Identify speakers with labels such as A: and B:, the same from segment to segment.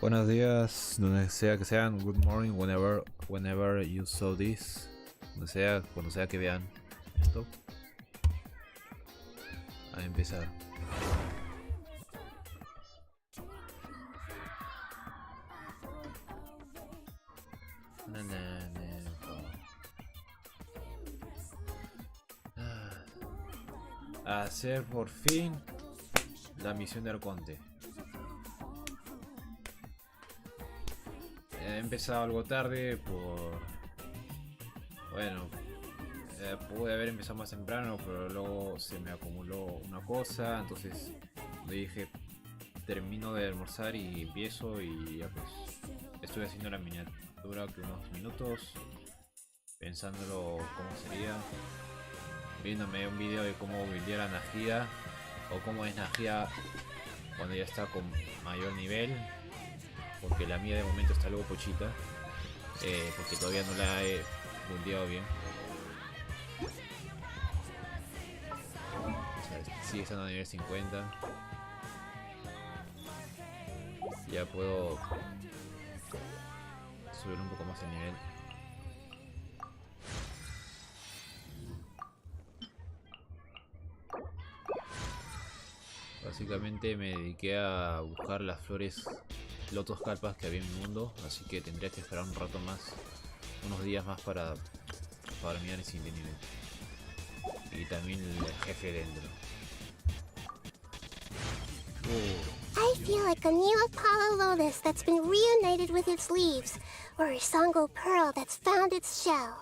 A: Buenos días, donde sea que sean. Good morning, whenever you saw this. Cuando sea que vean esto. A empezar. Hacer por fin la misión de Arconte. He empezado algo tarde bueno, pude haber empezado más temprano, pero luego se me acumuló una cosa, entonces dije, termino de almorzar y empiezo, y ya pues estoy haciendo la miniatura que unos minutos, pensándolo cómo sería, viéndome un video de cómo buildear a Najida, o cómo es Najida cuando ya está con mayor nivel, porque la mía de momento está algo pochita, porque todavía no la he buildeado bien. O sea, sigue estando a nivel 50. Ya puedo subir un poco más el nivel. Básicamente me dediqué a buscar las flores lotos calpas que había en mi mundo, así que tendría que esperar un rato más, unos días más para mirar el siguiente nivel. Y también el jefe dentro.
B: I feel like a new Apollo lotus that's been reunited with its leaves, or a Sango pearl that's found its shell.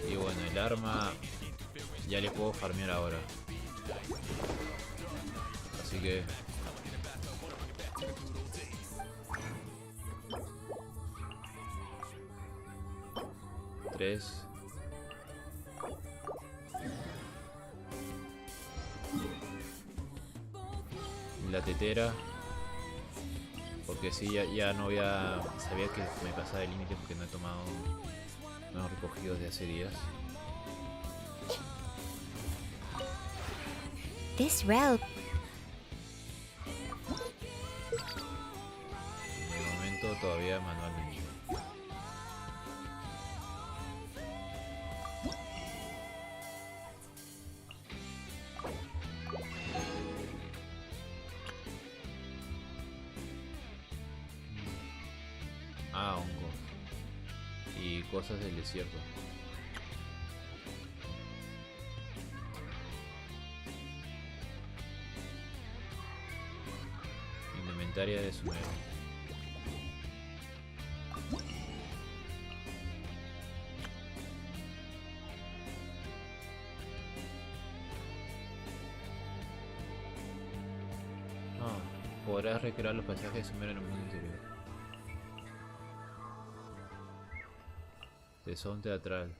A: Y bueno, el arma ya le puedo farmear ahora. Así que tres. La tetera, porque si ya no había, sabía que me pasaba el límite porque no he recogido desde hace días.
B: This route.
A: De momento todavía manualmente. Hongos y cosas del desierto. Indumentaria de Sumeru. Podrás recrear los paisajes de Sumeru en el mundo interior. Tesón teatral.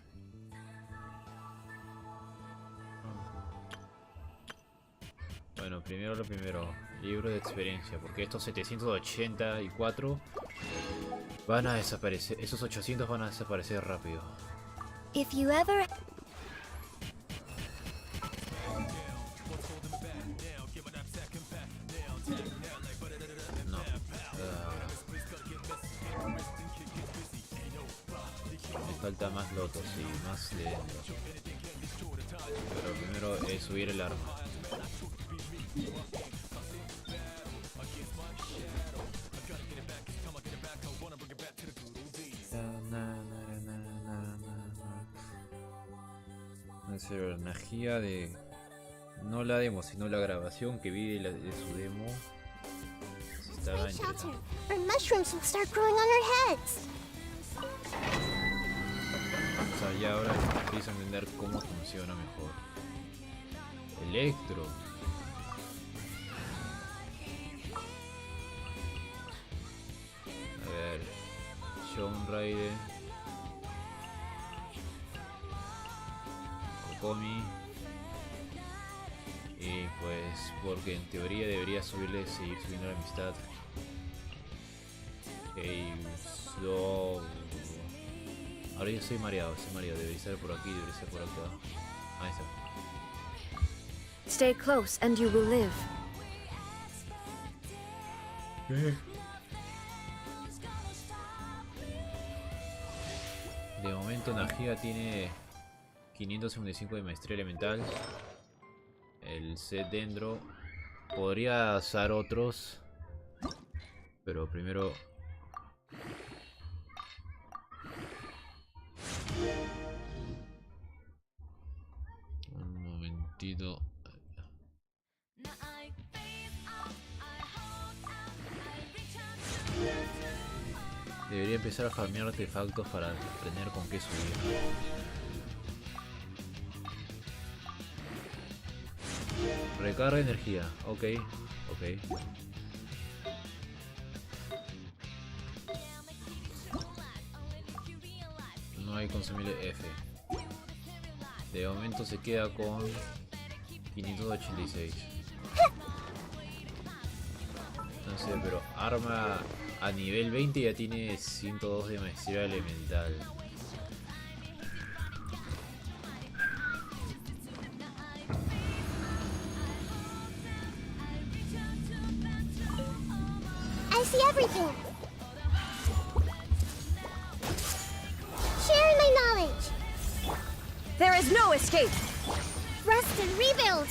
A: Bueno, primero lo primero. Libro de experiencia. Porque estos 784 van a desaparecer. Esos 800 van a desaparecer rápido.
B: If you ever...
A: No. Me falta más lotos y más de dentro. Pero primero es subir el arma. La energía de... no la demo, sino la grabación que vi de su demo. Estaba interesante.
B: Or mushrooms will start growing on our heads.
A: O sea, ya ahora empiezo a entender cómo funciona mejor. Electro. A ver. Shaun Raiden. Kokomi. Y pues porque en teoría debería seguir subiendo la amistad. Ahora yo estoy mareado, debería estar por aquí, debería estar por acá. Ahí está.
C: Stay close and you will live.
A: De momento Nagia tiene 555 de maestría elemental. El set dentro. Podría usar otros. Pero primero... Un momentito. Debería empezar a farmear artefactos para aprender con qué subir. Recarga energía, ok. No hay consumible F. De momento se queda con 586. Entonces, pero arma a nivel 20 ya tiene 102 de maestría elemental.
B: I see everything. Share my knowledge.
C: There is no escape.
B: Rest and rebuild.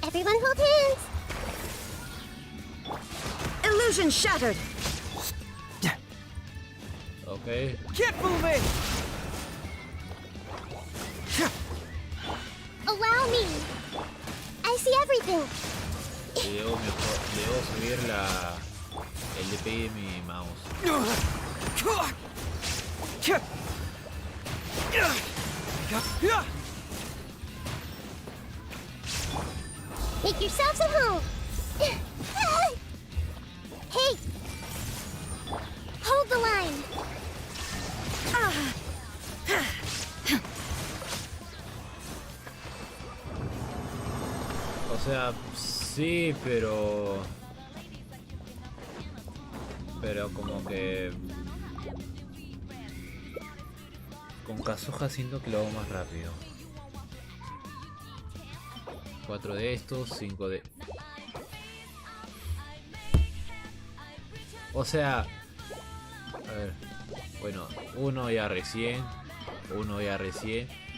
B: Everyone hold hands.
C: Illusion shattered.
A: Ok.
D: Keep moving.
B: Allow me. I see everything.
A: Debo subir el DPI de mi mouse.
B: Make yourselves at home. Hey. Hold the line.
A: O sea, sí, pero como que con Kazuha siento que lo hago más rápido. 4 de estos, 5 de... O sea... A ver... Bueno, uno ya recién...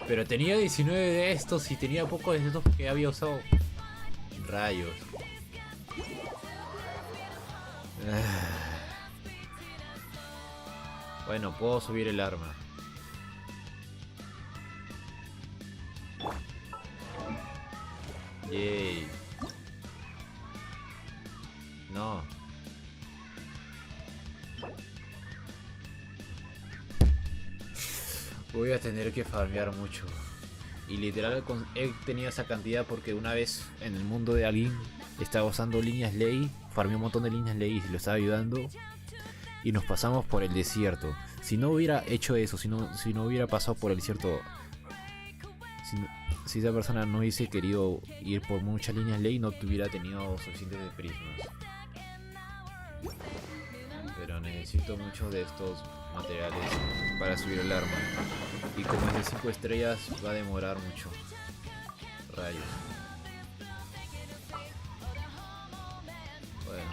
A: Pero tenía 19 de estos y tenía pocos de estos que había usado. Rayos. Bueno, puedo subir el arma. Yay. No. Voy a tener que farmear mucho. Y literal he tenido esa cantidad porque una vez en el mundo de alguien estaba usando líneas ley. Farmeé un montón de líneas ley y lo estaba ayudando. Y nos pasamos por el desierto. Si no hubiera hecho eso, si no hubiera pasado por el desierto, si esa persona no hubiese querido ir por muchas líneas ley, no hubiera tenido suficientes de prismas. Pero necesito muchos de estos materiales para subir el arma. Y como es de 5 estrellas, va a demorar mucho. Rayos. Bueno.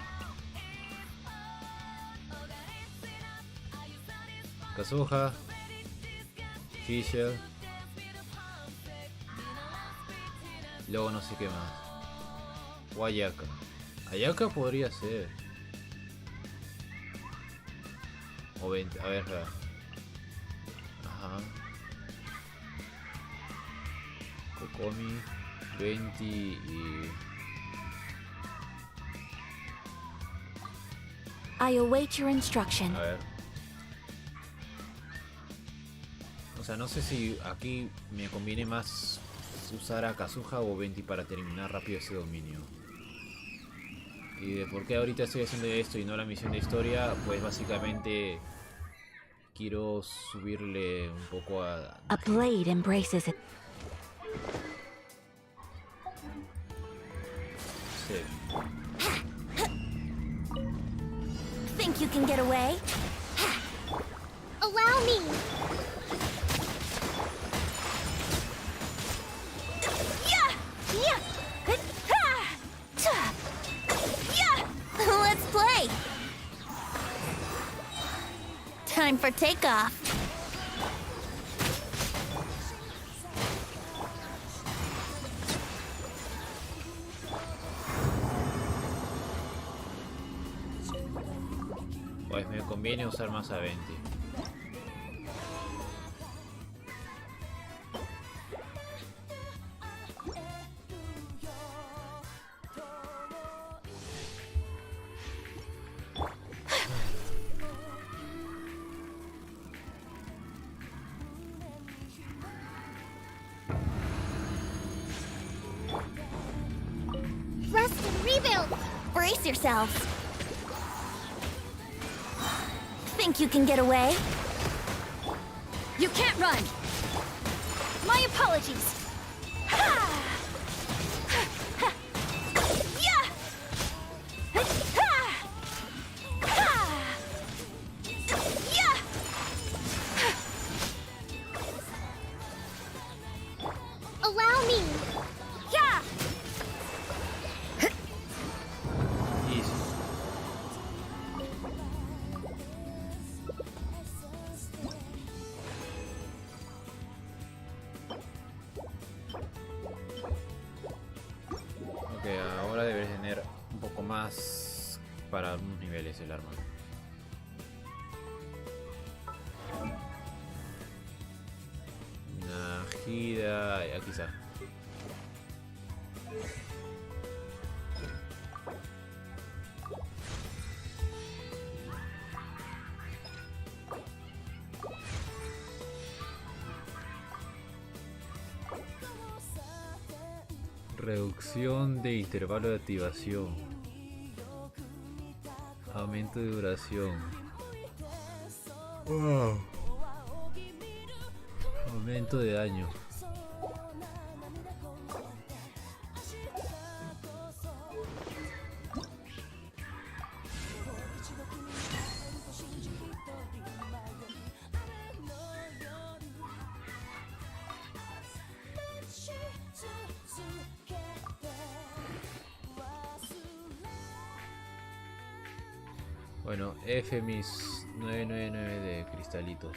A: Kazuha, Fisher, luego no sé qué más. O Ayaka. Ayaka podría ser. O 20, a ver. Ajá. Kokomi, 20 y...
C: I await your instruction.
A: A ver. O sea, no sé si aquí me conviene más usar a Kazuha o 20 para terminar rápido ese dominio. Y de por qué ahorita estoy haciendo esto y no la misión de historia, pues básicamente quiero subirle un poco a...
C: A blade embraces it.
A: Sí.
C: Think you can get away?
B: Allow me!
C: Yeah! Yeah! Yeah! Let's play! Time for takeoff.
A: Pues me conviene usar más a 20.
B: Rest and rebuild!
C: Brace yourselves. Think you can get away? You can't run! My apologies!
B: Allow me!
C: Yeah!
A: Easy. Ok, ahora deberes tener un poco más para algunos niveles el arma. Una gira, aquí está. Reducción de intervalo de activación. Aumento de duración. Wow. Aumento de daño. Bueno, F mis 999 de cristalitos.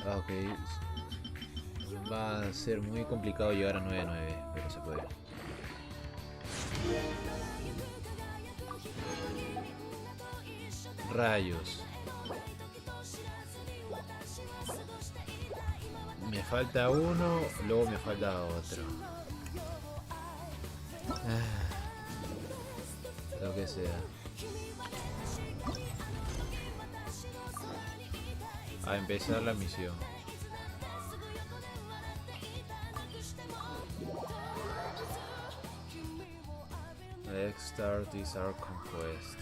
A: Ah, ok. Va a ser muy complicado llegar a 99, pero se puede. Rayos. Me falta uno, luego me falta otro. Lo que sea. A empezar la misión. Let's start this our conquest.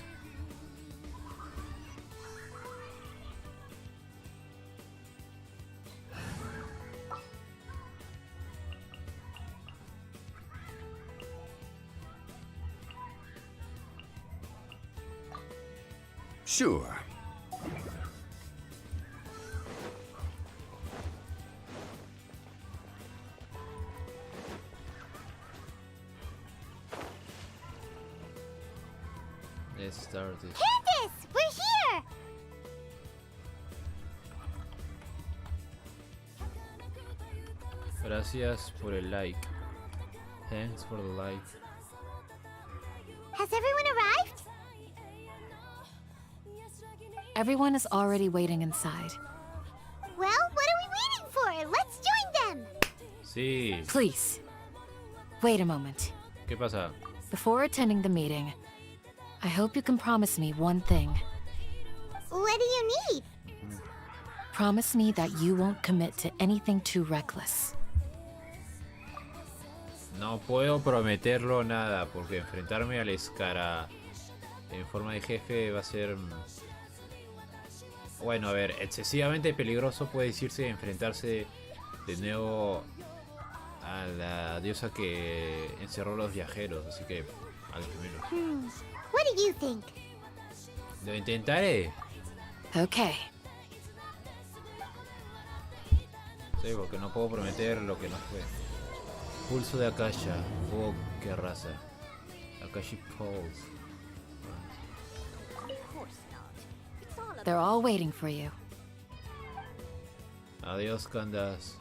D: Sure.
A: Let's start it.
B: Candace! We're here!
A: Gracias por el like. Thanks for the like.
B: Has everyone arrived?
E: Everyone is already waiting inside.
B: Well, what are we waiting for? Let's join them!
A: Sí.
E: Please, wait a moment.
A: ¿Qué pasa?
E: Before attending the meeting, I hope you can promise me one thing.
B: What do you need?
E: Promise me that you won't commit to anything too reckless.
A: No puedo prometerlo nada, porque enfrentarme al Escara en forma de jefe va a ser... Bueno, a ver, excesivamente peligroso puede decirse enfrentarse de nuevo a la diosa que encerró a los viajeros, así que al gemelo.
B: What do you think?
A: Lo intentaré.
E: Okay.
A: Sí, porque no puedo prometer lo que no fue. Pulso de Akasha, fuego que arrasa. Akashi Pulse.
E: They're all waiting for you.
A: Adiós, Candace.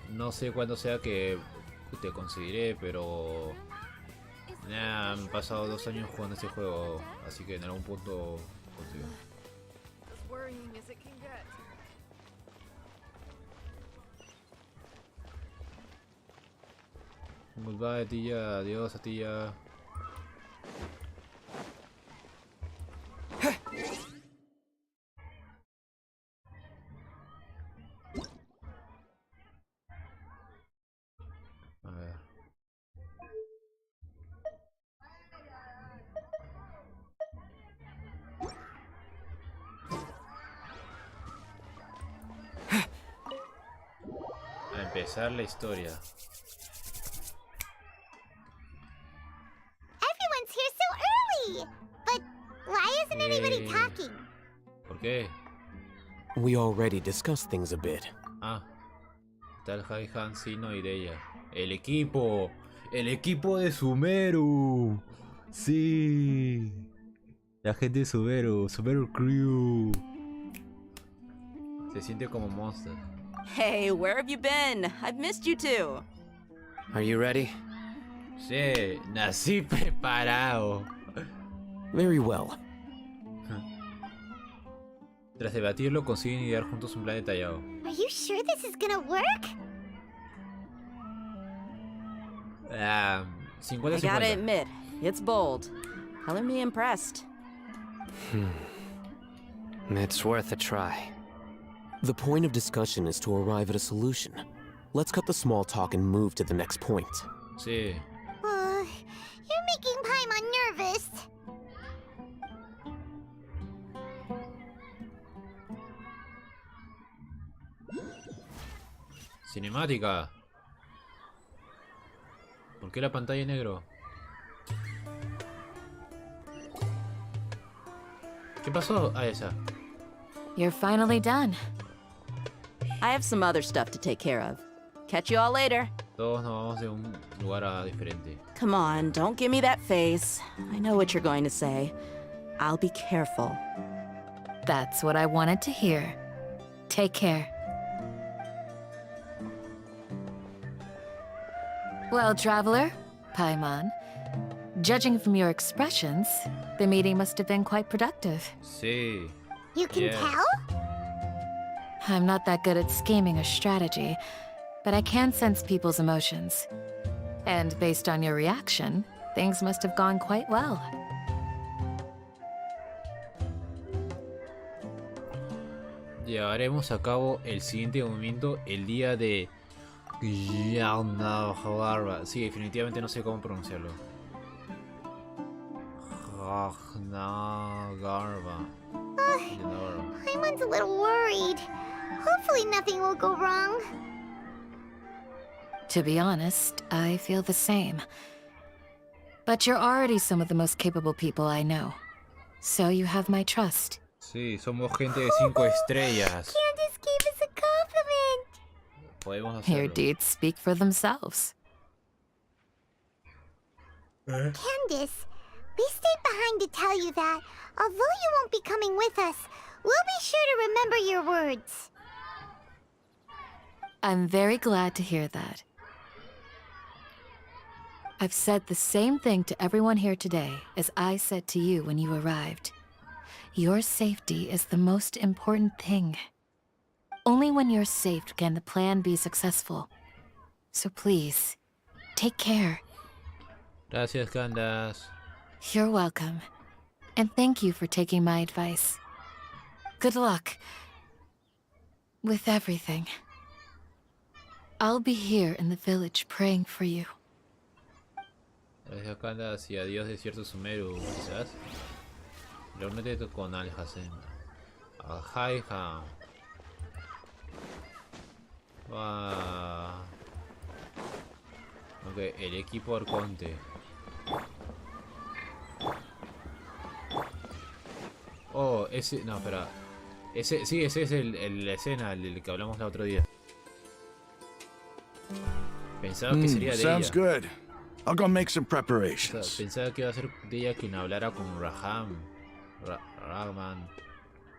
A: No sé cuándo sea que te conseguiré, pero... Nah, han pasado 2 años jugando este juego, así que en algún punto consigo. Goodbye, tía. Adiós, tía. A ver. A empezar la historia.
B: Everyone's here so early! But why isn't anybody talking?
A: ¿Por qué?
D: We already discussed things a bit.
A: Ah, tal Haihan, Sino y Deya. El equipo. El equipo de Sumeru. Sí. La gente de Sumeru. Sumeru Crew. Se siente como Monster.
F: Hey, where have you been? I've missed you too.
D: Are you ready?
A: Sí, nací preparado.
D: Very well.
A: Tras debatirlo, consiguen idear juntos un plan detallado.
B: Are you sure this is gonna work?
A: 50-50.
F: I gotta admit, it's bold. Color me impressed.
G: It's worth a try.
D: The point of discussion is to arrive at a solution. Let's cut the small talk and move to the next point.
A: Sí.
B: You're making Paimon nervous.
A: Cinemática. ¿Por qué la pantalla en negro? ¿Qué pasó a esa?
E: You're finally done.
F: I have some other stuff to take care of. Catch you all later.
A: Todos nos vamos de un lugar a diferente.
F: Come on, don't give me that face. I know what you're going to say. I'll be careful.
E: That's what I wanted to hear. Take care. Well, traveler, Paimon, judging from your expressions, the meeting must have been quite productive.
A: Sí.
B: You can
A: Yeah.
B: tell?
E: I'm not that good at scheming or strategy, but I can sense people's emotions. And based on your reaction, things must have gone quite well.
A: Llevaremos a cabo el siguiente movimiento el día de... Sí, definitivamente no sé cómo pronunciarlo. Garba.
B: Paimon's a little worried. Hopefully nothing will go wrong.
E: To be honest, I feel the same. But you're already some of the most capable people I know. So you have my trust.
A: Sí, somos gente de 5 estrellas.
B: Candace gave us a compliment.
A: Podemos
E: Your
A: hacerlo.
E: deeds speak for themselves.
B: Candace, we stayed behind to tell you that, although you won't be coming with us, we'll be sure to remember your words.
E: I'm very glad to hear that. I've said the same thing to everyone here today as I said to you when you arrived. Your safety is the most important thing. Only when you're safe can the plan be successful. So please, take care.
A: Gracias, Candace.
E: You're welcome. And thank you for taking my advice. Good luck. With everything. I'll be here in the village praying for you.
A: Gracias, Candace, y adiós, desierto Sumeru, quizás. Reúnete con Al-Hasen. Al-Haihan. Ok, el equipo Arconte. Oh, ese... No, espera. Ese, sí, ese es la escena del que hablamos el otro día. Pensaba que sería de
H: Sounds
A: ella.
H: good. I'll go make some
A: O sea,
H: preparations.
A: pensaba que iba a ser de ella quien hablara con Raham. Rahman.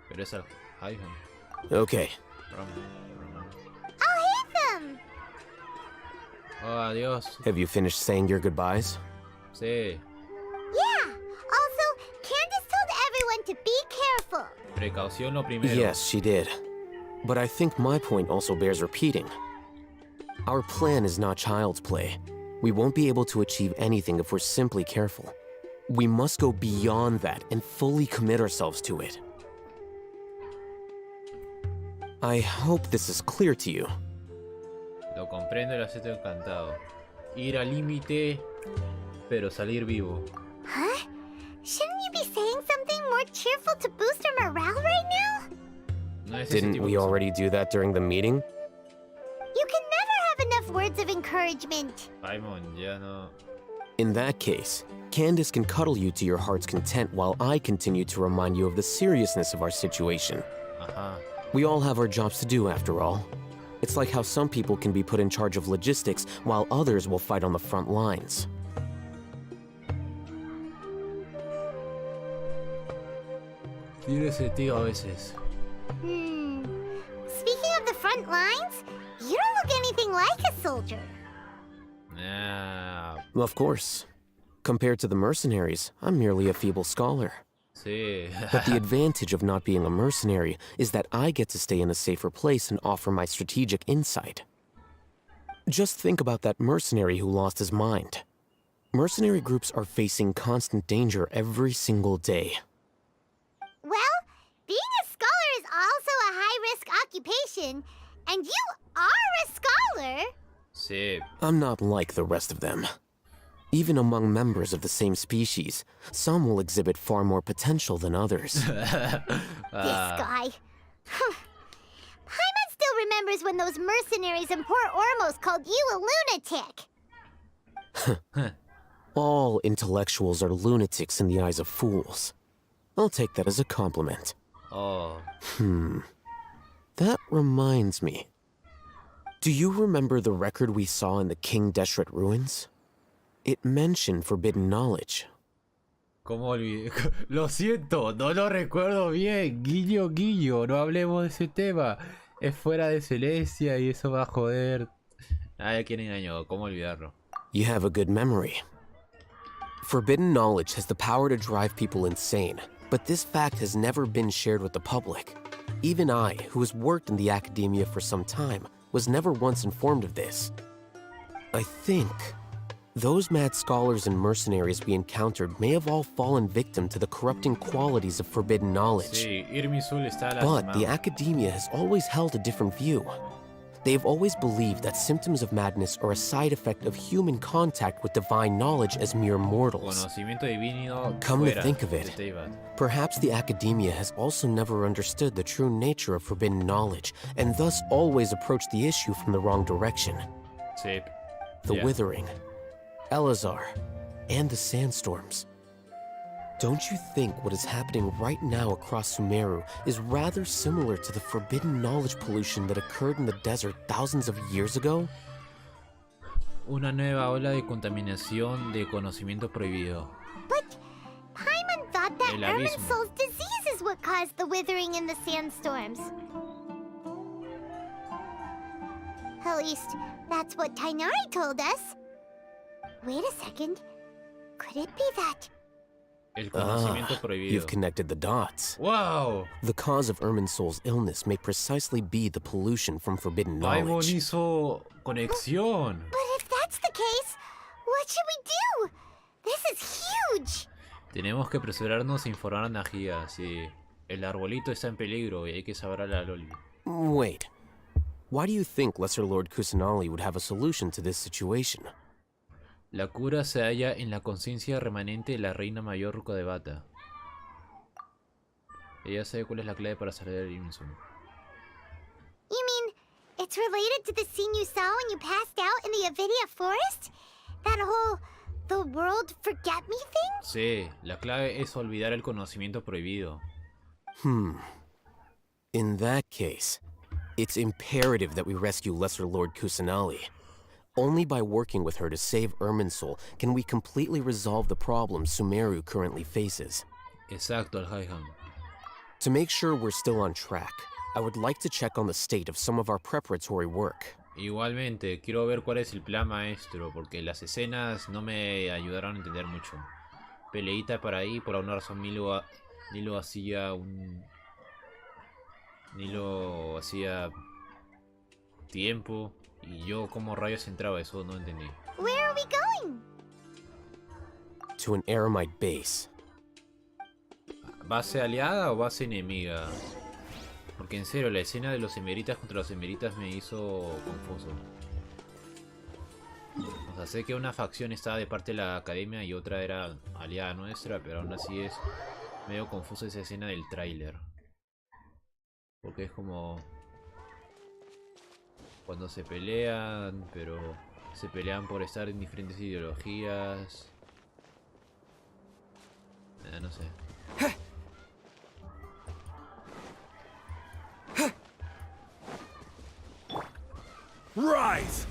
A: Pero es el Hayman.
D: Okay.
A: Rahman.
B: I'll hit them!
A: Oh, adiós.
D: Have you finished saying your goodbyes?
A: Sí.
B: Yeah! Also, Candace told everyone to be careful.
A: Precaución lo primero.
D: Yes, she did. But I think my point also bears repeating. Our plan is not child's play. We won't be able to achieve anything if we're simply careful. We must go beyond that and fully commit ourselves to it. I hope this is clear to you.
A: Lo comprendo y lo acepto encantado. Ir al límite, pero salir vivo.
B: Huh? Shouldn't you be saying something more cheerful to boost our morale right now?
A: No es ese
D: Didn't
A: tipo
D: we
A: de cosa.
D: already do that during the meeting?
B: You can never have enough words of encouragement.
A: Paimon, ya no.
D: In that case, Candace can cuddle you to your heart's content while I continue to remind you of the seriousness of our situation.
A: Ajá.
D: We all have our jobs to do, after all. It's like how some people can be put in charge of logistics while others will fight on the front lines.
A: Tiene sentido a veces.
B: Speaking of the front lines, you don't look anything like a soldier.
A: Ah,
D: Of course. Compared to the mercenaries, I'm merely a feeble scholar.
A: sí.
D: But the advantage of not being a mercenary is that I get to stay in a safer place and offer my strategic insight. Just think about that mercenary who lost his mind. Mercenary groups are facing constant danger every single day.
B: Well, being a scholar is also a high-risk occupation, and you are a scholar.
A: Sí.
D: I'm not like the rest of them. Even among members of the same species, some will exhibit far more potential than others.
B: This guy. Paimon still remembers when those mercenaries in Port Ormos called you a lunatic.
D: All intellectuals are lunatics in the eyes of fools. I'll take that as a compliment.
A: Oh.
D: That reminds me. Do you remember the record we saw in the King Deshret ruins? It mentioned forbidden knowledge.
A: ¿Cómo olvidé? Lo siento, no lo recuerdo bien. Guiño, guiño, no hablemos de ese tema. Es fuera de Celestia y eso va a joder. Ay, quién engañó, ¿cómo olvidarlo?
D: You have a good memory. Forbidden knowledge has the power to drive people insane, but this fact has never been shared with the public. Even I, who has worked in the academia for some time, was never once informed of this. I think those mad scholars and mercenaries we encountered may have all fallen victim to the corrupting qualities of forbidden knowledge.
A: Sí, Irmisul está
D: But the
A: lastimado.
D: academia has always held a different view. They've always believed that symptoms of madness are a side effect of human contact with divine knowledge as mere mortals.
A: Conocimiento divino
D: Come to
A: fuera
D: think of
A: de
D: it,
A: Teyvat.
D: perhaps the academia has also never understood the true nature of forbidden knowledge, and thus always approached the issue from the wrong direction.
A: Sí.
D: The
A: Ya.
D: Withering, Elazar, and the Sandstorms. Don't you think what is happening right now across Sumeru is rather similar to the forbidden knowledge pollution that occurred in the desert thousands of years ago?
A: Una nueva ola de contaminación de conocimiento prohibido.
B: But Paimon thought that
A: El abismo.
B: Irminsul's disease is what caused the withering in the sandstorms. At least, that's what Tainari told us. Wait a second. Could it be that?
A: El conocimiento
D: Ah,
A: prohibido.
D: you've connected the dots.
A: ¡Wow!
D: The cause of Irminsul's illness may precisely be the pollution from forbidden
A: Paimon
D: knowledge.
A: hizo conexión.
B: But if that's the case, what should we do? This is huge!
A: Tenemos que apresurarnos e informar a Najia. Sí. El arbolito está en peligro y hay que saber a la Loli.
D: Wait. Why do you think Lesser Lord Kusanali would have a solution to this situation?
A: La cura se halla en la conciencia remanente de la reina mayor Rukadevata. Ella sabe cuál es la clave para salir del Irminsul.
B: You mean, it's related to the scene you saw when you passed out in the Avidia forest? That whole, the world forget me thing?
A: Sí, la clave es olvidar el conocimiento prohibido.
D: In that case, it's imperative that we rescue Lesser Lord Kusanali. Only by working with her to save Irminsul can we completely resolve the problems Sumeru currently faces.
A: Exacto, Al-Haiham.
D: To make sure we're still on track, I would like to check on the state of some of our preparatory work.
A: Igualmente, quiero ver cuál es el plan maestro, porque las escenas no me ayudaron a entender mucho. Peleita para ahí, por alguna razón Nilo hacía tiempo, y yo como rayos entraba, eso no entendí.
B: Where are we going?
D: To an Aramite base.
A: ¿Base aliada o base enemiga? Porque en serio, la escena de los emeritas contra los emeritas me hizo confuso. O sea, sé que una facción estaba de parte de la academia y otra era aliada nuestra, pero aún así es medio confuso esa escena del tráiler. Porque es como cuando se pelean, pero se pelean por estar en diferentes ideologías. No sé.
H: Rise!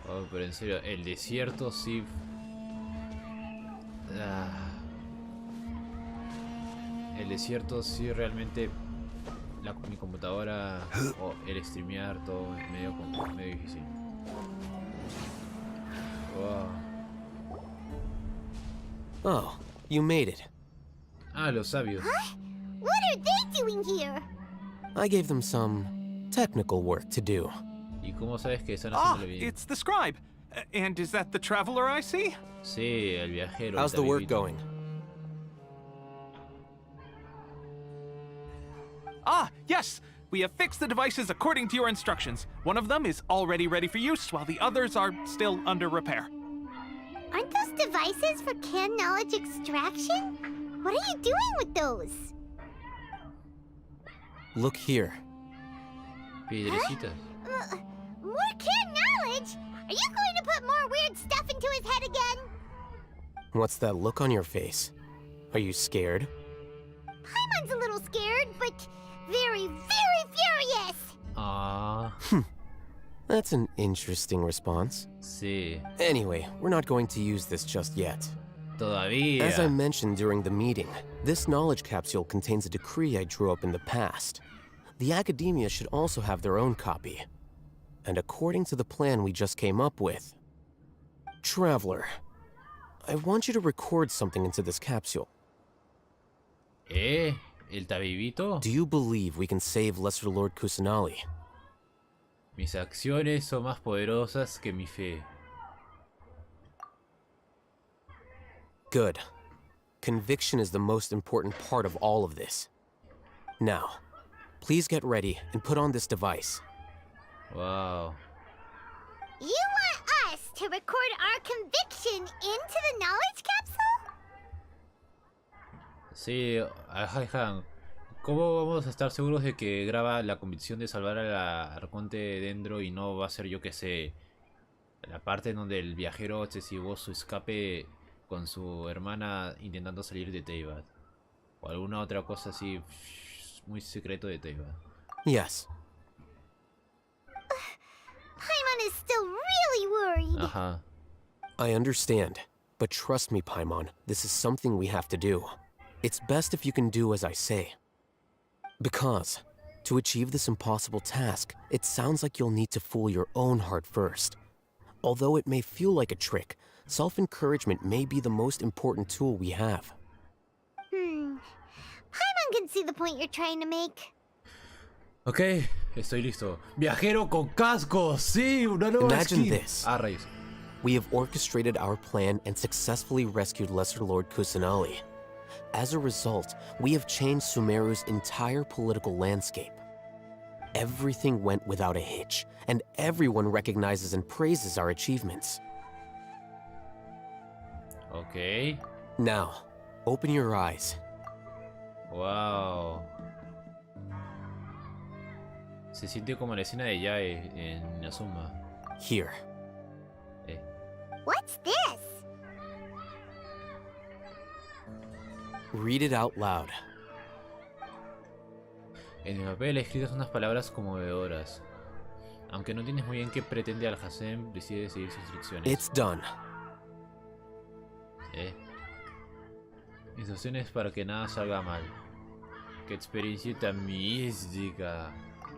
A: Oh, pero en serio, el desierto sí. El desierto sí realmente. Mi computadora o el streamear todo es medio difícil.
D: Oh, you made it.
A: Ah, los sabios.
B: What are they doing here?
D: I gave them some technical work to do.
A: ¿Y cómo sabes que están
H: Ah,
A: haciéndole bien?
H: it's the scribe. And is that the traveler I see?
A: Sí, el viajero.
D: How's
A: el
D: the work
A: tabibito.
D: going?
H: Ah, yes! We have fixed the devices according to your instructions. One of them is already ready for use, while the others are still under repair.
B: Aren't those devices for can knowledge extraction? What are you doing with those?
D: Look here.
A: Piedrecitas.
B: More can knowledge? Are you going to put more weird stuff into his head again?
D: What's that look on your face? Are you scared?
B: Paimon's a little scared, but very, very furious!
A: Ah,
D: That's an interesting response.
A: sí.
D: Anyway, we're not going to use this just yet.
A: Todavía.
D: As I mentioned during the meeting, this knowledge capsule contains a decree I drew up in the past. The academia should also have their own copy. And according to the plan we just came up with... Traveler, I want you to record something into this capsule.
A: ¿El tabibito?
D: Do you believe we can save Lesser Lord Kusanali?
A: Mis acciones son más poderosas que mi fe.
D: Good. Conviction is the most important part of all of this. Now, please get ready and put on this device.
A: Wow.
B: You want us to record our conviction into the knowledge capsule?
A: Sí, Han, ¿cómo vamos a estar seguros de que graba la convicción de salvar a la Arconte Dendro y no va a ser, yo que sé, la parte en donde el viajero excesivo su escape con su hermana intentando salir de Teyvat? O alguna otra cosa así muy secreto de Teyvat.
D: Yes.
B: Paimon is still really worried.
A: Ajá.
D: I understand, but trust me, Paimon, this is something we have to do. It's best if you can do as I say. Because, to achieve this impossible task, it sounds like you'll need to fool your own heart first. Although it may feel like a trick, self-encouragement may be the most important tool we have.
B: Paimon can see the point you're trying to make.
A: Ok, estoy listo. Viajero con casco, sí, una nueva
D: Imagine
A: skin.
D: this.
A: Ah, rayos.
D: We have orchestrated our plan and successfully rescued Lesser Lord Kusanali. As a result, we have changed Sumeru's entire political landscape. Everything went without a hitch, and everyone recognizes and praises our achievements.
A: Ok.
D: Now, open your eyes.
A: Wow. Se siente como la escena de Yae en Azuma.
D: Here.
B: What's this?
D: Read it out loud.
A: En el papel escritas unas palabras conmovedoras. Aunque no tienes muy bien qué pretende Al-Hassem, decide seguir sus instrucciones.
D: It's done.
A: Instrucciones para que nada salga mal. Qué experiencia tan mística.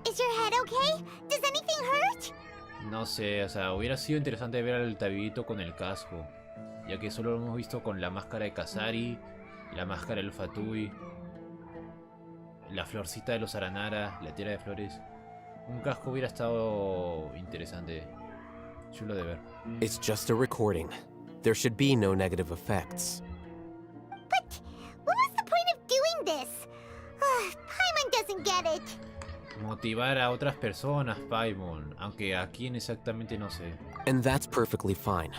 B: Is your head okay? Does anything hurt?
A: No sé, o sea, hubiera sido interesante ver al tabibito con el casco, ya que solo lo hemos visto con la máscara de Kazari, la máscara del Fatui, la florcita de los Aranara, la tierra de flores. Un casco hubiera estado interesante, chulo de ver.
D: It's just a recording. There should be no negative effects.
B: But what was the point of doing this? Paimon doesn't get it.
A: Motivar a otras personas, Paimon, aunque a quién exactamente no sé.
D: And that's perfectly fine.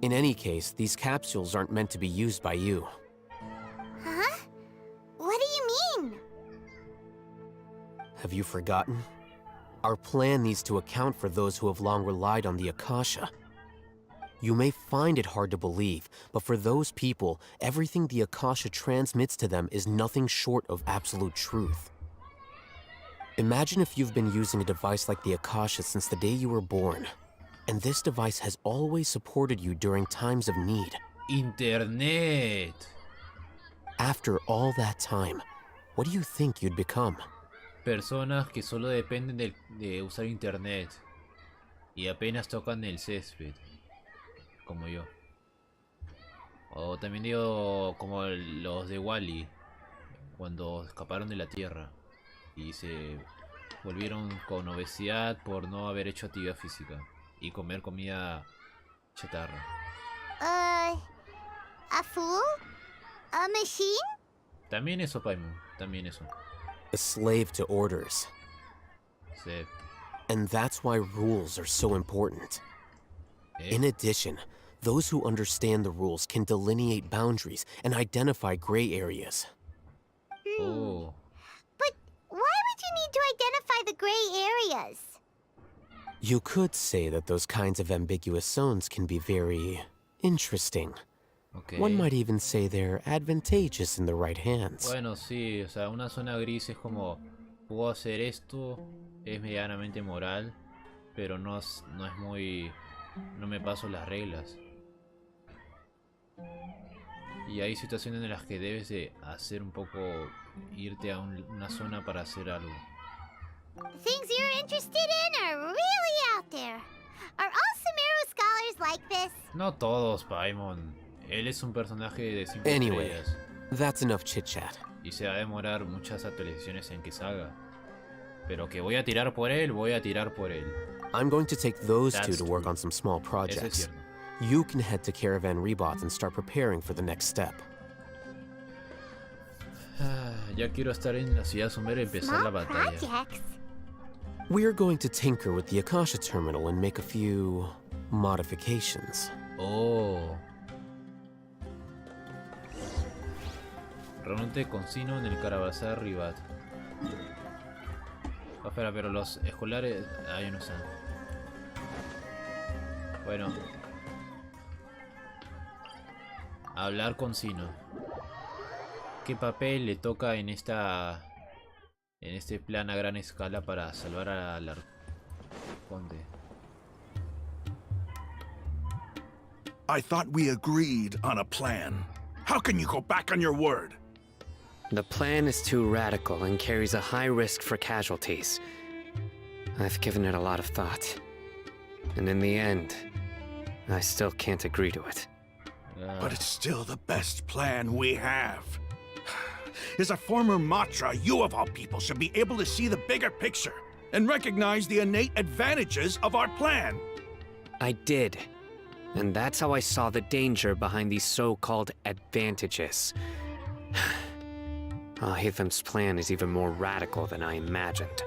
D: In any case, these capsules aren't meant to be used by you.
B: Huh? What do you mean?
D: Have you forgotten? Our plan needs to account for those who have long relied on the Akasha. You may find it hard to believe, but for those people, everything the Akasha transmits to them is nothing short of absolute truth. Imagine if you've been using a device like the Akasha since the day you were born, and this device has always supported you during times of need.
A: Internet.
D: After all that time, what do you think you'd become?
A: Personas que solo dependen de usar internet y apenas tocan el césped, como yo. O también digo como los de Wall-E, cuando escaparon de la Tierra y se volvieron con obesidad por no haber hecho actividad física y comer comida chatarra.
B: A fool? A machine?
A: También eso, Paimon, también eso.
D: A slave to orders.
A: Sí.
D: And that's why rules are so important. In addition, those who understand the rules can delineate boundaries and identify gray areas.
A: Oh.
B: But why would you need to identify the gray areas?
D: You could say that those kinds of ambiguous zones can be very interesting.
A: Okay.
D: One might even say they're advantageous in the right hands.
A: Bueno, sí, o sea, una zona gris es como, puedo hacer esto, es medianamente moral, pero no es muy, no me paso las reglas. Y hay situaciones en las que debes de hacer un poco, irte a una zona para hacer algo.
B: Things you're interested in are really out there. Are all Sumeru scholars like this?
A: No todos, Paimon. Él es un personaje de 5
D: Anyway,
A: estrellas.
D: that's enough chit-chat.
A: Y se va a demorar muchas actualizaciones en que salga. Pero que voy a tirar por él, voy a tirar por él.
D: I'm going to take those
A: That's
D: two to work
A: true.
D: on some small
A: Eso es
D: projects.
A: cierto.
D: You can head to Caravan Rebot and start preparing for the next step.
A: Ya quiero estar en la ciudad Sumeru y empezar la
B: Small
A: batalla.
B: projects?
D: We're going to tinker with the Akasha terminal and make a few modifications.
A: Oh. Reúnete con Sino en el Carabazar Ribat. Oh, espera, pero los escolares... ahí no están. Bueno. Hablar con Sino. ¿Qué papel le toca en esta... en este plan a gran escala para salvar al Arconte?
I: I thought we agreed on a plan. How can you go back on your word?
G: The plan is too radical and carries a high risk for casualties. I've given it a lot of thought. And in the end, I still can't agree to it.
I: But it's still the best plan we have. As a former Matra, you of all people should be able to see the bigger picture and recognize the innate advantages of our plan.
G: I did. And that's how I saw the danger behind these so-called advantages. Hitham's plan is even more radical than I imagined.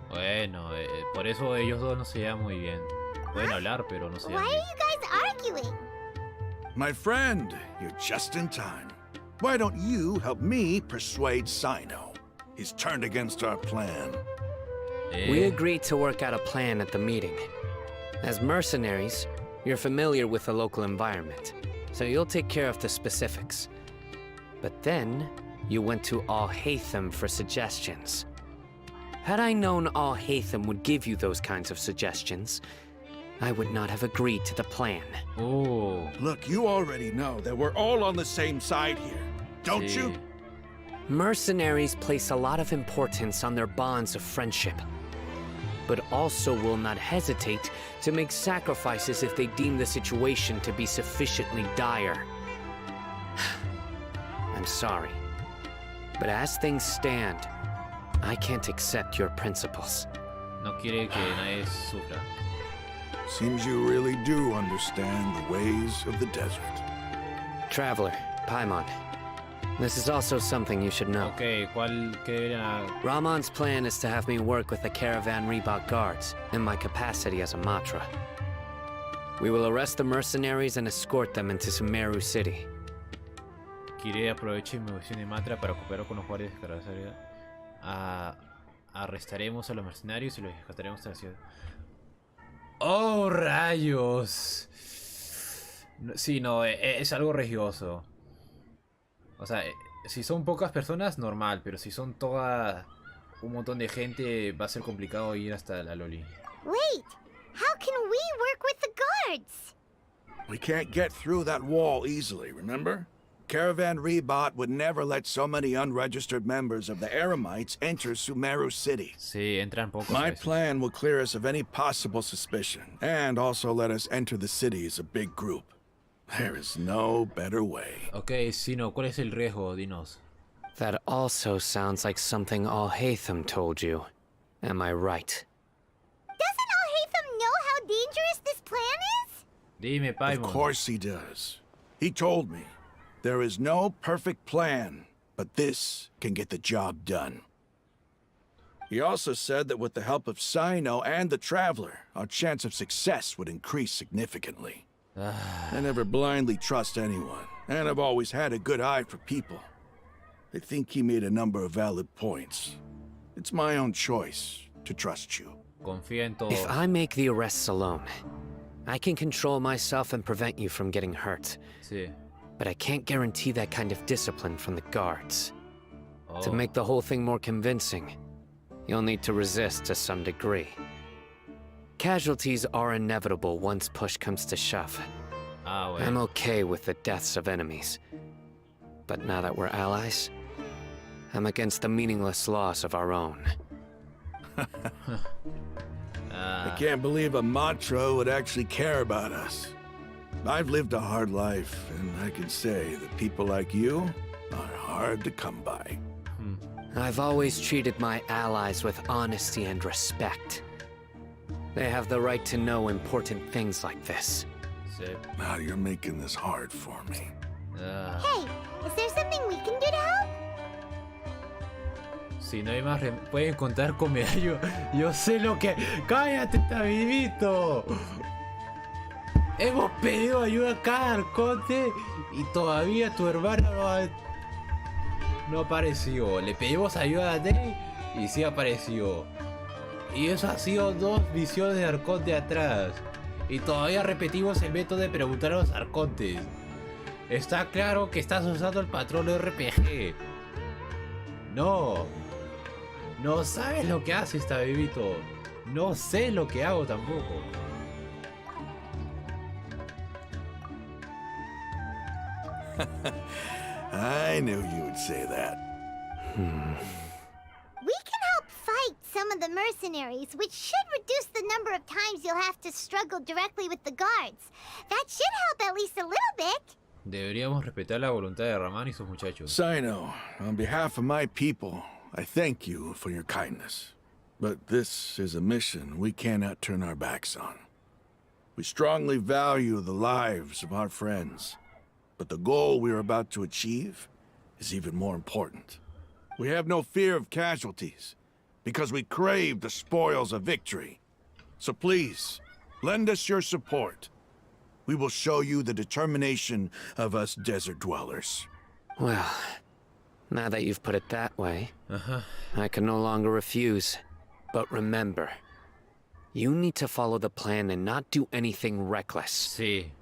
A: Bueno, por eso ellos dos no se llevan muy bien. Pueden hablar, pero no se
B: Why
A: llevan
B: are
A: bien.
B: you guys arguing?
I: My friend, you're just in time. Why don't you help me persuade Sino? He's turned against our plan.
G: We agreed to work out a plan at the meeting. As mercenaries, you're familiar with the local environment, so you'll take care of the specifics. But then, you went to Al-Haytham for suggestions. Had I known Al-Haytham would give you those kinds of suggestions, I would not have agreed to the plan.
A: Oh.
I: Look, you already know that we're all on the same side here, don't
A: Sí.
I: you?
G: Mercenaries place a lot of importance on their bonds of friendship, but also will not hesitate to make sacrifices if they deem the situation to be sufficiently dire. I'm sorry, but as things stand, I can't accept your principles.
A: No quiere que nadie sufra.
I: Seems you really do understand the ways of the desert.
G: Traveler, Paimon, this is also something you should know.
A: Ok, ¿cuál qué deberían
G: Ramon's plan is to have me work with the Caravan Reebok guards in my capacity as a Matra. We will arrest the mercenaries and escort them into Sumeru City.
A: Quiere aproveche mi posición de Matra para cooperar con los guardias de carrocería. Arrestaremos a los mercenarios y los rescataremos a la ciudad. ¡Oh, rayos! Sí, no, es algo religioso. O sea, si son pocas personas, normal, pero si son toda un montón de gente, va a ser complicado ir hasta la Loli.
B: Wait, how can we work with the guards?
I: We can't get through that wall easily, remember? Caravan Rebot would never let so many unregistered members of the Eremites enter Sumeru City.
A: Sí, entran pocos.
I: My
A: veces.
I: plan will clear us of any possible suspicion, and also let us enter the city as a big group. There is no better way.
A: Ok, Sino, ¿cuál es el riesgo? Dinos.
G: That also sounds like something Al-Haytham told you. Am I right?
B: Doesn't Al-Haytham know how dangerous this plan is?
A: Dime,
I: Of
A: Paimon.
I: course he does. He told me, there is no perfect plan, but this can get the job done. He also said that with the help of Sino and the Traveler, our chance of success would increase significantly. I never blindly trust anyone, and I've always had a good eye for people. I think he made a number of valid points. It's my own choice to trust you.
A: Confía en todo.
G: If I make the arrests alone, I can control myself and prevent you from getting hurt.
A: Sí.
G: But I can't guarantee that kind of discipline from the guards.
A: Oh.
G: To make the whole thing more convincing, you'll need to resist to some degree. Casualties are inevitable once push comes to shove.
A: Ah,
G: I'm
A: bueno.
G: okay with the deaths of enemies. But now that we're allies, I'm against the meaningless loss of our own.
I: I can't believe a Matra would actually care about us. I've lived a hard life, and I can say that people like you are hard to come by.
G: I've always treated my allies with honesty and respect. They have the right to know important things like this.
A: Sí.
I: Now you're making this hard for me.
A: Ah.
B: Hey, is there something we can do to help?
A: Si no hay más, pueden contar con mi ayuda. Yo sé lo que. ¡Cállate, Tabibito! Hemos pedido ayuda a cada arconte y todavía tu hermana no apareció. Le pedimos ayuda a Dei y sí apareció. Y eso ha sido 2 misiones de arconte atrás. Y todavía repetimos el método de preguntar a los arcontes. Está claro que estás usando el patrón RPG. No. No sabes lo que haces, Tabibito. No sé lo que hago tampoco.
I: I knew you would say that.
B: We can help fight some of the mercenaries, which should reduce the number of times you'll have to struggle directly with the guards. That should help at least a little bit.
A: Deberíamos respetar la voluntad de Ramán y sus muchachos.
I: Sino, on behalf of my people, I thank you for your kindness. But this is a mission we cannot turn our backs on. We strongly value the lives of our friends, but the goal we are about to achieve is even more important. We have no fear of casualties, because we crave the spoils of victory. So please, lend us your support. We will show you the determination of us desert dwellers.
G: Well, now that you've put it that way, I can no longer refuse. But remember, you need to follow the plan and not do anything reckless.
A: Sí.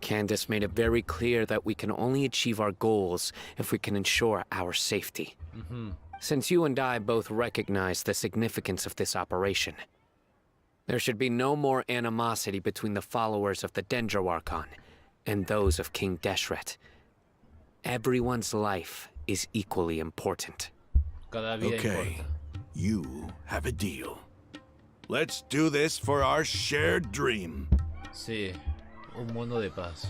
G: Candace made it very clear that we can only achieve our goals if we can ensure our safety. Since you and I both recognize the significance of this operation, there should be no more animosity between the followers of the Dendro Archon and those of King Deshret. Everyone's life is equally important.
A: Cada vida
I: Okay,
A: importa.
I: you have a deal. Let's do this for our shared dream.
A: Sí, un mundo de paz.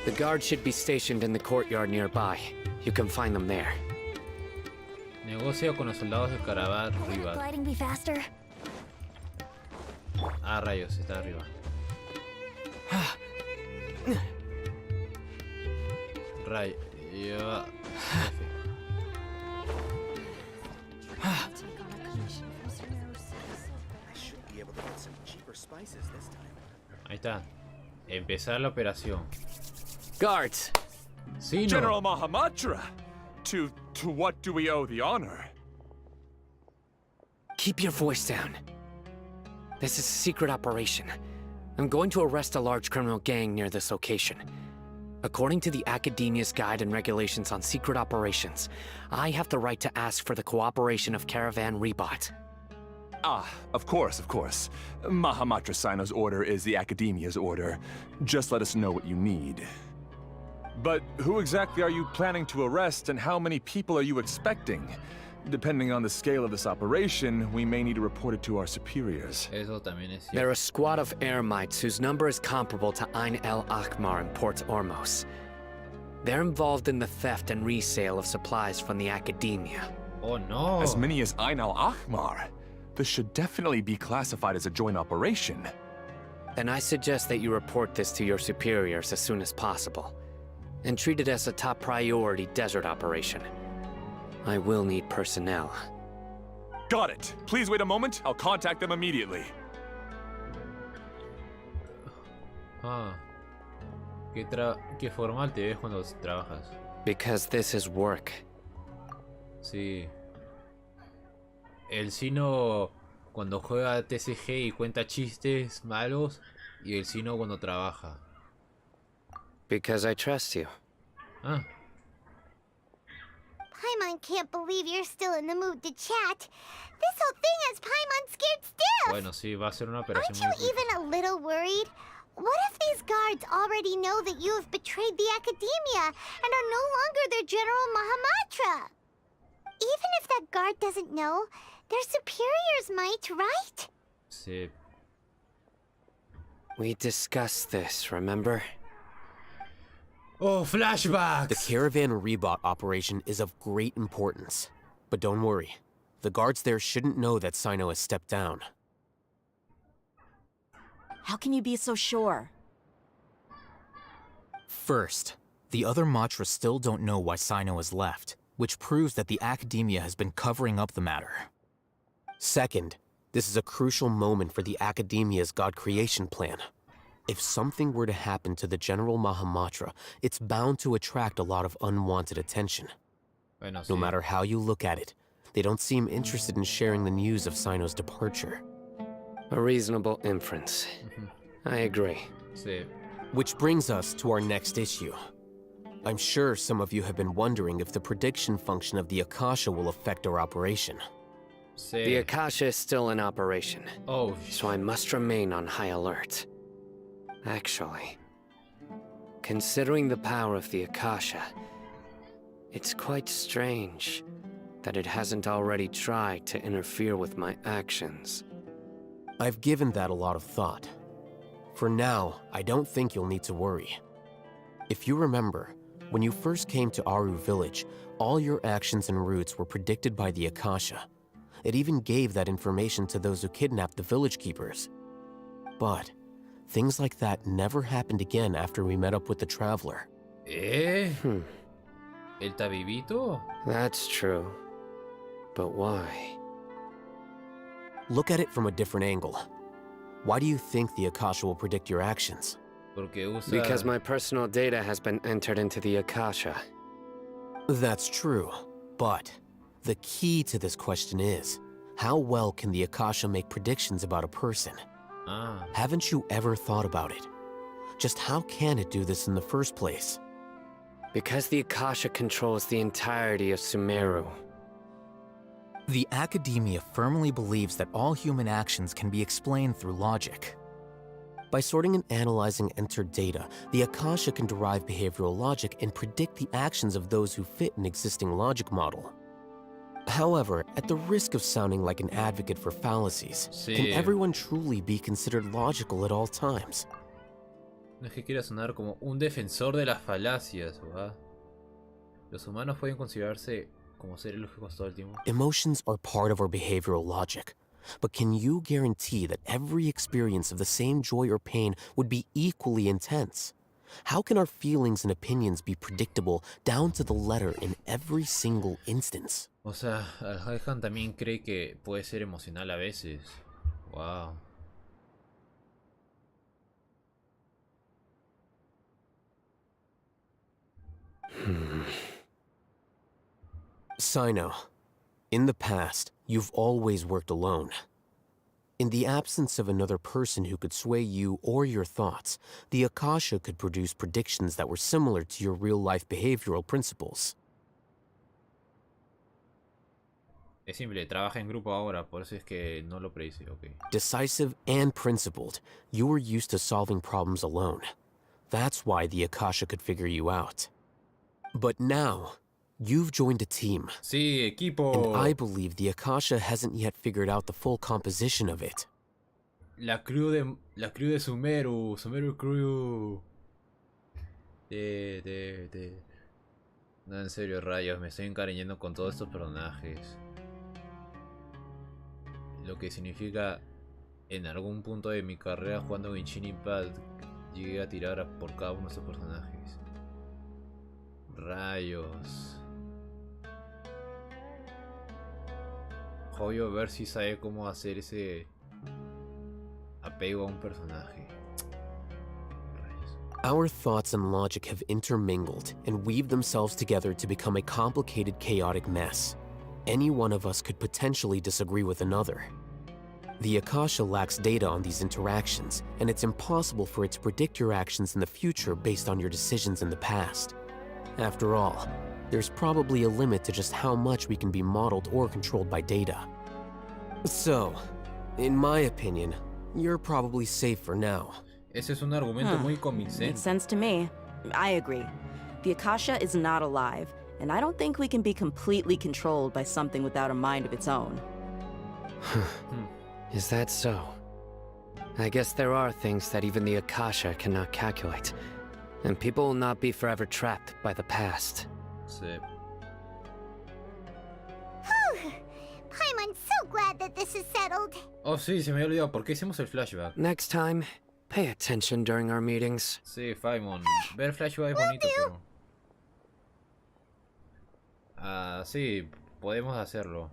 G: The guards should be stationed in the courtyard nearby. You can find them there.
A: Negocia con los soldados de Caravar
C: Won't
A: Rival.
C: gliding be faster?
A: Ah, rayos, está arriba. Rayo. Ahí está. Empezar la operación.
G: Guards!
A: Sí, no.
J: General Mahamatra! To what do we owe the honor?
G: Keep your voice down. This is a secret operation. I'm going to arrest a large criminal gang near this location. According to the Academia's Guide and Regulations on Secret Operations, I have the right to ask for the cooperation of Caravan Rebot.
J: Ah, of course, of course. Mahamatra Sino's order is the Academia's order. Just let us know what you need. But who exactly are you planning to arrest, and how many people are you expecting? Depending on the scale of this operation, we may need to report it to our superiors.
A: Eso también es
G: They're
A: cierto.
G: a squad of Eremites whose number is comparable to Ain el Akmar in Port Ormos. They're involved in the theft and resale of supplies from the Academia.
A: Oh no.
J: As many as Ain al-Ahmar. This should definitely be classified as a joint operation.
G: Then I suggest that you report this to your superiors as soon as possible, and treat it as a top priority desert operation. I will need personnel.
J: Got it. Please wait a moment. I'll contact them immediately.
A: Ah. Qué formal te ves cuando trabajas.
G: Because this is work.
A: Sí. El Sino cuando juega TCG y cuenta chistes malos, y el Sino cuando trabaja.
G: Because I trust you.
A: Ah.
B: Paimon can't believe you're still in the mood to chat. This whole thing has Paimon scared stiff.
A: Bueno, sí, va a ser una
B: Aren't
A: operación
B: you
A: muy...
B: even a little worried? What if these guards already know that you have betrayed the Academia and are no longer their General Mahamatra? Even if that guard doesn't know, their superiors might, right?
A: Sí.
G: We discussed this, remember?
A: Oh, flashbacks.
D: The Caravan Rebot operation is of great importance. But don't worry, the guards there shouldn't know that Sino has stepped down.
F: How can you be so sure?
K: First, the other Matra still don't know why Sino has left, which proves that the Academia has been covering up the matter.
D: Second, this is a crucial moment for the Academia's God creation plan. If something were to happen to the General Mahamatra, it's bound to attract a lot of unwanted attention.
A: Bueno, sí.
D: No matter how you look at it, they don't seem interested in sharing the news of Sino's departure.
G: A reasonable inference. I agree.
A: Sí.
D: Which brings us to our next issue. I'm sure some of you have been wondering if the prediction function of the Akasha will affect our operation.
A: Sí.
G: The Akasha is still in operation,
A: Oh,
G: so I must remain on high alert. Actually, considering the power of the Akasha, it's quite strange that it hasn't already tried to interfere with my actions.
D: I've given that a lot of thought. For now, I don't think you'll need to worry. If you remember, when you first came to Aru Village, all your actions and routes were predicted by the Akasha. It even gave that information to those who kidnapped the village keepers. But things like that never happened again after we met up with the Traveler.
A: ¿Eh? ¿El tabibito?
G: That's true. But why?
D: Look at it from a different angle. Why do you think the Akasha will predict your actions?
A: Porque usa...
G: Because my personal data has been entered into the Akasha.
D: That's true, but the key to this question is, how well can the Akasha make predictions about a person?
A: Ah.
D: Haven't you ever thought about it? just how can it do this in the first place?
G: Because the Akasha controls the entirety of Sumeru.
K: The academia firmly believes that all human actions can be explained through logic.
D: By sorting and analyzing entered data, the Akasha can derive behavioral logic and predict the actions of those who fit an existing logic model. However, at the risk of sounding like an advocate for fallacies, can everyone truly be considered logical at all times?
A: No es que quiera sonar como un defensor de las falacias, ¿verdad? Los humanos pueden considerarse como seres lógicos todo el tiempo.
D: Emotions are part of our behavioral logic. But can you guarantee that every experience of the same joy or pain would be equally intense? How can our feelings and opinions be predictable down to the letter in every single instance?
A: O sea, Alhan también cree que puede ser emocional a veces. Wow.
D: Sino, in the past, you've always worked alone. In the absence of another person who could sway you or your thoughts, the Akasha could produce predictions that were similar to your real-life behavioral principles.
A: Es simple, trabaja en grupo ahora, por eso es que no lo predice, ok.
D: Decisive and principled, you were used to solving problems alone. That's why the Akasha could figure you out. But now, you've joined a team.
A: Sí, equipo.
D: And I believe the Akasha hasn't yet figured out the full composition of it.
A: La crew de Sumeru, Sumeru crew. No, en serio, rayos, me estoy encariñando con todos estos personajes. Lo que significa, en algún punto de mi carrera jugando Genshin Impact, llegué a tirar por cada uno de estos personajes. Rayos. Obvio, ver si sabe cómo hacer ese apego a un personaje.
D: Our thoughts and logic have intermingled and weaved themselves together to become a complicated, chaotic mess. Any one of us could potentially disagree with another. The Akasha lacks data on these interactions, and it's impossible for it to predict your actions in the future based on your decisions in the past. After all, there's probably a limit to just how much we can be modeled or controlled by data. So, in my opinion, you're probably safe for now.
A: Ese es un argumento muy convincente.
F: Makes sense to me. I agree. The Akasha is not alive, and I don't think we can be completely controlled by something without a mind of its own.
G: Is that so? I guess there are things that even the Akasha cannot calculate, and people will not be forever trapped by the past.
A: Sí.
B: I'm so glad that this is settled.
A: Oh, sí, se me había olvidado. ¿Por qué hicimos el flashback?
G: Next time, pay attention during our meetings.
A: Sí, Faimon. Ver flashback es bonito, pero... Ah, sí, podemos hacerlo.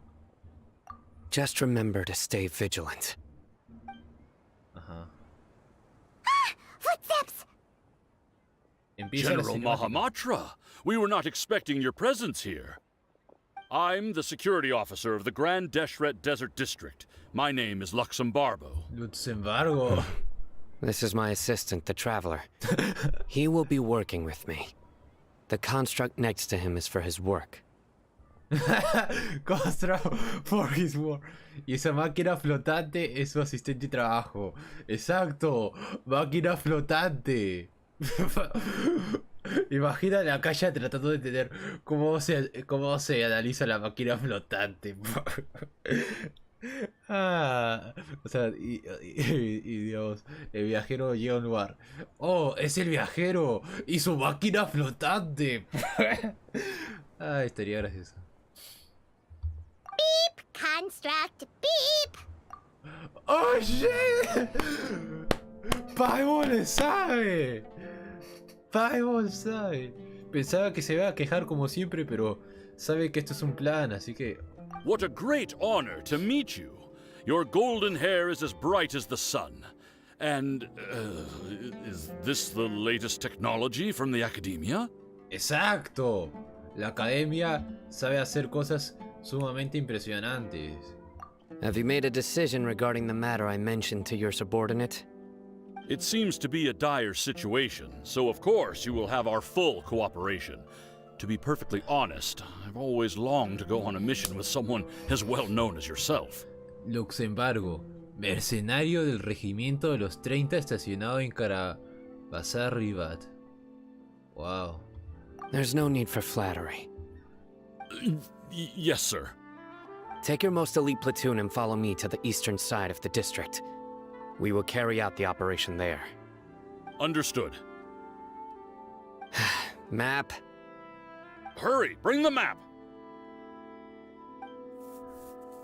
G: Just remember to stay vigilant.
A: Ajá.
B: Footsteps!
A: Empieza la
L: General
A: cinemática.
L: Mahamatra, we were not expecting your presence here. I'm the security officer of the Grand Deshret Desert District. My name is Luxembarbo.
A: Luxembargo.
G: This is my assistant, the Traveler. He will be working with me. The construct next to him is for his work.
A: Construct for his work. Y esa máquina flotante es su asistente de trabajo. Exacto. Máquina flotante. Imagina la calle tratando de entender cómo se analiza la máquina flotante. O sea, y Dios, el viajero llega a un lugar. Oh, es el viajero y su máquina flotante. Estaría gracioso.
B: Beep! Construct, beep!
A: ¡Oh, shit! ¡Paimon sabe! ¡Paimon sabe! Pensaba que se iba a quejar como siempre, pero sabe que esto es un plan, así que...
L: What a great honor to meet you. Your golden hair is as bright as the sun. And, is this the latest technology from the Academia?
A: ¡Exacto! La Academia sabe hacer cosas sumamente impresionantes.
G: Have you made a decision regarding the matter I mentioned to your subordinate?
L: It seems to be a dire situation, so of course you will have our full cooperation. To be perfectly honest, I've always longed to go on a mission with someone as well known as yourself.
A: Luxemburgo, mercenario del regimiento de los 30 estacionado en Carabazar Rivat. Wow.
G: There's no need for flattery.
L: Yes, sir.
G: Take your most elite platoon and follow me to the eastern side of the district. We will carry out the operation there.
L: Understood.
G: Map.
L: Hurry, bring the map!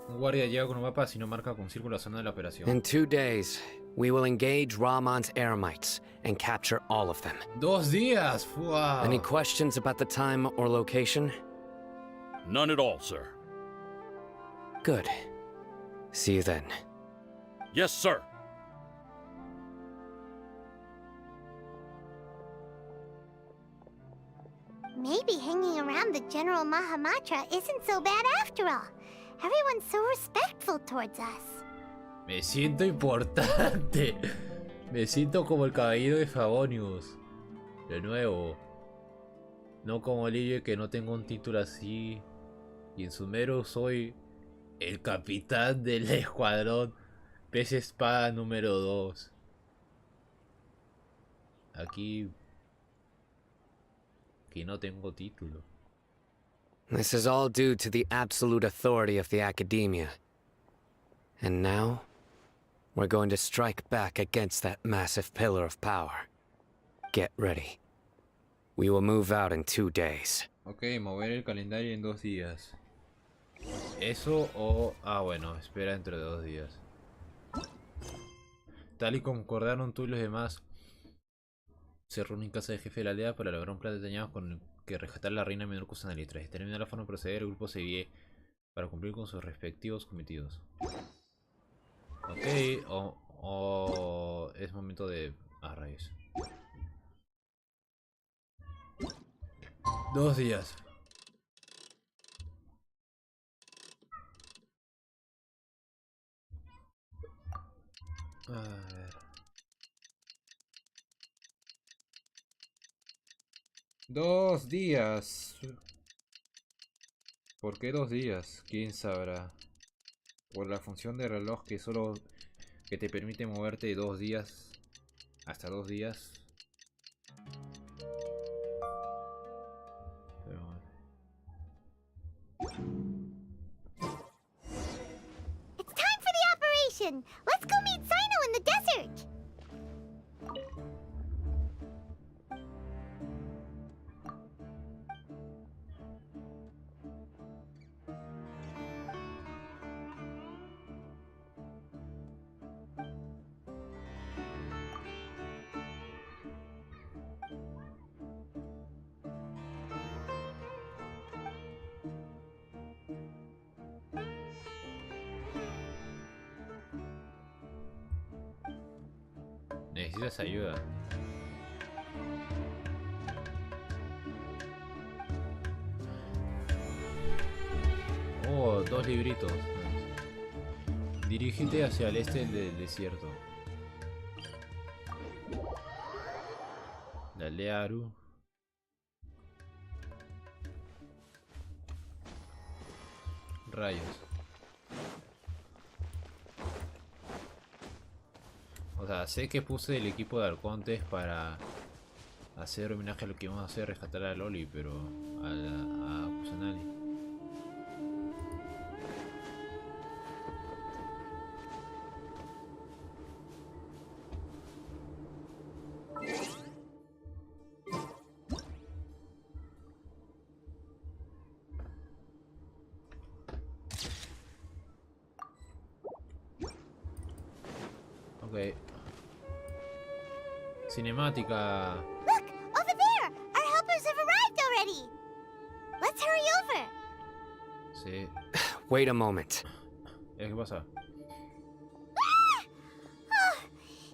A: Un guardia llega con un mapa si no marca con círculo la zona de la operación.
G: In 2 days, we will engage Rahman's Eremites and capture all of them.
A: 2 días, wow.
G: Any questions about the time or location?
L: None at all, sir.
G: Good. See you then.
L: Yes, sir.
B: Maybe hanging around the General Mahamatra isn't so bad after all. Everyone's so respectful towards us.
A: Me siento importante. Me siento como el caballero de Favonius. De nuevo. No como Livio, que no tengo un título así. Y en Sumeru soy el capitán del escuadrón pez espada número 2. Aquí que no tengo título.
G: This is all due to the absolute authority of the Academia. And now, we're going to strike back against that massive pillar of power. Get ready. We will move out in 2 days.
A: Ok, mover el calendario en 2 días. Eso o... Ah, bueno, espera dentro de 2 días. Tal y concordaron tú y los demás, se reúnen en casa del jefe de la aldea para lograr un plan detallado con el que rescatar a la reina menor Kusanali. Tras determinar la forma de proceder, el grupo se divide para cumplir con sus respectivos cometidos. Ok, o es momento de... Ah, rayos. 2 días. A ver. 2 días. ¿Por qué 2 días? ¿Quién sabrá? Por la función de reloj que te permite moverte de 2 días hasta 2 días. Pero bueno.
B: It's time for the operation! Let's go meet Sino in the desert!
A: Necesitas ayuda. Oh, 2 libritos. Dirígete hacia el este del desierto. La aldea Aru. Rayos. O sea, sé que puse el equipo de arcontes para hacer homenaje a lo que íbamos a hacer, rescatar a Loli, pero a Kusanali. Ok. Cinemática.
B: Look! Over there! Our helpers have arrived already! Let's hurry over!
A: Sí.
G: Wait a moment.
A: ¿Qué pasa?
B: Ah! Oh,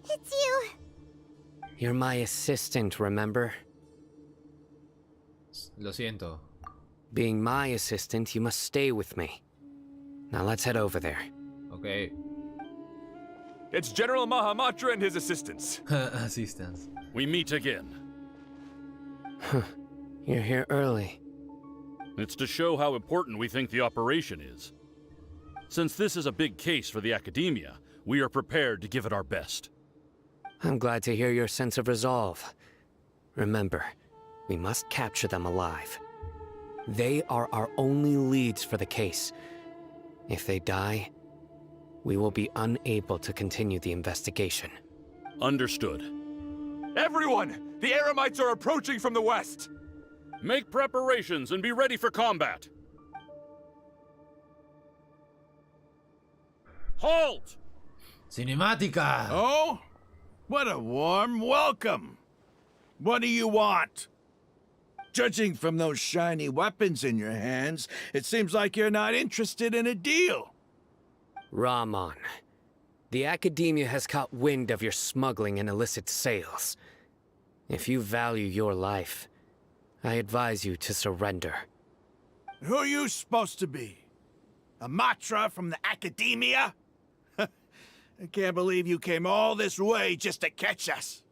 B: it's you!
G: You're my assistant, remember?
A: Lo siento.
G: Being my assistant, you must stay with me. Now let's head over there.
A: Ok.
J: It's General Mahamatra and his assistants.
A: Assistance.
L: We meet again.
G: You're here early.
L: It's to show how important we think the operation is. Since this is a big case for the Academia, we are prepared to give it our best.
G: I'm glad to hear your sense of resolve. Remember, we must capture them alive. They are our only leads for the case. If they die, we will be unable to continue the investigation.
L: Understood.
J: Everyone! The Eremites are approaching from the west!
L: Make preparations and be ready for combat. Halt!
A: Cinemática.
I: Oh? What a warm welcome! What do you want? Judging from those shiny weapons in your hands, it seems like you're not interested in a deal.
G: Rahman, the Academia has caught wind of your smuggling and illicit sales. If you value your life, I advise you to surrender.
I: Who are you supposed to be? A Matra from the Academia? I can't believe you came all this way just to catch us.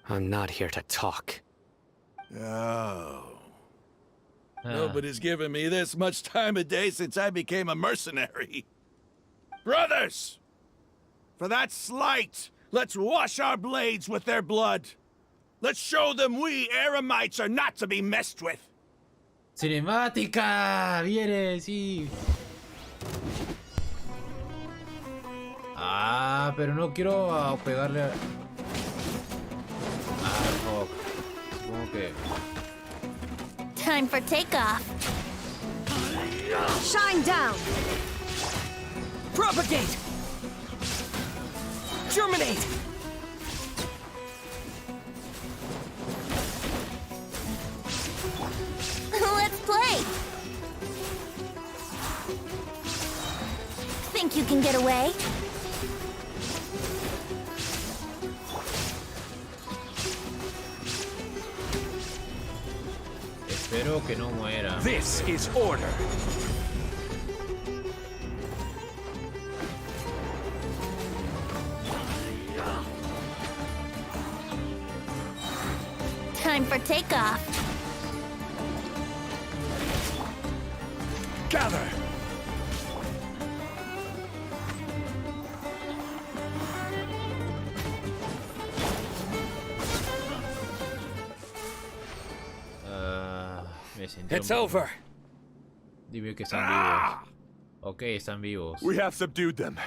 G: I'm not here to talk.
I: Oh. Nobody's given me this much time of day since I became a mercenary. Brothers! For that slight, let's wash our blades with their blood. Let's show them we Eremites are not to be messed with.
A: Cinemática. Viene, sí. Ah, pero no quiero pegarle a... Ah, fuck. Supongo que...
C: Time for takeoff.
M: Shine down! Propagate! Germinate!
C: Let's play! Think you can get away?
A: Espero que no muera.
J: This is order.
C: Time for takeoff.
J: Gather!
A: Me sentí
G: It's
A: un poco-
G: over.
A: Dime que están vivos. Ok, están vivos.
J: We have subdued them.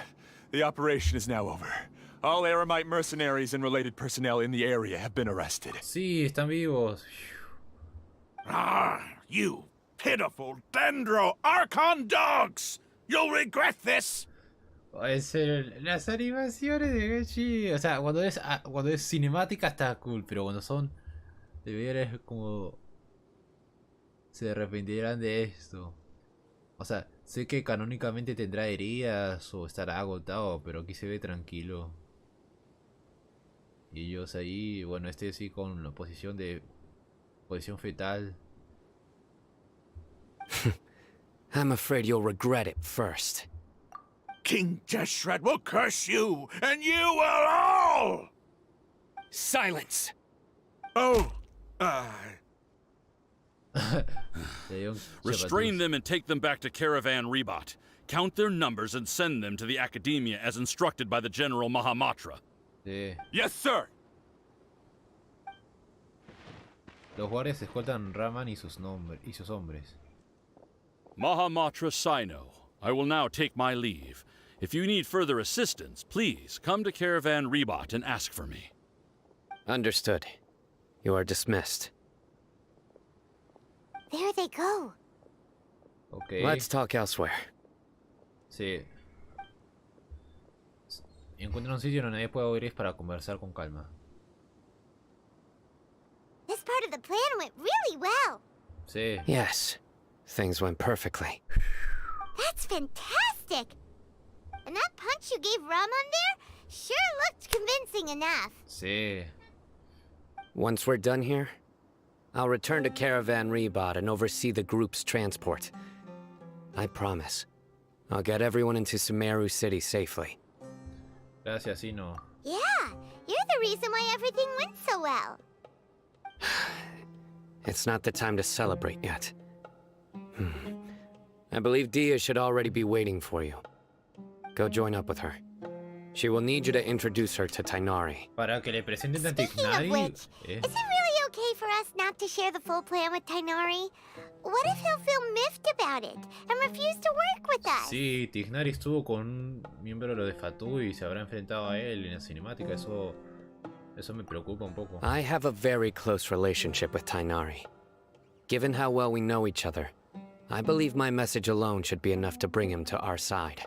J: The operation is now over. All Eremite mercenaries and related personnel in the area have been arrested.
A: Sí, están vivos.
I: Ah, you pitiful Dendro Archon dogs! You'll regret this!
A: Las animaciones de Genshin, o sea, cuando es cinemática está cool, pero cuando son de ver es como se arrepentirán de esto. O sea, sé que canónicamente tendrá heridas o estará agotado, pero aquí se ve tranquilo. Y ellos ahí, bueno, este sí con la posición fetal.
G: I'm afraid you'll regret it first.
I: King Deshret will curse you, and you will all!
G: Silence!
I: Oh,
L: Restrain them and take them back to Caravan Rebot. Count their numbers and send them to the Academia as instructed by the General Mahamatra.
A: Sí.
J: Yes, sir!
A: Los guardias escoltan Raman y sus hombres.
L: Mahamatra Sino, I will now take my leave. If you need further assistance, please come to Caravan Rebot and ask for me.
G: Understood. You are dismissed.
B: There they go.
A: Ok.
G: Let's talk elsewhere.
A: Sí. Encuentra un sitio donde nadie pueda oír para conversar con calma.
B: This part of the plan went really well.
A: Sí.
G: Yes. Things went perfectly.
B: That's fantastic! And that punch you gave Raman there sure looked convincing enough.
A: Sí.
G: Once we're done here, I'll return to Caravan Rebot and oversee the group's transport. I promise. I'll get everyone into Sumeru City safely.
A: Gracias, Sino.
B: Yeah, you're the reason why everything went so well.
G: It's not the time to celebrate yet. I believe Dia should already be waiting for you. Go join up with her. She will need you to introduce her to Tainari.
A: Para que le presenten a
B: Speaking of
A: Tignari.
B: which, is it really okay for us not to share the full plan with Tainari? What if he'll feel miffed about it and refuse to work with us?
A: Sí, Tignari estuvo con un miembro de lo de Fatu y se habrá enfrentado a él en la cinemática. Eso me preocupa un poco.
G: I have a very close relationship with Tainari. Given how well we know each other, I believe my message alone should be enough to bring him to our side.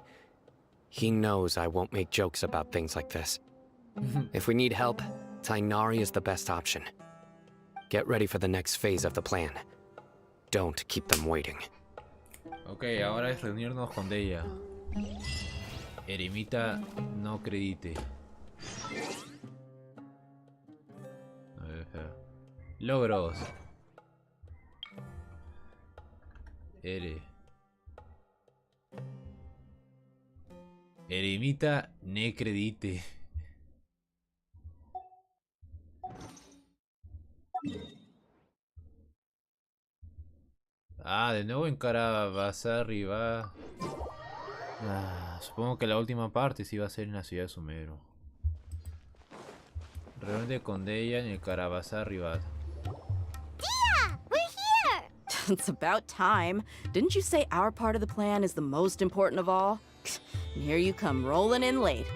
G: He knows I won't make jokes about things like this. If we need help, Tainari is the best option. Get ready for the next phase of the plan. Don't keep them waiting.
A: Ok, ahora es reunirnos con Deia. Eremita no acredite. A ver, espera. Logros. Eremita ne credite. Ah, de nuevo en Carabasa arriba. Supongo que la última parte sí va a ser en la ciudad de Sumeru. Reúnete con Deia en el Carabasa arriba.
B: Dia, we're here!
F: It's about time. Didn't you say our part of the plan is the most important of all? And here you come rolling in late.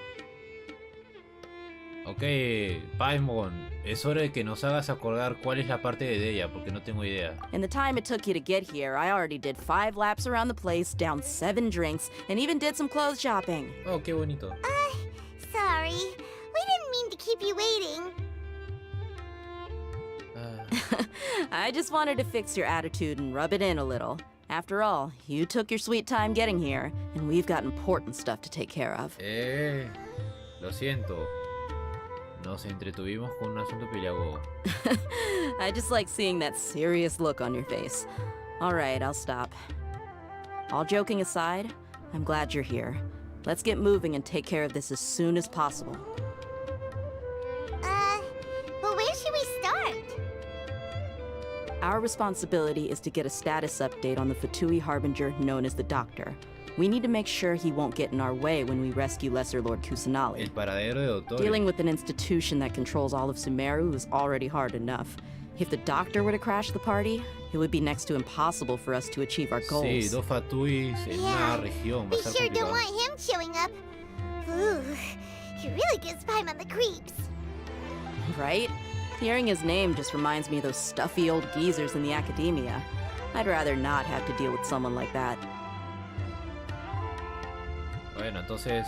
A: Ok, Paimon, es hora de que nos hagas acordar cuál es la parte de Deia, porque no tengo idea.
F: In the time it took you to get here, I already did 5 laps around the place, downed 7 drinks, and even did some clothes shopping.
A: Oh, qué bonito.
B: Sorry. We didn't mean to keep you waiting.
F: I just wanted to fix your attitude and rub it in a little. After all, you took your sweet time getting here, and we've got important stuff to take care of.
A: Lo siento. Nos entretuvimos con un asunto peliagudo.
F: I just like seeing that serious look on your face. All right, I'll stop. All joking aside, I'm glad you're here. Let's get moving and take care of this as soon as possible.
B: But where should we start?
F: Our responsibility is to get a status update on the Fatui Harbinger known as the Doctor. We need to make sure he won't get in our way when we rescue Lesser Lord Kusanali.
A: El paradero de Doctor.
F: Dealing with an institution that controls all of Sumeru is already hard enough. If the Doctor were to crash the party, it would be next to impossible for us to achieve our goals.
A: Sí, dos Fatuis en una región. Va
B: We
A: a ser
B: sure
A: complicado.
B: don't want him showing up. Ooh, he really gives Paimon the creeps.
F: Right? Hearing his name just reminds me of those stuffy old geezers in the academia. I'd rather not have to deal with someone like that.
A: Bueno, entonces...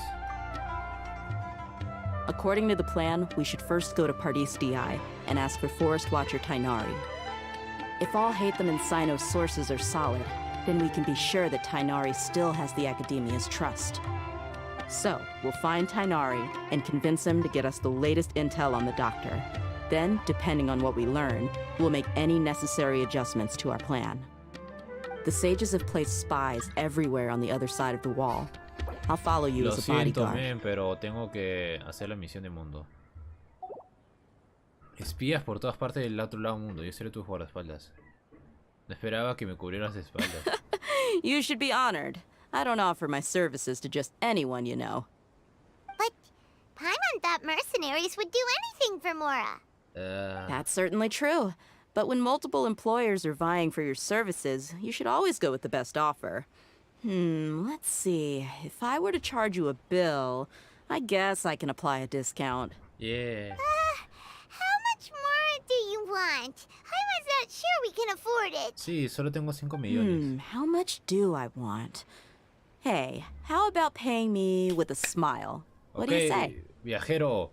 F: According to the plan, we should first go to Pardis DI and ask for Forest Watcher Tainari. If all Hatham and Sino's sources are solid, then we can be sure that Tainari still has the Academia's trust. So, we'll find Tainari and convince him to get us the latest intel on the Doctor. Then, depending on what we learn, we'll make any necessary adjustments to our plan. The sages have placed spies everywhere on the other side of the wall. I'll follow you
A: Lo
F: as a
A: siento,
F: bodyguard.
A: men, pero tengo que hacer la misión de mundo. Espías por todas partes del otro lado del mundo. Yo seré tu guardaespaldas. No esperaba que me cubrieras de espaldas.
F: You should be honored. I don't offer my services to just anyone, you know.
B: But Paimon thought mercenaries would do anything for Mora.
F: That's certainly true. But when multiple employers are vying for your services, you should always go with the best offer. Let's see. If I were to charge you a bill, I guess I can apply a discount.
A: Yeah.
B: How much more do you want? Paimon's not sure we can afford it.
A: Sí, solo tengo 5 millones.
F: How much do I want? Hey, how about paying me with a smile? What do you say?
A: Viajero.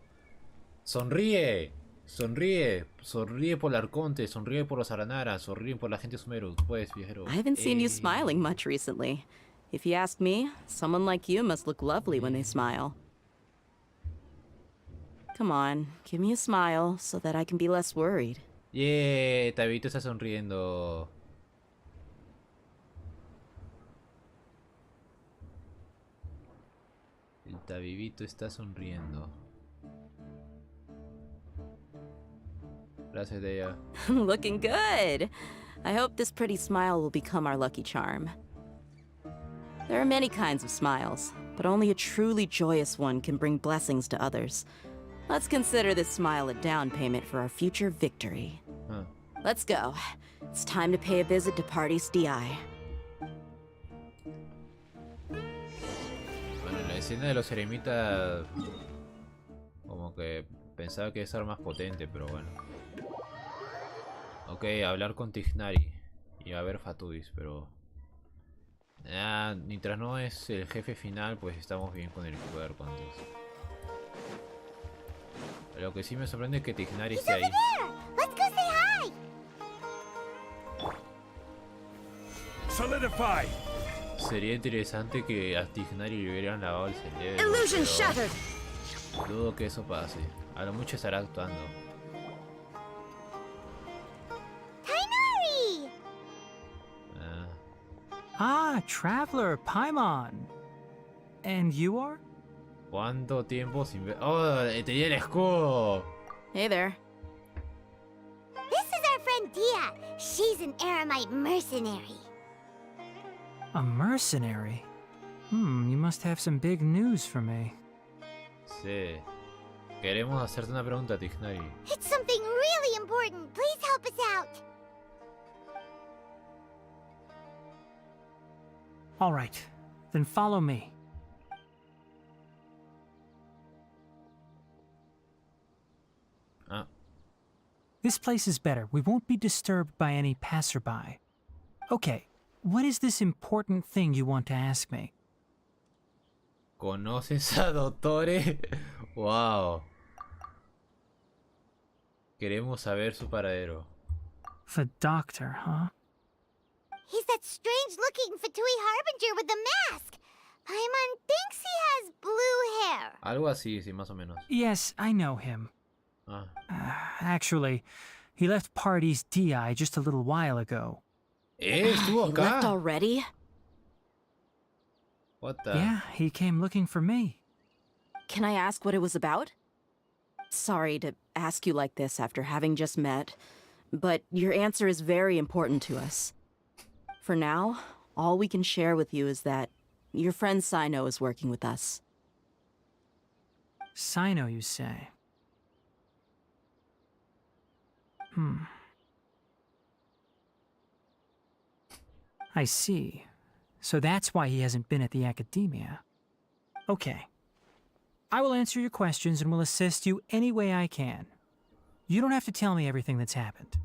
A: Sonríe. Sonríe. Sonríe por el Arconte. Sonríe por los Aranara. Sonríe por la gente Sumeru. Pues, viajero.
F: I haven't seen you smiling much recently. If you ask me, someone like you must look lovely when they smile. Come on, give me a smile so that I can be less worried.
A: Yeah, Tabito está sonriendo. El Vivito está sonriendo. Gracias, Deya.
F: Looking good. I hope this pretty smile will become our lucky charm. There are many kinds of smiles, but only a truly joyous one can bring blessings to others. Let's consider this smile a down payment for our future victory.
A: Huh.
F: Let's go. It's time to pay a visit to Party's DI.
A: Bueno, la escena de los eremitas como que pensaba que iba a ser más potente, pero bueno. Ok, hablar con Tignari y a ver Fatubis, pero mientras no es el jefe final, pues estamos bien con el cuerpo antes. Lo que sí me sorprende es que Tignari esté ahí.
B: Let's go say hi!
I: Solidify!
A: Sería interesante que a Tignari le hubieran lavado el cerebro.
C: Illusion
A: pero
C: shattered.
A: dudo que eso pase. A lo mucho estará actuando.
B: Tainari!
M: Ah, Traveler, Paimon. And you are?
A: ¿Cuánto tiempo sin ver? ¡Oh! Tenía el escudo.
F: Hey there.
B: This is our friend Dia. She's an Aramite mercenary.
M: A mercenary? You must have some big news for me.
A: Sí. Queremos hacerte una pregunta, Tignari.
B: It's something really important. Please help us out.
M: All right, then follow me.
A: Ah.
M: This place is better. We won't be disturbed by any passerby. Okay, what is this important thing you want to ask me?
A: ¿Conoces a Dottore? Wow. Queremos saber su paradero.
M: The doctor, huh?
B: He's that strange-looking Fatui Harbinger with the mask. Paimon thinks he has blue hair.
A: Algo así, sí, más o menos.
M: Yes, I know him.
A: Ah.
M: Actually, he left Party's DI just a little while ago.
A: Estuvo
F: He left
A: acá.
F: already?
A: What the?
M: Yeah, he came looking for me.
F: Can I ask what it was about? Sorry to ask you like this after having just met, but your answer is very important to us. For now, all we can share with you is that your friend Sino is working with us.
M: Sino, you say? I see. So that's why he hasn't been at the academia. Okay. I will answer your questions and will assist you any way I can. You don't have to tell me everything that's happened.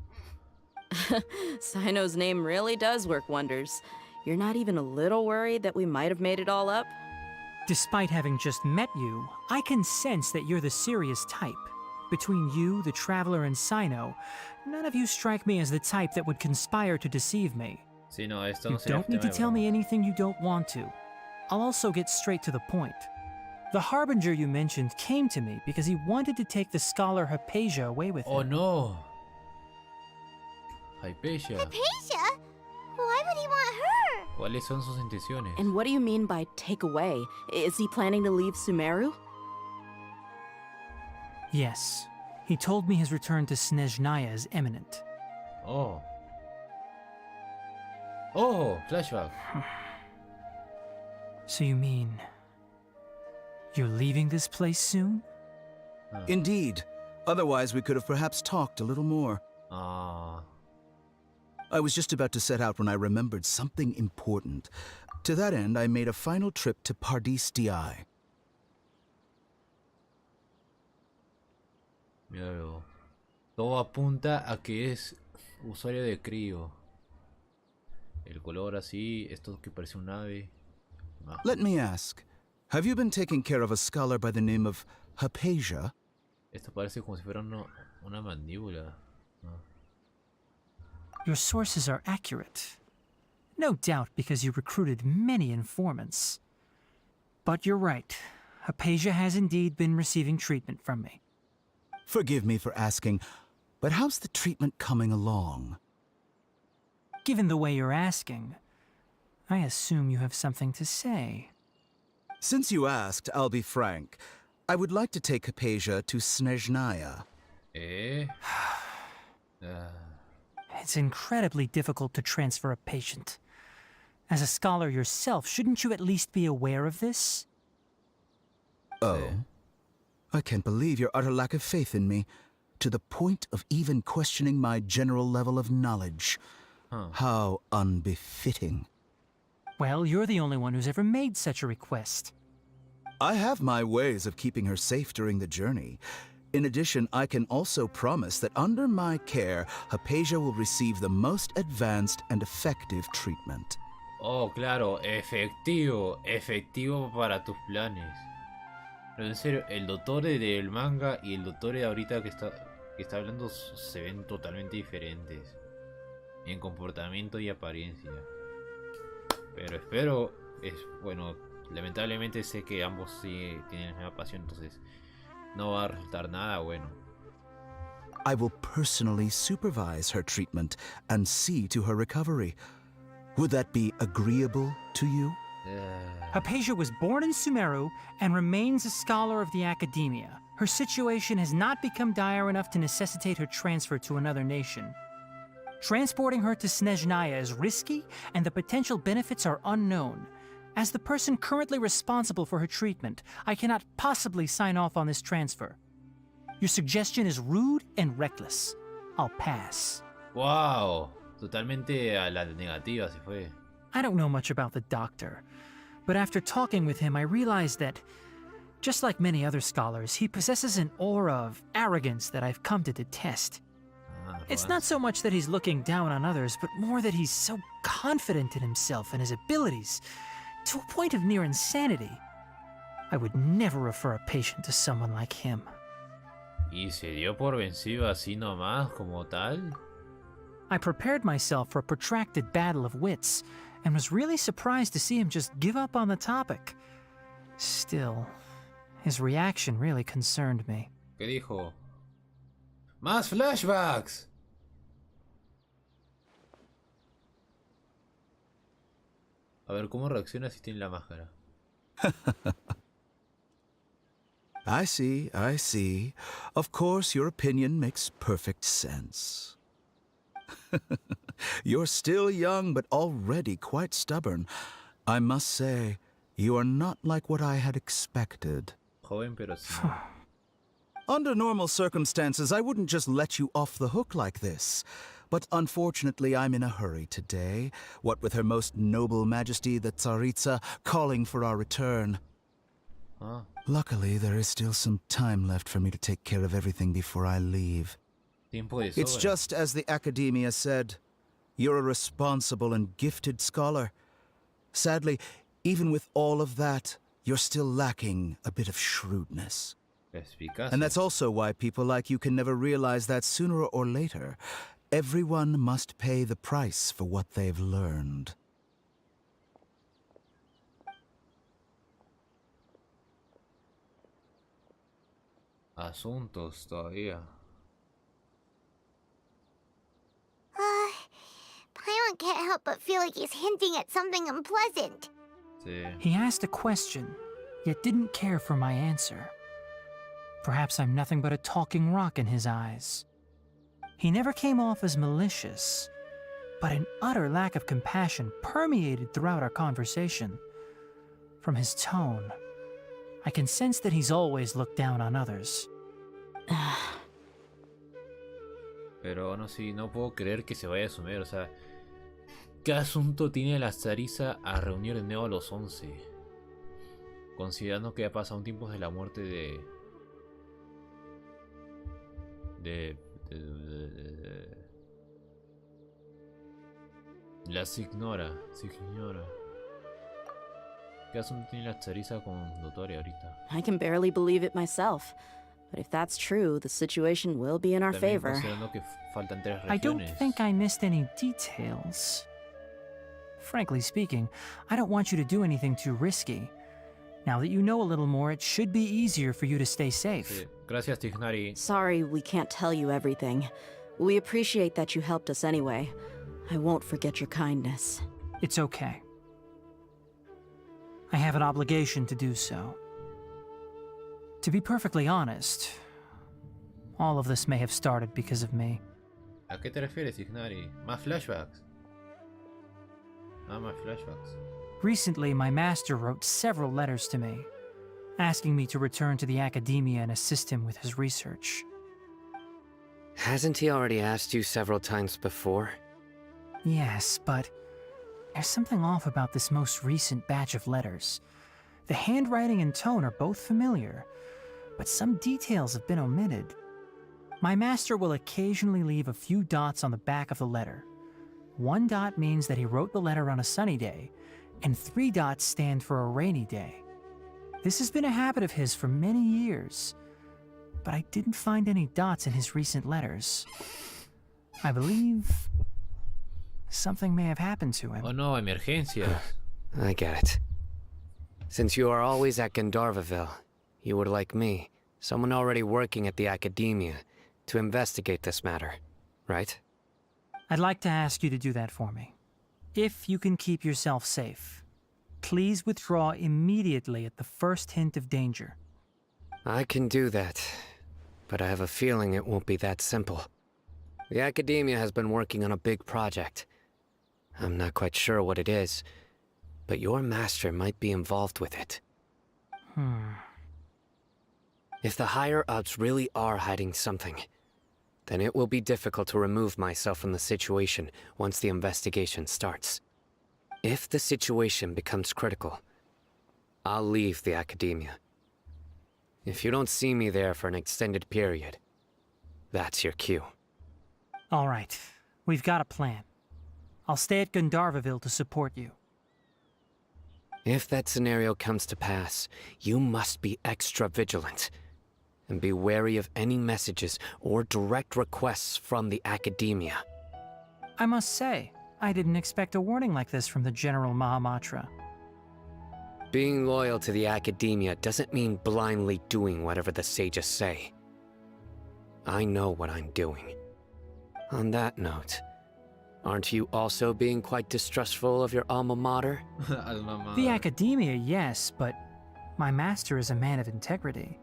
F: Sino's name really does work wonders. You're not even a little worried that we might have made it all up?
M: Despite having just met you, I can sense that you're the serious type. Between you, the Traveler, and Sino, none of you strike me as the type that would conspire to deceive me.
A: Sí, no, esto
M: You
A: no sería
M: don't need to
A: tema de
M: tell
A: broma.
M: me anything you don't want to. I'll also get straight to the point. The Harbinger you mentioned came to me because he wanted to take the scholar Hypatia away with
A: Oh
M: him.
A: no. Hypatia.
B: Hypatia? Why would he want her?
A: ¿Cuáles son sus intenciones?
F: And what do you mean by take away? Is he planning to leave Sumeru?
M: Yes. He told me his return to Snezhnaya is imminent.
A: Oh. Oh, flashback.
M: So you mean... you're leaving this place soon?
N: Indeed. Otherwise, we could have perhaps talked a little more.
A: Ah.
N: I was just about to set out when I remembered something important. To that end, I made a final trip to Pardis DI.
A: Míralo. Todo apunta a que es usuario de crío. El color así, esto que parece un ave. Ah.
N: Let me ask, have you been taking care of a scholar by the name of Hypatia?
A: Esto parece como si fuera una mandíbula. Ah.
M: Your sources are accurate. No doubt because you recruited many informants. But you're right. Hypatia has indeed been receiving treatment from me.
N: Forgive me for asking, but how's the treatment coming along?
M: Given the way you're asking, I assume you have something to say.
N: Since you asked, I'll be frank. I would like to take Hypatia to Snezhnaya.
A: Eh?
M: It's incredibly difficult to transfer a patient. As a scholar yourself, shouldn't you at least be aware of this?
N: Oh? I can't believe your utter lack of faith in me, to the point of even questioning my general level of knowledge. How unbefitting.
M: Well, you're the only one who's ever made such a request.
N: I have my ways of keeping her safe during the journey. In addition, I can also promise that under my care, Hypatia will receive the most advanced and effective treatment.
A: Oh, claro, efectivo, efectivo para tus planes. Pero en serio, el doctor del manga y el doctor de ahorita que está hablando se ven totalmente diferentes en comportamiento y apariencia. Pero espero, bueno, lamentablemente sé que ambos sí tienen la misma pasión, entonces no va a resultar nada bueno.
N: I will personally supervise her treatment and see to her recovery. Would that be agreeable to you?
M: Hypatia was born in Sumeru and remains a scholar of the academia. Her situation has not become dire enough to necessitate her transfer to another nation. Transporting her to Snezhnaya is risky, and the potential benefits are unknown. As the person currently responsible for her treatment, I cannot possibly sign off on this transfer. Your suggestion is rude and reckless. I'll pass.
A: Wow, totalmente a la negativa se fue.
M: I don't know much about the doctor, but after talking with him, I realized that, just like many other scholars, he possesses an aura of arrogance that I've come to detest. It's not so much that he's looking down on others, but more that he's so confident in himself and his abilities, to a point of near insanity. I would never refer a patient to someone like him.
A: ¿Y se dio por vencido así nomás, como tal?
M: I prepared myself for a protracted battle of wits, and was really surprised to see him just give up on the topic. Still, his reaction really concerned me.
A: ¿Qué dijo? ¡Más flashbacks! A ver, ¿cómo reacciona si tiene la máscara?
N: I see, I see. Of course, your opinion makes perfect sense. You're still young, but already quite stubborn. I must say, you are not like what I had expected.
A: Joven, pero sí.
N: Under normal circumstances, I wouldn't just let you off the hook like this. But unfortunately, I'm in a hurry today, what with Her Most Noble Majesty the Tsaritsa calling for our return. Luckily, there is still some time left for me to take care of everything before I leave.
A: Tiempo de
N: It's
A: sobra.
N: just as the Academia said. You're a responsible and gifted scholar. Sadly, even with all of that, you're still lacking a bit of shrewdness. And that's also why people like you can never realize that sooner or later, everyone must pay the price for what they've learned.
A: Asuntos todavía.
B: Paimon can't help but feel like he's hinting at something unpleasant.
A: Sí.
M: He asked a question, yet didn't care for my answer. Perhaps I'm nothing but a talking rock in his eyes. He never came off as malicious, but an utter lack of compassion permeated throughout our conversation. From his tone, I can sense that he's always looked down on others.
A: Pero bueno, sí, no puedo creer que se vaya a Sumeru, o sea, ¿qué asunto tiene la Tsaritsa a reunir de nuevo a los 11? Considerando que ha pasado un tiempo desde la muerte de la Signora. ¿Qué asunto tiene la Tsaritsa con Dottore ahorita?
F: I can barely believe it myself. But if that's true, the situation will be in our
A: También
F: favor.
A: considerando que faltan 3 regiones.
M: I don't think I missed any details. Frankly speaking, I don't want you to do anything too risky. Now that you know a little more, it should be easier for you to stay safe.
A: Sí. Gracias, Tignari.
F: Sorry we can't tell you everything. We appreciate that you helped us anyway. I won't forget your kindness.
M: It's okay. I have an obligation to do so. To be perfectly honest, all of this may have started because of me.
A: ¿A qué te refieres, Ignari? ¿Más flashbacks? Ah, más flashbacks.
M: Recently, my master wrote several letters to me, asking me to return to the academia and assist him with his research.
G: Hasn't he already asked you several times before?
M: Yes, but there's something off about this most recent batch of letters. The handwriting and tone are both familiar, but some details have been omitted. My master will occasionally leave a few dots on the back of the letter. 1 dot means that he wrote the letter on a sunny day, and 3 dots stand for a rainy day. This has been a habit of his for many years, but I didn't find any dots in his recent letters. I believe something may have happened to him.
A: Oh no, emergencias.
G: I get it. Since you are always at Gandharvaville, you would like me, someone already working at the academia, to investigate this matter, right?
M: I'd like to ask you to do that for me. If you can keep yourself safe, please withdraw immediately at the first hint of danger.
G: I can do that, but I have a feeling it won't be that simple. The academia has been working on a big project. I'm not quite sure what it is, but your master might be involved with it. If the higher-ups really are hiding something, then it will be difficult to remove myself from the situation once the investigation starts. If the situation becomes critical, I'll leave the academia. If you don't see me there for an extended period, that's your cue.
M: All right, we've got a plan. I'll stay at Gandharvaville to support you.
G: If that scenario comes to pass, you must be extra vigilant. And be wary of any messages or direct requests from the academia.
M: I must say, I didn't expect a warning like this from the General Mahamatra.
G: Being loyal to the academia doesn't mean blindly doing whatever the sages say. I know what I'm doing. On that note, aren't you also being quite distrustful of your alma mater?
M: The academia, yes, but my master is a man of integrity.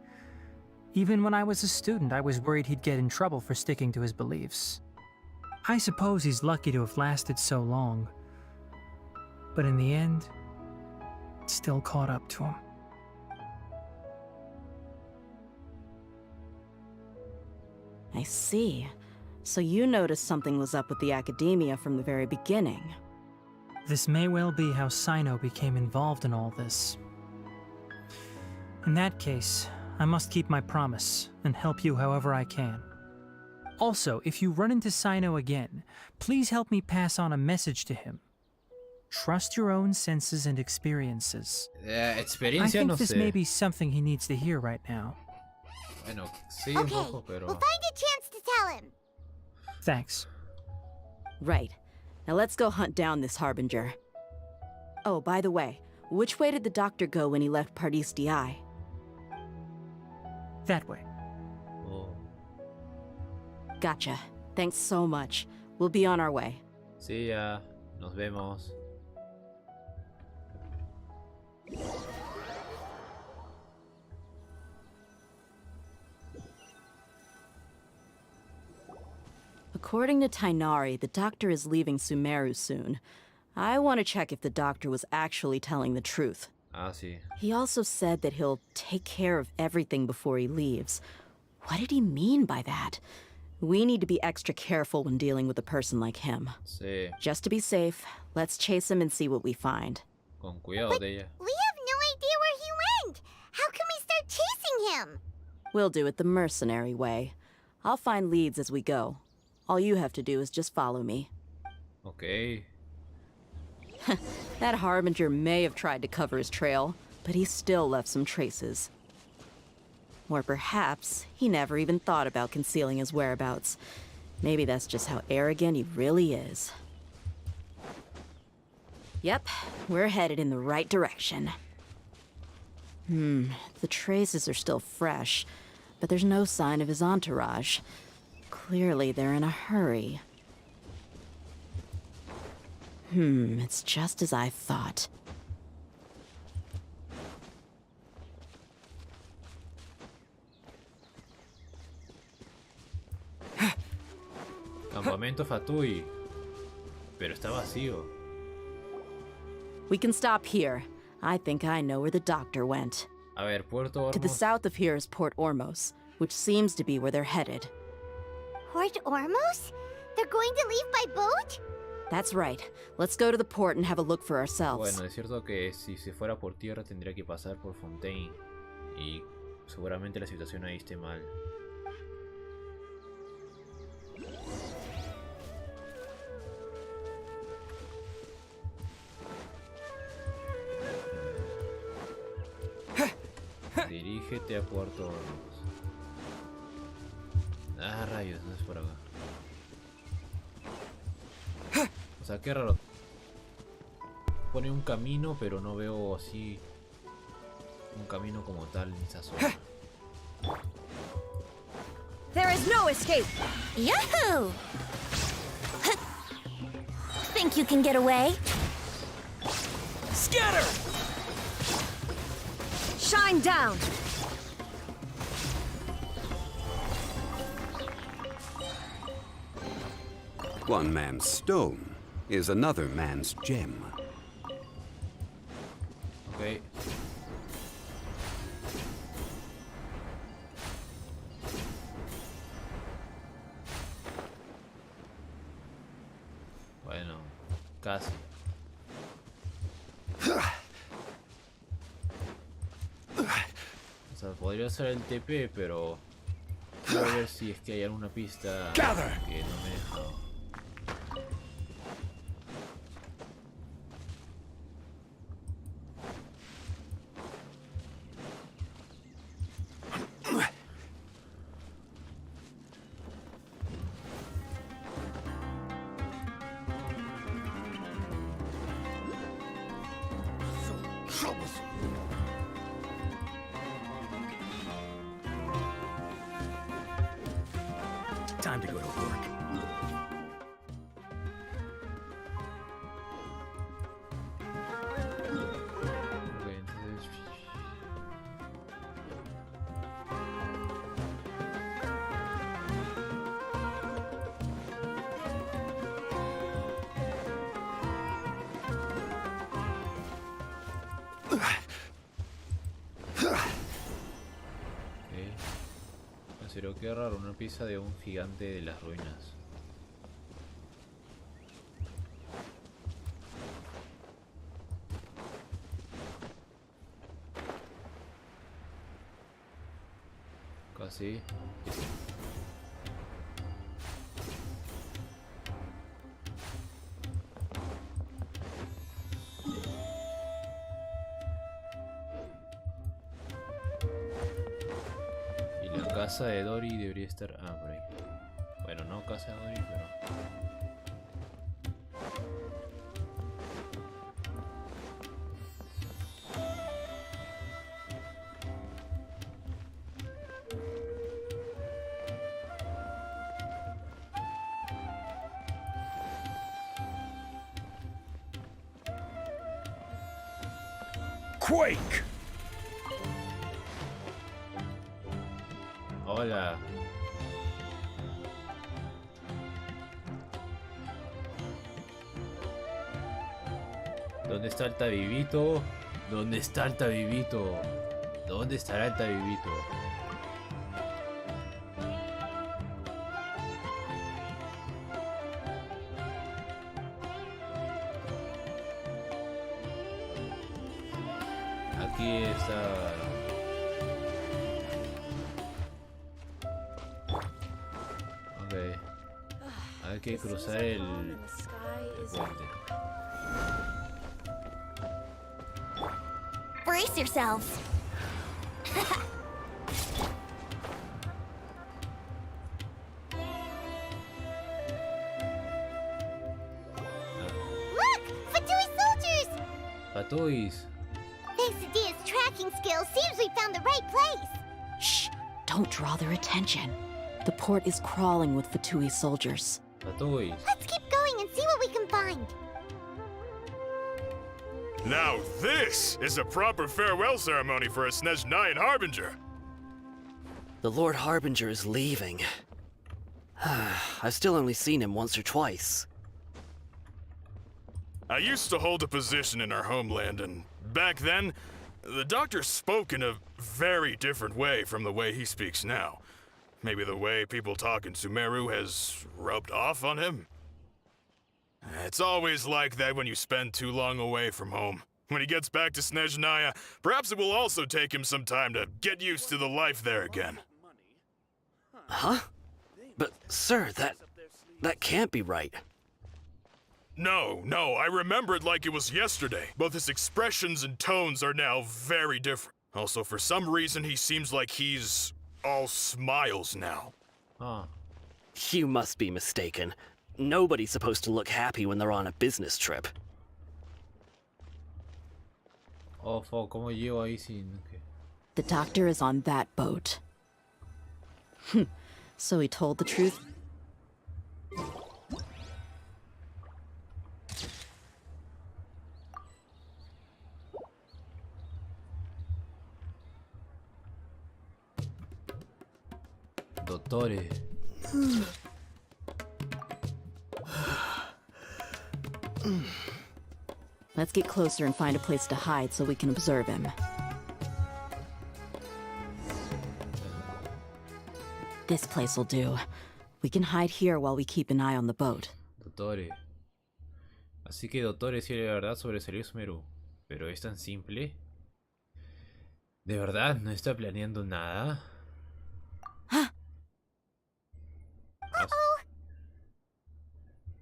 M: Even when I was a student, I was worried he'd get in trouble for sticking to his beliefs. I suppose he's lucky to have lasted so long. But in the end, it still caught up to him.
F: I see. So you noticed something was up with the academia from the very beginning.
M: This may well be how Sino became involved in all this. In that case, I must keep my promise and help you however I can. Also, if you run into Sino again, please help me pass on a message to him. Trust your own senses and experiences. I think this may be something he needs to hear right now.
A: Bueno, sí,
B: Okay,
A: un poco, pero...
B: we'll find a chance to tell him.
M: Thanks.
F: Right. Now let's go hunt down this Harbinger. Oh, by the way, which way did the doctor go when he left Pardis DI?
M: That way.
A: Oh.
F: Gotcha. Thanks so much. We'll be on our way.
A: Sí, ya. Nos vemos.
F: According to Tainari, the doctor is leaving Sumeru soon. I want to check if the doctor was actually telling the truth.
A: Ah, sí.
F: He also said that he'll take care of everything before he leaves. What did he mean by that? We need to be extra careful when dealing with a person like him.
A: Sí.
F: Just to be safe, let's chase him and see what we find.
A: Con cuidado de ella.
B: We have no idea where he went. How can we start chasing him?
F: We'll do it the mercenary way. I'll find leads as we go. All you have to do is just follow me.
A: Okay.
F: That Harbinger may have tried to cover his trail, but he still left some traces. Or perhaps he never even thought about concealing his whereabouts. Maybe that's just how arrogant he really is. Yep, we're headed in the right direction. The traces are still fresh, but there's no sign of his entourage. Clearly they're in a hurry. It's just as I thought.
A: campamento Fatui. Pero está vacío.
F: We can stop here. I think I know where the doctor went.
A: A ver, Puerto
F: To the
A: Ormos.
F: south of here is Port Ormos, which seems to be where they're headed.
B: Port Ormos? They're going to leave by boat?
F: That's right. Let's go to the port and have a look for ourselves.
A: Bueno, es cierto que si se fuera por tierra tendría que pasar por Fontaine. Y seguramente la situación ahí esté mal. Dirígete a Puerto Ormos. Ah, rayos, no es por acá. O sea, qué raro. Pone un camino, pero no veo así un camino como tal en esa zona.
C: There is no escape. Yahoo! Think you can get away?
O: Scatter! Shine down!
P: One man's stone is another man's gem.
A: Ok. Bueno, casi. O sea, podría ser el TP, pero quiero ver si es que hay alguna pista que no me deja.
K: Time to go to work.
A: Ok, entonces... En serio, qué raro, una pieza de un gigante de las ruinas. Casi. Y la casa de Dory debería estar... Ah, por ahí. Bueno, no casa de Dory, pero...
I: Quake!
A: Hola. ¿Dónde está el tabibito? ¿Dónde está el tabibito? ¿Dónde estará el tabibito? Aquí está. Ok. Hay que cruzar el puente.
C: Brace yourselves.
B: Look! Fatui soldiers!
A: Patuis.
B: Thanks to Dia's tracking skills, seems we found the right place.
F: Shh! Don't draw their attention. The port is crawling with Fatui soldiers.
A: Patuis.
B: Let's keep going and see what we can find.
Q: Now this is a proper farewell ceremony for a Snezhnayan Harbinger.
G: The Lord Harbinger is leaving.
O: I've still only seen him once or twice.
Q: I used to hold a position in our homeland, and back then, the doctor spoke in a very different way from the way he speaks now. Maybe the way people talk in Sumeru has rubbed off on him? It's always like that when you spend too long away from home. When he gets back to Snezhnaya, perhaps it will also take him some time to get used to the life there again.
O: Huh? But, sir, that can't be right.
Q: No, I remember it like it was yesterday. Both his expressions and tones are now very different. Also, for some reason, he seems like he's all smiles now.
A: Huh.
O: You must be mistaken. Nobody's supposed to look happy when they're on a business trip.
A: Oh, fuck, ¿cómo llego ahí sin...?
F: The doctor is on that boat. So he told the truth?
A: Dottore.
F: Let's get closer and find a place to hide so we can observe him. This place will do. We can hide here while we keep an eye on the boat.
A: Dottore. Así que Dottore sí la verdad sobre salir Sumeru. Pero es tan simple. ¿De verdad no está planeando nada?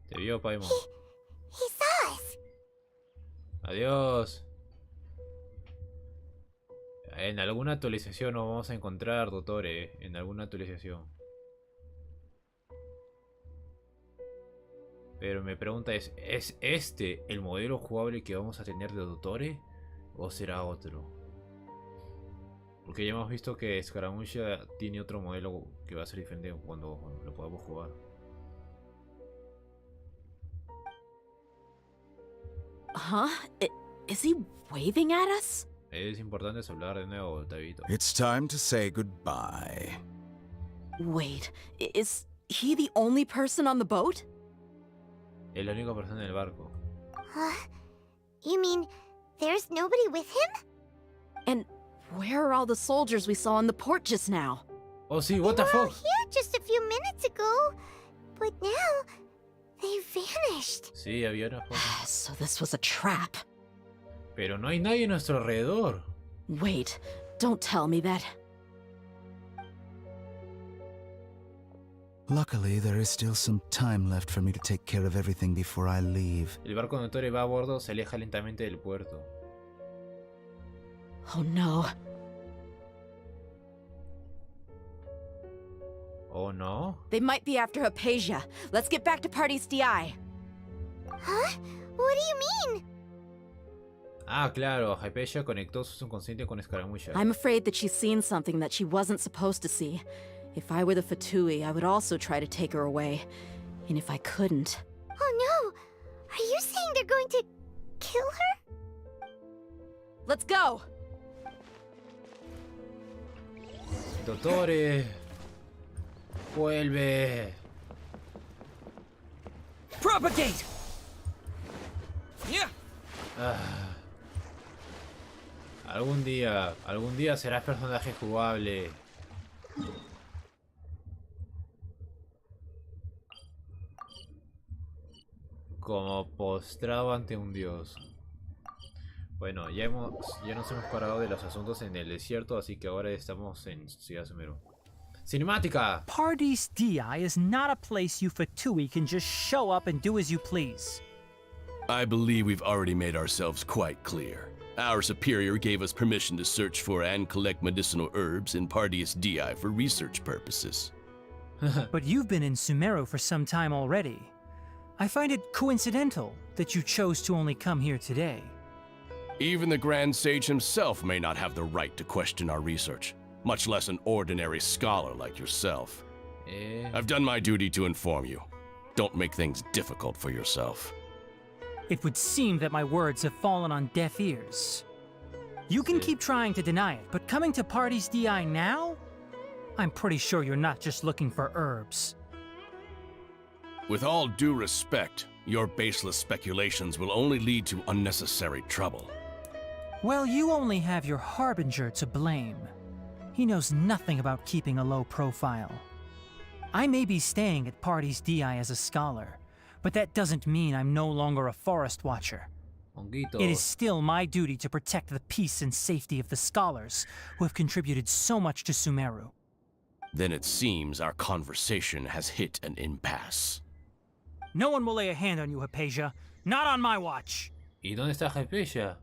A: Te vio, Paimon.
B: He saw us.
A: Adiós. En alguna actualización nos vamos a encontrar, Dottore. En alguna actualización. Pero mi pregunta ¿es este el modelo jugable que vamos a tener de Dottore? ¿O será otro? Porque ya hemos visto que Scaramuccia tiene otro modelo que va a ser diferente cuando lo podamos jugar.
F: Huh? Is he waving at us?
A: Es importante hablar de nuevo, Tabito.
N: It's time to say goodbye.
F: Wait, is he the only person on the boat?
A: Es la única persona en el barco.
B: You mean there's nobody with him?
F: And where are all the soldiers we saw on the port just now?
A: Oh, sí, what the
B: They were all
A: fuck?
B: here just a few minutes ago, but now they vanished.
A: Sí, había una foto.
F: So this was a trap.
A: Pero no hay nadie a nuestro alrededor.
F: Wait, don't tell me that.
N: Luckily, there is still some time left for me to take care of everything before I leave.
A: El barco donde Dottore va a bordo se aleja lentamente del puerto.
F: Oh no.
A: Oh no.
F: They might be after Hypatia. Let's get back to Party's DI.
B: Huh? What do you mean?
A: Ah, claro, Hypatia conectó su subconsciente con Scaramuccia.
F: I'm afraid that she's seen something that she wasn't supposed to see. If I were the Fatui, I would also try to take her away. And if I couldn't...
B: Oh no! Are you saying they're going to kill her?
F: Let's go!
A: Dottore. Vuelve.
M: Propagate! Yeah.
A: Algún día serás personaje jugable. Como postrado ante un dios. Bueno, ya nos hemos parado de los asuntos en el desierto, así que ahora estamos en Ciudad Sumeru. ¡Cinemática!
M: Party's DI is not a place you Fatui can just show up and do as you please.
R: I believe we've already made ourselves quite clear. Our superior gave us permission to search for and collect medicinal herbs in Party's DI for research purposes.
M: But you've been in Sumeru for some time already. I find it coincidental that you chose to only come here today.
R: Even the Grand Sage himself may not have the right to question our research, much less an ordinary scholar like yourself. I've done my duty to inform you. Don't make things difficult for yourself.
M: It would seem that my words have fallen on deaf ears. You can keep trying to deny it, but coming to Party's DI now? I'm pretty sure you're not just looking for herbs.
R: With all due respect, your baseless speculations will only lead to unnecessary trouble.
M: Well, you only have your Harbinger to blame. He knows nothing about keeping a low profile. I may be staying at Parties DI as a scholar, but that doesn't mean I'm no longer a forest watcher. It is still my duty to protect the peace and safety of the scholars who have contributed so much to Sumeru.
R: Then it seems our conversation has hit an impasse.
M: No one will lay a hand on you, Hypatia. Not on my watch.
A: ¿Y dónde está Hypatia?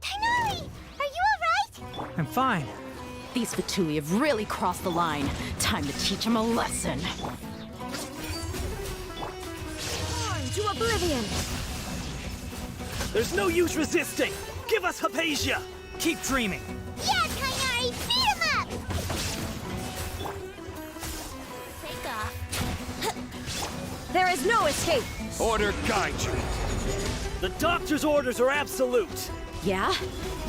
B: Tighnari, are you alright?
F: I'm fine. These Fatui have really crossed the line. Time to teach them a lesson.
C: On to oblivion!
O: There's no use resisting! Give us Hypatia!
M: Keep dreaming!
B: Yeah, Tighnari, beat him up!
C: Take off. There is no escape!
O: Order guide you! The doctor's orders are absolute!
F: Yeah?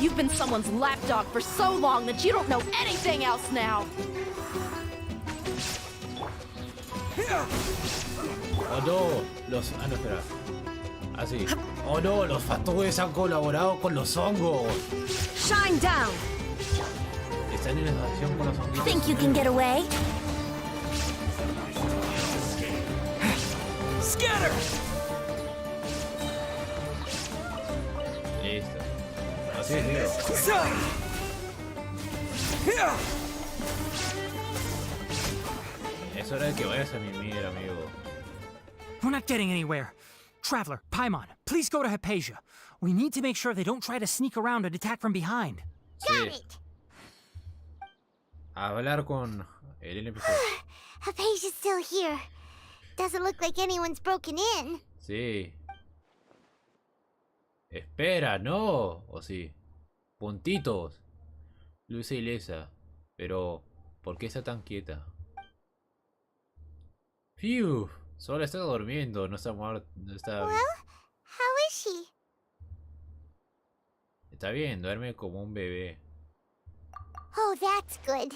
F: You've been someone's lapdog for so long that you don't know anything else now!
A: Oh no, los... Ah, no, espera. Ah, sí. Oh no, los Fatúes han colaborado con los hongos.
C: Shine down!
A: Están en asociación con los hongos.
C: Think you can get away?
O: Scatter!
A: Listo. Así es, digo. Es hora de que vayas a mimir, amigo.
M: We're not getting anywhere. Traveler, Paimon, please go to Hypatia. We need to make sure they don't try to sneak around and attack from behind.
B: Got it!
A: Hablar con el NPC.
B: Hypatia's still here. Doesn't look like anyone's broken in.
A: Sí. Espera, no. ¿O sí? Puntitos. Luisa y Lesa. Pero, ¿por qué está tan quieta? Phew. Solo está durmiendo, no está muerto. No está...
B: Well, how is she?
A: Está bien, duerme como un bebé.
B: Oh, that's good.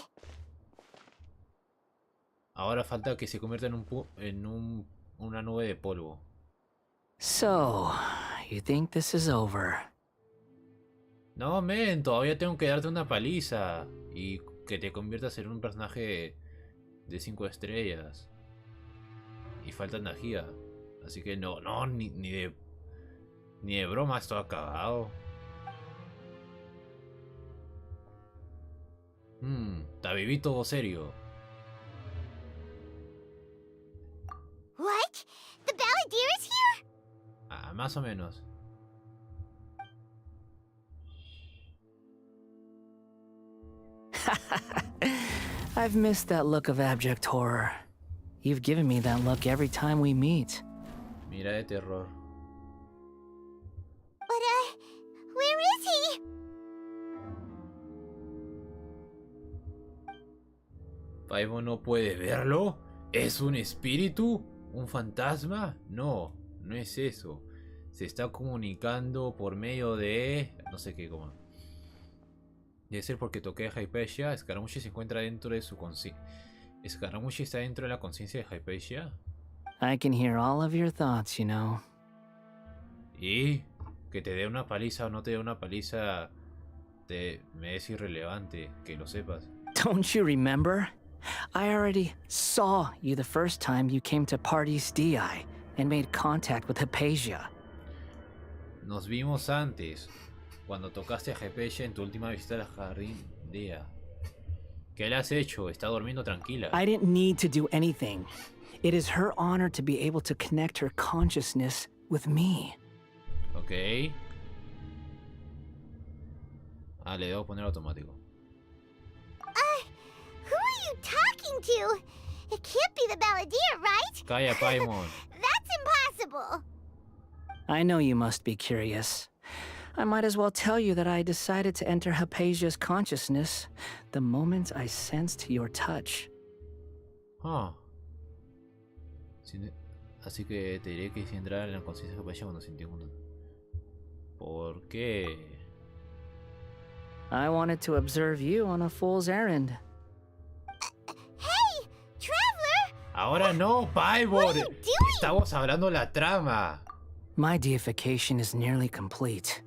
A: Ahora falta que se convierta en una nube de polvo.
S: So, you think this is over?
A: No, men, todavía tengo que darte una paliza. Y que te conviertas en un personaje de 5 estrellas. Y falta energía. Así que no, ni de broma estoy acabado. Te viví todo serio.
B: What? The Balladeer is here?
A: Ah, más o menos.
S: I've missed that look of abject horror. You've given me that look every time we meet.
A: Mira de terror.
B: But, where is he?
A: ¿Paimon no puede verlo? ¿Es un espíritu? ¿Un fantasma? No, no es eso. Se está comunicando por medio de... no sé qué, como... Debe ser porque toqué a Hypatia. Scaramucci se encuentra dentro de su conciencia. ¿Scaramucci está dentro de la conciencia de Hypatia?
S: I can hear all of your thoughts, you know.
A: Y que te dé una paliza o no te dé una paliza me es irrelevante, que lo sepas.
S: Don't you remember? I already saw you the first time you came to Parties DI and made contact with Hypatia.
A: Nos vimos antes, cuando tocaste a Hypatia en tu última visita al jardín DEA. ¿Qué le has hecho? Está durmiendo tranquila.
S: I didn't need to do anything. It is her honor to be able to connect her consciousness with me.
A: Ok. Ah, le debo poner automático.
B: Who are you talking to? It can't be the Balladeer, right?
A: Calla, Paimon.
B: That's impossible.
S: I know you must be curious. I might as well tell you that I decided to enter Hypatia's consciousness the moment I sensed your touch.
A: Ah. Así que te diré que hice entrar en la conciencia de Hypatia cuando sentí un... ¿Por qué?
S: I wanted to observe you on a fool's errand.
B: Hey, Traveler!
A: Ahora no, Paimon. Estamos hablando la trama.
S: My deification is nearly complete.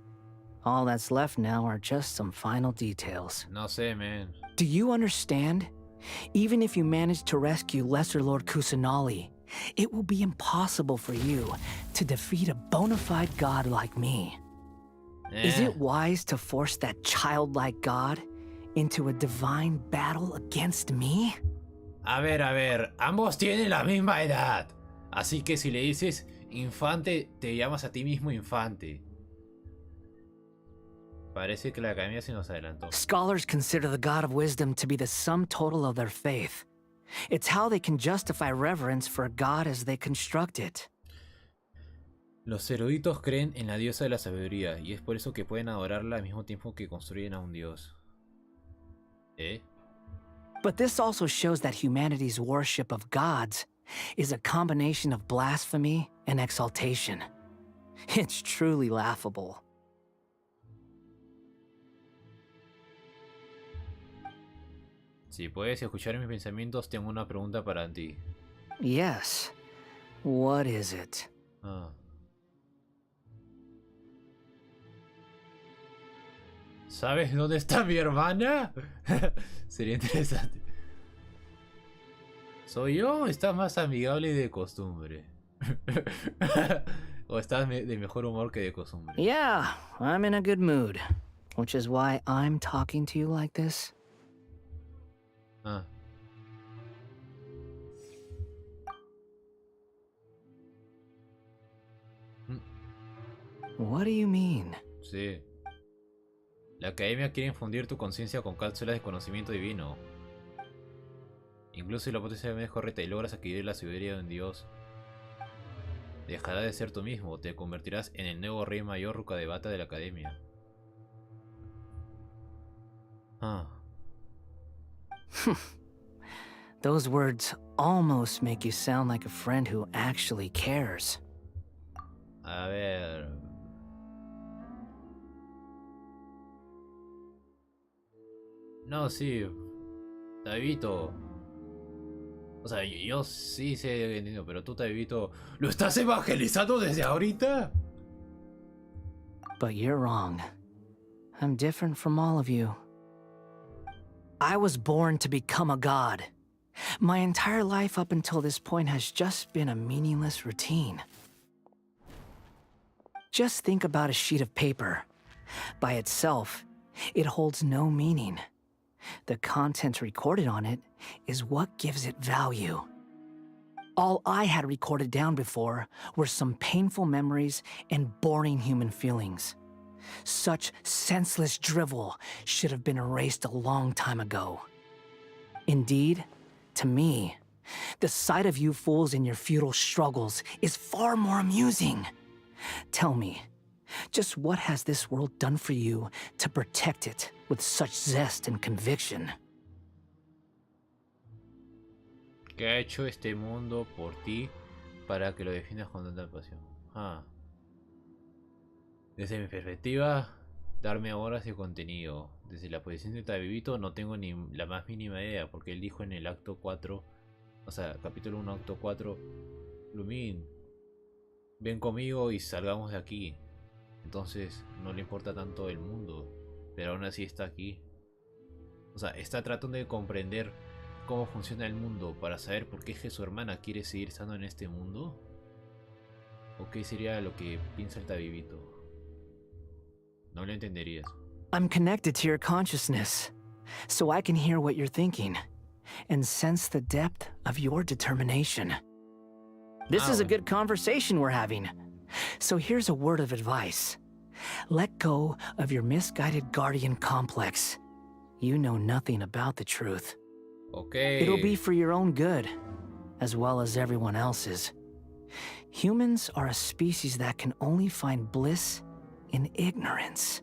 S: All that's left now are just some final details.
A: No sé, man.
S: Do you understand? Even if you manage to rescue Lesser Lord Kusanali, it will be impossible for you to defeat a bona fide god like me. Is it wise to force that childlike god into a divine battle against me?
A: A ver, ambos tienen la misma edad. Así que si le dices infante, te llamas a ti mismo infante. Parece que la academia se nos adelantó.
S: Scholars consider the god of wisdom to be the sum total of their faith. It's how they can justify reverence for a god as they construct it.
A: Los eruditos creen en la diosa de la sabiduría y es por eso que pueden adorarla al mismo tiempo que construyen a un dios. ¿Eh?
S: But this also shows that humanity's worship of gods is a combination of blasphemy and exaltation. It's truly laughable.
A: Si puedes escuchar mis pensamientos, tengo una pregunta para ti.
S: Yes. What is it?
A: ¿Sabes dónde está mi hermana? Sería interesante. ¿Soy yo o estás más amigable de costumbre? ¿O estás de mejor humor que de costumbre?
S: Yeah, I'm in a good mood. Which is why I'm talking to you like this. What do you mean?
A: Sí. La academia quiere infundir tu conciencia con cápsulas de conocimiento divino. Incluso si la potencia es correcta y logras adquirir la sabiduría de un dios, dejarás de ser tú mismo, te convertirás en el nuevo rey mayor Rukadevata de la academia.
S: Those words almost make you sound like a friend who actually cares.
A: A ver... No, sí. Tabito. O sea, yo sí sé, entiendo, pero tú, Tabito, ¿lo estás evangelizando desde ahorita?
S: But you're wrong. I'm different from all of you. I was born to become a god. My entire life up until this point has just been a meaningless routine. Just think about a sheet of paper. By itself, it holds no meaning. The content recorded on it is what gives it value. All I had recorded down before were some painful memories and boring human feelings. Such senseless drivel should have been erased a long time ago. Indeed, to me, the sight of you fools in your futile struggles is far more amusing. Tell me, just what has this world done for you to protect it with such zest and conviction?
A: ¿Qué ha hecho este mundo por ti para que lo defiendas con tanta pasión? Desde mi perspectiva, darme horas de contenido. Desde la posición de Tabibito no tengo ni la más mínima idea, porque él dijo en el acto 4, o sea, capítulo 1, acto 4, Lumin, ven conmigo y salgamos de aquí. Entonces no le importa tanto el mundo, pero aún así está aquí. O sea, está tratando de comprender cómo funciona el mundo para saber por qué es que su hermana quiere seguir estando en este mundo. ¿O qué sería lo que piensa el Tabibito? No lo entenderías.
S: I'm connected to your consciousness, so I can hear what you're thinking, and sense the depth of your determination. This is a good conversation we're having. So here's a word of advice. Let go of your misguided guardian complex. You know nothing about the truth.
A: Okay.
S: It'll be for your own good, as well as everyone else's. Humans are a species that can only find bliss in ignorance.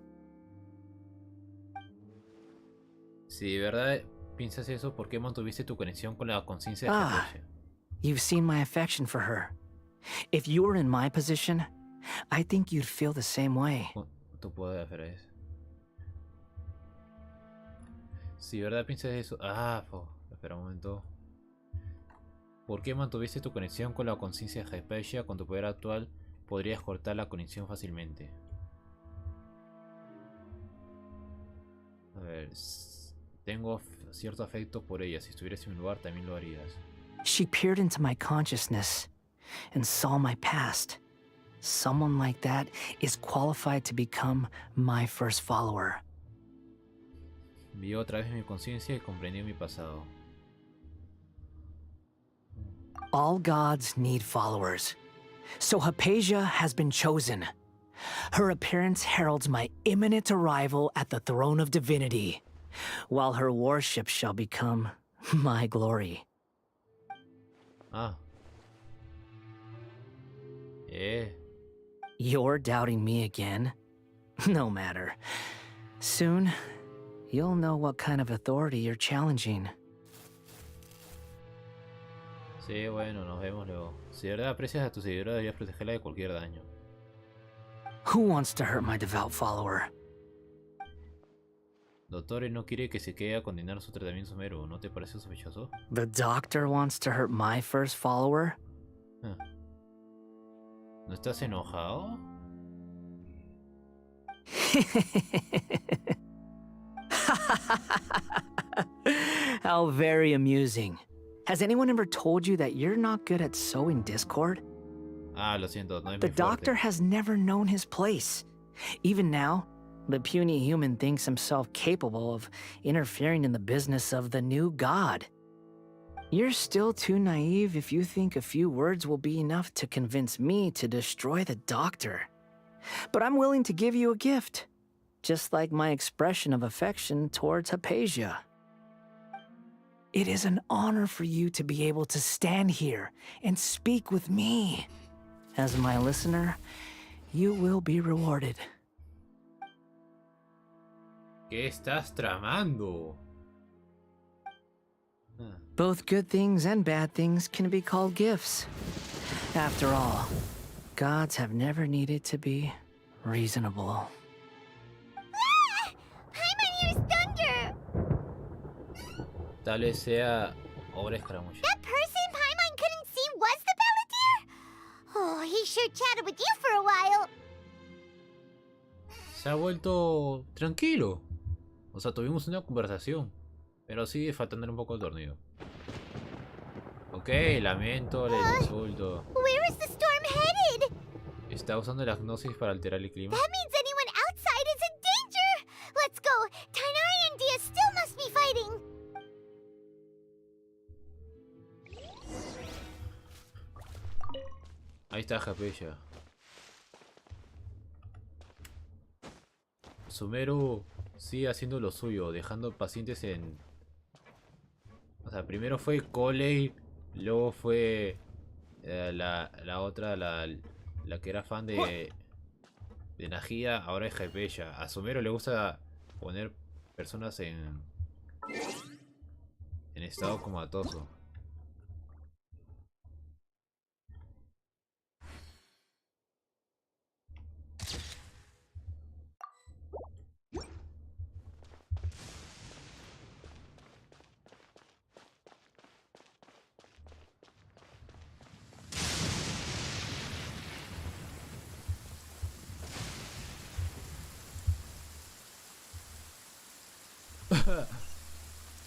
A: Si de verdad piensas eso, ¿por qué mantuviste tu conexión con la conciencia de Akasha?
S: You've seen my affection for her. If you were in my position, I think you'd feel the same way.
A: Tú puedes hacer eso. Si de verdad piensas eso... espera un momento. ¿Por qué mantuviste tu conexión con la conciencia de Hypatia? Con tu poder actual podrías cortar la conexión fácilmente. A ver, tengo cierto afecto por ella. Si estuvieras en mi lugar también lo harías.
S: She peered into my consciousness and saw my past. Someone like that is qualified to become my first follower.
A: Vio otra vez mi conciencia y comprendió mi pasado.
S: All gods need followers. So Hypatia has been chosen. Her appearance heralds my imminent arrival at the throne of divinity, while her worship shall become my glory.
A: Ah.
S: You're doubting me again? No matter. Soon, you'll know what kind of authority you're challenging.
A: Sí, bueno, nos vemos luego. Si de verdad aprecias a tu seguidora, deberías protegerla de cualquier daño.
S: Who wants to hurt my devout follower?
A: Doctor no quiere que se quede a condenar su tratamiento Sumeru. ¿No te parece sospechoso?
S: The doctor wants to hurt my first follower?
A: ¿No estás enojado?
S: How very amusing. Has anyone ever told you that you're not good at sowing discord?
A: Ah, lo siento, no es
S: The
A: mi fuerte.
S: doctor has never known his place. Even now, the puny human thinks himself capable of interfering in the business of the new god. You're still too naive if you think a few words will be enough to convince me to destroy the doctor. But I'm willing to give you a gift, just like my expression of affection towards Hypatia. It is an honor for you to be able to stand here and speak with me. As my listener, you will be rewarded.
A: ¿Qué estás tramando?
S: Both good things and bad things can be called gifts. After all, gods have never needed to be reasonable.
B: Ah! Paimon used thunder!
A: Tal vez sea obra escaramucha.
B: That person Paimon couldn't see was the Palantir? Oh, he sure chatted with you for a while.
A: Se ha vuelto tranquilo. O sea, tuvimos una conversación. Pero sigue faltando un poco el tornillo. Ok, lamento, le insulto.
B: Where is the storm headed?
A: Está usando la gnosis para alterar el clima.
B: That means anyone outside is in danger! Let's go! Tainari and Dia still must be fighting!
A: Ahí está Hypatia. Sumeru sigue haciendo lo suyo, dejando pacientes en... O sea, primero fue Coley, luego fue la otra, la que era fan de Najida, ahora es Hypatia. A Sumeru le gusta poner personas en estado comatoso.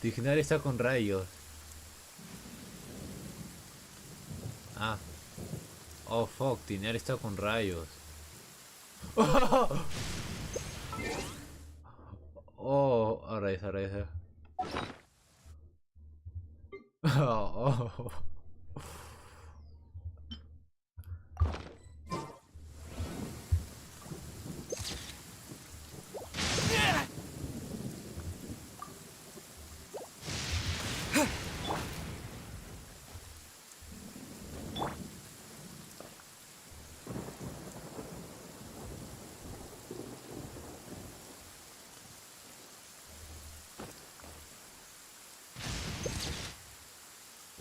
A: Tignar está con rayos. Ah. Oh fuck, Tignar está con rayos. Oh, arrasa. Oh.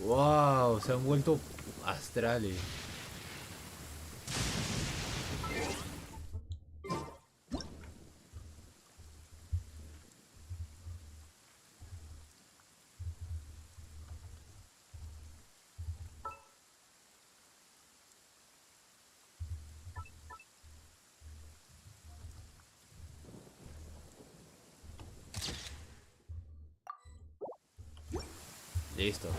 A: Wow, se han vuelto astrales. Listo.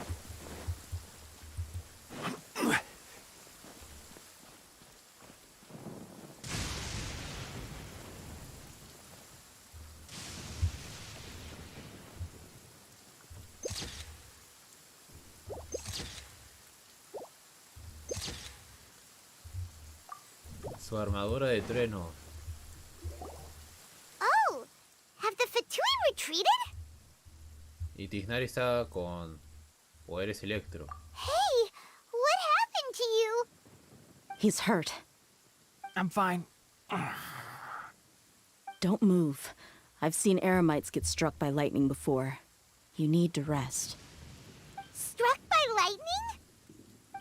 A: Su armadura de trueno.
B: Oh, have the Fatui retreated?
A: Y Tiznari está con poderes electro.
B: Hey, what happened to you?
F: He's hurt.
M: I'm fine.
F: Don't move. I've seen eremites get struck by lightning before. You need to rest.
B: Struck by lightning?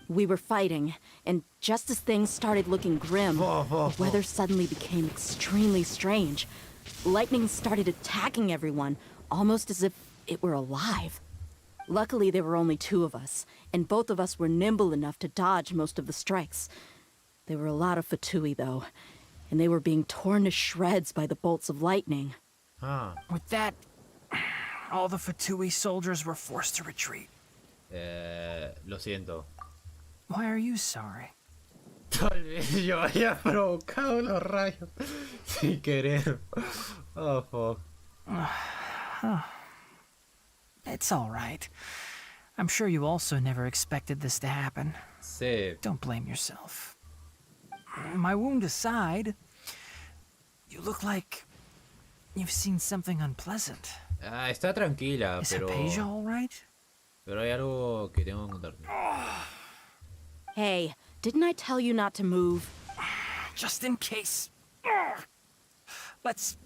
F: We were fighting, and just as things started looking grim, the weather suddenly became extremely strange. Lightning started attacking everyone, almost as if it were alive. Luckily, there were only 2 of us, and both of us were nimble enough to dodge most of the strikes. There were a lot of Fatui, though, and they were being torn to shreds by the bolts of lightning.
M: With that, all the Fatui soldiers were forced to retreat.
A: Lo siento.
M: Why are you sorry?
A: Tal vez yo haya provocado los rayos sin querer. Oh, fuck.
M: It's all right. I'm sure you also never expected this to happen.
A: Sí.
M: Don't blame yourself. My wound aside, you look like you've seen something unpleasant.
A: Ah, está tranquila,
M: Is
A: pero...
M: Hypatia all right?
A: Pero hay algo que tengo que contarte.
F: Hey, didn't I tell you not to move?
M: Just in case. Let's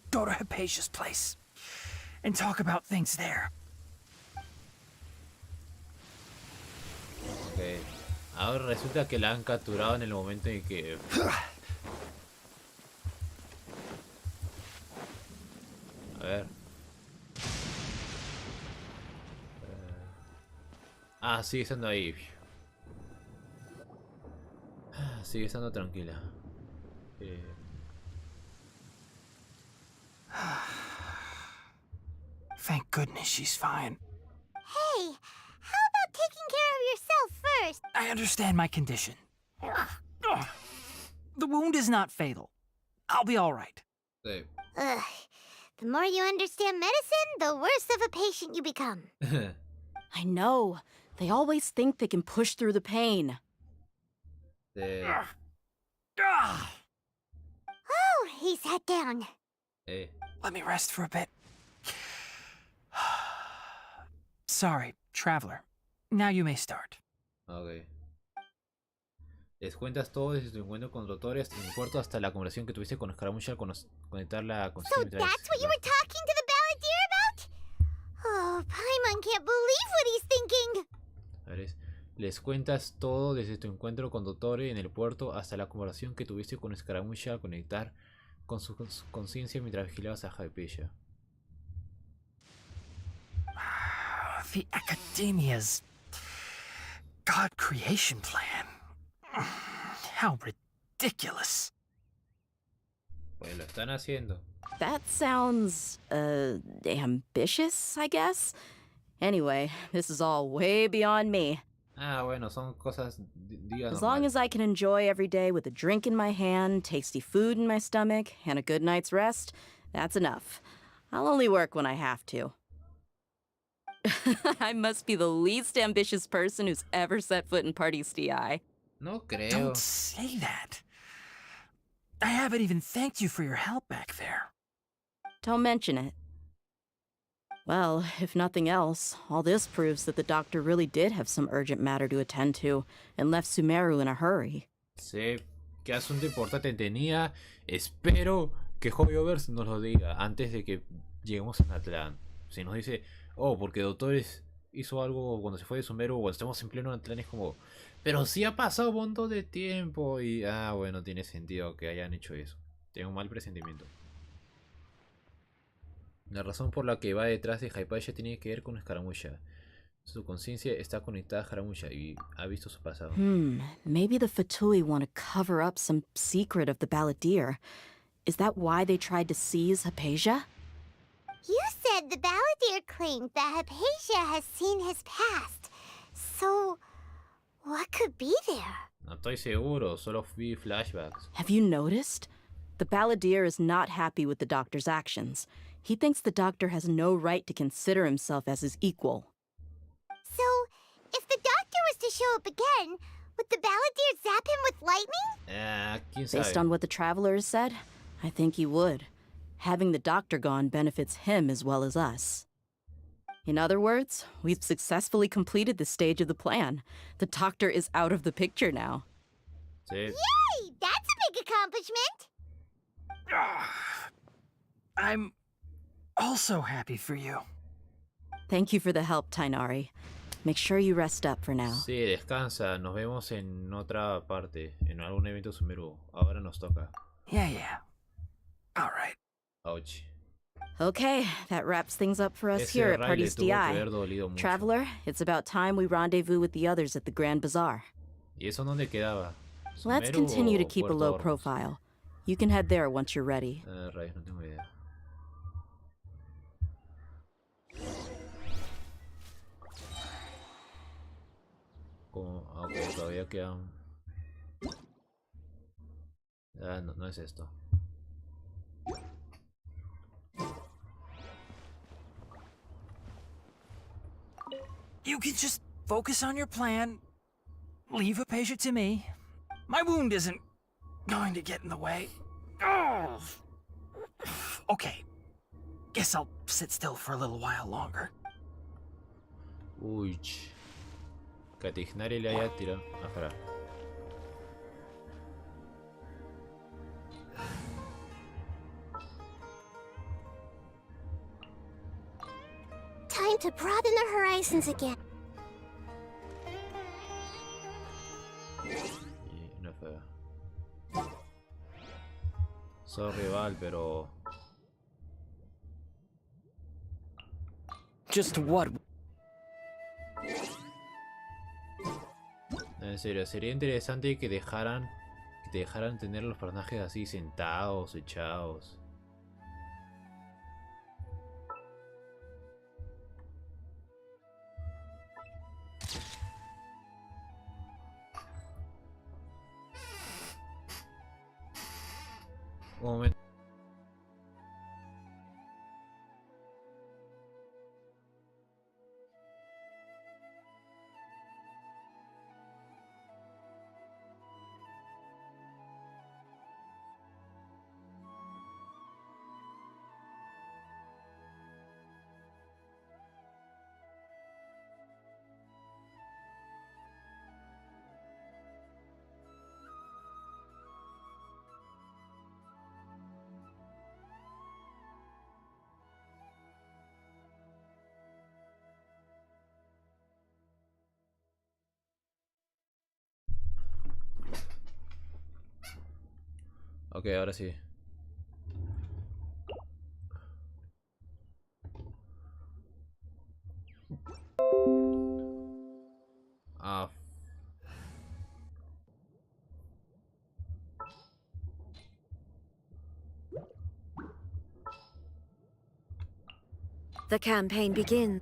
M: go to Hypatia's place and talk about things there.
A: Ok. Ahora resulta que la han capturado en el momento en que... A ver. Ah, sigue estando ahí. Sigue estando tranquila.
M: Thank goodness she's fine.
B: Hey, how about taking care of yourself first?
M: I understand my condition. The wound is not fatal. I'll be all right.
A: Sí.
B: Ugh. The more you understand medicine, the worse of a patient you become.
F: I know. They always think they can push through the pain.
A: Sí.
B: Oh, he sat down.
A: Hey.
M: Let me rest for a bit. Sorry, traveler. Now you may start.
A: Ok. Les cuentas todo desde tu encuentro con doctores en el puerto hasta la conversación que tuviste con Escaramucha al conectar la
B: So
A: conciencia.
B: that's what you were talking to the balladeer about? Oh, Paimon can't believe what he's thinking.
A: A ver, les cuentas todo desde tu encuentro con Dottore en el puerto hasta la conversación que tuviste con Escaramucha al conectar con su conciencia mientras vigilabas a Hypatia.
M: The Academia's God creation plan. How ridiculous.
A: Pues lo están haciendo.
F: That sounds, ambitious, I guess? Anyway, this is all way beyond me.
A: Ah, bueno, son cosas diga
F: As long as I can enjoy every day with a drink in my hand, tasty food in my stomach, and a good night's rest, that's enough. I'll only work when I have to. I must be the least ambitious person who's ever set foot in Party's DI.
A: No creo.
M: Don't say that. I haven't even thanked you for your help back there.
F: Don't mention it. Well, if nothing else, all this proves that the doctor really did have some urgent matter to attend to and left Sumeru in a hurry.
A: Sí, qué asunto importante tenía. Espero que Hoyoverse nos lo diga antes de que lleguemos a Natlan. Si nos dice, oh, porque Doctores hizo algo cuando se fue de Sumeru o estamos en pleno Natlan, es como, pero sí ha pasado un montón de tiempo y, ah, bueno, tiene sentido que hayan hecho eso. Tengo un mal presentimiento. La razón por la que va detrás de Hypatia tiene que ver con Escaramucha. Su conciencia está conectada a Escaramucha y ha visto su pasado.
F: Maybe the Fatui want to cover up some secret of the balladeer. Is that why they tried to seize Hypatia?
B: You said the balladeer claimed that Hypatia has seen his past. So, what could be there?
A: No estoy seguro, solo vi flashbacks.
F: Have you noticed? The balladeer is not happy with the doctor's actions. He thinks the doctor has no right to consider himself as his equal.
B: So, if the doctor was to show up again, would the balladeer zap him with lightning?
A: Quién sabe.
F: Based on what the traveler has said, I think he would. Having the doctor gone benefits him as well as us. In other words, we've successfully completed the stage of the plan. The doctor is out of the picture now.
A: Sí.
B: Yay! That's a big accomplishment!
S: I'm also happy for you.
F: Thank you for the help, Tainari. Make sure you rest up for now.
A: Sí, descansa. Nos vemos en otra parte, en algún evento Sumeru. Ahora nos toca.
S: Yeah. All right.
A: Ouch.
F: Okay, that wraps things up for us
A: Ese
F: here at
A: raid
F: Party's
A: le tuvo que
F: DI.
A: haber dolido mucho.
F: Traveler, it's about time we rendezvous with the others at the Grand Bazaar.
A: ¿Y eso dónde quedaba?
F: Let's
A: ¿Sumeru
F: continue to
A: o
F: keep a
A: Puerto
F: low
A: Hornos?
F: profile. You can head there once you're ready.
A: Rayos, no tengo idea. Ok, todavía quedan... no es esto.
M: You can just focus on your plan. Leave Hypatia to me. My wound isn't going to get in the way. Oh. Okay. Guess I'll sit still for a little while longer.
A: Uy. Catignari le haya tirado. Espera.
B: Time to broaden the horizons again.
A: Y no fue. Sorry, Val, pero...
S: Just what?
A: En serio, sería interesante que te dejaran tener los personajes así sentados, echados. Un momento. Ok, ahora sí. Ah.
C: The campaign begins.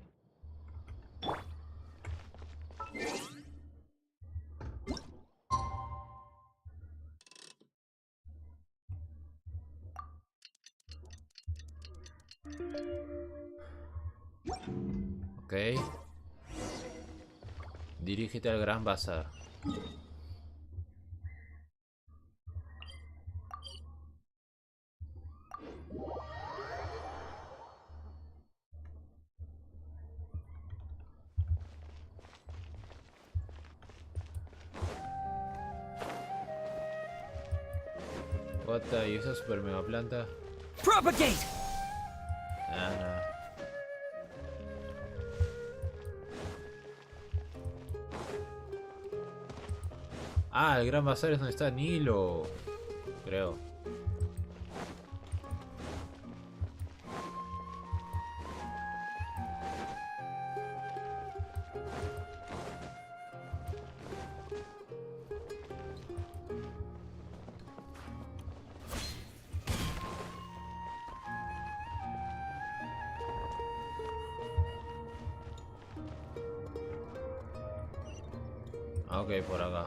A: Ok. Dirígete al Gran Bazar. What the... ¿Y esa super mega planta?
M: Propagate!
A: Ah, no. Ah, el Gran Bazar es donde está Nilo. Creo. Ok, por acá.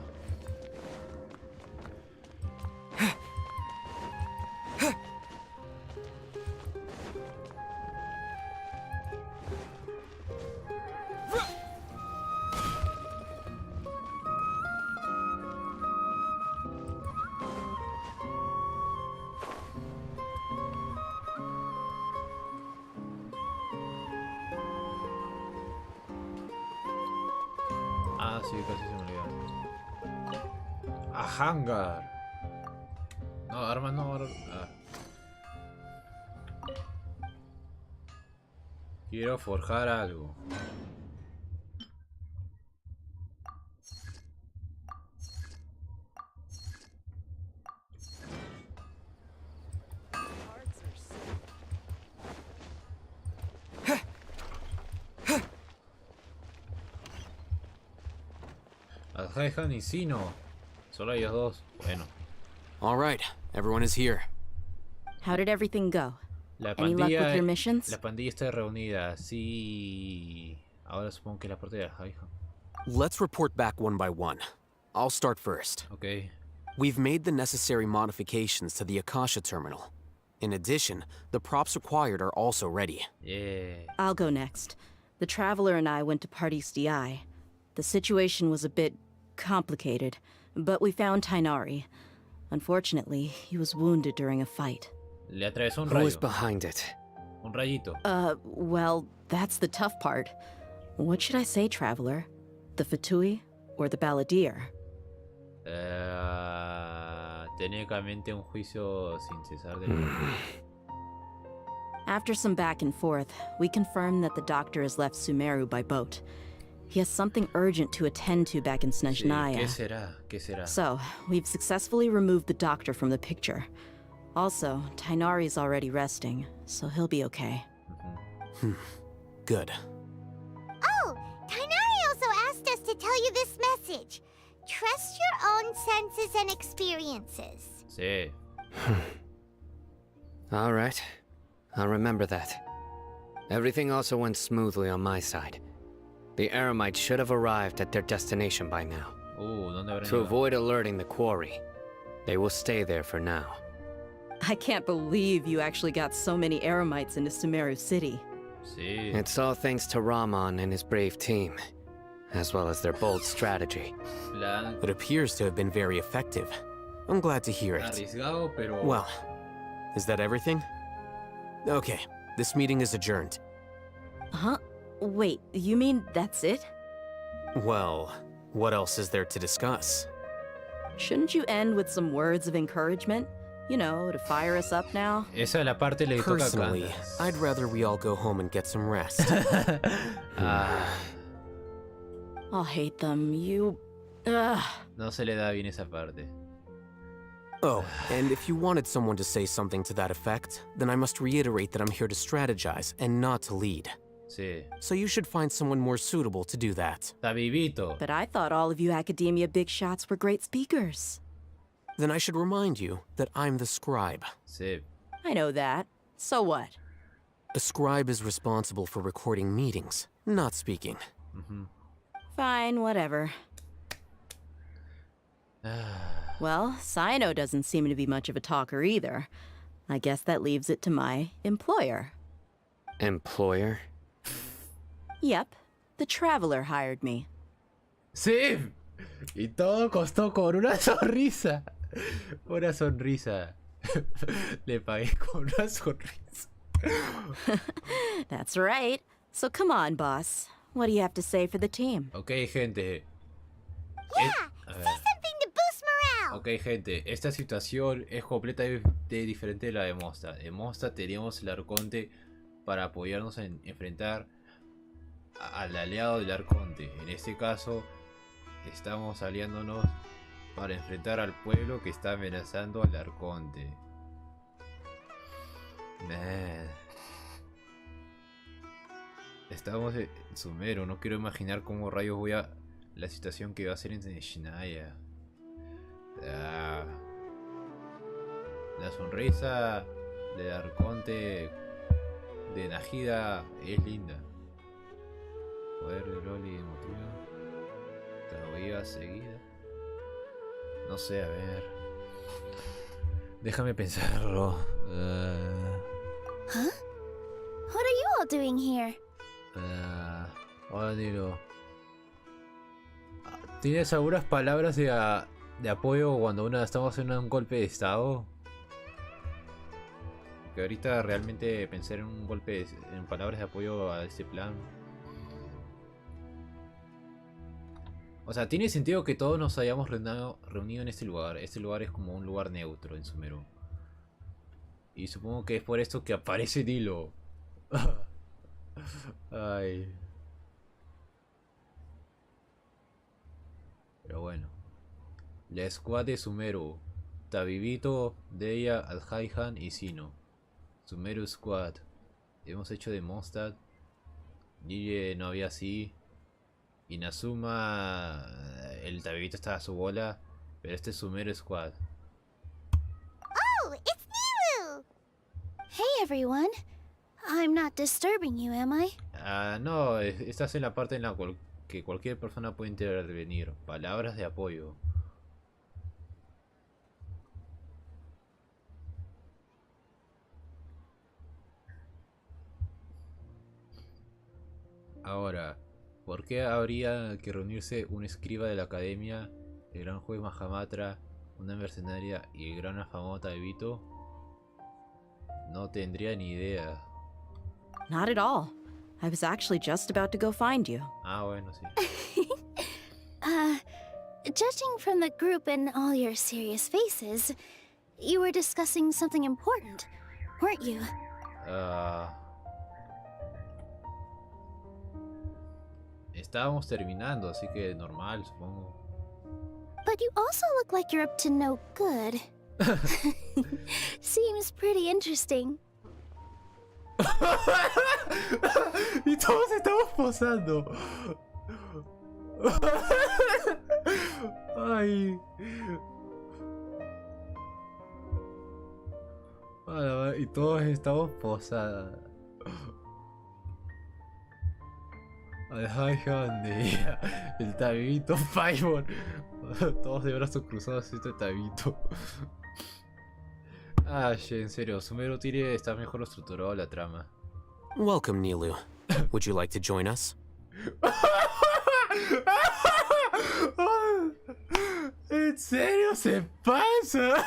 A: Ah, sí, casi se me olvidó. A hangar. No, armas no. Quiero forjar algo. Alhejan y Sino. Solo ellos dos. Bueno.
D: All right, everyone is here.
F: How did everything go?
A: La
F: Any luck with
A: pandilla,
F: your missions?
A: la pandilla está reunida. Sí. Ahora supongo que la parte de Alhejan.
D: Let's report back one by one. I'll start first.
A: Okay.
D: We've made the necessary modifications to the Akasha terminal. In addition, the props required are also ready.
A: Yeah.
F: I'll go next. The Traveler and I went to Party's DI. The situation was a bit complicated, but we found Tainari. Unfortunately, he was wounded during a fight.
A: Le atravesó un
G: Who is
A: rayo.
G: behind it?
A: Un rayito.
F: Well, that's the tough part. What should I say, Traveler? The Fatui or the Balladeer?
A: Técnicamente un juicio sin cesar de...
F: After some back and forth, we confirmed that the doctor has left Sumeru by boat. He has something urgent to attend to back in Snezhnaya.
A: ¿Qué será? ¿Qué será?
F: So, we've successfully removed the doctor from the picture. Also, Tainari's already resting, so he'll be okay.
D: Good.
B: Oh, Tainari also asked us to tell you this message. Trust your own senses and experiences.
A: Sí.
G: All right. I'll remember that. Everything also went smoothly on my side. The Eremites should have arrived at their destination by now.
A: ¿Dónde habrán
G: To
A: llegado?
G: avoid alerting the quarry, they will stay there for now.
F: I can't believe you actually got so many Eremites into Sumeru City.
A: Sí.
G: It's all thanks to Rahman and his brave team, as well as their bold strategy.
D: It appears to have been very effective. I'm glad to hear it.
A: Arriesgado, pero...
D: Well, is that everything? Okay, this meeting is adjourned.
F: Huh? Wait, you mean that's it?
D: Well, what else is there to discuss?
F: Shouldn't you end with some words of encouragement? You know, to fire us up now?
A: Esa es la parte le toca a
D: Personally,
A: Candace.
D: I'd rather we all go home and get some rest.
F: I'll hate them. You... Ugh.
A: No se le da bien esa parte.
D: Oh, and if you wanted someone to say something to that effect, then I must reiterate that I'm here to strategize and not to lead.
A: Sí.
D: So you should find someone more suitable to do that.
A: Está vivito.
F: But I thought all of you Academia big shots were great speakers.
D: Then I should remind you that I'm the scribe.
A: Sí.
F: I know that. So what?
D: A scribe is responsible for recording meetings, not speaking.
F: Fine, whatever. Well, Sino doesn't seem to be much of a talker either. I guess that leaves it to my employer.
G: Employer?
F: Yep, the Traveler hired me.
A: Sí. Y todo costó con una sonrisa. Una sonrisa. Le pagué con una sonrisa.
F: That's right. So come on, boss. What do you have to say for the team?
A: Ok, gente.
B: Yeah, say something to boost morale.
A: Ok, gente. Esta situación es completamente diferente de la de Mosta. En Mosta teníamos el Arconte para apoyarnos en enfrentar al aliado del Arconte. En este caso, estamos aliándonos para enfrentar al pueblo que está amenazando al Arconte. Estamos en Sumeru, no quiero imaginar cómo rayos voy a... La situación que va a ser en Snezhnaya. La sonrisa del Arconte de Najida es linda. Poder de Loli emotiva. Lo iba a seguir. No sé, a ver. Déjame pensarlo.
B: Huh? What are you all doing here?
A: Hola, Nilo. ¿Tienes algunas palabras de apoyo cuando estamos en un golpe de estado? Que ahorita realmente pensar en un golpe, en palabras de apoyo a este plan. O sea, tiene sentido que todos nos hayamos reunido en este lugar. Este lugar es como un lugar neutro en Sumeru. Y supongo que es por esto que aparece Nilo. Ay. Pero bueno. La squad de Sumeru. Tabibito, Deia, Alhaihan y Sino. Sumeru Squad. Hemos hecho de Mondstadt. Lille no había así. Inazuma. El Tabibito estaba a su bola. Pero este es Sumeru Squad.
B: Oh, it's Nilu! Hey, everyone. I'm not disturbing you, am I?
A: No, estás en la parte en la que cualquier persona puede intervenir. Palabras de apoyo. Ahora, ¿por qué habría que reunirse un escriba de la academia, el gran juez Mahamatra, una mercenaria y el gran afamado Tabito? No tendría ni idea.
F: Not at all. I was actually just about to go find you.
A: Ah, bueno, sí.
B: Judging from the group and all your serious faces, you were discussing something important, weren't you?
A: Estábamos terminando, así que normal, supongo.
B: But you also look like you're up to no good. Seems pretty interesting.
A: Y todos estamos posando. Ay. Y todos estamos posados. El Tabito Paimon. Todos de brazos cruzados, este Tabito. En serio, Sumeru tiene está mejor estructurado la trama.
D: Welcome, Nilu. Would you like to join us?
A: ¿En serio se pasa?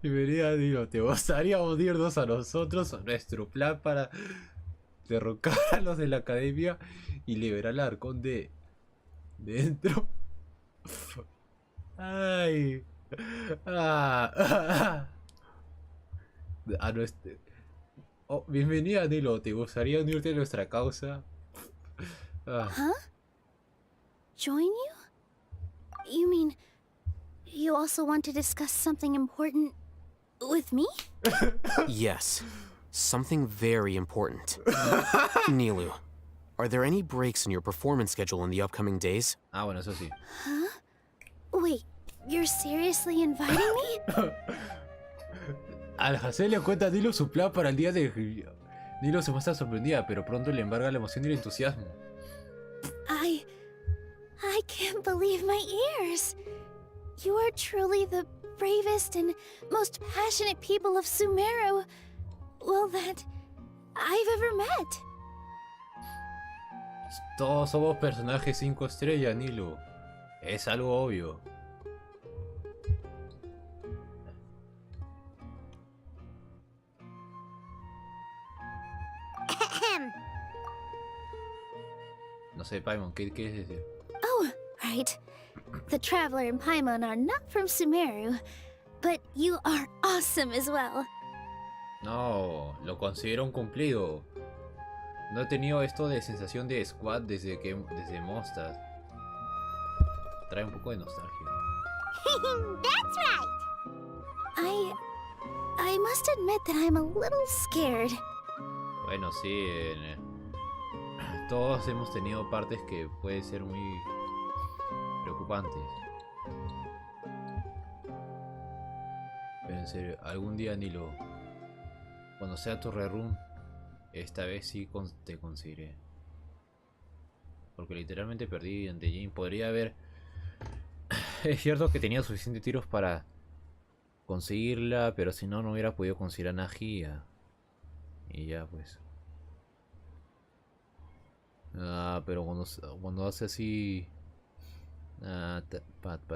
A: Bienvenida, Nilo. ¿Te gustaría unirnos a nosotros a nuestro plan para derrocar a los de la academia y liberar al arcón de dentro? Ay. Bienvenida, Nilo. ¿Te gustaría unirte a nuestra causa?
B: Huh? Join you? You mean you also want to discuss something important with me?
D: Yes. Something very important. Nilu, are there any breaks in your performance schedule in the upcoming days?
A: Bueno, eso sí.
B: Huh? Wait, you're seriously inviting me?
A: Al Hacer le cuenta a Nilo su plan para el día de... Nilo se muestra sorprendida, pero pronto le embarga la emoción y el entusiasmo.
B: I can't believe my ears. You are truly the bravest and most passionate people of Sumeru, well, that I've ever met.
A: Todos somos personajes 5 estrellas, Nilo. Es algo obvio. No sé, Paimon, ¿qué quieres decir?
B: Oh, right. The Traveler and Paimon are not from Sumeru, but you are awesome as well.
A: No, lo considero un cumplido. No he tenido esto de sensación de squad desde Mondstadt. Trae un poco de nostalgia.
B: That's right. I must admit that I'm a little scared.
A: Bueno, sí. Todos hemos tenido partes que pueden ser muy preocupantes. Pero en serio, algún día, Nilo, cuando sea tu rerun, esta vez sí te conseguiré. Porque literalmente perdí ante Jin. Podría haber... Es cierto que tenía suficientes tiros para conseguirla, pero si no, no hubiera podido conseguir a Najia. Y ya pues. Ah, pero cuando hace así... Ah, pato.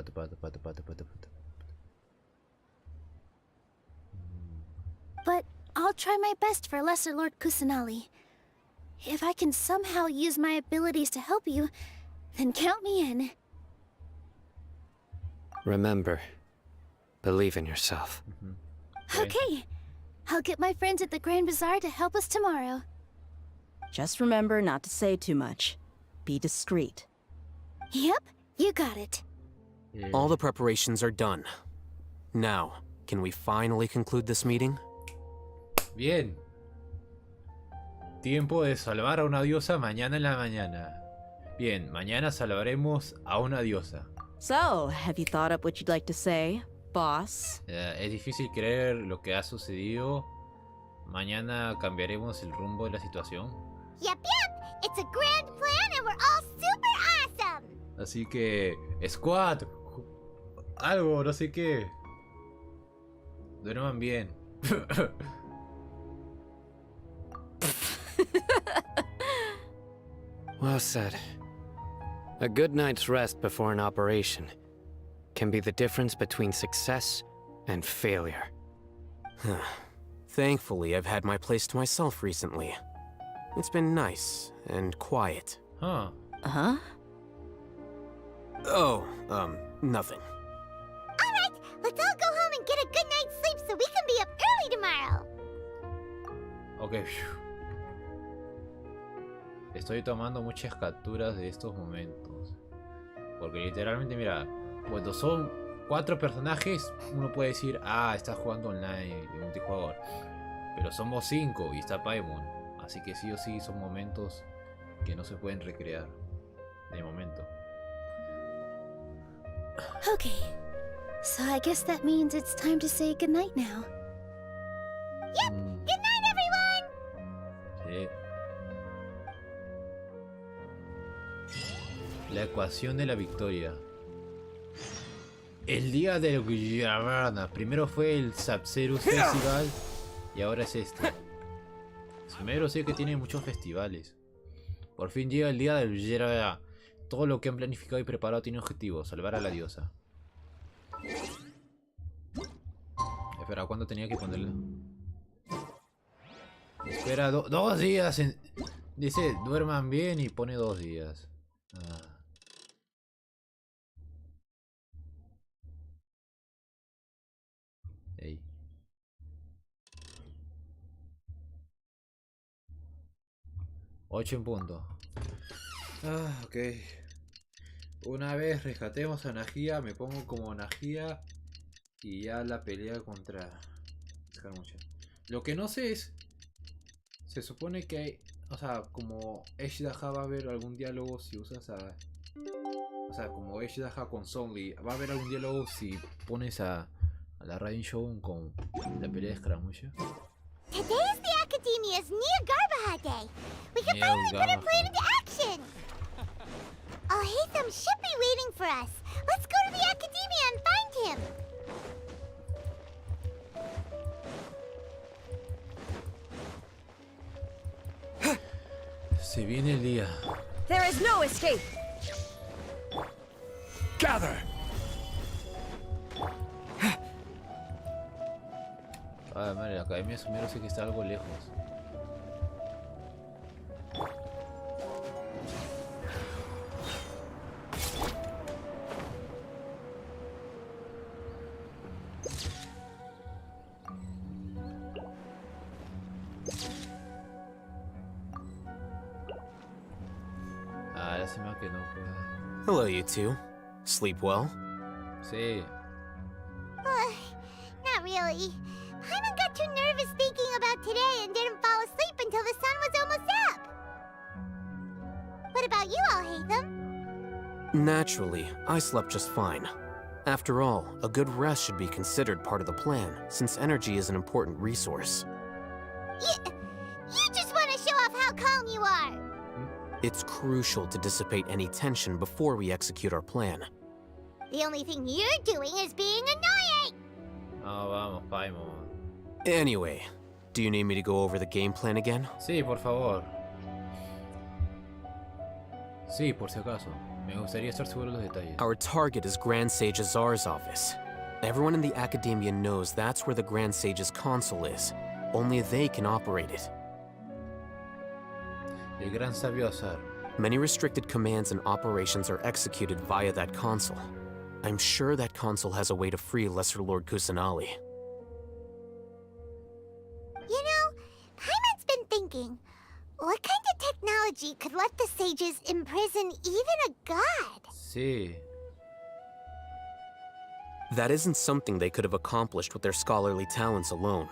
B: But I'll try my best for Lesser Lord Kusanali. If I can somehow use my abilities to help you, then count me in.
G: Remember, believe in yourself.
B: Okay. I'll get my friends at the Grand Bazaar to help us tomorrow.
F: Just remember not to say too much. Be discreet.
B: Yep, you got it.
D: All the preparations are done. Now, can we finally conclude this meeting?
A: Bien. Tiempo de salvar a una diosa mañana en la mañana. Bien, mañana salvaremos a una diosa.
F: So, have you thought up what you'd like to say, boss?
A: Es difícil creer lo que ha sucedido. Mañana cambiaremos el rumbo de la situación.
B: Yep. It's a grand plan and we're all super awesome.
A: Así que... Squad. Algo, no sé qué. Duerman bien.
G: Well said. A good night's rest before an operation can be the difference between success and failure.
D: Thankfully, I've had my place to myself recently. It's been nice and quiet.
A: Huh?
F: Huh?
D: Oh, nothing.
B: Alright, let's all go home and get a good night's sleep so we can be up early tomorrow.
A: Ok. Estoy tomando muchas capturas de estos momentos. Porque literalmente, mira, cuando son 4 personajes, uno puede decir, ah, está jugando online de multijugador. Pero somos 5 y está Paimon. Así que sí o sí son momentos que no se pueden recrear. De momento.
B: Okay, so I guess that means it's time to say goodnight now. Yep, good night everyone!
A: Sí. La ecuación de la victoria. El día del Guillermo. Primero fue el Sub-Zero Festival y ahora es este. Sumeru sé que tiene muchos festivales. Por fin llega el día del Guillermo. Todo lo que han planificado y preparado tiene objetivo: salvar a la diosa. Espera, ¿cuándo tenía que ponerla? Espera, 2 días. Dice, duerman bien y pone 2 días. Ah. Ey. Ocho en punto. Ah, ok. Una vez rescatemos a Najia, me pongo como Najia y ya la pelea contra Escarmucha. Lo que no sé es, se supone que hay, o sea, como Ashdaha va a haber algún diálogo si usas a, o sea, como Ashdaha con Sonli, va a haber algún diálogo si pones a la Rain Shogun con la pelea de Escarmucha.
B: Today is the Academia's Nia Garbaha Day. We can finally put our plan into action. Hatham should be waiting for us. Let's go to the Academia and find him.
A: Se viene el día.
C: There is no escape.
J: Gather.
A: Ah, madre, la Academia de Sumeru sé que está algo lejos. Ah, lástima que no pueda.
D: Hello, you two. Sleep well?
A: Sí.
B: Not really. Paimon got too nervous thinking about today and didn't fall asleep until the sun was almost up. What about you all, Hatham?
D: Naturally, I slept just fine. After all, a good rest should be considered part of the plan, since energy is an important resource.
B: You just want to show off how calm you are.
D: It's crucial to dissipate any tension before we execute our plan.
B: The only thing you're doing is being annoying!
A: Ah, vamos, Paimon.
D: Anyway, do you need me to go over the game plan again?
A: Sí, por favor. Sí, por si acaso. Me gustaría estar seguro de los detalles.
D: Our target is Grand Sage Azar's office. Everyone in the Academia knows that's where the Grand Sage's console is. Only they can operate it.
A: El Gran Sabio Azar.
D: Many restricted commands and operations are executed via that console. I'm sure that console has a way to free Lesser Lord Kusanali.
B: You know, Paimon's been thinking, what kind of technology could let the sages imprison even a god?
A: Sí.
D: That isn't something they could have accomplished with their scholarly talents alone.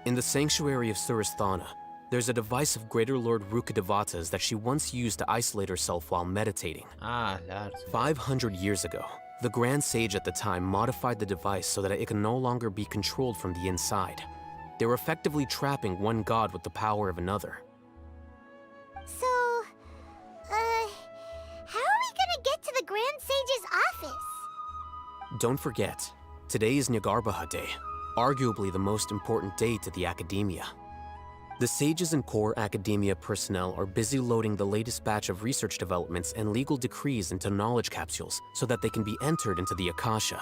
D: In the sanctuary of Surasthana, there's a device of Greater Lord Rukkhadevata's that she once used to isolate herself while meditating.
A: Ah, claro.
D: 500 years ago, the Grand Sage at the time modified the device so that it can no longer be controlled from the inside. They were effectively trapping one god with the power of another.
B: So, how are we gonna get to the Grand Sage's office?
D: Don't forget, today is Nyagarbha Day, arguably the most important day to the Academia. The sages and core Academia personnel are busy loading the latest batch of research developments and legal decrees into knowledge capsules so that they can be entered into the Akasha.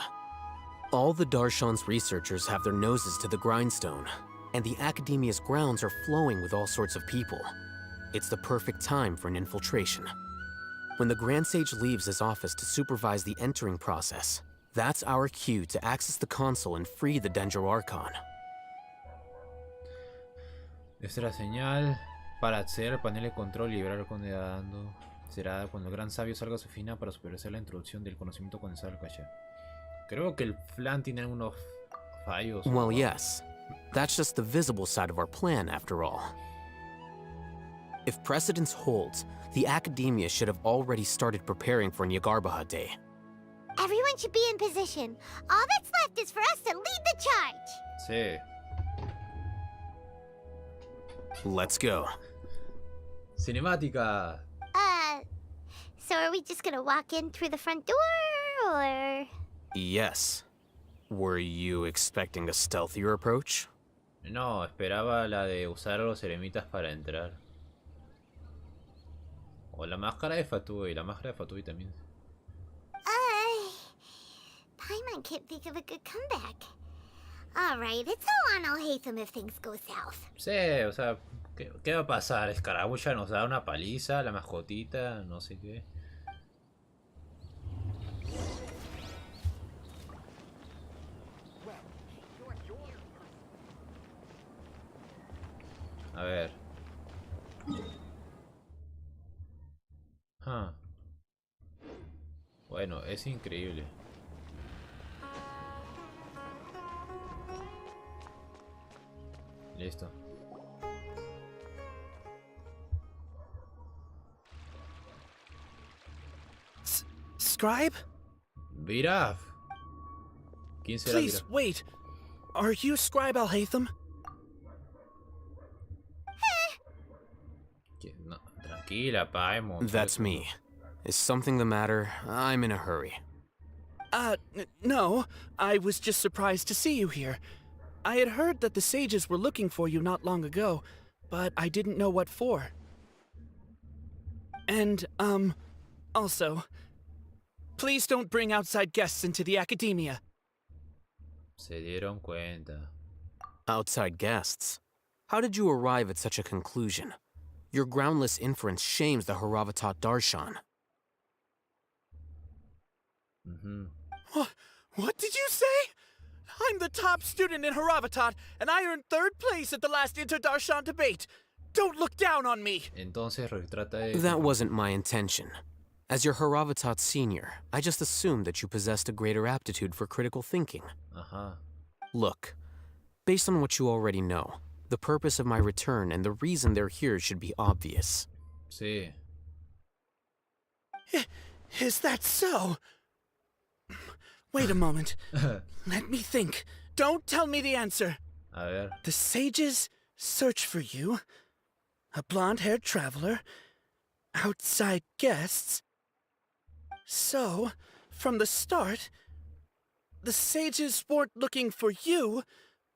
D: All the Darshan's researchers have their noses to the grindstone, and the Academia's grounds are flowing with all sorts of people. It's the perfect time for an infiltration. When the Grand Sage leaves his office to supervise the entering process, that's our cue to access the console and free the Dendro Archon.
A: Esta es la señal para acceder al panel de control y liberar al conde dando. Será cuando el gran sabio salga a su final para supervisar la introducción del conocimiento condensado al Akasha. Creo que el plan tiene algunos fallos.
D: Well, yes. That's just the visible side of our plan, after all. If precedence holds, the Academia should have already started preparing for Nyagarbha Day.
B: Everyone should be in position. All that's left is for us to lead the charge.
A: Sí.
D: Let's go.
A: Cinemática.
B: So are we just gonna walk in through the front door, or...?
D: Yes. Were you expecting a stealthier approach?
A: No, esperaba la de usar a los eremitas para entrar. O la máscara de Fatui, la máscara de Fatui también.
B: Paimon can't think of a good comeback. Alright, it's all on Alhaitham if things go south.
A: Sí, o sea, ¿qué va a pasar? Escarabucha nos da una paliza, la mascotita, no sé qué. A ver. Bueno, es increíble. Listo.
T: Scribe?
A: Viraf. ¿Quién será
T: Please,
A: Viraf?
T: wait. Are you Scribe Alhaitham?
A: No, tranquila, Paimon.
D: That's me. Is something the matter? I'm in a hurry.
T: No. I was just surprised to see you here. I had heard that the sages were looking for you not long ago, but I didn't know what for. And, also, please don't bring outside guests into the Academia.
A: Se dieron cuenta.
D: Outside guests? How did you arrive at such a conclusion? Your groundless inference shames the Haravatat Darshan.
T: What did you say? I'm the top student in Haravatat, and I earned 3rd place at the last Inter-Darshan debate. Don't look down on me!
A: Entonces retrata
D: That wasn't my intention. As your Haravatat senior, I just assumed that you possessed a greater aptitude for critical thinking. Look, based on what you already know, the purpose of my return and the reason they're here should be obvious.
A: Sí.
T: Is that so? Wait a moment. Let me think. Don't tell me the answer.
A: A ver.
T: The sages search for you. A blonde-haired traveler. Outside guests? So, from the start, the sages weren't looking for you,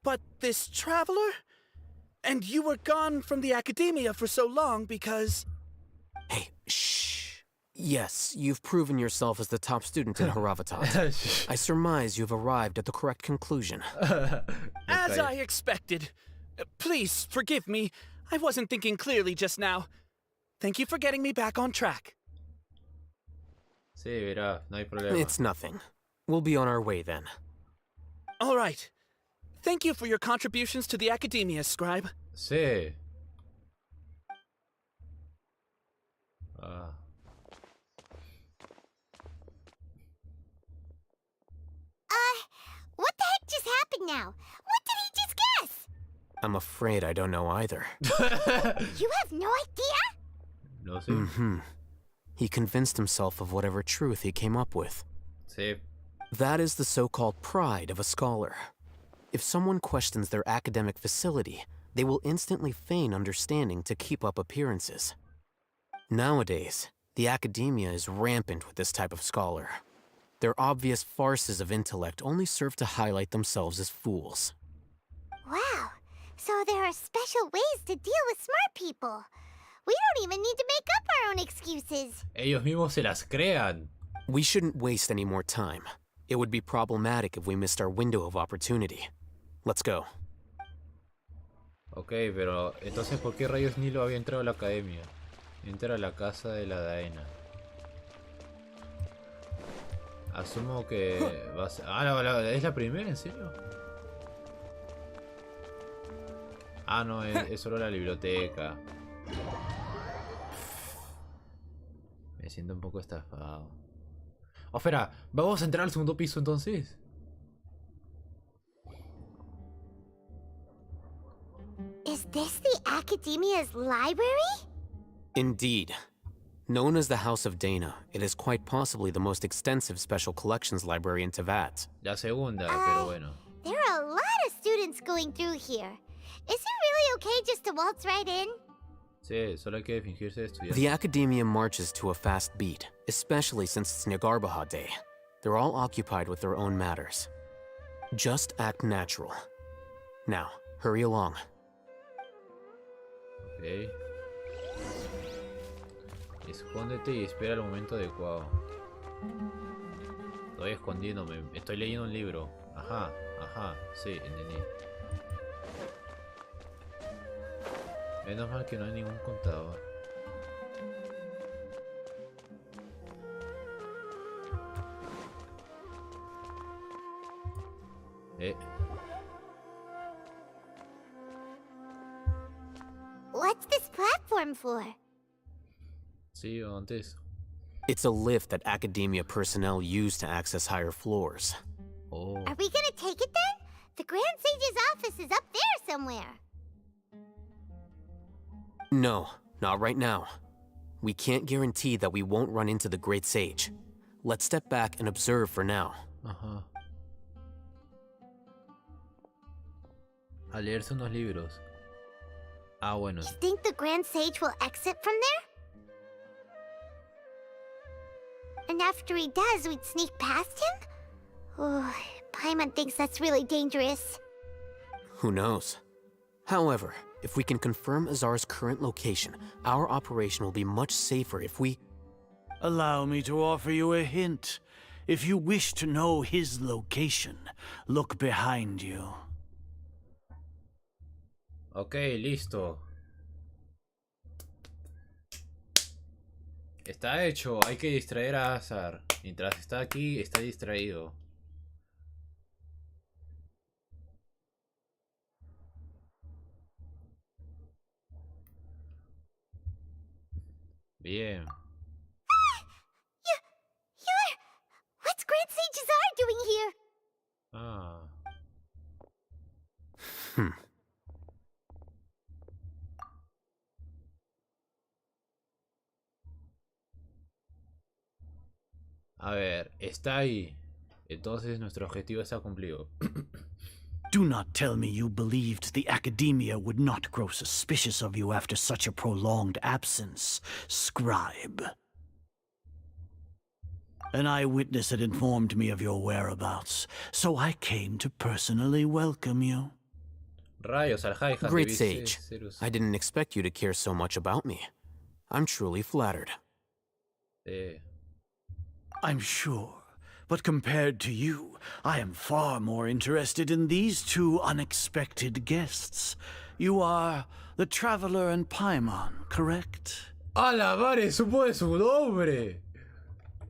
T: but this traveler? And you were gone from the academia for so long because...
D: Hey, shh. Yes, you've proven yourself as the top student in Haravatat. I surmise you've arrived at the correct conclusion.
T: As I expected. Please forgive me. I wasn't thinking clearly just now. Thank you for getting me back on track.
A: Sí, verá, no hay problema.
D: It's nothing. We'll be on our way then.
T: All right. Thank you for your contributions to the academia, Scribe.
A: Sí. Ah.
B: What the heck just happened now? What did he just guess?
D: I'm afraid I don't know either.
B: You have no idea?
A: No sé.
D: Mm-hmm. He convinced himself of whatever truth he came up with.
A: Sí.
D: That is the so-called pride of a scholar. If someone questions their academic facility, they will instantly feign understanding to keep up appearances. Nowadays, the academia is rampant with this type of scholar. Their obvious farces of intellect only serve to highlight themselves as fools.
B: Wow. So there are special ways to deal with smart people. We don't even need to make up our own excuses.
A: Ellos mismos se las crean.
D: We shouldn't waste any more time. It would be problematic if we missed our window of opportunity. Let's go.
A: Ok, pero entonces ¿por qué rayos Nilo había entrado a la academia? Entra a la casa de la Daena. Asumo que va a ser... Ah, ¿es la primera? ¿En serio? Ah, no, es solo la biblioteca. Me siento un poco estafado. Oh, espera, ¿vamos a entrar al segundo piso entonces?
B: Is this the Academia's library?
D: Indeed. Known as the House of Dana, it is quite possibly the most extensive special collections library in Teyvat.
A: La segunda, pero bueno.
B: There are a lot of students going through here. Is it really okay just to waltz right in?
A: Sí, solo hay que fingirse de estudiante.
D: The Academia marches to a fast beat, especially since it's Nyagarbaha Day. They're all occupied with their own matters. Just act natural. Now, hurry along.
A: Ok. Escóndete y espera el momento adecuado. Estoy escondiéndome. Estoy leyendo un libro. Ajá, ajá. Sí, entendí. Menos mal que no hay ningún contador.
B: What's this platform for?
A: Sí, antes.
D: It's a lift that Academia personnel use to access higher floors.
A: Oh.
B: Are we gonna take it then? The Grand Sage's office is up there somewhere.
D: No, not right now. We can't guarantee that we won't run into the Great Sage. Let's step back and observe for now.
A: Ajá. A leerse unos libros. Ah, bueno.
B: You think the Grand Sage will exit from there? And after he does, we'd sneak past him? Oh, Paimon thinks that's really dangerous.
D: Who knows? However, if we can confirm Azar's current location, our operation will be much safer if we...
U: Allow me to offer you a hint. If you wish to know his location, look behind you.
A: Ok, listo. Está hecho, hay que distraer a Azar. Mientras está aquí, está distraído. Bien.
B: What's Grand Sage Azar doing here?
A: Ah. A ver, está ahí. Entonces nuestro objetivo está cumplido.
U: Do not tell me you believed the Academia would not grow suspicious of you after such a prolonged absence, scribe. An eyewitness had informed me of your whereabouts, so I came to personally welcome you.
A: Rayos, Alhaja,
D: Great sage. I didn't expect you to care so much about me. I'm truly flattered.
U: I'm sure. But compared to you, I am far more interested in these two unexpected guests. You are the Traveler and Paimon, correct?
A: ¡A la madre! ¡Supo de su nombre!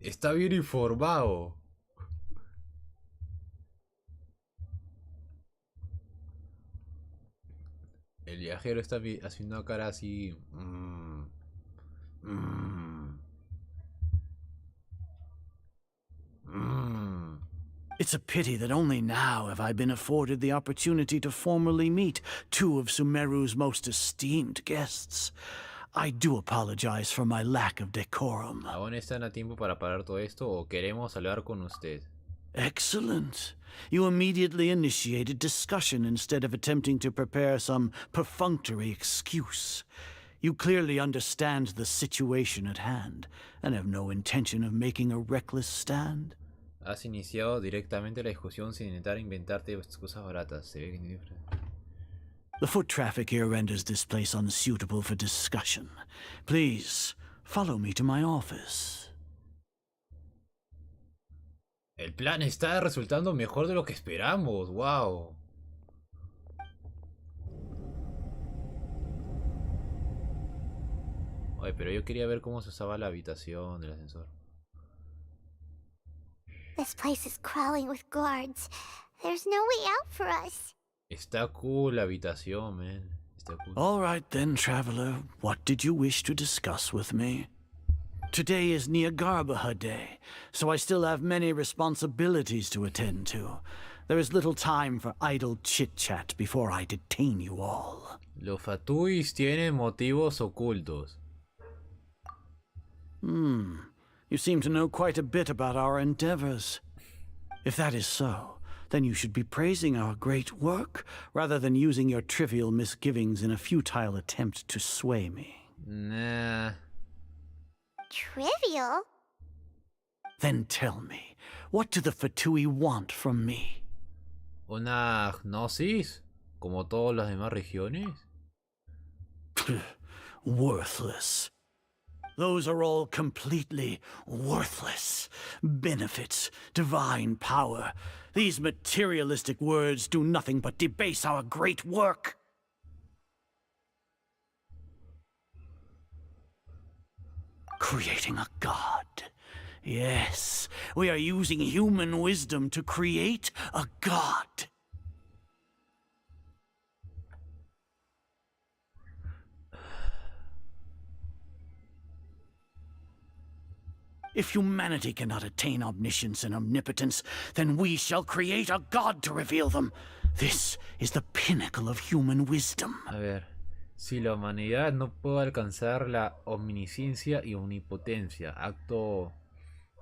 A: Está bien informado. El viajero está haciendo una cara así.
U: It's a pity that only now have I been afforded the opportunity to formally meet two of Sumeru's most esteemed guests. I do apologize for my lack of decorum.
A: ¿Aún están a tiempo para parar todo esto o queremos hablar con usted?
U: Excellent. You immediately initiated discussion instead of attempting to prepare some perfunctory excuse. You clearly understand the situation at hand and have no intention of making a reckless stand.
A: Has iniciado directamente la discusión sin intentar inventarte excusas baratas. Se ve que ni diferente.
U: The foot traffic here renders this place unsuitable for discussion. Please, follow me to my office.
A: El plan está resultando mejor de lo que esperamos. Wow. Oye, pero yo quería ver cómo se usaba la habitación del ascensor.
B: This place is crawling with guards. There's no way out for us.
A: Está cool la habitación, man. Está cool.
U: All right then, traveler. What did you wish to discuss with me? Today is Niagarbaha Day, so I still have many responsibilities to attend to. There is little time for idle chit-chat before I detain you all.
A: Los Fatuis tienen motivos ocultos.
U: You seem to know quite a bit about our endeavors. If that is so, then you should be praising our great work, rather than using your trivial misgivings in a futile attempt to sway me.
A: Nah.
B: Trivial?
U: Then tell me, what do the Fatui want from me?
A: ¿Una gnosis? ¿Como todas las demás regiones?
U: Worthless. Those are all completely worthless. Benefits, divine power. These materialistic words do nothing but debase our great work. Creating a god. Yes, we are using human wisdom to create a god. If humanity cannot attain omniscience and omnipotence, then we shall create a god to reveal them. This is the pinnacle of human wisdom.
A: A ver, si la humanidad no puede alcanzar la omnisciencia y omnipotencia, acto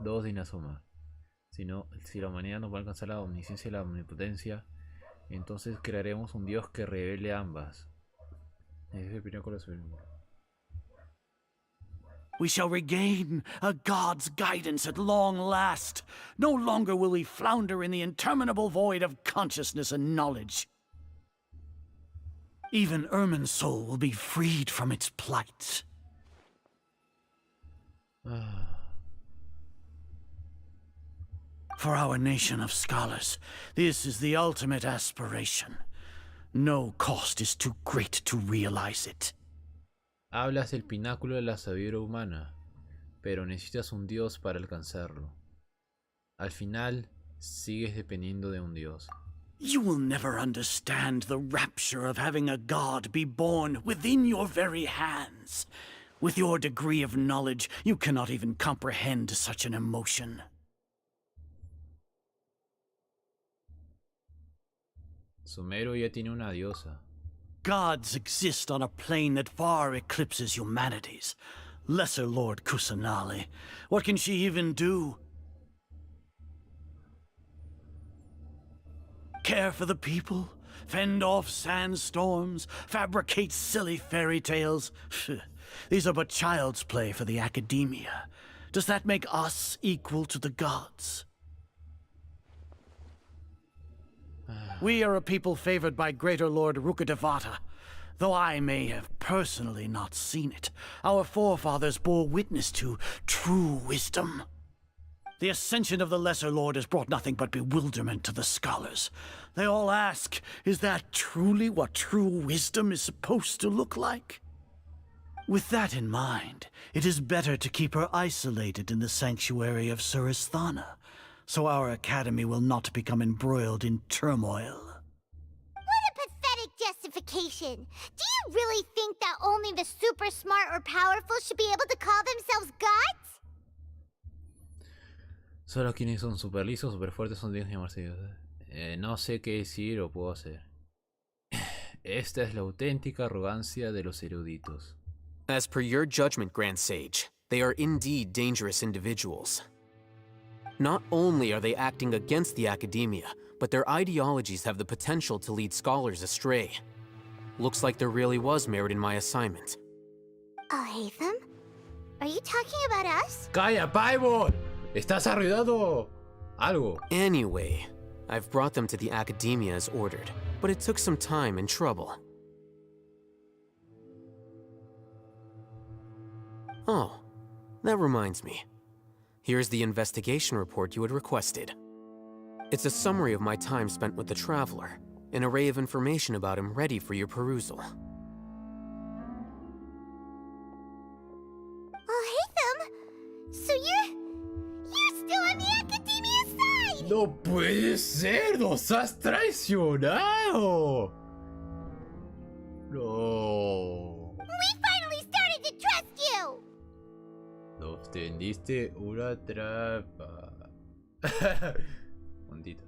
A: 2 de Inazuma. Si la humanidad no puede alcanzar la omnisciencia y la omnipotencia, entonces crearemos un dios que revele ambas. Es el pináculo superior.
U: We shall regain a god's guidance at long last. No longer will we flounder in the interminable void of consciousness and knowledge. Even Ermin's soul will be freed from its plight. For our nation of scholars, this is the ultimate aspiration. No cost is too great to realize it.
A: Hablas del pináculo de la sabiduría humana, pero necesitas un dios para alcanzarlo. Al final, sigues dependiendo de un dios.
U: You will never understand the rapture of having a god be born within your very hands. With your degree of knowledge, you cannot even comprehend such an emotion.
A: Sumeru ya tiene una diosa.
U: Gods exist on a plane that far eclipses humanity's. Lesser Lord Kusanali. What can she even do? care for the people, fend off sandstorms, fabricate silly fairy tales. These are but child's play for the academia. Does that make us equal to the gods? We are a people favored by Greater Lord Rukkhadevata. Though I may have personally not seen it, our forefathers bore witness to true wisdom. The ascension of the Lesser Lord has brought nothing but bewilderment to the scholars. They all ask, is that truly what true wisdom is supposed to look like? With that in mind, it is better to keep her isolated in the sanctuary of Suristhana, so our academy will not become embroiled in turmoil.
B: What a pathetic justification! Do you really think that only the super smart or powerful should be able to call themselves gods?
A: Solo quienes son super lisos, super fuertes son dignos de llamarse dioses. No sé qué decir o puedo hacer. Esta es la auténtica arrogancia de los eruditos.
D: As per your judgment, Grand Sage, they are indeed dangerous individuals. Not only are they acting against the academia, but their ideologies have the potential to lead scholars astray. Looks like there really was merit in my assignment.
B: Oh, Hatham? Are you talking about us?
A: ¡Calla, Paimon! ¿Estás arruinando algo?
D: Anyway, I've brought them to the academia as ordered, but it took some time and trouble. Oh, that reminds me. Here's the investigation report you had requested. It's a summary of my time spent with the Traveler, an array of information about him ready for your perusal.
B: Oh, Hatham! So you're still on the academia side!
A: ¡No puede ser! ¡Nos has traicionado! No.
B: We finally started to trust you!
A: Nos tendiste una trampa. Maldito.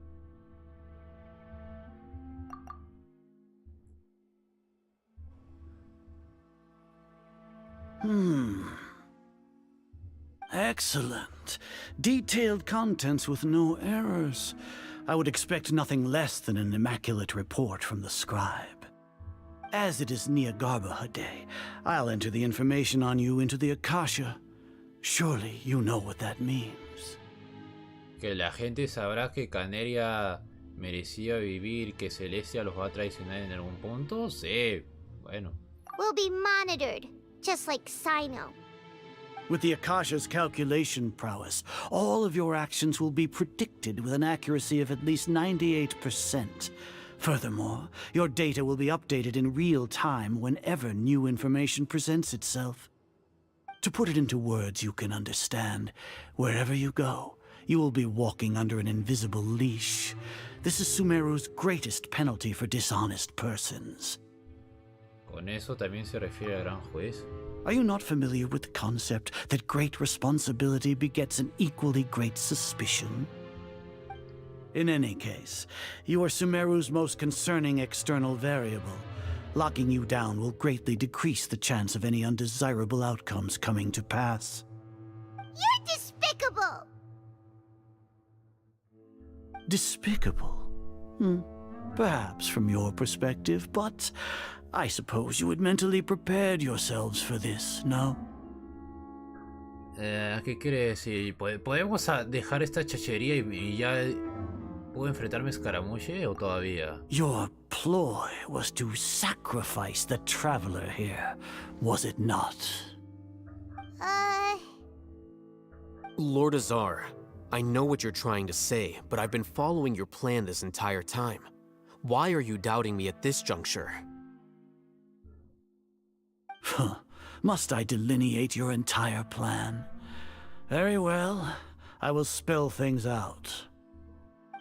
U: Excellent. Detailed contents with no errors. I would expect nothing less than an immaculate report from the scribe. As it is Niagarbha Day, I'll enter the information on you into the Akasha. Surely you know what that means.
A: Que la gente sabrá que Caneria merecía vivir, que Celestia los va a traicionar en algún punto. Sí, bueno.
B: We'll be monitored, just like Sino.
U: With the Akasha's calculation prowess, all of your actions will be predicted with an accuracy of at least 98%. Furthermore, your data will be updated in real time whenever new information presents itself. To put it into words you can understand, wherever you go, you will be walking under an invisible leash. This is Sumeru's greatest penalty for dishonest persons.
A: ¿Con eso también se refiere al gran juez?
U: Are you not familiar with the concept that great responsibility begets an equally great suspicion? In any case, you are Sumeru's most concerning external variable. Locking you down will greatly decrease the chance of any undesirable outcomes coming to pass.
B: You're despicable!
U: Despicable? Perhaps from your perspective, but I suppose you had mentally prepared yourselves for this, no?
A: ¿Qué quiere decir? ¿Podemos dejar esta chachería y ya puedo enfrentarme a Escaramuche o todavía?
U: Your ploy was to sacrifice the Traveler here, was it not?
D: Lord Azar, I know what you're trying to say, but I've been following your plan this entire time. Why are you doubting me at this juncture?
U: Must I delineate your entire plan? Very well, I will spell things out.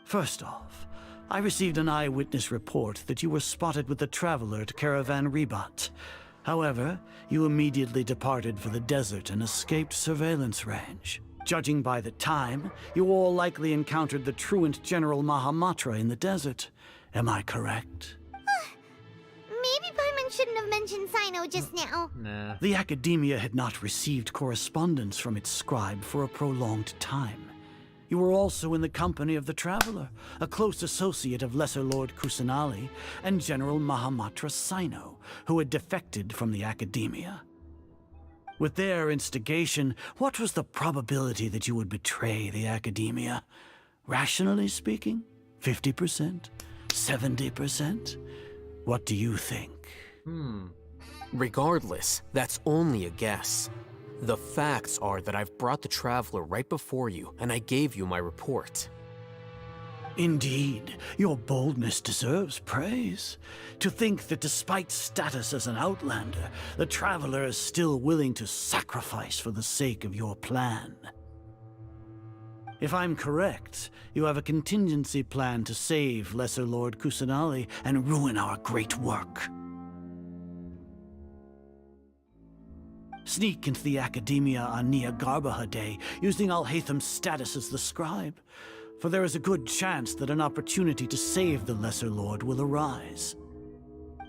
U: First off, I received an eyewitness report that you were spotted with the Traveler at Caravan Ribat. However, you immediately departed for the desert and escaped surveillance range. Judging by the time, you all likely encountered the truant General Mahamatra in the desert. Am I correct?
B: Maybe Paimon shouldn't have mentioned Sino just now.
A: Nah.
U: The Academia had not received correspondence from its scribe for a prolonged time. You were also in the company of the Traveler, a close associate of Lesser Lord Kusanali and General Mahamatra Sino, who had defected from the Academia. With their instigation, what was the probability that you would betray the Academia? Rationally speaking, 50%? 70%? What do you think?
D: Regardless, that's only a guess. The facts are that I've brought the Traveler right before you, and I gave you my report.
U: Indeed, your boldness deserves praise. To think that despite status as an outlander, the Traveler is still willing to sacrifice for the sake of your plan. If I'm correct, you have a contingency plan to save Lesser Lord Kusanali and ruin our great work. Sneak into the Academia on Nia Garbaha Day, using Alhaitham's status as the scribe, for there is a good chance that an opportunity to save the Lesser Lord will arise.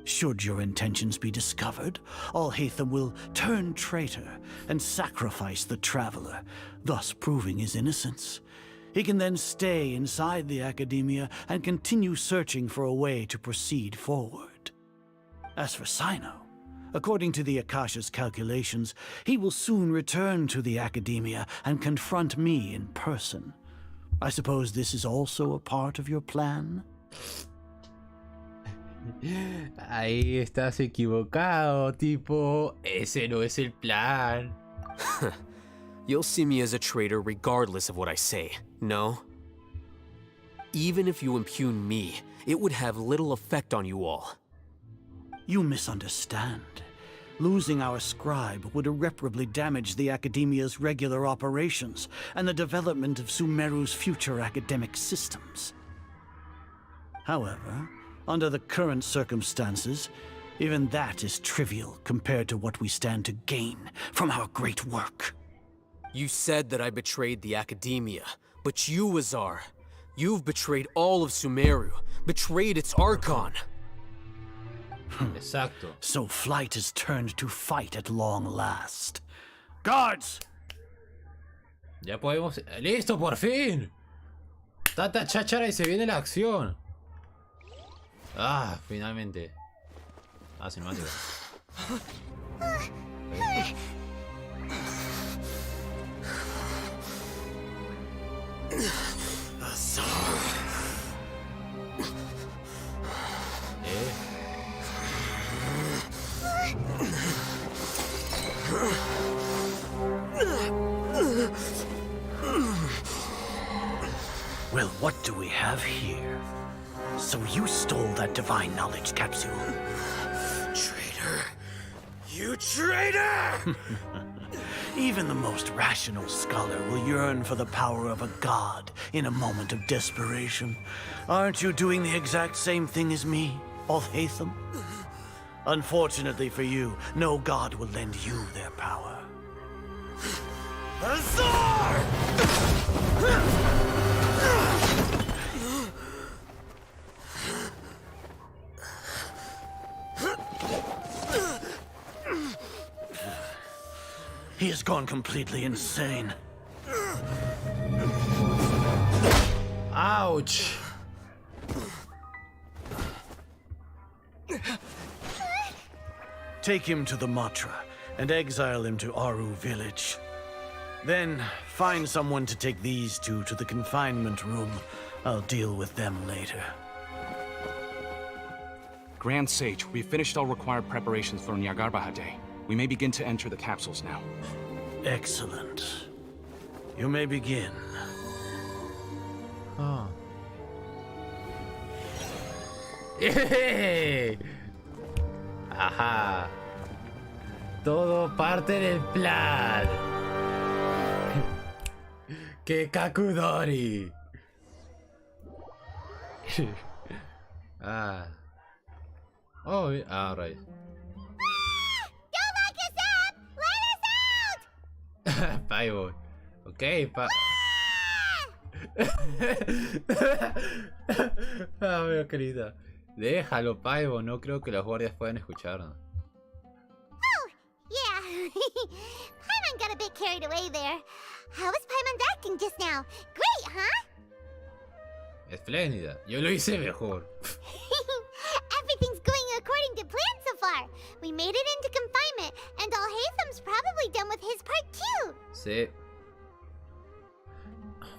U: Should your intentions be discovered, Alhaitham will turn traitor and sacrifice the Traveler, thus proving his innocence. He can then stay inside the Academia and continue searching for a way to proceed forward. As for Sino, according to the Akasha's calculations, he will soon return to the Academia and confront me in person. I suppose this is also a part of your plan?
A: Ahí estás equivocado, tipo, ese no es el plan.
D: You'll see me as a traitor regardless of what I say, no? Even if you impugn me, it would have little effect on you all.
U: You misunderstand. Losing our scribe would irreparably damage the Academia's regular operations and the development of Sumeru's future academic systems. However, under the current circumstances, even that is trivial compared to what we stand to gain from our great work.
D: You said that I betrayed the Academia, but you, Azar, you've betrayed all of Sumeru, betrayed its Archon.
A: Exacto.
U: So flight has turned to fight at long last. Guards!
A: Ya podemos... ¡Listo, por fin! Tanta cháchara y se viene la acción. Ah, finalmente. Ah, cinemática.
U: Well, what do we have here? So you stole that divine knowledge capsule.
D: Traitor! You traitor!
U: Even the most rational scholar will yearn for the power of a god in a moment of desperation. Aren't you doing the exact same thing as me, Alhaitham? Unfortunately for you, no god will lend you their power.
D: Azar!
U: He has gone completely insane.
A: Ouch!
U: Take him to the Matra and exile him to Aru village. Then find someone to take these two to the confinement room. I'll deal with them later.
E: Grand Sage, we've finished all required preparations for Nyagarbha Day. We may begin to enter the capsules now.
U: Excellent. You may begin.
A: Oh. ¡Eh! Ajá. Todo parte del plan. ¡Qué Kakudori! Ah. Oh, right.
B: Don't lock us up! Let us out!
A: Paivo. Ok, Ah, mi querida. Déjalo, Paivo. No creo que los guardias puedan escucharnos.
B: Oh, yeah. Paimon got a bit carried away there. How was Paimon acting just now? Great, huh?
A: Espléndida. Yo lo hice mejor.
B: Everything's going according to plan so far. We made it into confinement, and Alhatham's probably done with his part too.
A: Sí.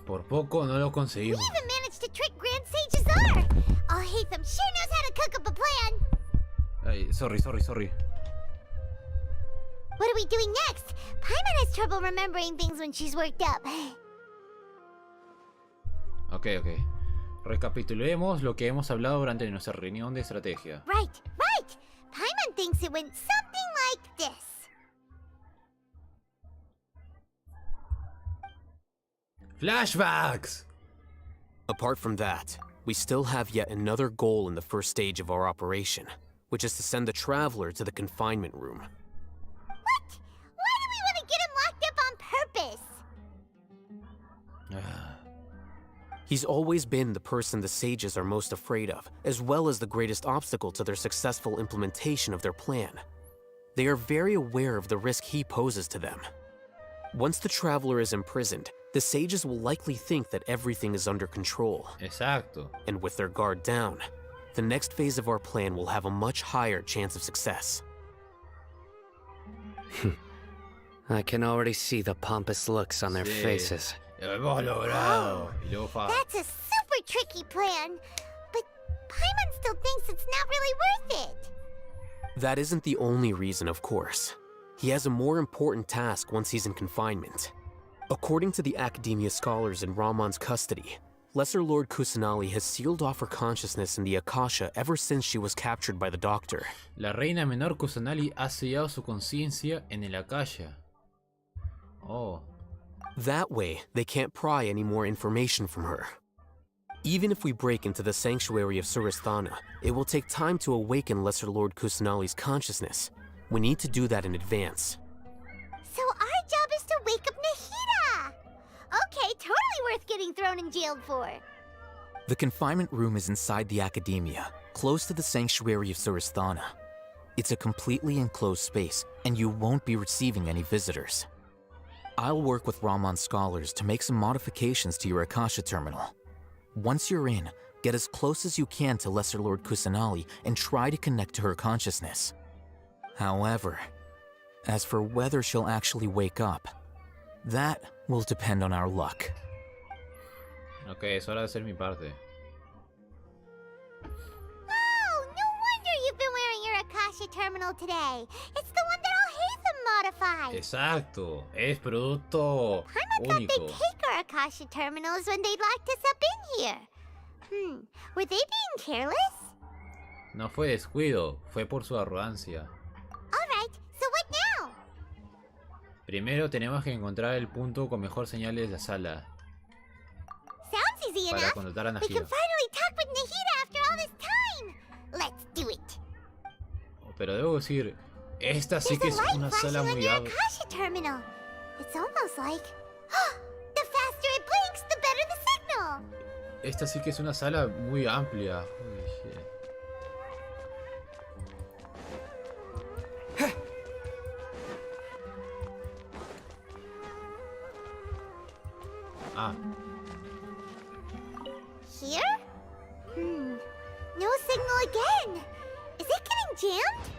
A: Por poco no lo
B: We
A: conseguimos.
B: even managed to trick Grand Sage Azar. Alhatham sure knows how to cook up a plan.
A: Ay, sorry.
B: What are we doing next? Paimon has trouble remembering things when she's worked up.
A: Ok. Recapitulemos lo que hemos hablado durante nuestra reunión de estrategia.
B: Right. Paimon thinks it went something like this.
A: Flashbacks!
D: Apart from that, we still have yet another goal in the first stage of our operation, which is to send the Traveler to the confinement room.
B: What? Why do we want to get him locked up on purpose?
D: He's always been the person the sages are most afraid of, as well as the greatest obstacle to their successful implementation of their plan. They are very aware of the risk he poses to them. Once the Traveler is imprisoned, the sages will likely think that everything is under control.
A: Exacto.
D: And with their guard down, the next phase of our plan will have a much higher chance of success.
G: I can already see the pompous looks on their faces.
A: Lo hemos logrado. Y luego fa.
B: That's a super tricky plan, but Paimon still thinks it's not really worth it.
D: That isn't the only reason, of course. He has a more important task once he's in confinement. According to the Academia scholars in Ramon's custody, Lesser Lord Kusanali has sealed off her consciousness in the Akasha ever since she was captured by the Doctor.
A: La reina menor Kusanali ha sellado su conciencia en el Akasha. Oh.
D: That way, they can't pry any more information from her. Even if we break into the sanctuary of Suristhana, it will take time to awaken Lesser Lord Kusanali's consciousness. We need to do that in advance.
B: So our job is to wake up Nahida! Okay, totally worth getting thrown in jail for.
K: The confinement room is inside the Academia, close to the sanctuary of Suristhana. It's a completely enclosed space, and you won't be receiving any visitors. I'll work with Ramon's scholars to make some modifications to your Akasha terminal. Once you're in, get as close as you can to Lesser Lord Kusanali and try to connect to her consciousness. However, as for whether she'll actually wake up, that will depend on our luck.
A: Ok, es hora de hacer mi parte.
B: Oh, no wonder you've been wearing your Akasha terminal today. It's the one that Alhatham modified.
A: Exacto, es producto
B: Paimon thought
A: único.
B: they'd take our Akasha terminals when they locked us up in here. Were they being careless?
A: No fue descuido, fue por su arrogancia.
B: Alright, so what now?
A: Primero tenemos que encontrar el punto con mejor señal de la sala.
B: Sounds easy
A: Para
B: enough.
A: contratar a
B: We
A: Nahida.
B: can finally talk with Nahida after all this time. Let's do it.
A: Pero debo decir, esta sí que es una sala
B: Flashing on
A: muy
B: your
A: amplia.
B: Akasha terminal. It's almost like the faster it blinks, the better the signal.
A: Esta sí que es una sala muy amplia. Holy shit. Ah,
B: Here? No signal again. Is it getting jammed?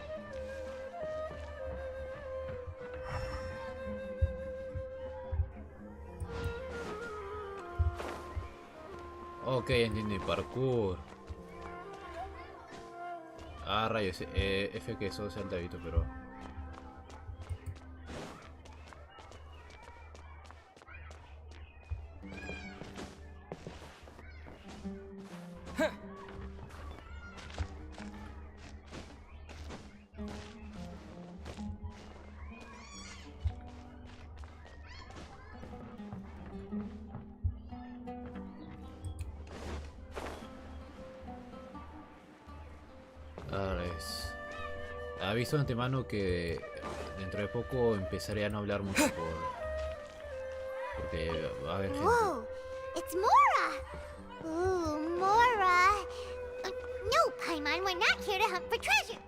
A: ok, entiendo el parkour. Ah, rayos, F que eso es el David, pero... Aviso de antemano que dentro de poco empezaré a no hablar mucho porque va a haber gente.
B: Whoa, it's Mora! Ooh, Mora! No, Paimon, we're not here to hunt for treasure.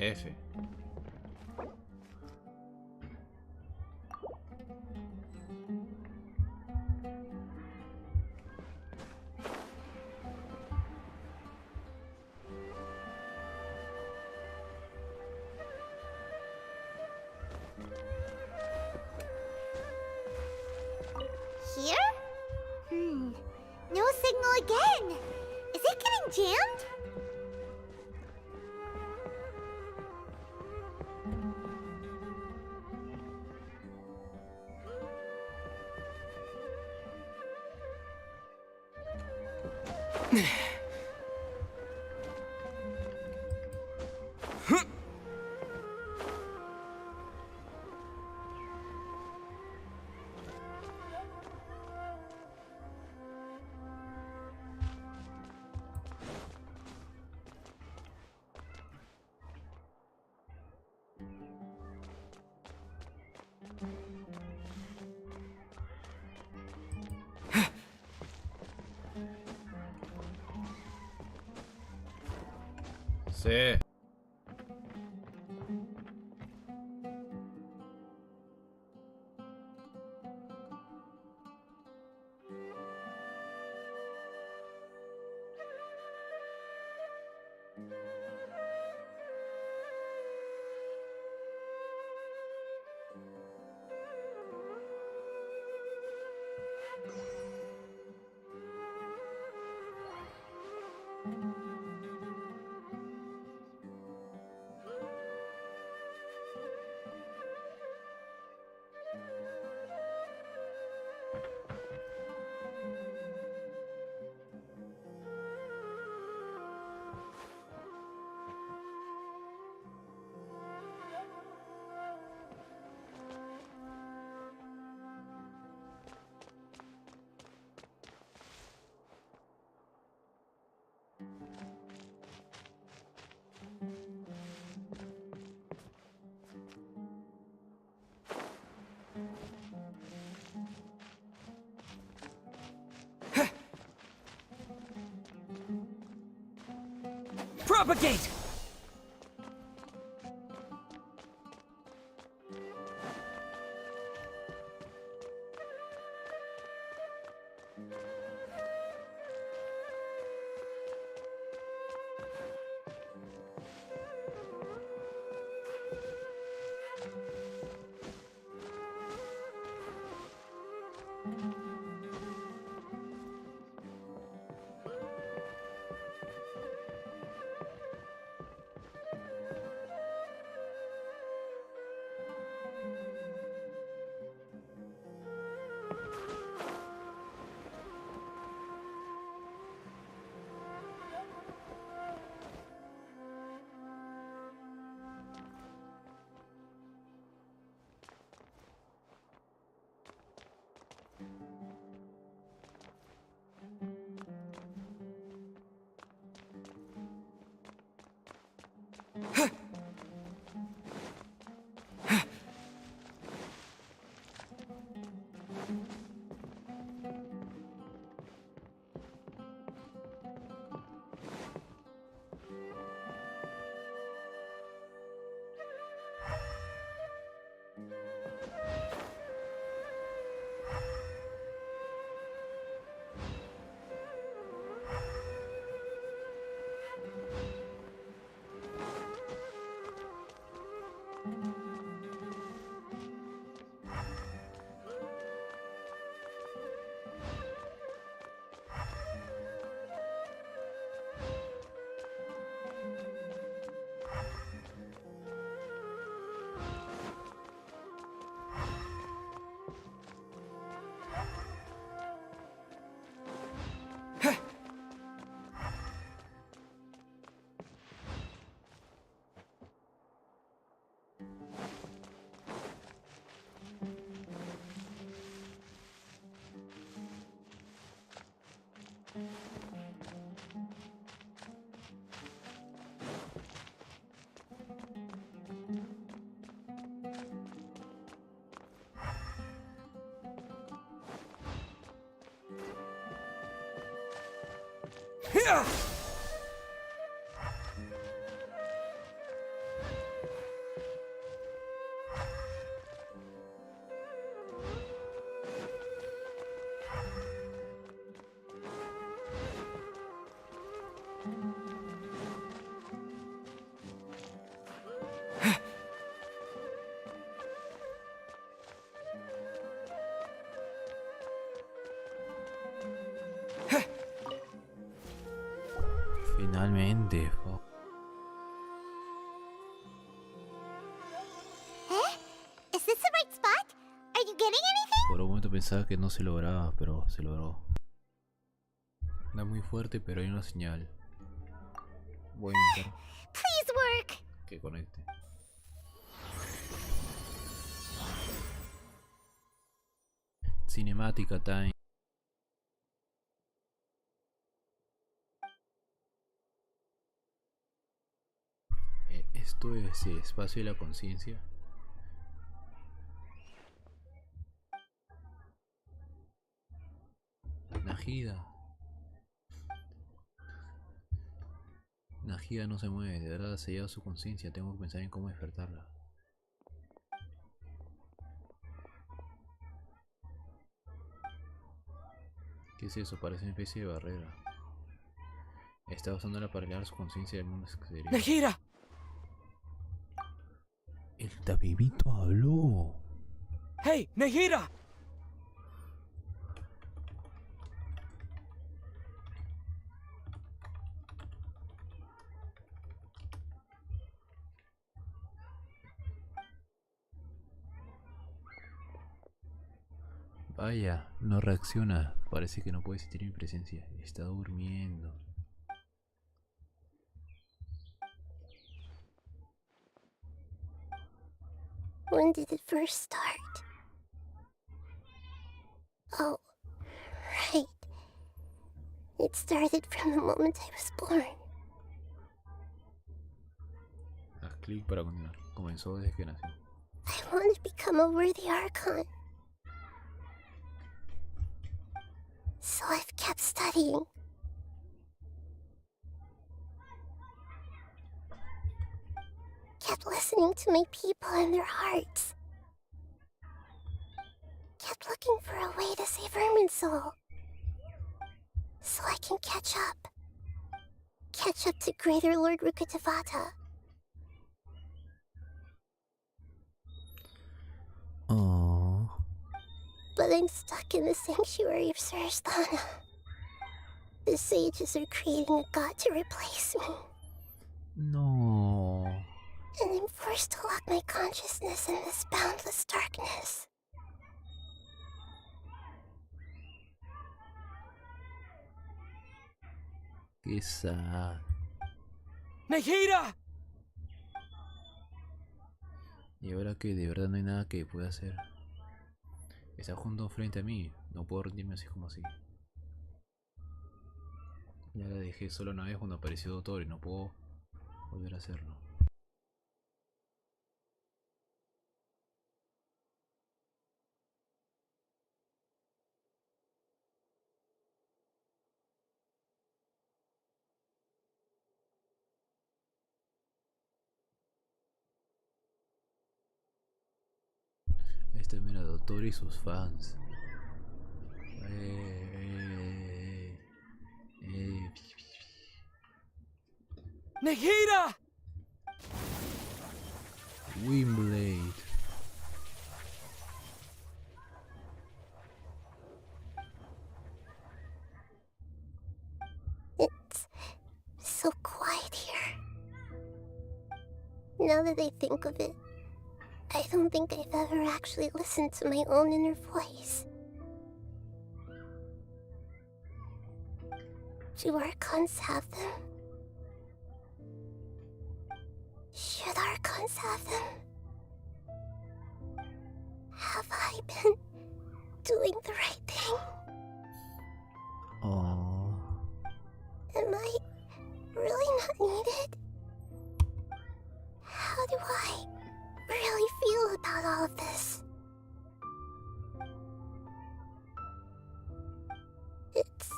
A: F.
B: Here? No signal again. Is it getting jammed?
A: Sí.
C: Propagate!
A: Finalmente.
B: Is this the right spot? Are you getting anything?
A: Por un momento pensaba que no se lograba, pero se logró. No es muy fuerte, pero hay una señal. Voy a intentar
B: Please work.
A: que conecte. Cinemática time. Esto es el espacio de la conciencia. Najida. Najida no se mueve, de verdad ha sellado su conciencia. Tengo que pensar en cómo despertarla. ¿Qué es eso? Parece una especie de barrera. Está usándola para elevar su conciencia del mundo exterior.
T: ¡Najira!
A: El tapibito habló.
T: ¡Hey, Najira!
A: Vaya, no reacciona. Parece que no puede sentir mi presencia. Está durmiendo.
B: When did it first start? Oh, right. It started from the moment I was born.
A: Haz clic para continuar. Comenzó desde que nació.
B: I want to become a worthy Archon. So I've kept studying. Kept listening to my people and their hearts. Kept looking for a way to save Irminsul. So I can catch up. Catch up to Greater Lord Rukkhadevata.
A: Oh.
B: But I'm stuck in the sanctuary of Suristhana. The sages are creating a god to replace me.
A: No.
B: And I'm forced to lock my consciousness in this boundless darkness.
A: Qué sad.
T: ¡Najira!
A: Y ahora que de verdad no hay nada que pueda hacer. Está junto frente a mí. No puedo rendirme así como así. Ya la dejé solo una vez cuando apareció Doctor y no puedo volver a hacerlo. Este mira Doctor y sus fans.
T: ¡Najira!
A: Windblade.
B: It's so quiet here. Now that I think of it, I don't think I've ever actually listened to my own inner voice. Do Archons have them? Should Archons have them? Have I been doing the right thing?
A: Oh.
B: Am I really not needed? How do I really feel about all of this? It's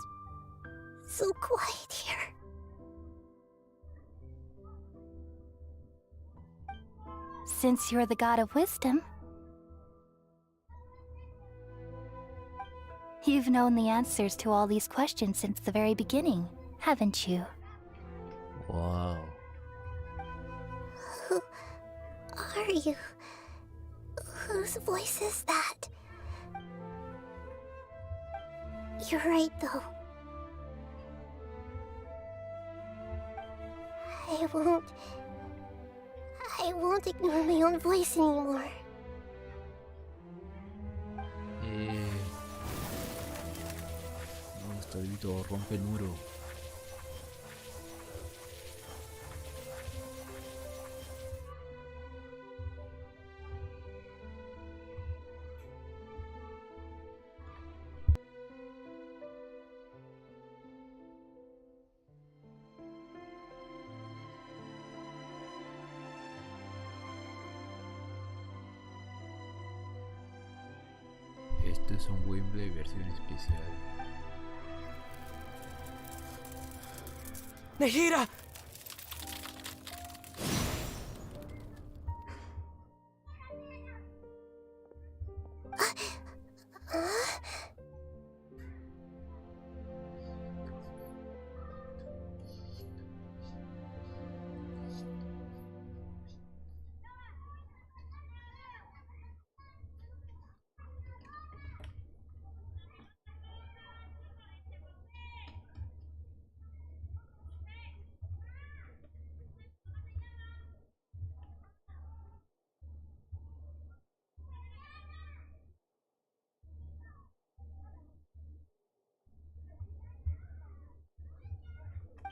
B: so quiet here. Since you're the god of wisdom, you've known the answers to all these questions since the very beginning, haven't you?
A: Wow.
B: Who are you? Whose voice is that? You're right, though. I won't ignore my own voice anymore.
A: ¿Dónde está el grito? Rompe el muro. Esto es un Wembley versión especial.
S: Nahida!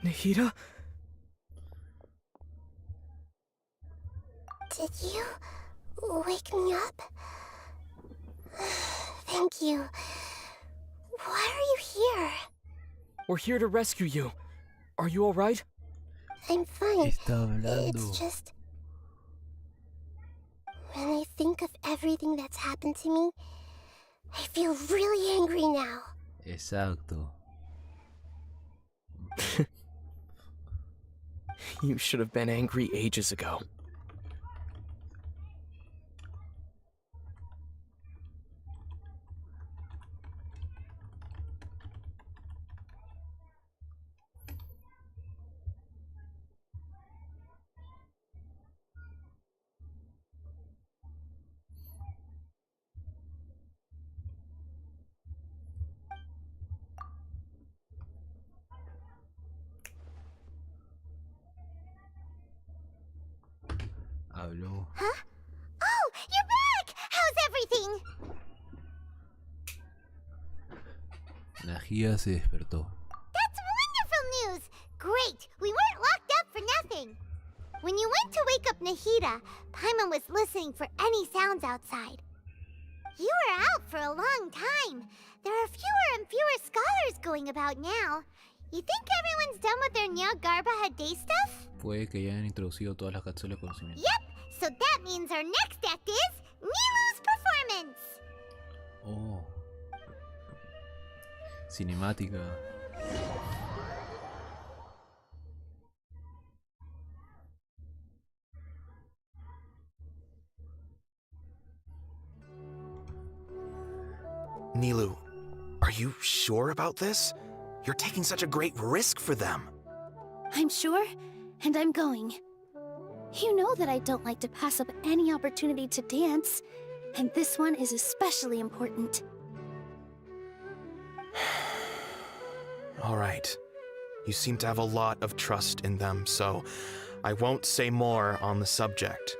S: Nahida?
B: Did you wake me up? Thank you. Why are you here?
S: We're here to rescue you. Are you alright?
B: I'm fine.
A: Está hablando.
B: It's just... when I think of everything that's happened to me, I feel really angry now.
A: Exacto.
S: You should have been angry ages ago.
A: Habló.
B: Huh? Oh, you're back! How's everything?
A: Nahida se despertó.
B: That's wonderful news! Great! We weren't locked up for nothing! When you went to wake up Nahida, Paimon was listening for any sounds outside. You were out for a long time. There are fewer and fewer scholars going about now. You think everyone's done with their Nyagarbaha Day stuff?
A: Puede que ya hayan introducido todas las cápsulas de conocimiento.
B: Yep! So that means our next act is Nilu's performance!
A: Oh. Cinemática.
H: Nilu, are you sure about this? You're taking such a great risk for them.
V: I'm sure, and I'm going. You know that I don't like to pass up any opportunity to dance, and this one is especially important.
H: All right. You seem to have a lot of trust in them, so I won't say more on the subject.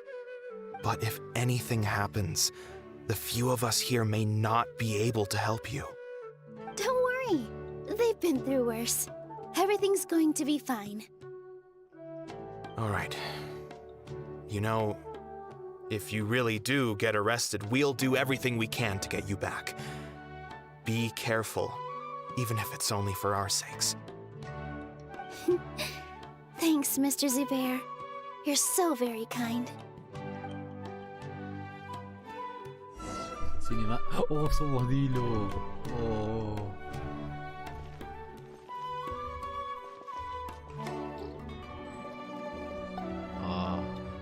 H: But if anything happens, the few of us here may not be able to help you.
V: Don't worry. They've been through worse. Everything's going to be fine.
H: All right. You know, if you really do get arrested, we'll do everything we can to get you back. Be careful, even if it's only for our sakes.
V: Thanks, Mr. Zubair. You're so very kind.
A: Cinema. Oh, somos Dilo. Oh. Ah,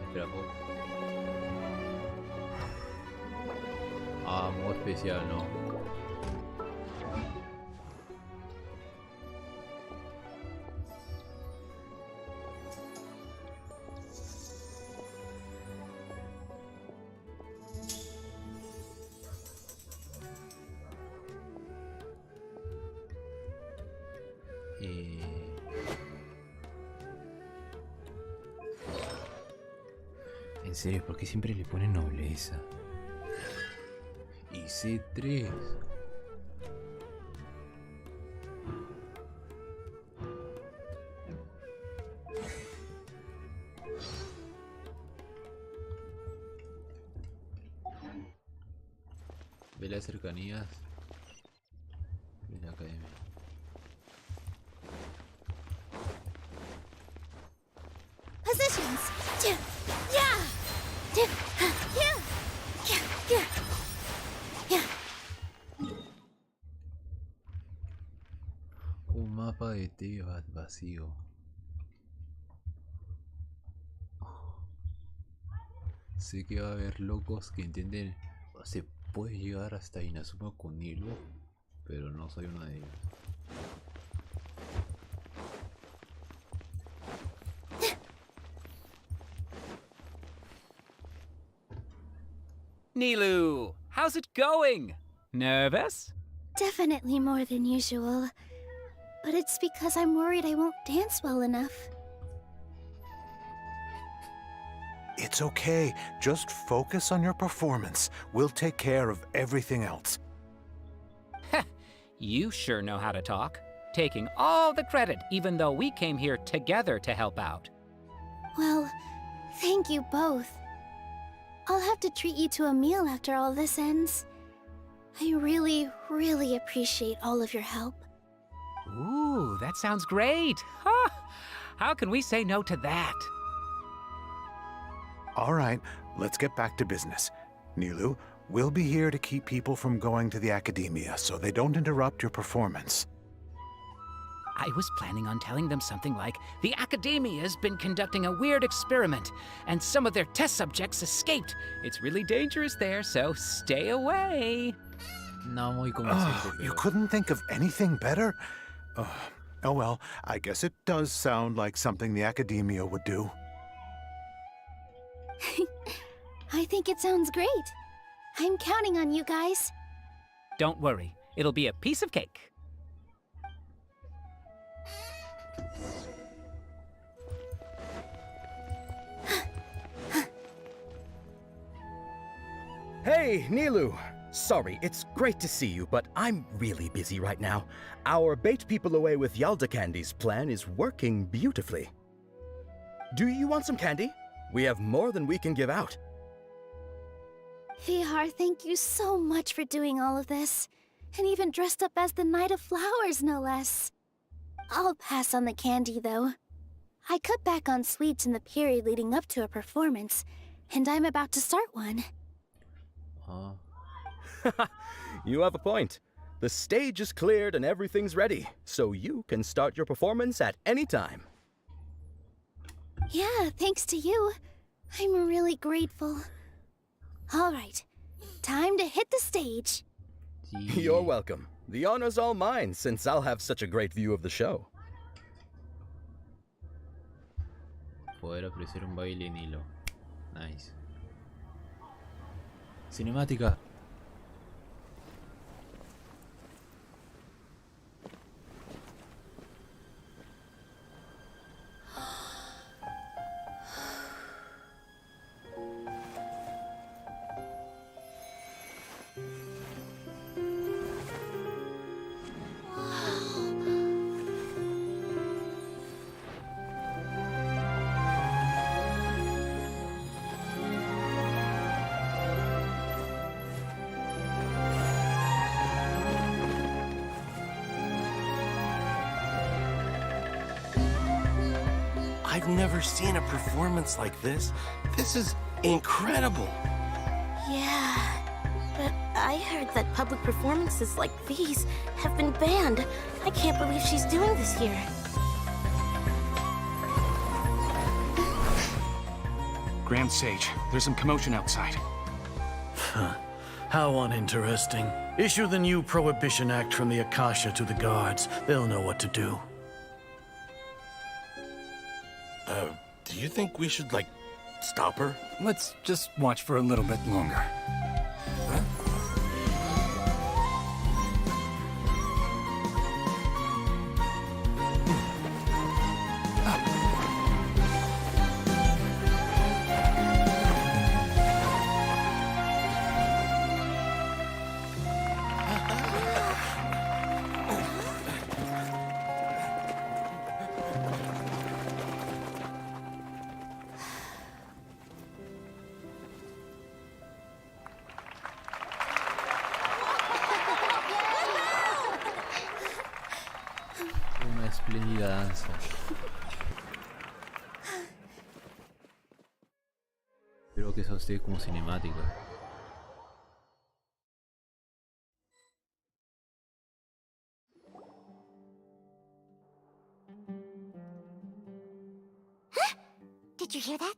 A: espera poco. Ah, modo especial, no. serio, ¿por qué siempre le ponen nobleza? Y C3. Ve las cercanías de la academia.
V: Positions. Yeah. Yeah. Yeah. Yeah.
A: Un mapa de Tebas vacío. Sé que va a haber locos que entienden. Se puede llegar hasta Inazuma con hilo, pero no soy uno de ellos.
L: Nilu, how's it going? Nervous?
V: Definitely more than usual. But it's because I'm worried I won't dance well enough.
I: It's okay. Just focus on your performance. We'll take care of everything else.
L: You sure know how to talk. Taking all the credit, even though we came here together to help out.
V: Well, thank you both. I'll have to treat you to a meal after all this ends. I really, really appreciate all of your help.
L: Ooh, that sounds great. Huh? How can we say no to that?
I: All right, let's get back to business. Nilu, we'll be here to keep people from going to the academia so they don't interrupt your performance.
L: I was planning on telling them something like, the Academia's been conducting a weird experiment, and some of their test subjects escaped. It's really dangerous there, so stay away.
A: No, muy convincente.
I: You couldn't think of anything better? Oh well, I guess it does sound like something the Academia would do.
V: I think it sounds great. I'm counting on you guys.
L: Don't worry, it'll be a piece of cake.
P: Hey, Nilu! Sorry, it's great to see you, but I'm really busy right now. Our Bait People Away with Yalda Candies plan is working beautifully. Do you want some candy? We have more than we can give out.
V: Vihar, thank you so much for doing all of this. And even dressed up as the Knight of Flowers, no less. I'll pass on the candy, though. I cut back on sweets in the period leading up to a performance, and I'm about to start one.
P: You have a point. The stage is cleared and everything's ready, so you can start your performance at any time.
V: Yeah, thanks to you. I'm really grateful. All right, time to hit the stage.
P: You're welcome. The honor's all mine, since I'll have such a great view of the show.
A: Poder apreciar un baile en hilo. Nice. Cinemática.
W: I've never seen a performance like this. This is incredible.
X: Yeah, but I heard that public performances like these have been banned. I can't believe she's doing this here.
E: Grand Sage, there's some commotion outside.
U: Huh. How uninteresting. Issue the new Prohibition Act from the Akasha to the guards. They'll know what to do.
W: Do you think we should, like, stop her?
E: Let's just watch for a little bit longer.
A: espléndida danza. Espero que eso esté como cinemática.
B: Did you hear that?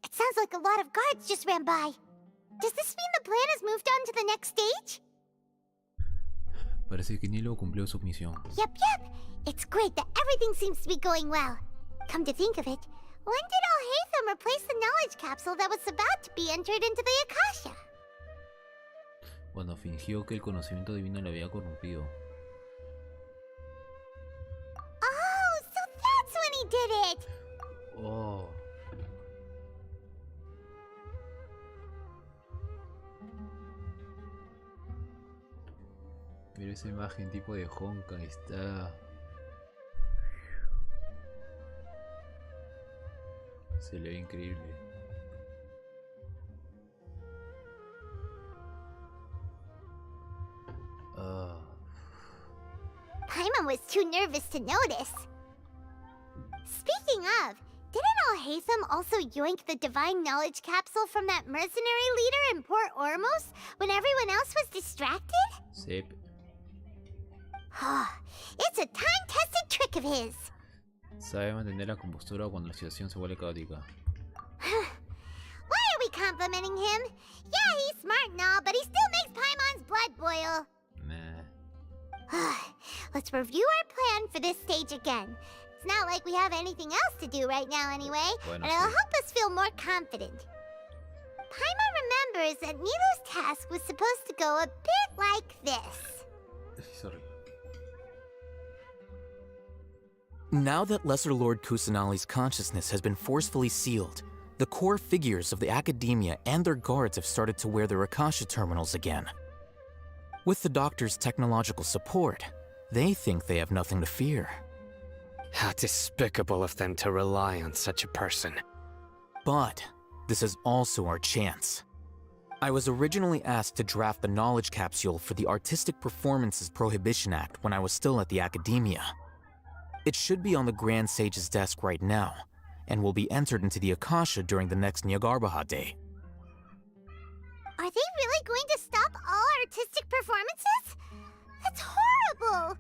B: It sounds like a lot of guards just ran by. Does this mean the plan has moved on to the next stage?
A: Parece que Nilo cumplió su misión.
B: Yep. It's great that everything seems to be going well. Come to think of it, when did Alhaitham replace the knowledge capsule that was about to be entered into the Akasha?
A: Cuando fingió que el conocimiento divino le había corrompido.
B: Oh, so that's when he did it!
A: Oh. Mira esa imagen tipo de Honka, está... Se le ve increíble.
B: Paimon was too nervous to notice. Speaking of, didn't Alhaitham also yoink the divine knowledge capsule from that mercenary leader in Port Ormos when everyone else was distracted?
A: Sep.
B: It's a time-tested trick of his.
A: Sabe mantener la compostura cuando la situación se vuelve caótica.
B: Why are we complimenting him? Yeah, he's smart and all, but he still makes Paimon's blood boil.
A: Nah.
B: Let's review our plan for this stage again. It's not like we have anything else to do right now anyway, and it'll help us feel more confident. Paimon remembers that Nilu's task was supposed to go a bit like this.
A: Sorry.
K: Now that Lesser Lord Kusanali's consciousness has been forcefully sealed, the core figures of the Academia and their guards have started to wear their Akasha terminals again. With the Doctor's technological support, they think they have nothing to fear.
G: How despicable of them to rely on such a person.
K: But this is also our chance. I was originally asked to draft the knowledge capsule for the Artistic Performances Prohibition Act when I was still at the Academia. It should be on the Grand Sage's desk right now, and will be entered into the Akasha during the next Nyargarbaha Day.
B: Are they really going to stop all artistic performances? That's horrible!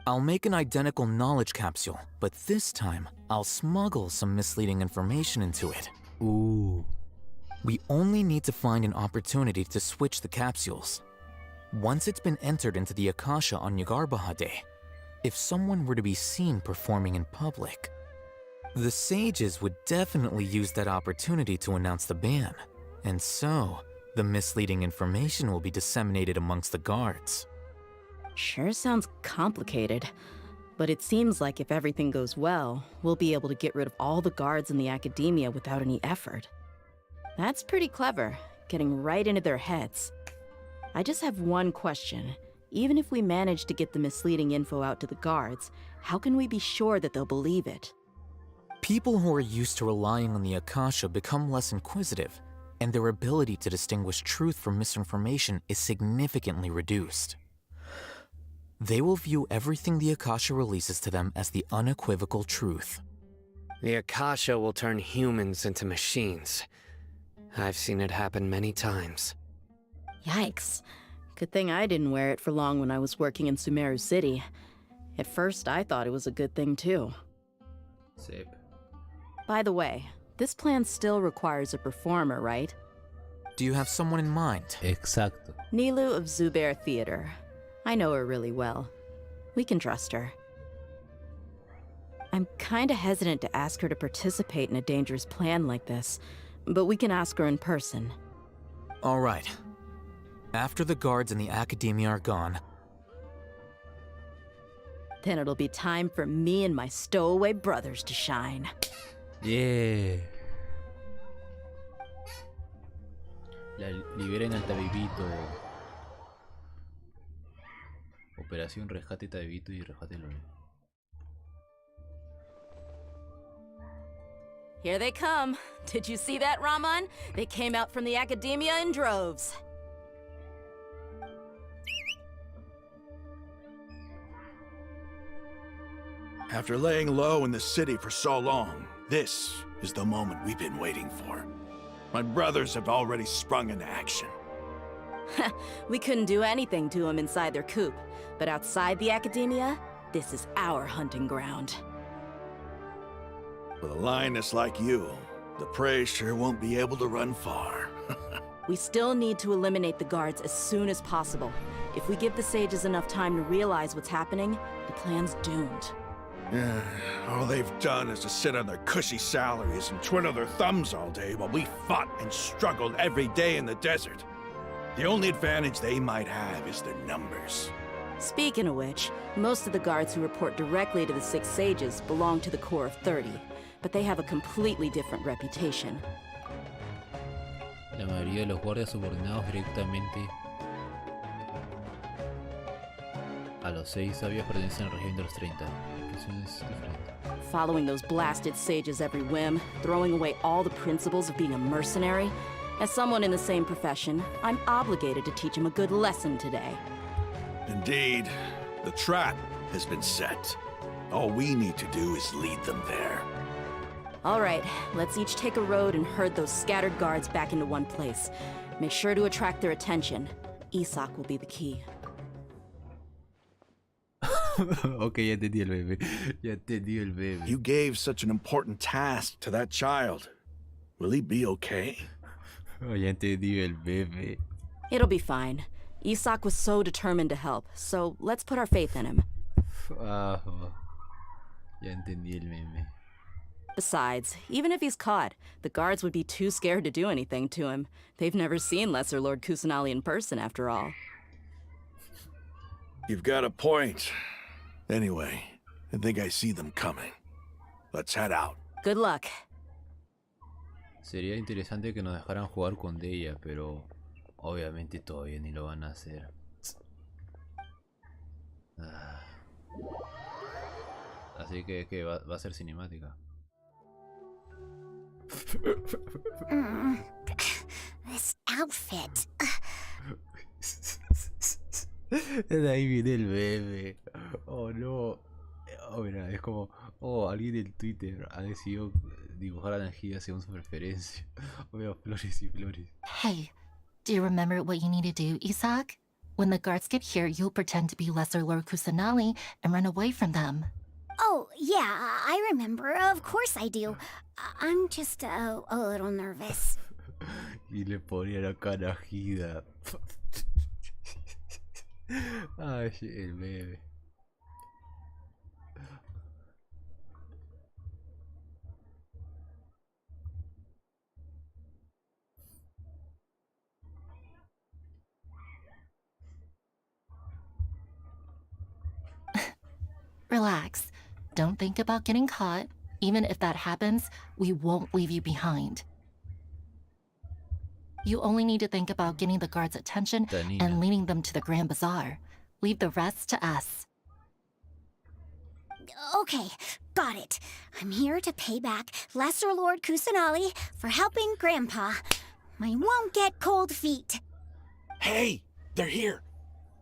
K: I'll make an identical knowledge capsule, but this time, I'll smuggle some misleading information into it.
A: Ooh.
K: We only need to find an opportunity to switch the capsules. Once it's been entered into the Akasha on Nyargarbaha Day, if someone were to be seen performing in public, the sages would definitely use that opportunity to announce the ban, and so the misleading information will be disseminated amongst the guards.
F: Sure sounds complicated, but it seems like if everything goes well, we'll be able to get rid of all the guards in the Academia without any effort. That's pretty clever, getting right into their heads. I just have one question. Even if we manage to get the misleading info out to the guards, how can we be sure that they'll believe it?
K: People who are used to relying on the Akasha become less inquisitive, and their ability to distinguish truth from misinformation is significantly reduced. They will view everything the Akasha releases to them as the unequivocal truth.
G: The Akasha will turn humans into machines. I've seen it happen many times.
F: Yikes. Good thing I didn't wear it for long when I was working in Sumeru City. At first, I thought it was a good thing too.
A: Sip.
F: By the way, this plan still requires a performer, right?
K: Do you have someone in mind?
A: Exacto.
F: Nilu of Zubair Theater. I know her really well. We can trust her. I'm kinda hesitant to ask her to participate in a dangerous plan like this, but we can ask her in person.
K: All right. After the guards in the Academia are gone,
F: then it'll be time for me and my stowaway brothers to shine.
A: Yeah. Liberen al Tabibito. Operación Rescate Tabibito y Rescate Lone.
F: Here they come. Did you see that, Raman? They came out from the Academia in droves.
I: After laying low in the city for so long, this is the moment we've been waiting for. My brothers have already sprung into action.
F: We couldn't do anything to them inside their coop, but outside the academia, this is our hunting ground.
I: With a lioness like you, the prey sure won't be able to run far.
F: We still need to eliminate the guards as soon as possible. If we give the sages enough time to realize what's happening, the plan's doomed.
I: Yeah, all they've done is to sit on their cushy salaries and twiddle their thumbs all day while we fought and struggled every day in the desert. The only advantage they might have is their numbers.
F: Speaking of which, most of the guards who report directly to the Six Sages belong to the Corps of 30, but they have a completely different reputation.
A: La mayoría de los guardias subordinados directamente a los 6 sabios pertenecen al régimen de los 30. Eso es diferente.
F: Following those blasted sages every whim, throwing away all the principles of being a mercenary. As someone in the same profession, I'm obligated to teach him a good lesson today.
I: Indeed, the trap has been set. All we need to do is lead them there.
F: All right, let's each take a road and herd those scattered guards back into one place. Make sure to attract their attention. Isak will be the key.
A: Ok, ya entendí el bebé. Ya entendí el bebé.
I: You gave such an important task to that child. Will he be okay?
A: Oh, ya entendí el bebé.
F: It'll be fine. Isak was so determined to help, so let's put our faith in him.
A: Ah, ya entendí el meme.
F: Besides, even if he's caught, the guards would be too scared to do anything to him. They've never seen Lesser Lord Kusanali in person, after all.
I: You've got a point. Anyway, I think I see them coming. Let's head out.
F: Good luck.
A: Sería interesante que nos dejaran jugar con Deia, pero obviamente todavía ni lo van a hacer. Ah. Así que va a ser cinemática.
B: This outfit.
A: De ahí viene el bebé. Oh no. Oh, mira, es como, oh, alguien en Twitter ha decidido dibujar a Najida según su preferencia. Veo flores y flores.
N: Hey, do you remember what you need to do, Isak? When the guards get here, you'll pretend to be Lesser Lord Kusanali and run away from them.
B: Oh, yeah, I remember. Of course I do. I'm just a little nervous.
A: Y le ponía la cara Najida. Ay, el bebé.
N: Relax. Don't think about getting caught. Even if that happens, we won't leave you behind. You only need to think about getting the guards' attention and leading them to the Grand Bazaar. Leave the rest to us.
B: Okay, got it. I'm here to pay back Lesser Lord Kusanali for helping Grandpa. I won't get cold feet.
W: Hey, they're here.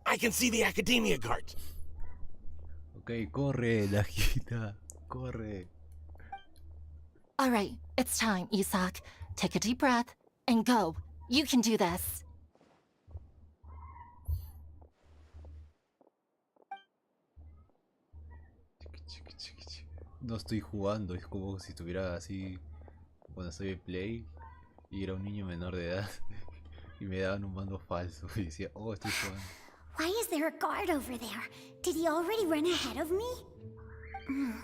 W: I can see the Academia guards.
A: Okay, corre, Najida, corre.
N: All right, it's time, Isak. Take a deep breath and go. You can do this.
A: No estoy jugando, es como si estuviera así cuando estoy en Play y era un niño menor de edad y me daban un mando falso y decía, oh, estoy jugando.
B: Why is there a guard over there? Did he already run ahead of me?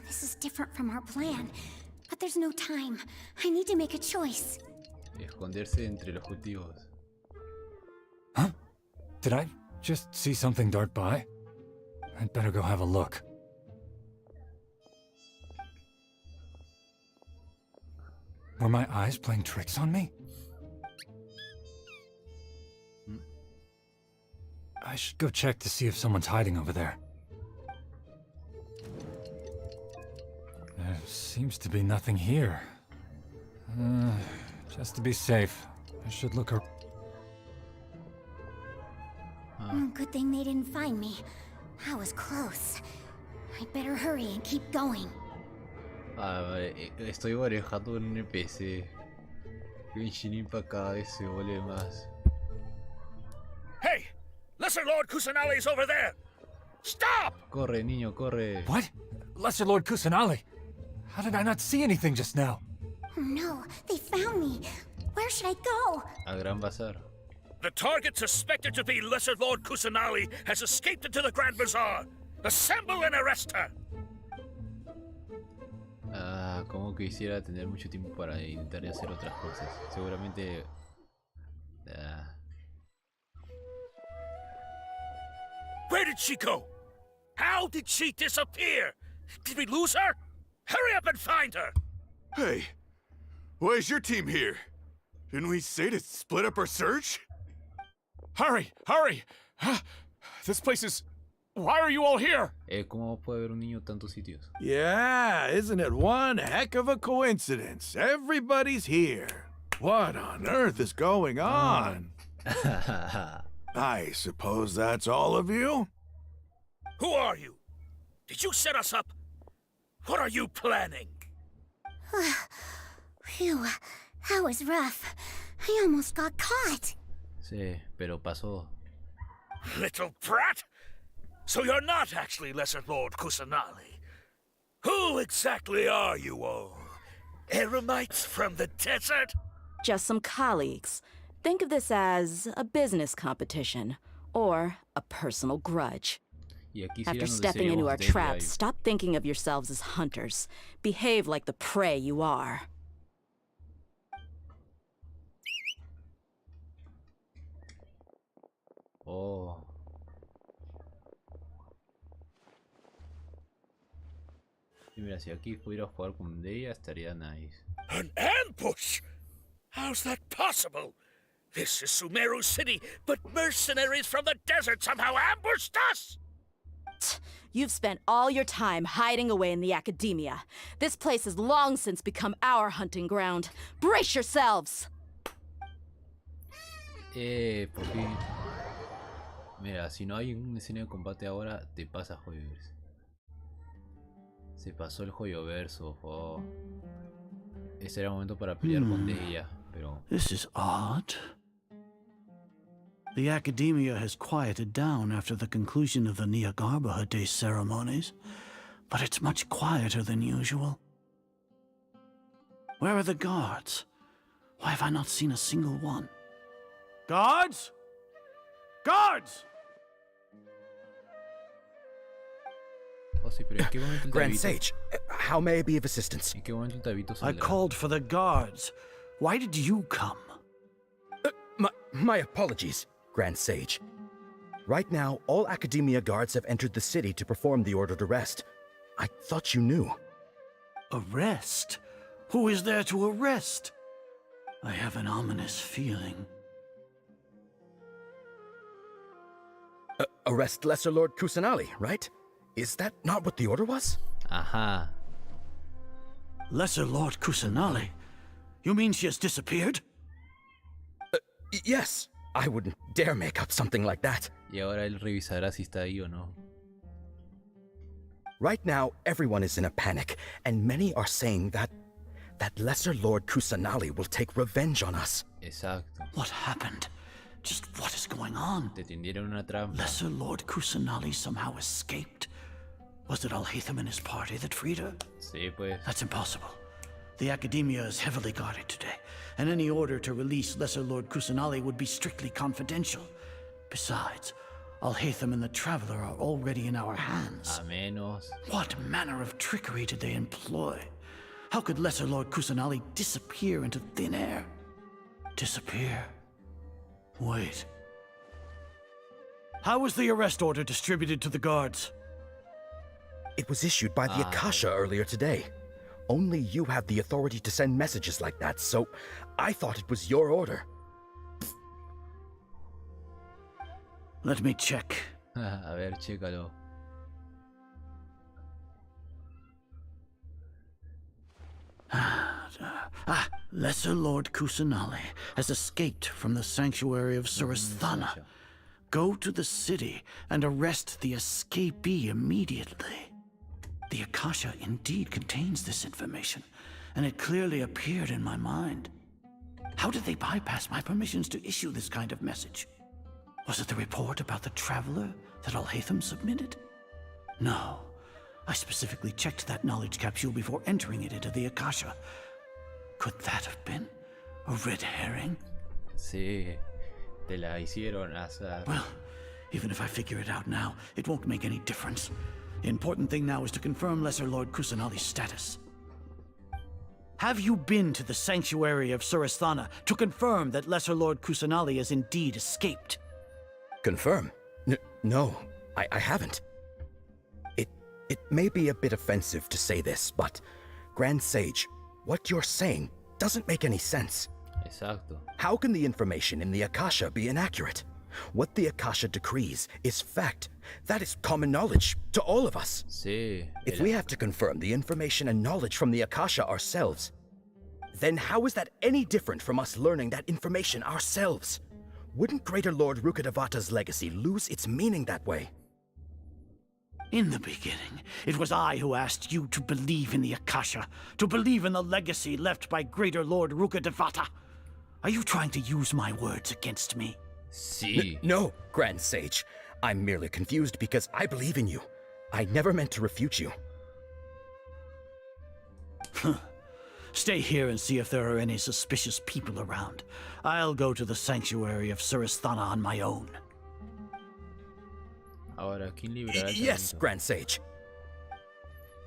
B: This is different from our plan, but there's no time. I need to make a choice.
A: Esconderse entre los cultivos.
O: Huh? Did I just see something dart by? I'd better go have a look. Were my eyes playing tricks on me? I should go check to see if someone's hiding over there. There seems to be nothing here. Just to be safe, I should look around.
B: Good thing they didn't find me. I was close. I'd better hurry and keep going.
A: Estoy manejando un NPC. Genshin Impact cada vez se vuelve más.
I: Hey! Lesser Lord Kusanali's over there! Stop!
A: Corre, niño, corre.
O: What? Lesser Lord Kusanali? How did I not see anything just now?
B: Oh no, they found me. Where should I go?
A: A Gran Bazar.
I: The target suspected to be Lesser Lord Kusanali has escaped into the Grand Bazaar. Assemble and arrest her!
A: Como quisiera tener mucho tiempo para intentar hacer otras cosas. Seguramente...
I: Where did she go? How did she disappear? Did we lose her? Hurry up and find her!
J: Hey, why is your team here? Didn't we say to split up our search?
O: Hurry! Hurry! This place is... Why are you all here?
A: ¿Cómo puede haber un niño en tantos sitios?
I: Yeah, isn't it one heck of a coincidence? Everybody's here. What on earth is going on? I suppose that's all of you? Who are you? Did you set us up? What are you planning?
B: Phew, that was rough. I almost got caught.
A: Sí, pero pasó.
I: Little brat! So you're not actually Lesser Lord Kusanali. Who exactly are you all? Eremites from the desert?
F: Just some colleagues. Think of this as a business competition, or a personal grudge. After stepping into our traps, stop thinking of yourselves as hunters. Behave like the prey you are.
A: Oh. Y mira, si aquí pudiera jugar con ella estaría nice.
I: An ambush? How's that possible? This is Sumeru City, but mercenaries from the desert somehow ambushed us!
F: You've spent all your time hiding away in the academia. This place has long since become our hunting ground. Brace yourselves!
A: Por fin. Mira, si no hay una escena de combate ahora, te pasa Joyoverse. Se pasó el Joyoverso. Oh. Ese era el momento para pelear con ella, pero...
U: This is odd. The academia has quieted down after the conclusion of the Niagarbaha Day ceremonies, but it's much quieter than usual. Where are the guards? Why have I not seen a single one? Guards? Guards!
A: Oh, sí, pero ¿en qué momento el
P: Grand
A: Tabito?
P: Sage, how may I be of assistance?
A: ¿En qué momento el Tabito
U: I
A: saldrá?
U: called for the guards. Why did you come?
P: My apologies, Grand Sage. Right now, all Academia guards have entered the city to perform the ordered arrest. I thought you knew.
U: Arrest? Who is there to arrest? I have an ominous feeling.
P: Arrest Lesser Lord Kusanali, right? Is that not what the order was?
A: Ajá.
U: Lesser Lord Kusanali? You mean she has disappeared?
P: Yes. I wouldn't dare make up something like that.
A: Y ahora él revisará si está ahí o no.
P: Right now, everyone is in a panic, and many are saying that Lesser Lord Kusanali will take revenge on us.
A: Exacto.
U: What happened? Just what is going on?
A: Te tendieron una trampa.
U: Lesser Lord Kusanali somehow escaped. Was it Alhaitham and his party that freed her?
A: Sí, pues.
U: That's impossible. The Academia is heavily guarded today, and any order to release Lesser Lord Kusanali would be strictly confidential. Besides, Alhaitham and the Traveler are already in our hands.
A: A menos.
U: What manner of trickery did they employ? How could Lesser Lord Kusanali disappear into thin air? Disappear? Wait. How was the arrest order distributed to the guards?
P: It was issued by the Akasha earlier today. Only you have the authority to send messages like that, so I thought it was your order.
U: Let me check.
A: A ver, chécalo.
U: Lesser Lord Kusanali has escaped from the sanctuary of Suristhana. Go to the city and arrest the escapee immediately. The Akasha indeed contains this information, and it clearly appeared in my mind. How did they bypass my permissions to issue this kind of message? Was it the report about the traveler that Alhaitham submitted? No. I specifically checked that knowledge capsule before entering it into the Akasha. Could that have been a red herring?
A: Sí, te la hicieron azar.
U: Well, even if I figure it out now, it won't make any difference. The important thing now is to confirm Lesser Lord Kusanali's status. Have you been to the sanctuary of Surasthana to confirm that Lesser Lord Kusanali has indeed escaped?
P: Confirm? No, I haven't. It may be a bit offensive to say this, but Grand Sage, what you're saying doesn't make any sense.
A: Exacto.
P: How can the information in the Akasha be inaccurate? What the Akasha decrees is fact. That is common knowledge to all of us.
A: Sí.
P: If we have to confirm the information and knowledge from the Akasha ourselves, then how is that any different from us learning that information ourselves? Wouldn't Greater Lord Rukkhadevata's legacy lose its meaning that way?
U: In the beginning, it was I who asked you to believe in the Akasha, to believe in the legacy left by Greater Lord Rukkhadevata. Are you trying to use my words against me?
A: Sí.
P: No, Grand Sage. I'm merely confused because I believe in you. I never meant to refute you.
U: Stay here and see if there are any suspicious people around. I'll go to the sanctuary of Surasthana on my own.
A: Ahora, ¿quién liberará al
P: Yes,
A: Tabito?
P: Grand Sage.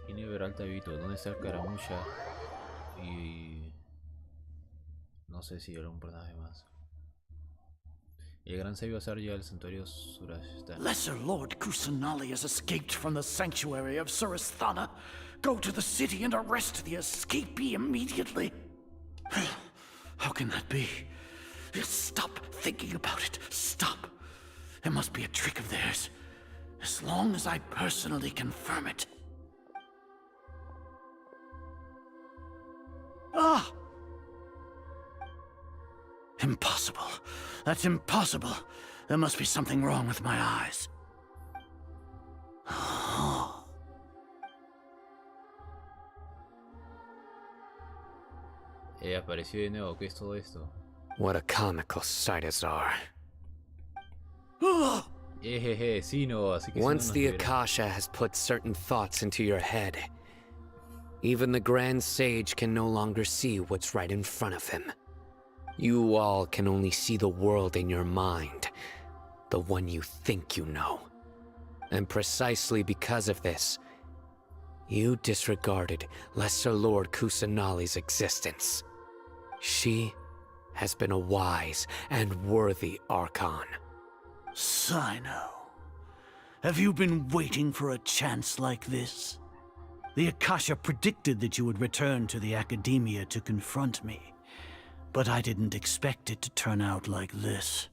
A: ¿Quién liberará al Tabito? ¿Dónde está el Caramucha? Y... no sé si algún personaje más. El gran sabio Azar llega al santuario Surasthana.
U: Lesser Lord Kusanali has escaped from the sanctuary of Surasthana. Go to the city and arrest the escapee immediately. How can that be? Stop thinking about it. Stop. It must be a trick of theirs. As long as I personally confirm it. Ah! Impossible. That's impossible. There must be something wrong with my eyes.
A: Apareció de nuevo. ¿Qué es todo esto?
G: What a comical sight as are.
A: Sí, no, así que
G: Once
A: si no
G: the
A: nos libera.
G: Akasha has put certain thoughts into your head, even the Grand Sage can no longer see what's right in front of him. You all can only see the world in your mind, the one you think you know. And precisely because of this, you disregarded Lesser Lord Kusanali's existence. She has been a wise and worthy Archon.
U: Sino, have you been waiting for a chance like this? The Akasha predicted that you would return to the Academia to confront me, but I didn't expect it to turn out like this.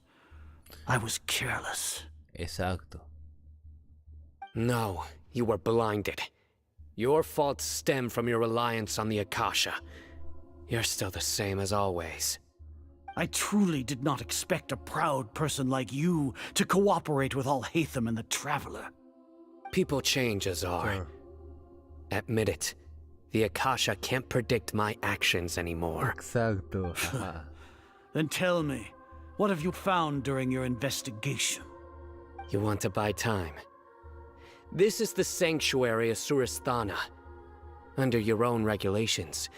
U: I was careless.
A: Exacto.
G: No, you were blinded. Your faults stem from your reliance on the Akasha. You're still the same as always.
U: I truly did not expect a proud person like you to cooperate with Alhaitham and the Traveler.
G: People change, Azar.
A: Sure.
G: Admit it. The Akasha can't predict my actions anymore.
A: Exacto.
U: Then tell me, what have you found during your investigation?
G: You want to buy time? This is the sanctuary of Surasthana. Under your own regulations,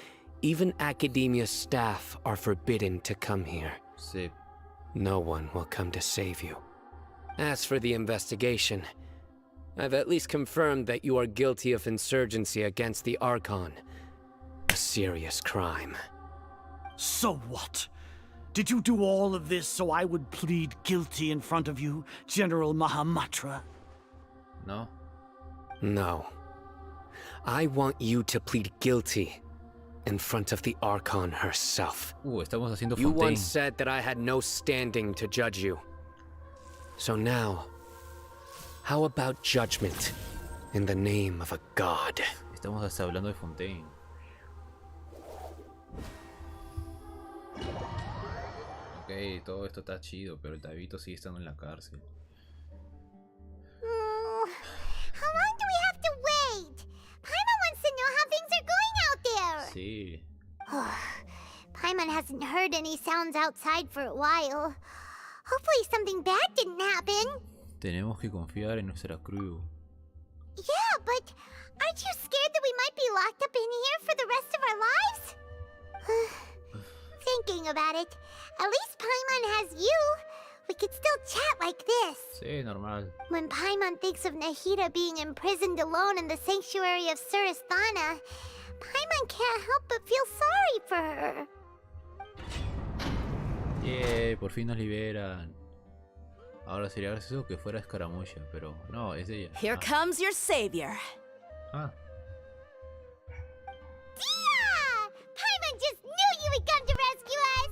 G: even Academia staff are forbidden to come here.
A: Sí.
G: No one will come to save you. As for the investigation, I've at least confirmed that you are guilty of insurgency against the Archon. A serious crime.
U: So what? Did you do all of this so I would plead guilty in front of you, General Mahamatra?
A: No.
G: No. I want you to plead guilty in front of the Archon herself.
A: Estamos haciendo
G: You
A: Fontaine.
G: once said that I had no standing to judge you. So now, how about judgment in the name of a god?
A: Estamos hasta hablando de Fontaine. Ok, todo esto está chido, pero el Tabito sigue estando en la cárcel.
B: How long do we have to wait? Paimon hasn't heard any sounds outside for a while. Hopefully something bad didn't happen.
A: Tenemos que confiar en nuestra crew.
B: Yeah, but aren't you scared that we might be locked up in here for the rest of our lives? Thinking about it, at least Paimon has you. We could still chat like this.
A: Sí, normal.
B: When Paimon thinks of Nahida being imprisoned alone in the sanctuary of Surasthana, Paimon can't help but feel sorry for her.
A: Yay, por fin nos liberan. Ahora sería gracioso que fuera escaramulla, pero no, es ella.
F: Here comes your savior.
A: Ah.
B: Tia! Paimon just knew you would come to rescue us!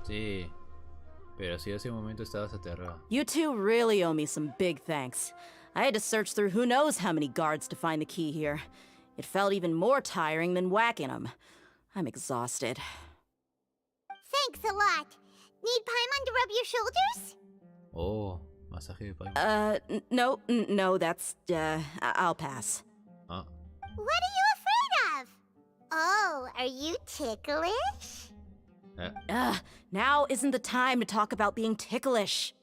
A: Sí. Pero si ese momento estabas aterrada.
F: You two really owe me some big thanks. I had to search through who knows how many guards to find the key here. It felt even more tiring than whacking them. I'm exhausted.
B: Thanks a lot. Need Paimon to rub your shoulders?
A: Oh, masaje de Paimon.
F: No, that's, I'll pass.
A: Ah.
B: What are you afraid of? Oh, are you ticklish?
F: Now isn't the time to talk about being ticklish.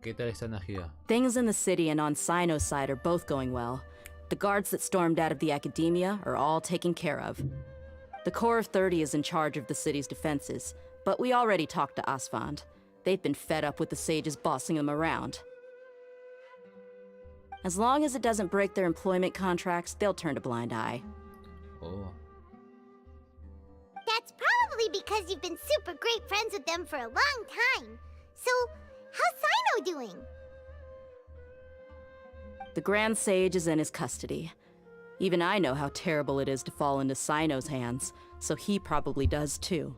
A: ¿Qué tal está Nahida?
F: Things in the city and on Sino's side are both going well. The guards that stormed out of the academia are all taken care of. The Corps of 30 is in charge of the city's defenses, but we already talked to Asfand. They've been fed up with the sages bossing them around. As long as it doesn't break their employment contracts, they'll turn a blind eye.
A: Oh.
B: That's probably because you've been super great friends with them for a long time. So, how's Sino doing?
F: The Grand Sage is in his custody. Even I know how terrible it is to fall into Sino's hands, so he probably does too.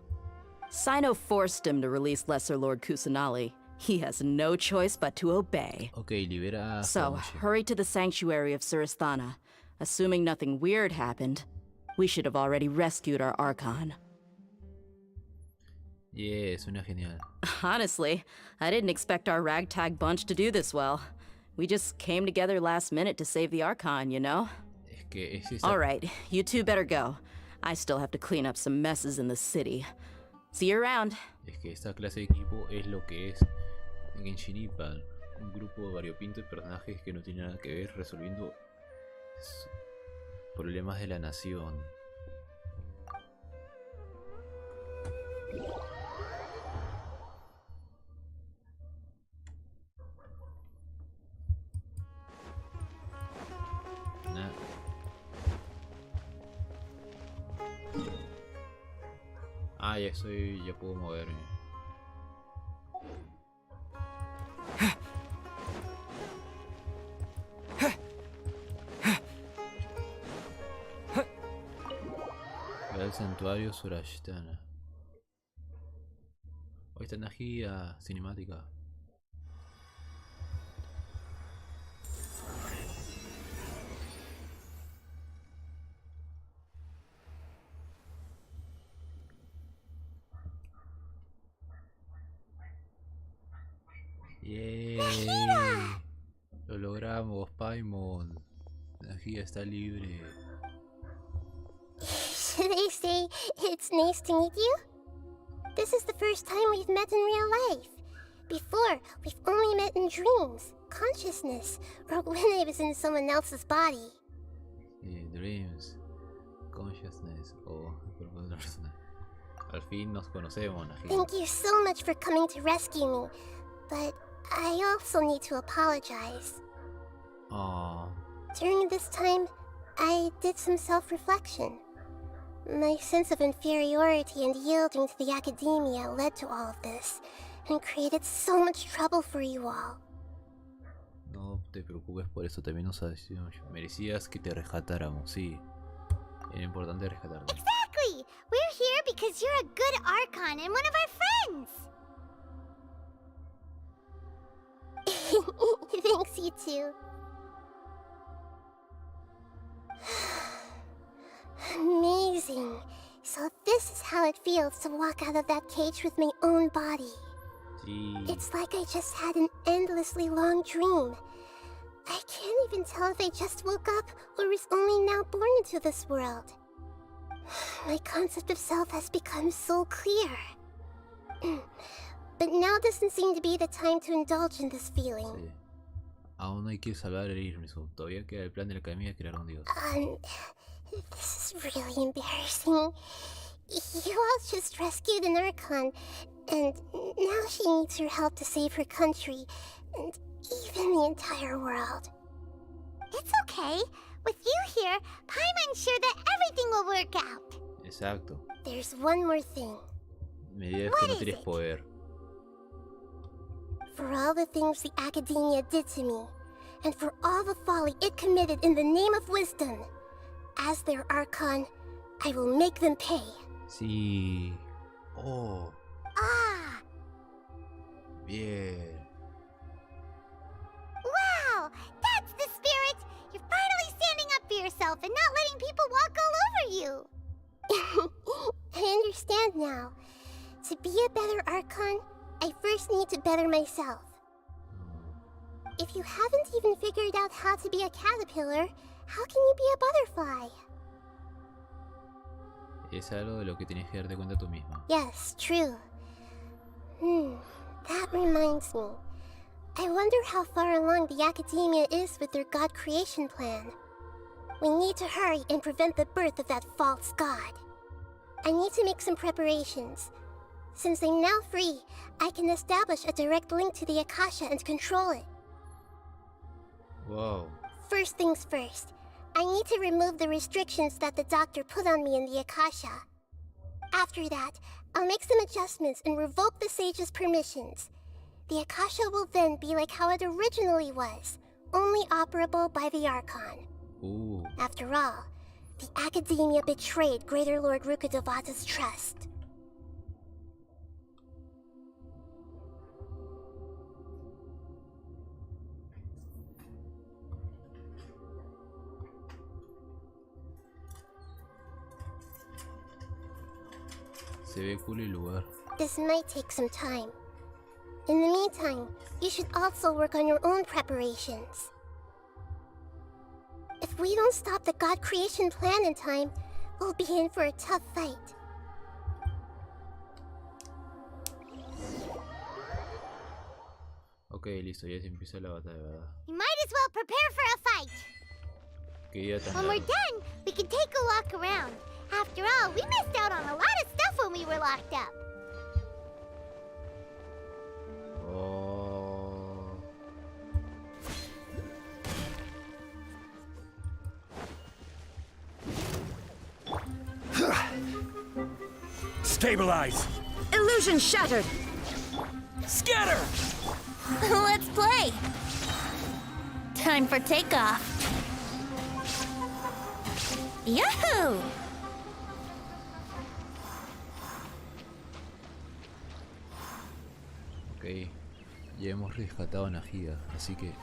F: Sino forced him to release Lesser Lord Kusanali. He has no choice but to obey.
A: Okay, libera a
F: So, hurry to the sanctuary of Surasthana. Assuming nothing weird happened, we should have already rescued our Archon.
A: Yeah, suena genial.
F: Honestly, I didn't expect our ragtag bunch to do this well. We just came together last minute to save the Archon, you know? Alright, you two better go. I still have to clean up some messes in the city. See you around.
A: Es que esta clase de equipo es lo que es Genshin Impact. Un grupo variopinto de personajes que no tienen nada que ver resolviendo problemas de la nación. Ah, ya puedo moverme. Ve al santuario Surasthana. Hoy está energía cinemática. ¡Yay! Lo logramos, Paimon. Nahida está libre.
X: They say it's nice to meet you. This is the first time we've met in real life. Before, we've only met in dreams, consciousness, or when I was in someone else's body.
A: Dreams, consciousness, o cuerpo de otra persona. Al fin nos conocemos, Nahida.
X: Thank you so much for coming to rescue me, but I also need to apologize.
A: Aww.
X: During this time, I did some self-reflection. My sense of inferiority and yielding to the academia led to all of this, and created so much trouble for you all.
A: No te preocupes por eso, también nos merecías que te rescatáramos, sí. Era importante rescatarte.
B: Exactly! We're here because you're a good Archon and one of our friends! Thanks, you too. Amazing. So this is how it feels to walk out of that cage with my own body.
A: Sí.
B: It's like I just had an endlessly long dream. I can't even tell if I just woke up or was only now born into this world.
X: My concept of self has become so clear. But now doesn't seem to be the time to indulge in this feeling.
A: Sí. Aún hay que salvar el Irmisum. Todavía queda el plan de la academia de crear un dios.
X: This is really embarrassing. You all just rescued an Archon, and now she needs your help to save her country, and even the entire world.
B: It's okay. With you here, Paimon's sure that everything will work out.
A: Exacto.
X: There's one more thing.
A: Me digas que no tienes poder.
X: For all the things the Academia did to me, and for all the folly it committed in the name of wisdom, as their Archon, I will make them pay.
A: Sí. Oh.
B: Ah.
A: Bien.
B: Wow, that's the spirit. You're finally standing up for yourself and not letting people walk all over you.
X: I understand now. To be a better Archon, I first need to better myself. If you haven't even figured out how to be a caterpillar, how can you be a butterfly?
A: Es algo de lo que tienes que darte cuenta tú misma.
X: Yes, true. That reminds me. I wonder how far along the Academia is with their god creation plan. We need to hurry and prevent the birth of that false god. I need to make some preparations. Since I'm now free, I can establish a direct link to the Akasha and control it.
A: Wow.
X: First things first, I need to remove the restrictions that the doctor put on me in the Akasha. After that, I'll make some adjustments and revoke the sage's permissions. The Akasha will then be like how it originally was, only operable by the Archon.
A: Ooh.
X: After all, the Academia betrayed Greater Lord Rukkhadevata's trust.
A: Se ve cool el lugar.
X: This might take some time. In the meantime, you should also work on your own preparations. If we don't stop the god creation plan in time, we'll be in for a tough fight.
A: Ok, listo, ya se empieza la batalla, ¿verdad?
B: You might as well prepare for a fight.
A: Que ya tan
B: When we're done, we can take a walk around. After all, we missed out on a lot of stuff when we were locked up.
A: Oh.
O: Stabilize!
C: Illusion shattered!
O: Scatter!
V: Let's play! Time for takeoff. Yahoo!
A: Ok, ya hemos rescatado a Najida, así que...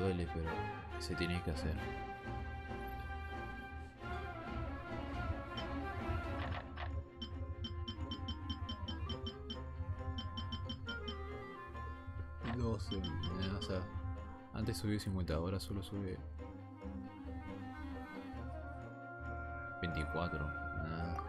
A: duele, pero se tiene que hacer. No sé, o sea, antes subió 50, ahora solo sube 24. Nada.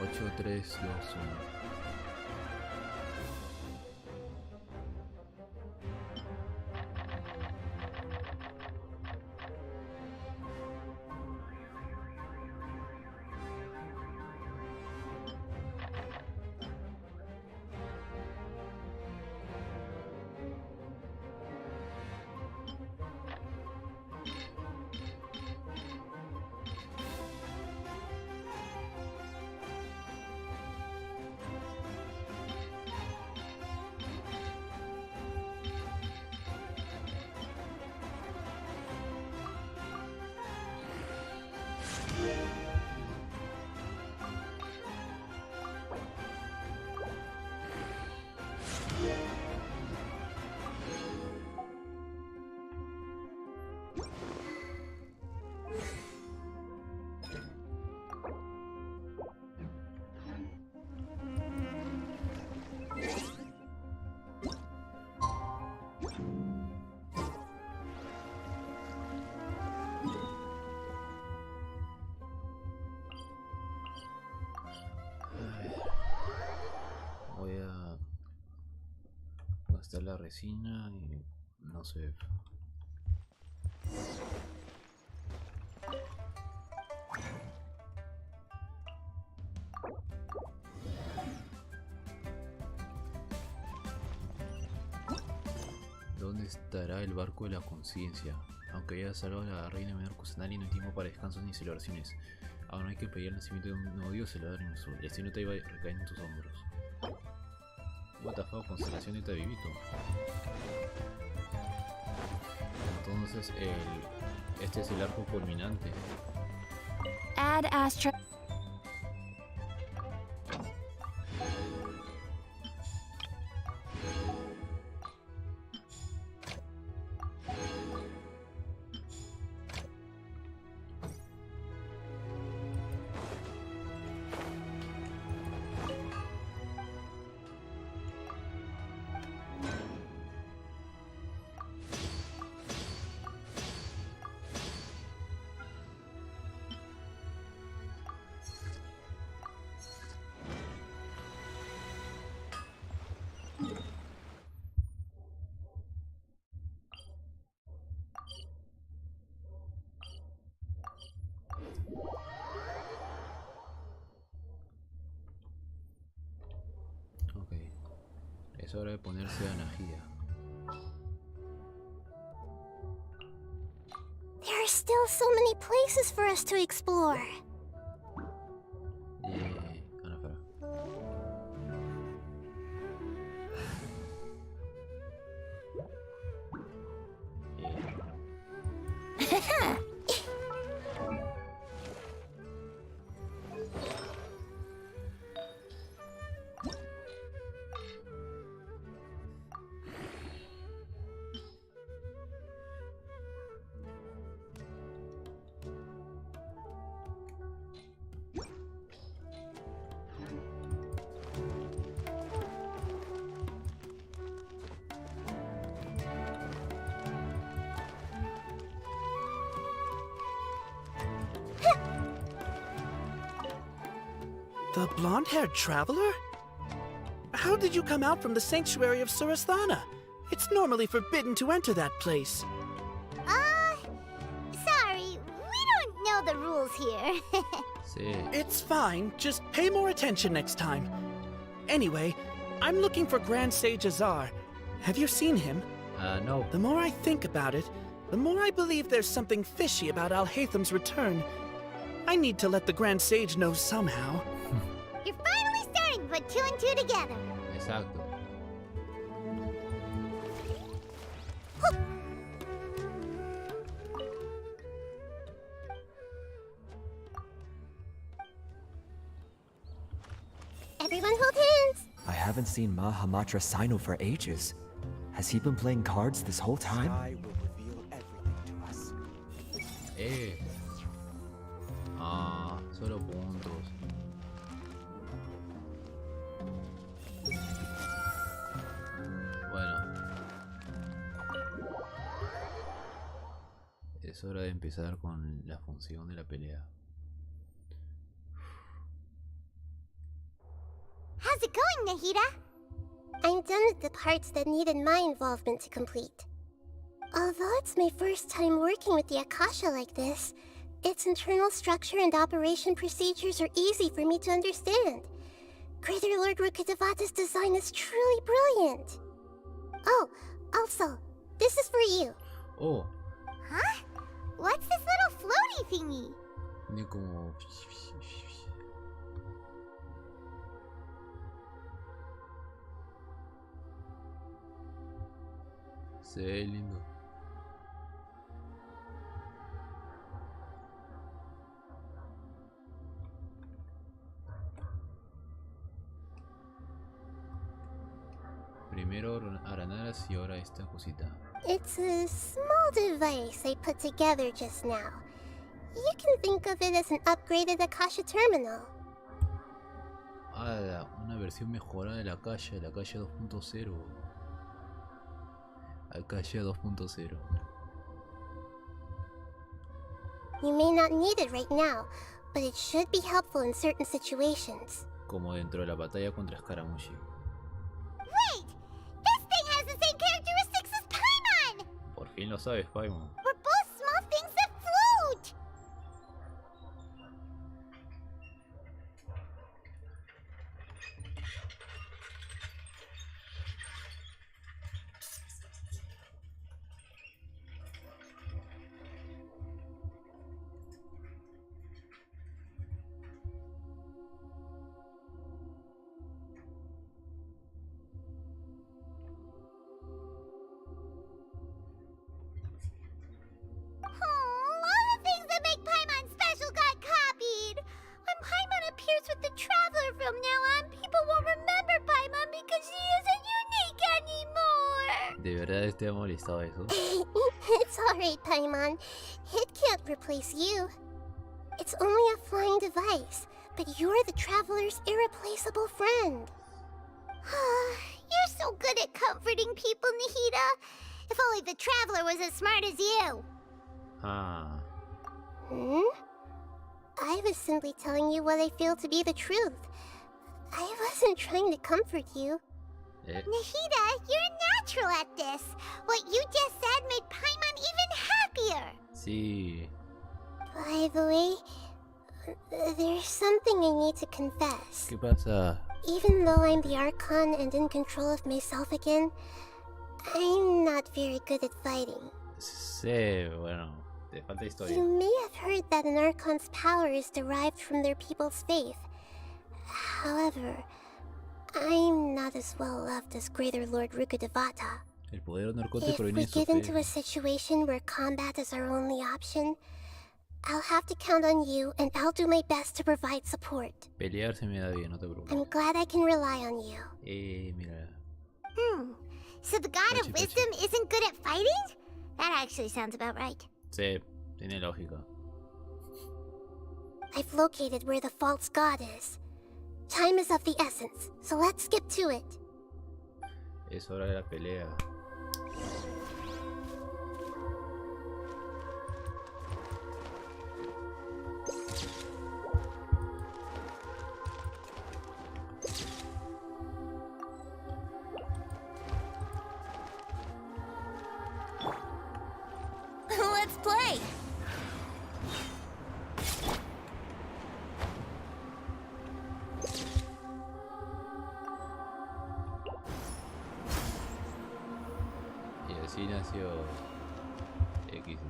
A: Ocho, 3, 2, 1. está la resina y no sé. ¿Dónde estará el barco de la conciencia? Aunque haya salvado a la reina menor Kusanagi, no hay tiempo para descansos ni celebraciones. Aún hay que pedir el nacimiento de un nuevo dios, el destino te iba a recaer en tus hombros. What the fuck, constelación de Tabibito. Entonces este es el arco culminante.
V: Add Astra. Es hora de ponerse a Najida.
X: There are still so many places for us to explore.
A: Espera.
T: The blonde-haired traveler? How did you come out from the sanctuary of Surasthana? It's normally forbidden to enter that place.
B: Sorry, we don't know the rules here.
T: It's fine, just pay more attention next time. Anyway, I'm looking for Grand Sage Azar. Have you seen him?
A: No.
T: The more I think about it, the more I believe there's something fishy about Alhaitham's return. I need to let the Grand Sage know somehow.
B: You're finally starting to put two and two together.
A: Exacto.
X: Everyone hold hands.
D: I haven't seen Mahamatra Sino for ages. Has he been playing cards this whole time? I will reveal everything to us.
A: Solo puntos. Bueno. Es hora de empezar con la función de la pelea.
B: How's it going, Nahida?
X: I'm done with the parts that needed my involvement to complete. Although it's my first time working with the Akasha like this, its internal structure and operation procedures are easy for me to understand. Greater Lord Rukkhadevata's design is truly brilliant. Oh, also, this is for you.
A: Oh.
B: Huh? What's this little floaty thingy?
A: Tiene como... Se ve lindo. Primero aranaras y ahora esta cosita.
X: It's a small device I put together just now. You can think of it as an upgraded Akasha terminal.
A: Una versión mejorada de la Akasha 2.0. Akasha 2.0.
X: You may not need it right now, but it should be helpful in certain situations.
A: Como dentro de la batalla contra Scaramucci.
B: Wait! This thing has the
A: fin lo sabes, Paimon.
B: We're both small things that float! All the things that make Paimon special got copied! When Paimon appears with the Traveler from now on, people won't remember Paimon because she isn't unique anymore!
A: ¿De verdad te ha molestado eso?
X: It's alright, Paimon. It can't replace you. It's only a flying device, but you're the Traveler's irreplaceable friend.
B: You're so good at comforting people, Nahida. If only the Traveler was as smart as you.
A: Ah.
X: I was simply telling you what I feel to be the truth. I wasn't trying to comfort you.
B: Nahida, you're natural at this. What you just said made Paimon even happier.
A: Sí.
X: By the way, there's something I need to confess.
A: ¿Qué pasa?
X: Even though I'm the Archon and in control of myself again, I'm not very good at fighting.
A: Sí, bueno, te falta historia.
X: You may have heard that an Archon's power is derived from their people's faith. However, I'm not as well loved as Greater Lord Rukkhadevata.
A: El poder narcótico
X: If
A: proviene
X: we
A: de su
X: get into
A: fe.
X: a situation where combat is our only option, I'll have to count on you, and I'll do my best to provide support.
A: Pelear se me da bien, no te preocupes.
X: I'm glad I can rely on you.
A: Mira.
B: So the God of Wisdom isn't good at fighting? That actually sounds about right.
A: Sí, tiene lógica.
X: I've located where the false god is. Time is of the essence, so let's skip to it.
A: Es hora de la pelea.
C: Let's play!
A: Y así nació X.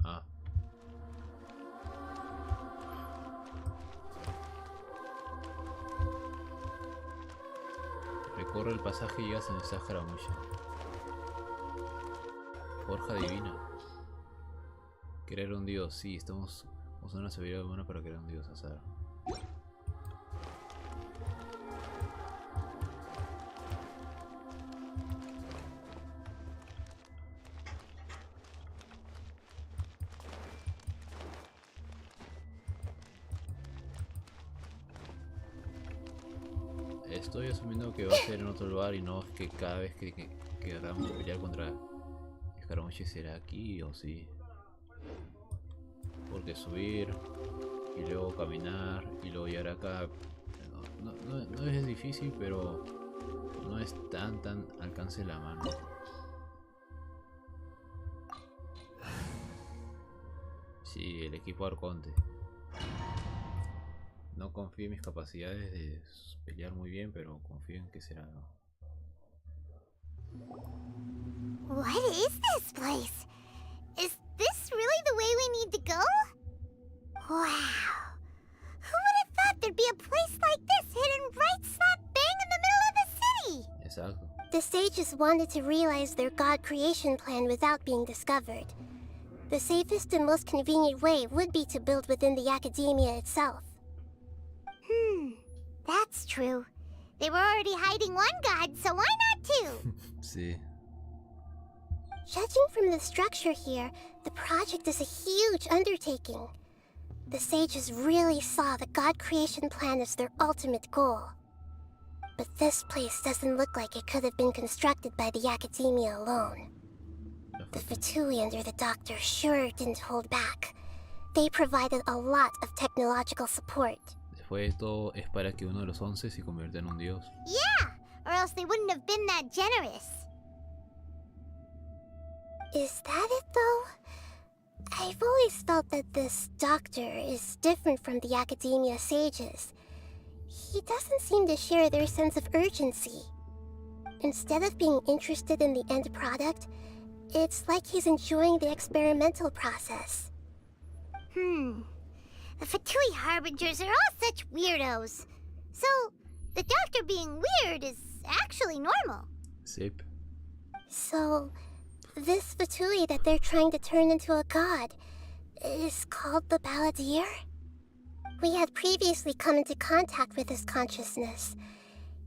A: Ah. Recorre el pasaje y llegas a Sáhara Muya. Forja divina. Crear un dios, sí, estamos usando una sabiduría humana para crear un dios, azar. Estoy asumiendo que va a ser en otro lugar y no es que cada vez que queramos pelear contra Escaramuche será aquí o sí. Porque subir y luego caminar y luego llegar acá no es difícil, pero no es tan alcance la mano. Sí, el equipo Arconte. No confío en mis capacidades de pelear muy bien, pero confío en que será.
B: What is this place? Is this really the way we need to go? Wow. Who would have thought there'd be a place like this hidden right slap bang in the middle of the city?
A: Exacto.
X: The sages wanted to realize their god creation plan without being discovered. The safest and most convenient way would be to build within the academia itself.
B: That's true. They were already hiding one god, so why not two?
A: Sí.
X: Judging from the structure here, the project is a huge undertaking. The sages really saw the god creation plan as their ultimate goal. But this place doesn't look like it could have been constructed by the academia alone. The Fatui under the Doctor sure didn't hold back. They provided a lot of technological support.
A: Después de todo es para que uno de los 11 se convierta en un dios.
B: Yeah! else they wouldn't have been that generous.
X: Is that it, though? I've always felt that this doctor is different from the academia sages. He doesn't seem to share their sense of urgency. Instead of being interested in the end product, it's like he's enjoying the experimental process.
B: The Fatui Harbingers are all such weirdos. So, the doctor being weird is actually normal.
A: Sip.
X: So, this Fatui that they're trying to turn into a god is called the Balladeer? We had previously come into contact with his consciousness.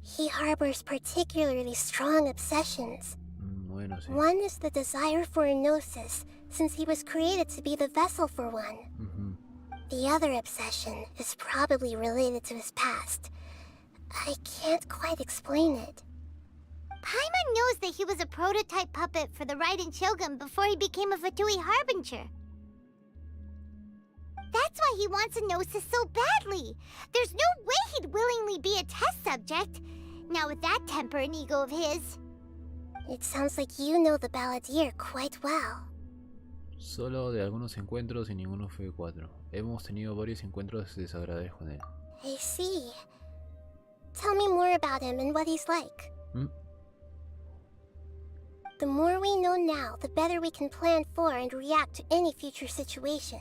X: He harbors particularly strong obsessions.
A: Bueno, sí.
X: One is the desire for a gnosis, since he was created to be the vessel for one. The other obsession is probably related to his past. I can't quite explain it.
B: Paimon knows that he was a prototype puppet for the Raiden Shogun before he became a Fatui Harbinger. That's why he wants a gnosis so badly. There's no way he'd willingly be a test subject. Now with that temper and ego of his.
X: It sounds like you know the Balladeer quite well.
A: Solo de algunos encuentros y ninguno fue 4. Hemos tenido varios encuentros desagradables con él.
X: I see. Tell me more about him and what he's like. The more we know now, the better we can plan for and react to any future situation.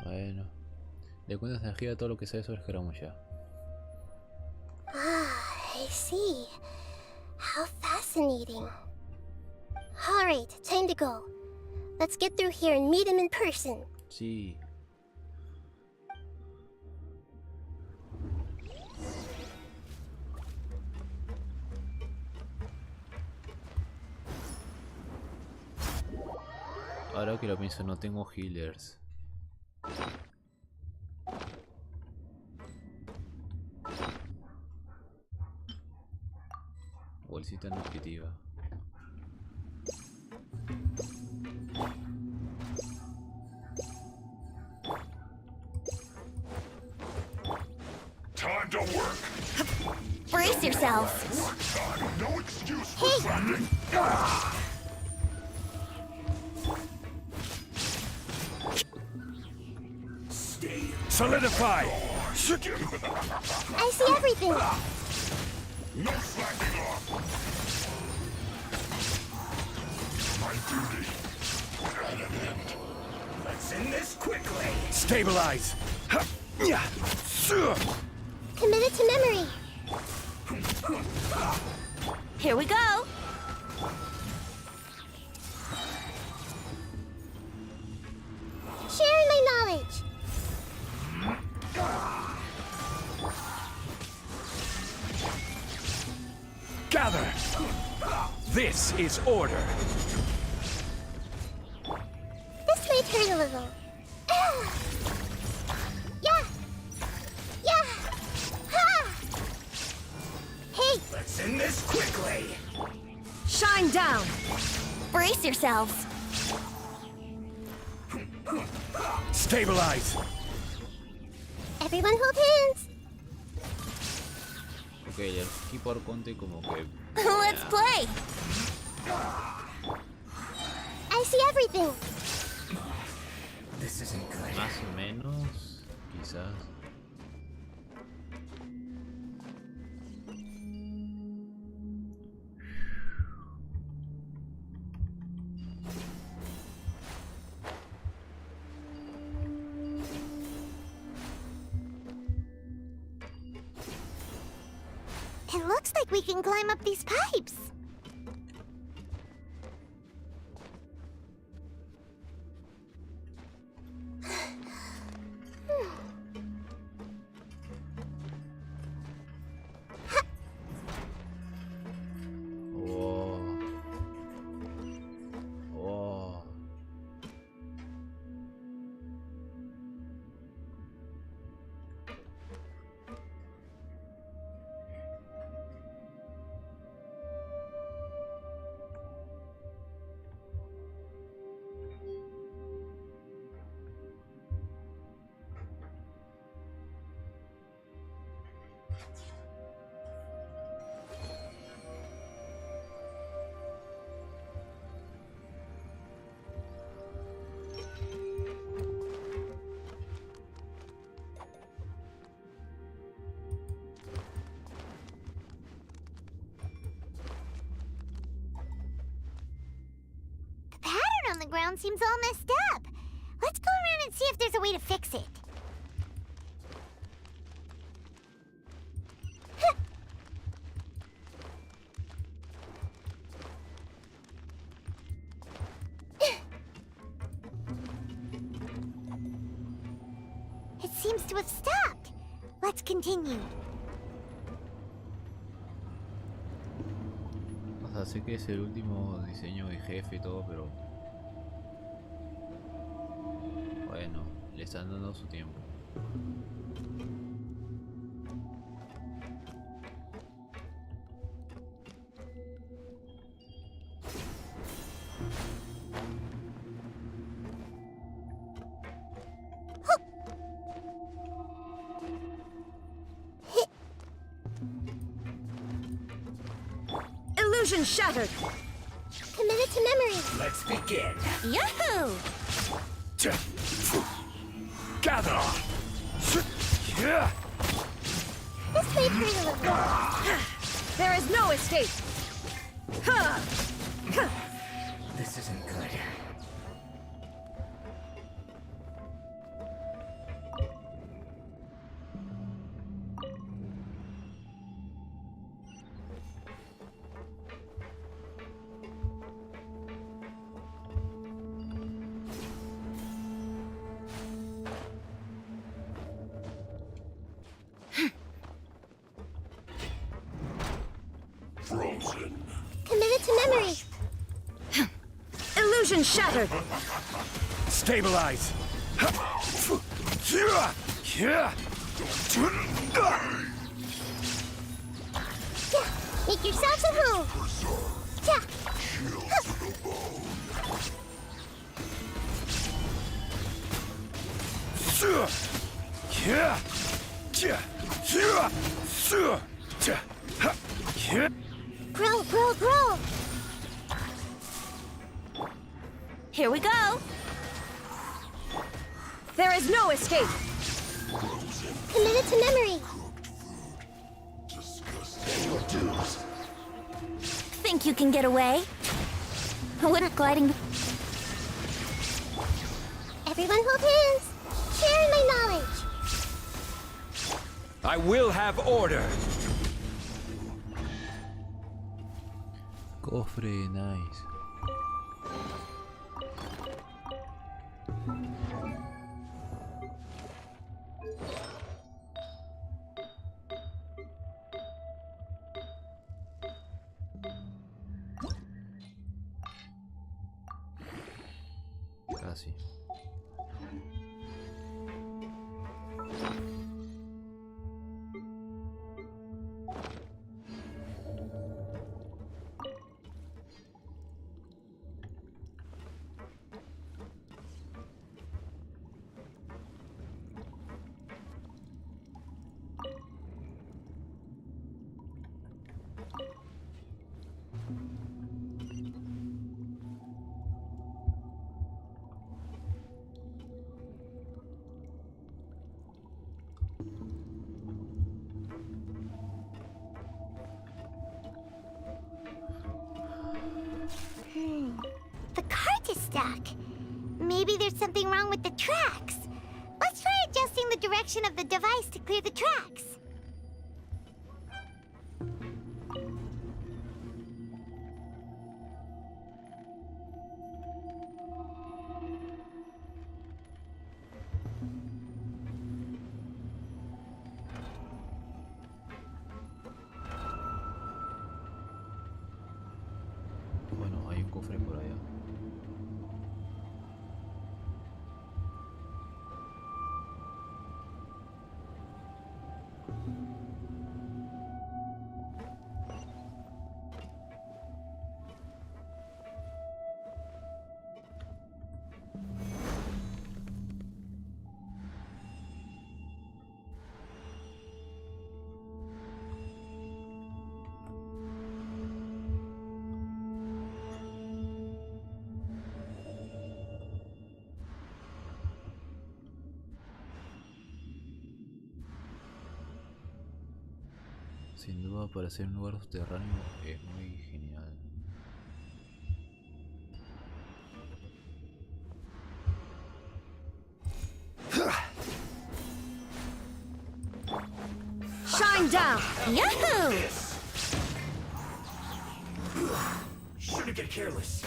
A: Bueno, le cuentas energía todo lo que sabes sobre Scaramuccia.
X: I see. How fascinating. Alright, time to go. Let's get through here and meet him in person.
A: Sí. Ahora que lo pienso, no tengo healers. Bolsita nutritiva.
J: Time to work.
V: Brace yourselves.
J: Work time. No excuse for slacking.
I: Solidify!
X: I see everything!
J: No slacking off! My duty at an end.
T: Let's end this quickly!
I: Stabilize!
X: Committed to memory!
V: Here we go!
X: Sharing my knowledge!
I: Gather! This is order!
X: This might hurt a little. Yeah! Yeah! Ha! Hey!
T: Let's end this quickly!
V: Shine down! Brace yourselves!
I: Stabilize!
X: Everyone hold hands!
A: Ok, el equipo Arconte como que...
V: Let's play!
X: I see everything!
T: This isn't good.
A: Más o menos, quizás.
B: It looks like we can climb up these pipes.
A: Oh. Oh.
B: the ground seems all messed up. Let's go around and see if there's a way to fix it. It seems to have stopped. Let's continue.
A: O sea, sé que es el último diseño de jefe y todo, pero... Bueno, le están dando su tiempo.
C: Illusion shattered.
X: Committed to memory.
C: Let's begin.
V: Yahoo!
C: Gather.
X: This may prove a little.
C: There is no escape.
K: This isn't good.
X: Committed to memory.
C: Illusion shattered. Stabilize.
X: Make yourselves at home. Grow, grow, grow.
V: Here we go.
C: There is no escape.
X: Committed to memory.
V: Think you can get away? Wouldn't gliding...
X: Everyone hold hands. Share my knowledge.
C: I will have order.
A: Cofre, nice. Casi.
B: The cart is stuck. Maybe there's something wrong with the tracks. Let's try adjusting the direction of the device to clear the tracks.
A: Bueno, hay un cofre por allá. Sin duda, para ser un lugar subterráneo es muy genial.
C: Shine down!
V: Yahoo!
C: Shouldn't get careless.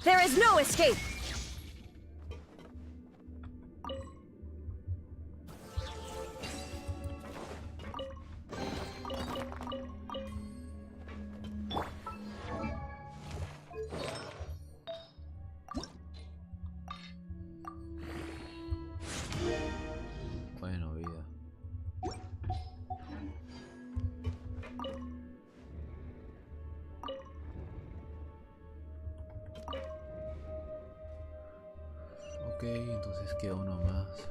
C: There is no escape!
A: Bueno, vida. Ok, entonces queda uno más.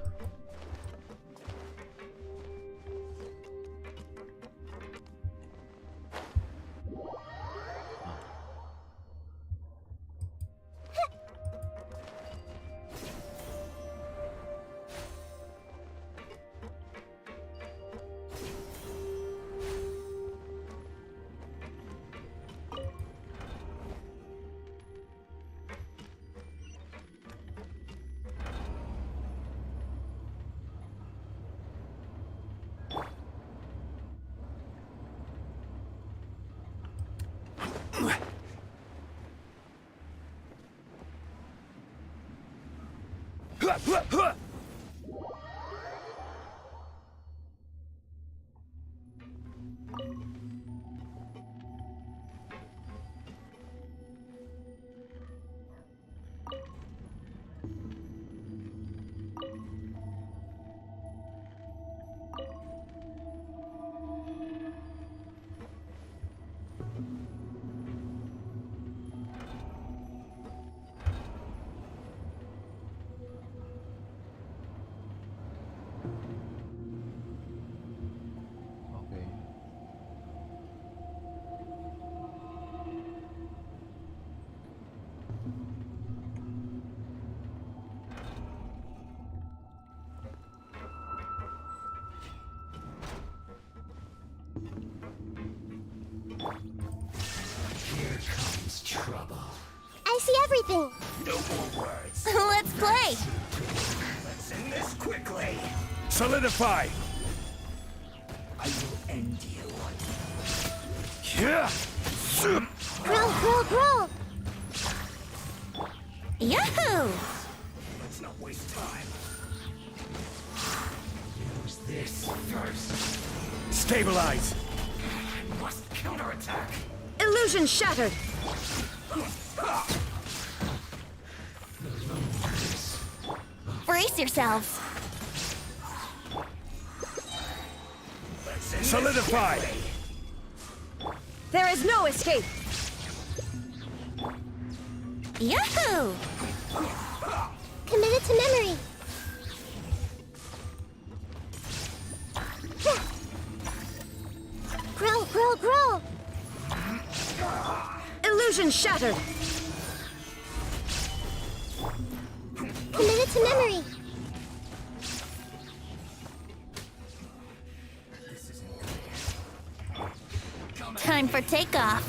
X: I see everything.
C: No more words.
V: Let's play.
C: Let's end this quickly.
I: Solidify!
C: I will end you.
I: Yeah!
X: Grow.
V: Yahoo!
C: Let's not waste time. Use this first.
I: Stabilize!
C: I must counterattack. Illusion shattered.
V: Brace yourselves.
I: Solidify!
C: There is no escape.
V: Yahoo!
X: Committed to memory. Grow.
C: Illusion shattered.
X: Committed to memory.
V: Time for takeoff.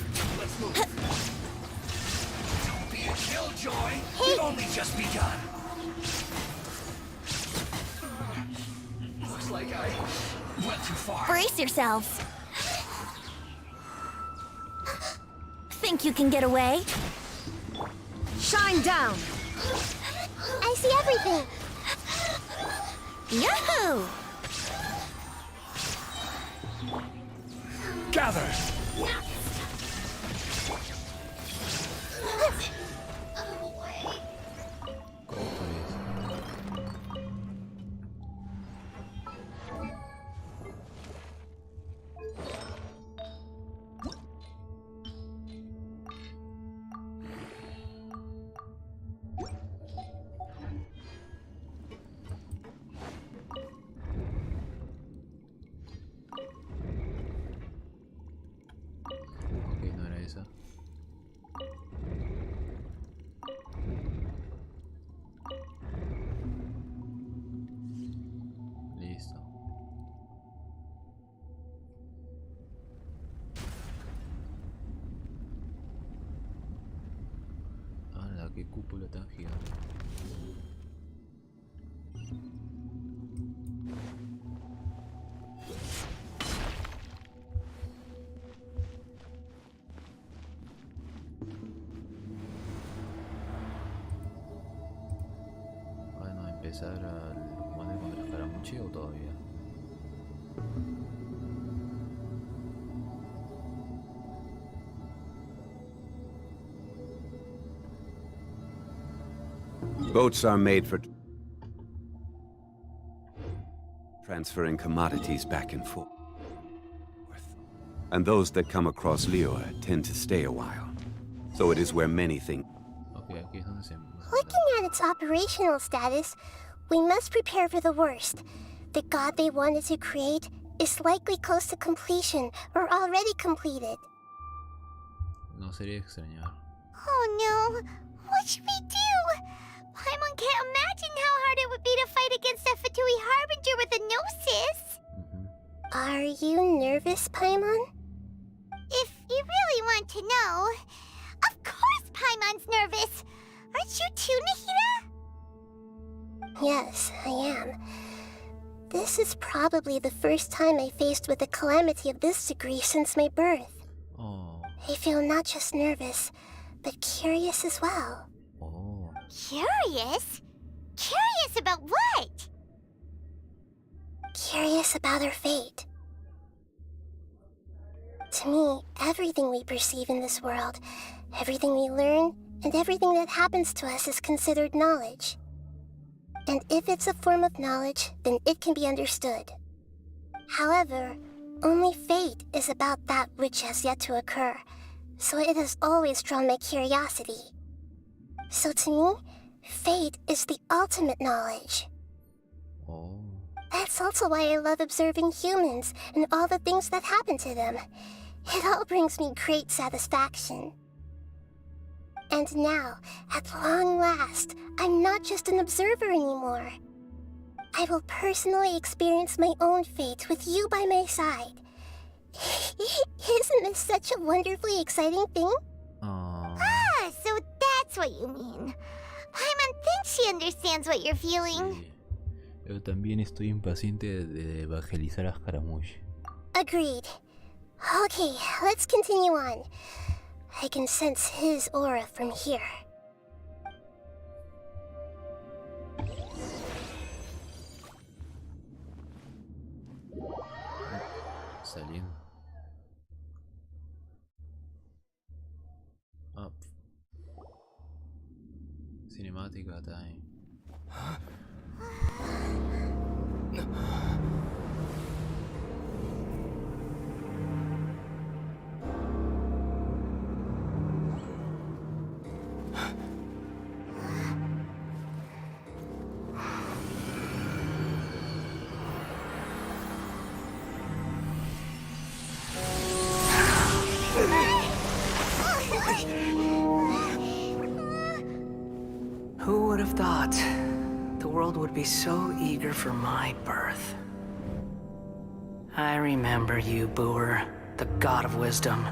C: Don't be a killjoy.
X: Hey.
C: We've only just begun. Looks like I went too far.
V: Brace yourselves. Think you can get away?
C: Shine down.
X: I see everything.
V: Yahoo!
I: Gather!
A: Ok, no era esa. Listo. ¡Hala! ¡Qué cúpula tan gigante! regresar al combate contra Escaramuche o todavía?
M: Boats are made for transferring commodities back and forth. And those that come across Liyue tend to stay a while. So it is where many think.
A: Okay, aquí es donde se...
X: Looking at its operational status, we must prepare for the worst. The god they wanted to create is likely close to completion or already completed.
A: No sería extrañar.
B: Oh no! What should we do? Paimon can't imagine how hard it would be to fight against a Fatui Harbinger with a Gnosis!
X: Are you nervous, Paimon?
B: If you really want to know... Of course Paimon's nervous! Aren't you too, Nahida?
X: Yes, I am. This is probably the first time I faced with a calamity of this degree since my birth.
A: Oh.
X: I feel not just nervous, but curious as well.
A: Oh.
B: Curious? Curious about what?
X: Curious about our fate. To me, everything we perceive in this world, everything we learn, and everything that happens to us is considered knowledge. And if it's a form of knowledge, then it can be understood. However, only fate is about that which has yet to occur, so it has always drawn my curiosity. So to me, fate is the ultimate knowledge.
A: Oh.
X: That's also why I love observing humans and all the things that happen to them. It all brings me great satisfaction. And now, at long last, I'm not just an observer anymore. I will personally experience my own fate with you by my side. Isn't this such a wonderfully exciting thing?
B: Ah, so that's what you mean. Paimon thinks she understands what you're feeling.
A: Yo también estoy impaciente de evangelizar a Scaramouche.
X: Agreed. Okay, let's continue on. I can sense his aura from here.
A: Saliendo. Up. Cinemática time.
Q: Who would have thought the world would be so eager for my birth? I remember you, Booer, the god of wisdom,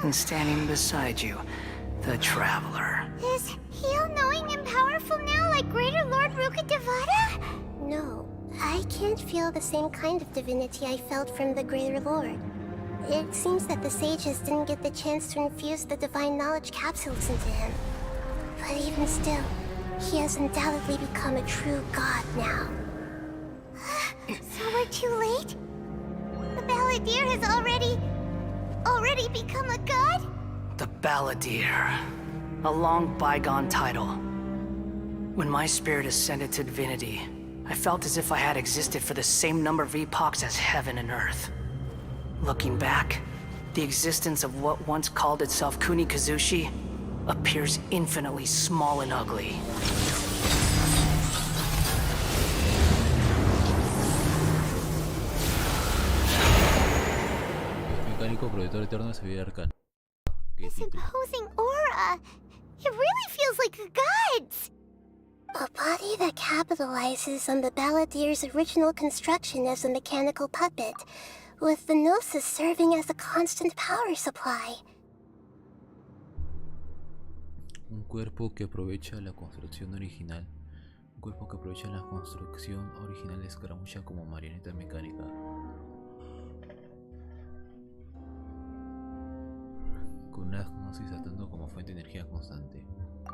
Q: and standing beside you, the traveler.
B: Is he all-knowing and powerful now like Greater Lord Rukkhadevata?
X: No, I can't feel the same kind of divinity I felt from the Greater Lord. It seems that the sages didn't get the chance to infuse the divine knowledge capsules into him. But even still, he has undoubtedly become a true god now.
B: So we're too late? The Balladeer has already become a god?
Q: The Balladeer. A long bygone title. When my spirit ascended to divinity, I felt as if I had existed for the same number of epochs as heaven and earth. Looking back, the existence of what once called itself Kunikazushi appears infinitely small and ugly.
A: Mecánico protector eterno de sabiduría arcana.
B: This imposing aura. It really feels like the gods.
X: A body that capitalizes on the Balladeer's original construction as a mechanical puppet, with the Gnosis serving as a constant power supply.
A: Un cuerpo que aprovecha la construcción original. Un cuerpo que aprovecha la construcción original de Escaramucha como marioneta mecánica. Con una gnosis actuando como fuente de energía constante.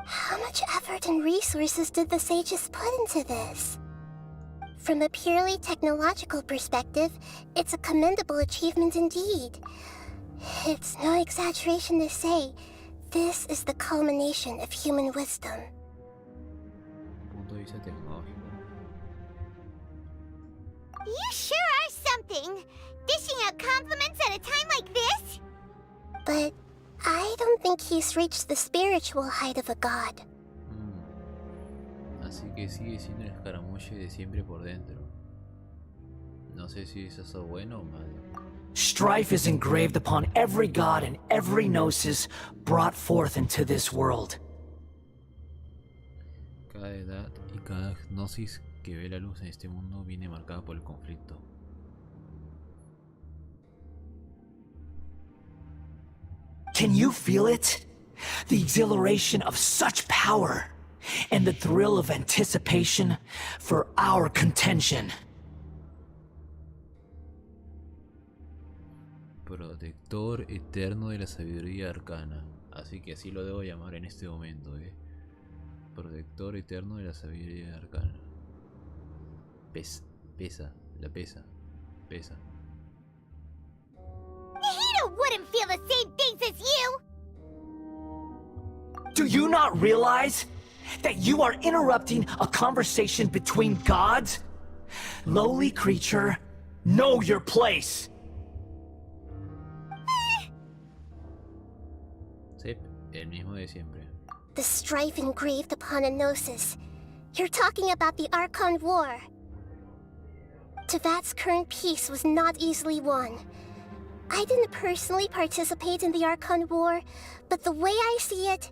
X: How much effort and resources did the sages put into this? From a purely technological perspective, it's a commendable achievement indeed. It's no exaggeration to say, this is the culmination of human wisdom.
A: Punto de vista tecnológico.
B: You sure are something! Dishing out compliments at a time like this?
X: But I don't think he's reached the spiritual height of a god.
A: Así que sigue siendo el escaramuche de siempre por dentro. No sé si es eso bueno o malo.
Q: Strife is engraved upon every god and every gnosis brought forth into this world.
A: Cada edad y cada gnosis que ve la luz en este mundo viene marcada por el conflicto.
Q: Can you feel it? The exhilaration of such power, and the thrill of anticipation for our contention.
A: Protector eterno de la sabiduría arcana. Así que así lo debo llamar en este momento, Protector eterno de la sabiduría arcana. Pesa.
B: Hito wouldn't feel the same things as you!
Q: Do you not realize that you are interrupting a conversation between gods? Lowly creature, know your place.
A: Sí, el mismo de siempre.
X: The strife engraved upon a gnosis. You're talking about the Archon War. Tevat's current peace was not easily won. I didn't personally participate in the Archon War, but the way I see it,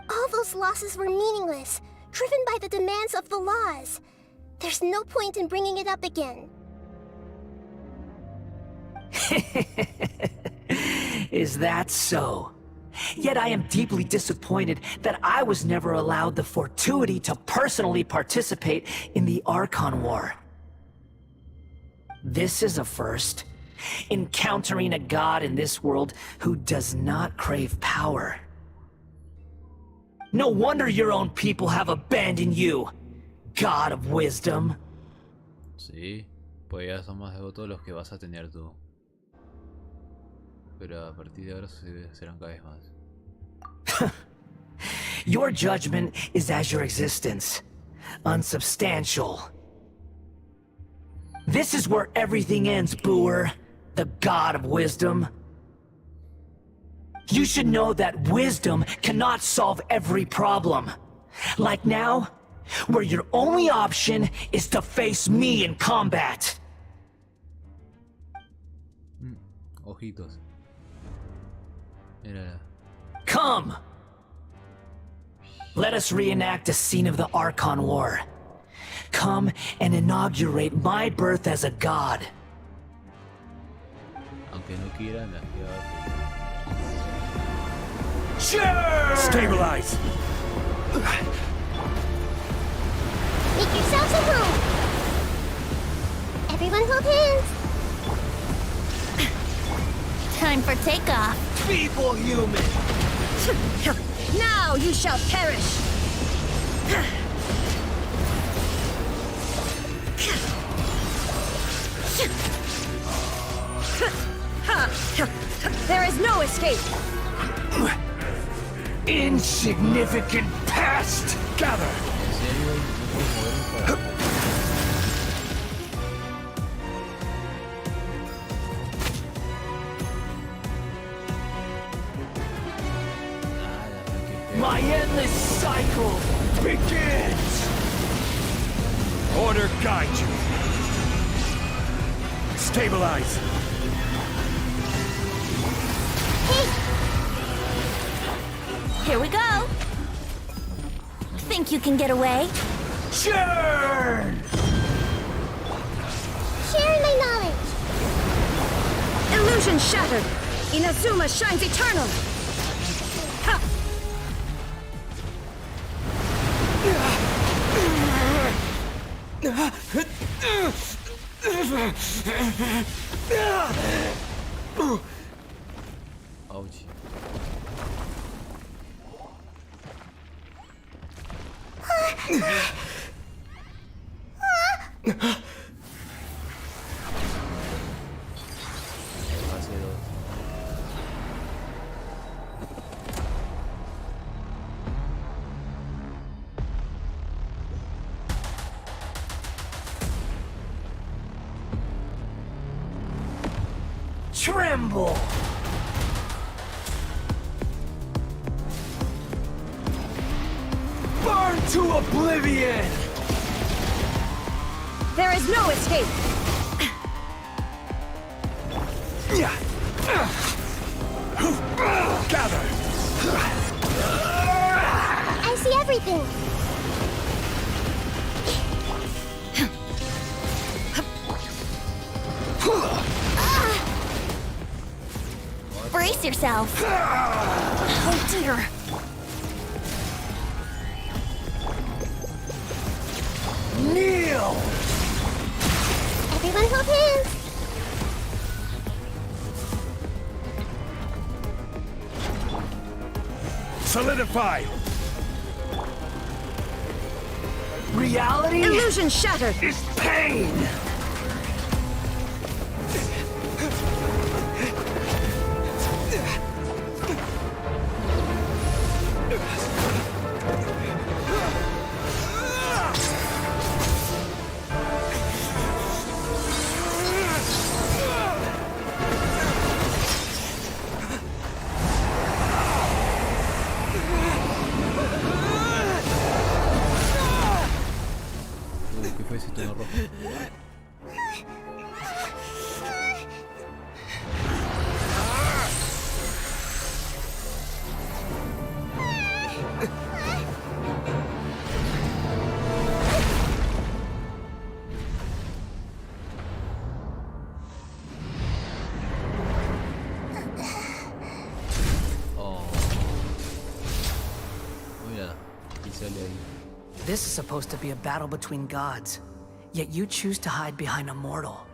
X: all those losses were meaningless, driven by the demands of the laws. There's no point in bringing it up again.
Q: Is that so? Yet I am deeply disappointed that I was never allowed the fortuity to personally participate in the Archon War. This is a first. Encountering a god in this world who does not crave power. No wonder your own people have abandoned you, God of Wisdom.
A: Sí, pues ya son más devotos los que vas a tener tú. Pero a partir de ahora serán cada vez más.
Q: Your judgment is as your existence, unsubstantial. This is where everything ends, Booer, the God of Wisdom. You should know that wisdom cannot solve every problem. Like now, where your only option is to face me in combat.
A: Ojitos. Mira.
Q: Come! Let us reenact a scene of the Archon War. Come and inaugurate my birth as a god.
A: Aunque no quiera, me
Q: Sure!
I: Stabilize!
X: Make yourselves at home! Everyone hold hands!
V: Time for takeoff.
P: Feeble human!
C: Now you shall perish! There is no escape!
Q: Insignificant pest!
I: Gather!
Q: My endless cycle begins!
I: Order guide you! Stabilize!
V: Here we go. Think you can get away?
Q: Churn!
X: Share my knowledge!
C: Illusion shattered! Inazuma shines eternal! Ha!
A: Ouch. Fase 2.
T: Tremble! Burn to oblivion!
C: There is no escape!
T: Gather!
X: I see everything.
V: Brace yourself. Oh dear.
T: Kneel!
X: Everyone hold hands.
I: Solidify!
T: Reality
C: Illusion shattered!
T: is pain!
A: ¿Qué fue ese tono rojo? Oh. Mira, y sale ahí.
Q: This is supposed to be a battle between gods, yet you choose to hide behind a mortal.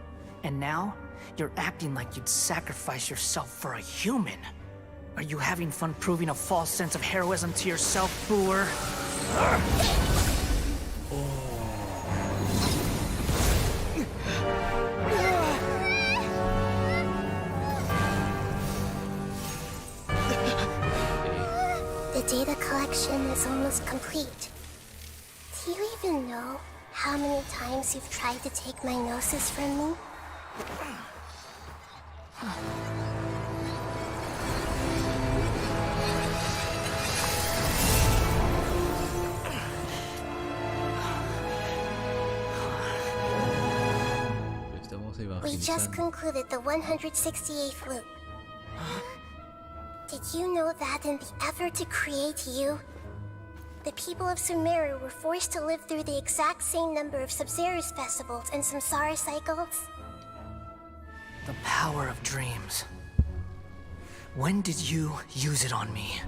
Q: And now, you're acting like you'd sacrifice yourself for a human. Are you having fun proving a false sense of heroism to yourself, Booer?
X: The data collection is almost complete. Do you even know how many times you've tried to take my gnosis from me? We just concluded the 168th loop. Did you know that in the effort to create you, the people of Sumeru were forced to live through the exact same number of Sub-Zerus festivals and samsara cycles?
Q: The power of dreams. When did you use it on me?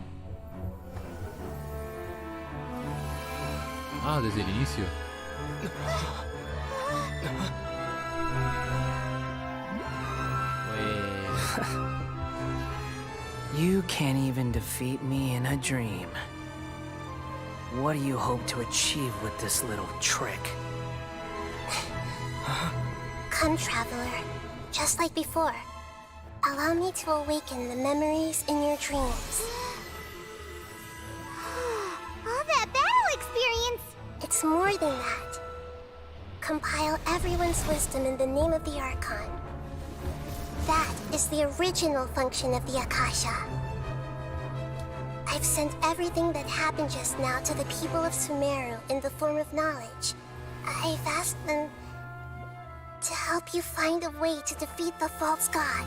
A: Ah, desde el inicio.
Q: You can't even defeat me in a dream. What do you hope to achieve with this little trick?
X: Come, Traveler. Just like before. Allow me to awaken the memories in your dreams.
B: All that battle experience!
X: It's more than that. Compile everyone's wisdom in the name of the Archon. That is the original function of the Akasha. I've sent everything that happened just now to the people of Sumeru in the form of knowledge. I've asked them to help you find a way to defeat the false god.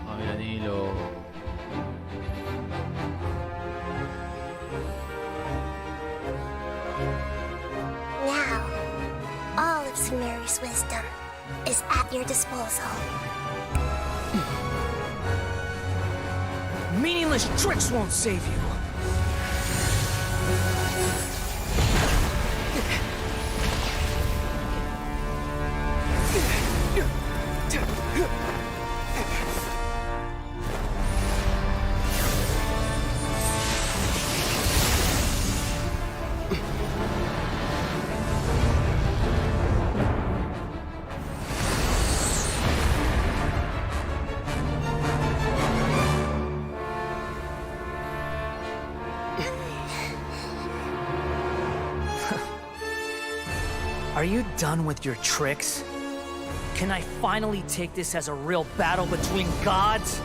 A: Ah, mira, Nilo.
X: Now, all of Sumeru's wisdom is at your disposal.
Q: Meaningless tricks won't save you. Are you done with your tricks? Can I finally take this as a real battle between gods?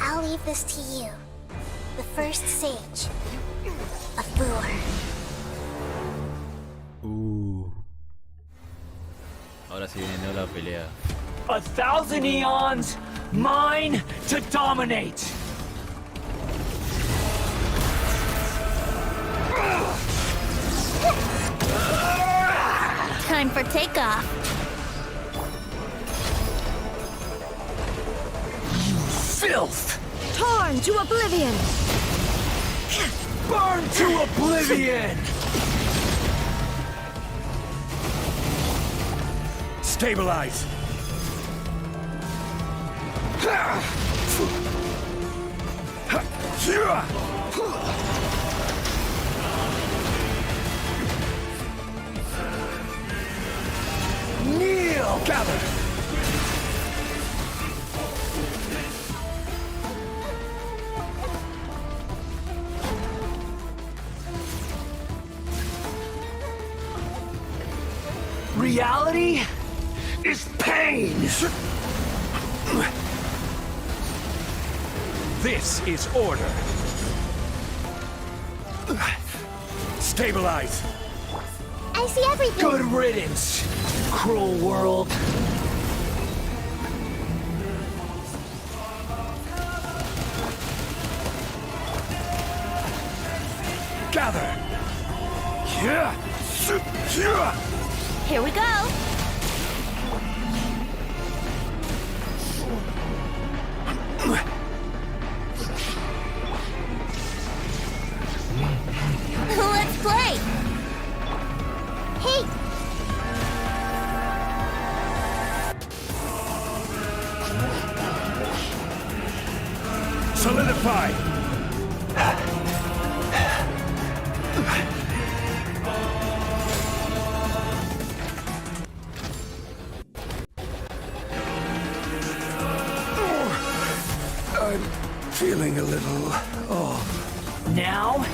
X: I'll leave this to you. The first sage. Of Lure.
A: Ahora sí viene la pelea.
H: 1,000 eons, mine to dominate.
V: Time for takeoff.
H: Filth!
C: Torn to oblivion!
H: Burn to oblivion!
P: Stabilize!
H: Kneel!
P: Gather!
H: Reality is pain!
P: This is order. Stabilize.
X: I see everything.
H: Good riddance, cruel world.
P: Gather.
V: Here we go. Let's play. Hey.
P: Solidify. I'm feeling a little off.
H: Now,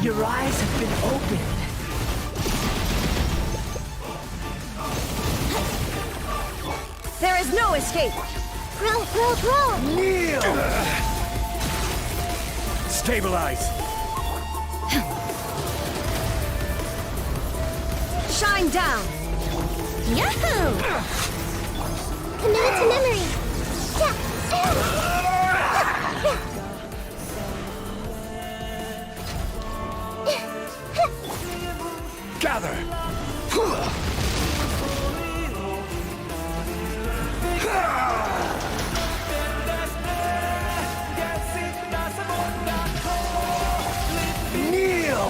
H: your eyes have been opened.
C: There is no escape!
X: Roll!
H: Kneel!
P: Stabilize.
C: Shine down!
V: Yahoo!
X: Committed to memory.
P: Gather.
H: Kneel!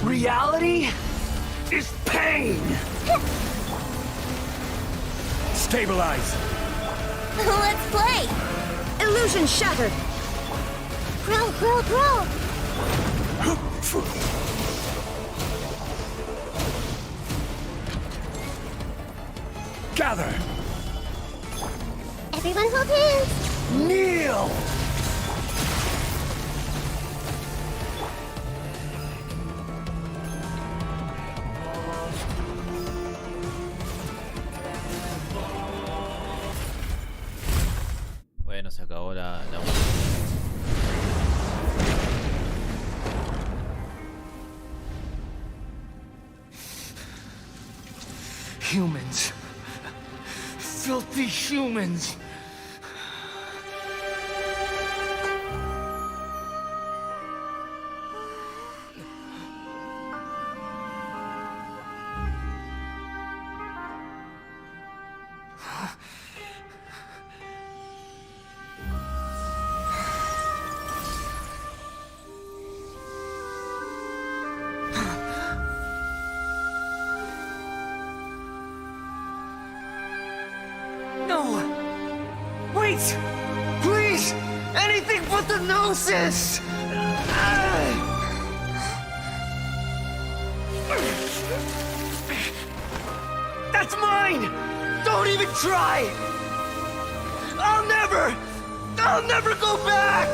H: Reality is pain!
P: Stabilize.
V: Let's play.
C: Illusion shattered!
X: Grow!
P: Gather.
X: Everyone hold hands.
H: Kneel!
A: Bueno, se acabó la
H: Humans. Filthy humans. No! Wait! Please! Anything but the gnosis! That's mine! Don't even try! I'll never go back!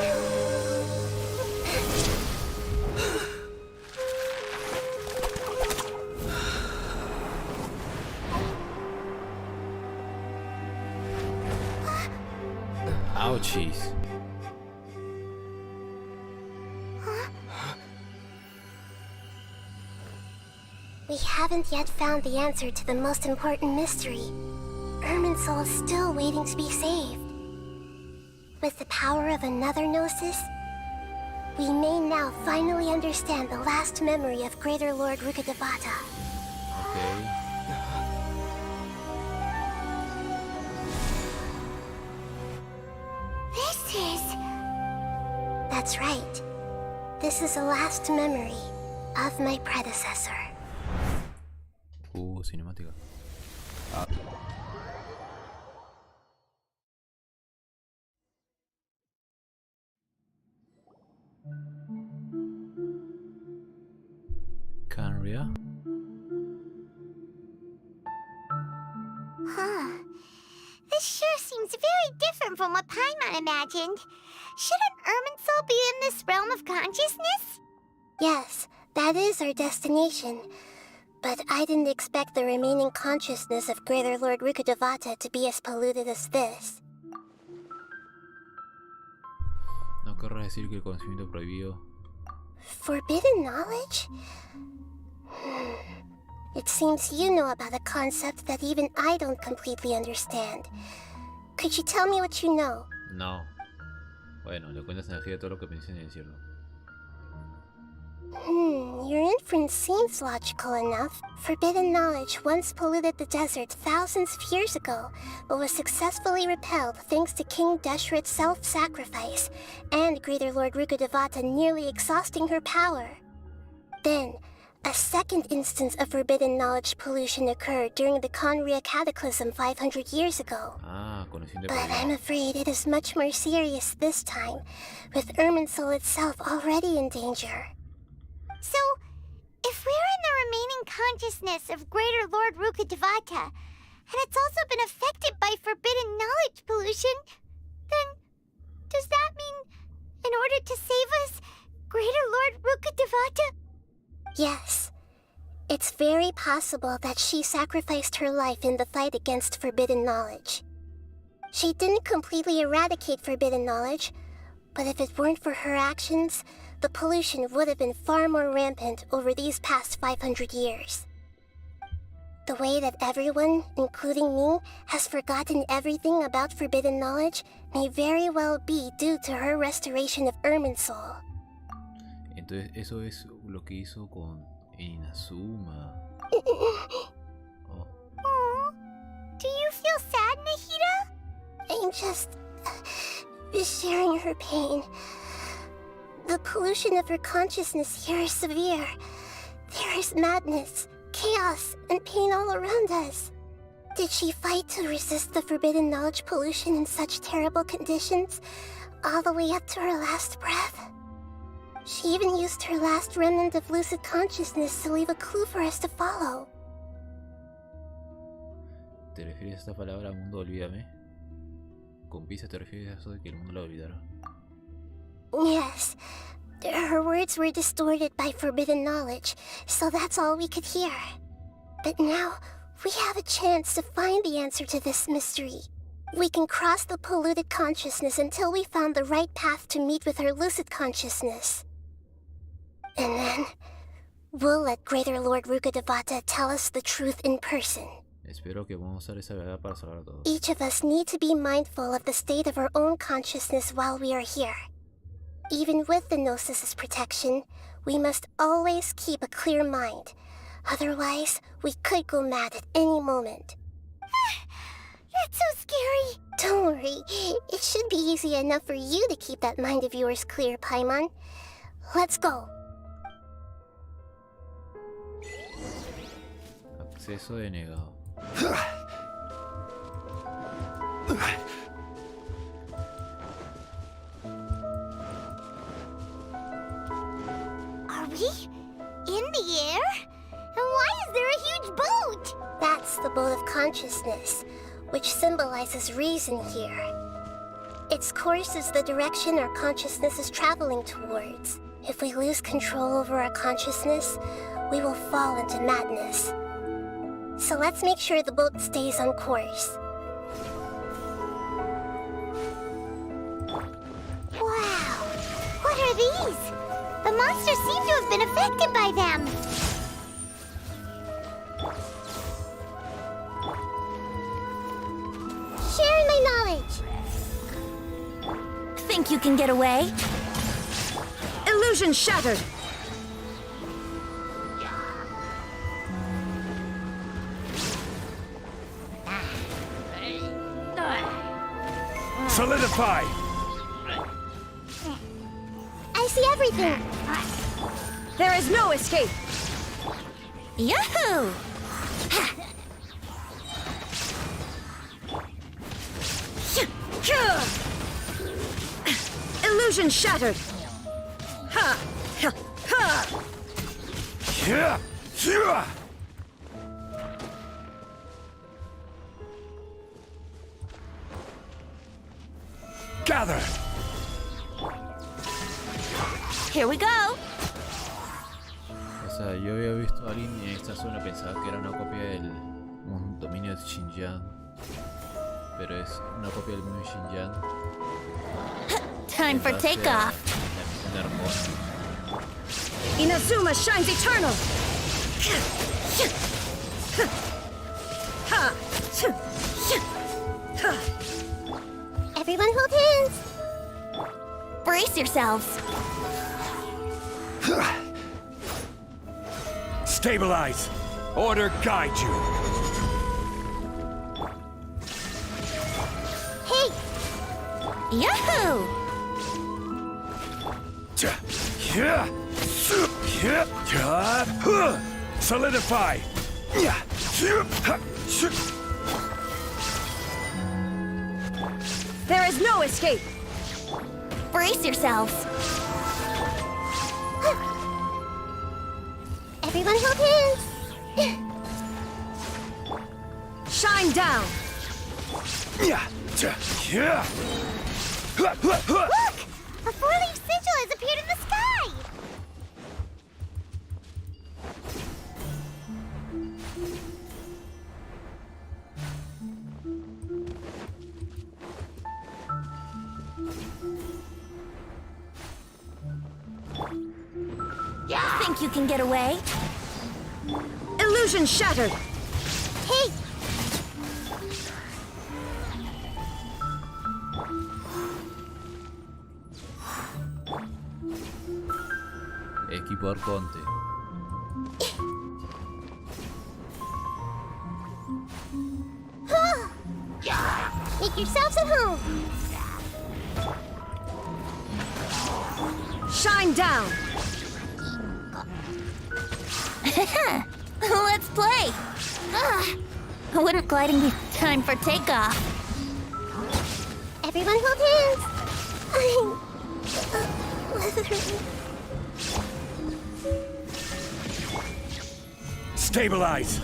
A: Ouchies.
X: We haven't yet found the answer to the most important mystery. Irminsul is still waiting to be saved. With the power of another Gnosis, we may now finally understand the last memory of Greater Lord Rukkhadevata.
A: Okay.
X: That's right. This is the last memory of my predecessor.
A: Cinemática. Ah. Canria?
B: Huh. This sure seems very different from what Paimon imagined. Shouldn't Irminsul be in this realm of consciousness?
X: Yes, that is our destination. But I didn't expect the remaining consciousness of Greater Lord Rukkhadevata to be as polluted as this.
A: No querrás decir que el conocimiento prohibido.
X: Forbidden knowledge? It seems you know about a concept that even I don't completely understand. Could you tell me what you know?
A: No. Bueno, le cuentas energía todo lo que pensé en decirlo.
X: Your inference seems logical enough. Forbidden knowledge once polluted the desert thousands of years ago, but was successfully repelled thanks to King Deshret's self-sacrifice, and Greater Lord Rukkhadevata nearly exhausting her power. Then, a second instance of forbidden knowledge pollution occurred during the Conria Cataclysm 500 years ago. But I'm afraid it is much more serious this time, with Irminsul itself already in danger.
B: So, if we're in the remaining consciousness of Greater Lord Rukkhadevata, and it's also been affected by forbidden knowledge pollution, then does that mean, in order to save us, Greater Lord Rukkhadevata?
X: Yes. It's very possible that she sacrificed her life in the fight against forbidden knowledge. She didn't completely eradicate forbidden knowledge, but if it weren't for her actions, the pollution would have been far more rampant over these past 500 years. The way that everyone, including me, has forgotten everything about forbidden knowledge may very well be due to her restoration of Irminsul.
A: Entonces eso es lo que hizo con Inazuma.
B: Oh. Do you feel sad, Nahida?
X: I'm just sharing her pain. The pollution of her consciousness here is severe. There is madness, chaos, and pain all around us. Did she fight to resist the forbidden knowledge pollution in such terrible conditions, all the way up to her last breath? She even used her last remnant of lucid consciousness to leave a clue for us to follow.
A: ¿Te refieres a esta palabra mundo olvídame? ¿Con pizza te refieres a eso de que el mundo la olvidara?
X: Yes. Her words were distorted by forbidden knowledge, so that's all we could hear. But now, we have a chance to find the answer to this mystery. We can cross the polluted consciousness until we found the right path to meet with her lucid consciousness. And then, we'll let Greater Lord Rukkhadevata tell us the truth in person.
A: Espero que vamos a usar esa verdad para salvar a todos.
X: Each of us need to be mindful of the state of our own consciousness while we are here. Even with the Gnosis' protection, we must always keep a clear mind. Otherwise, we could go mad at any moment.
B: That's so scary.
X: Don't worry. It should be easy enough for you to keep that mind of yours clear, Paimon. Let's go.
A: Acceso denegado.
B: Are we in the air? And why is there a huge boat?
X: That's the boat of consciousness, which symbolizes reason here. Its course is the direction our consciousness is traveling towards. If we lose control over our consciousness, we will fall into madness. So let's make sure the boat stays on course.
B: Wow! What are these? The monsters seem to have been affected by them.
X: Sharing my knowledge.
V: Think you can get away?
C: Illusion shattered!
I: Solidify!
X: I see everything.
C: There is no escape!
V: Yahoo!
C: Illusion shattered! Ha! Ha! Ha!
I: Yeah! Yeah! Gather!
V: Here we go!
A: O sea, yo había visto a alguien en esta zona, pensaba que era una copia del dominio de Xinjiang, pero es una copia del mismo Xinjiang.
V: Time for takeoff.
C: Inazuma shines eternal!
X: Everyone hold hands.
V: Brace yourselves.
I: Stabilize! Order guide you!
X: Hey!
V: Yahoo!
I: Solidify!
C: There is no escape!
V: Brace yourselves.
X: Everyone hold hands.
C: Shine down!
B: Look! A four-leaf sigil has appeared in the sky!
V: Think you can get away?
C: Illusion shattered!
X: Hey!
A: Equipo Arconte.
X: Make yourselves at home.
C: Shine down!
V: Let's play! Wouldn't gliding be time for takeoff?
X: Everyone hold hands.
I: Stabilize!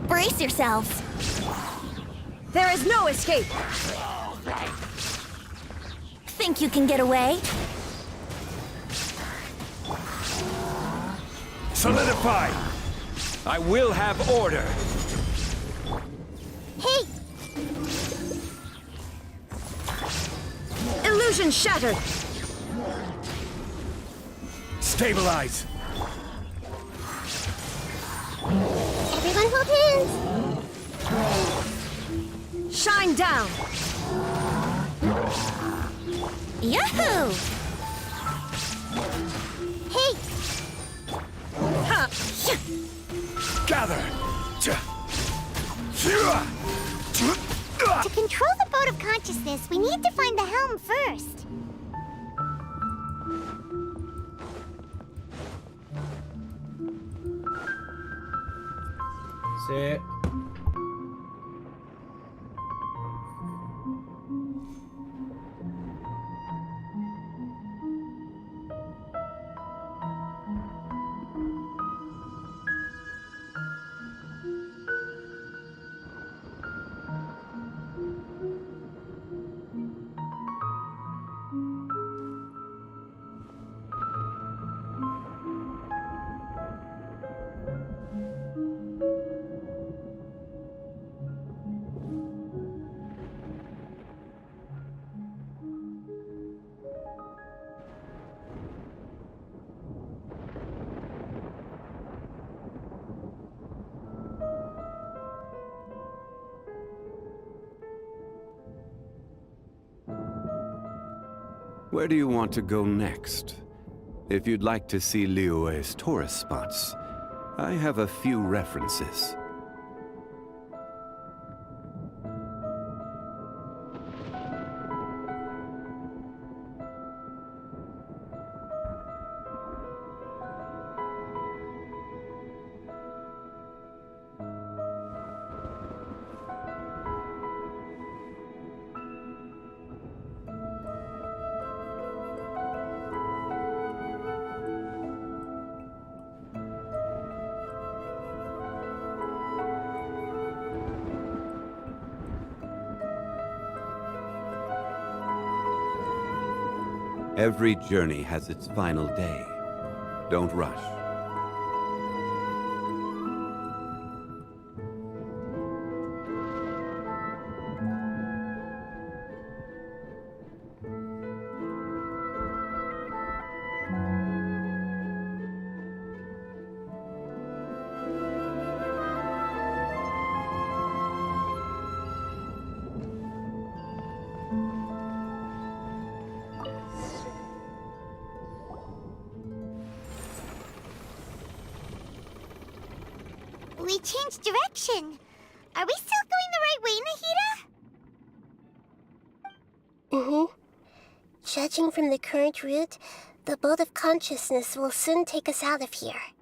V: Brace yourselves.
C: There is no escape!
V: Think you can get away?
I: Solidify! I will have order!
X: Hey!
C: Illusion shattered!
I: Stabilize!
X: Everyone hold hands.
C: Shine down!
V: Yahoo!
X: Hey!
C: Ha!
I: Gather!
B: To control the boat of consciousness, we need to find the helm first.
A: Sí.
M: Where do you want to go next? If you'd like to see Liyue's tourist spots, I have a few references. Every journey has its final day. Don't rush.
B: We changed direction. Are we still going the right way, Nahida?
X: Mm-hmm. Judging from the current route, the boat of consciousness will soon take us out of here.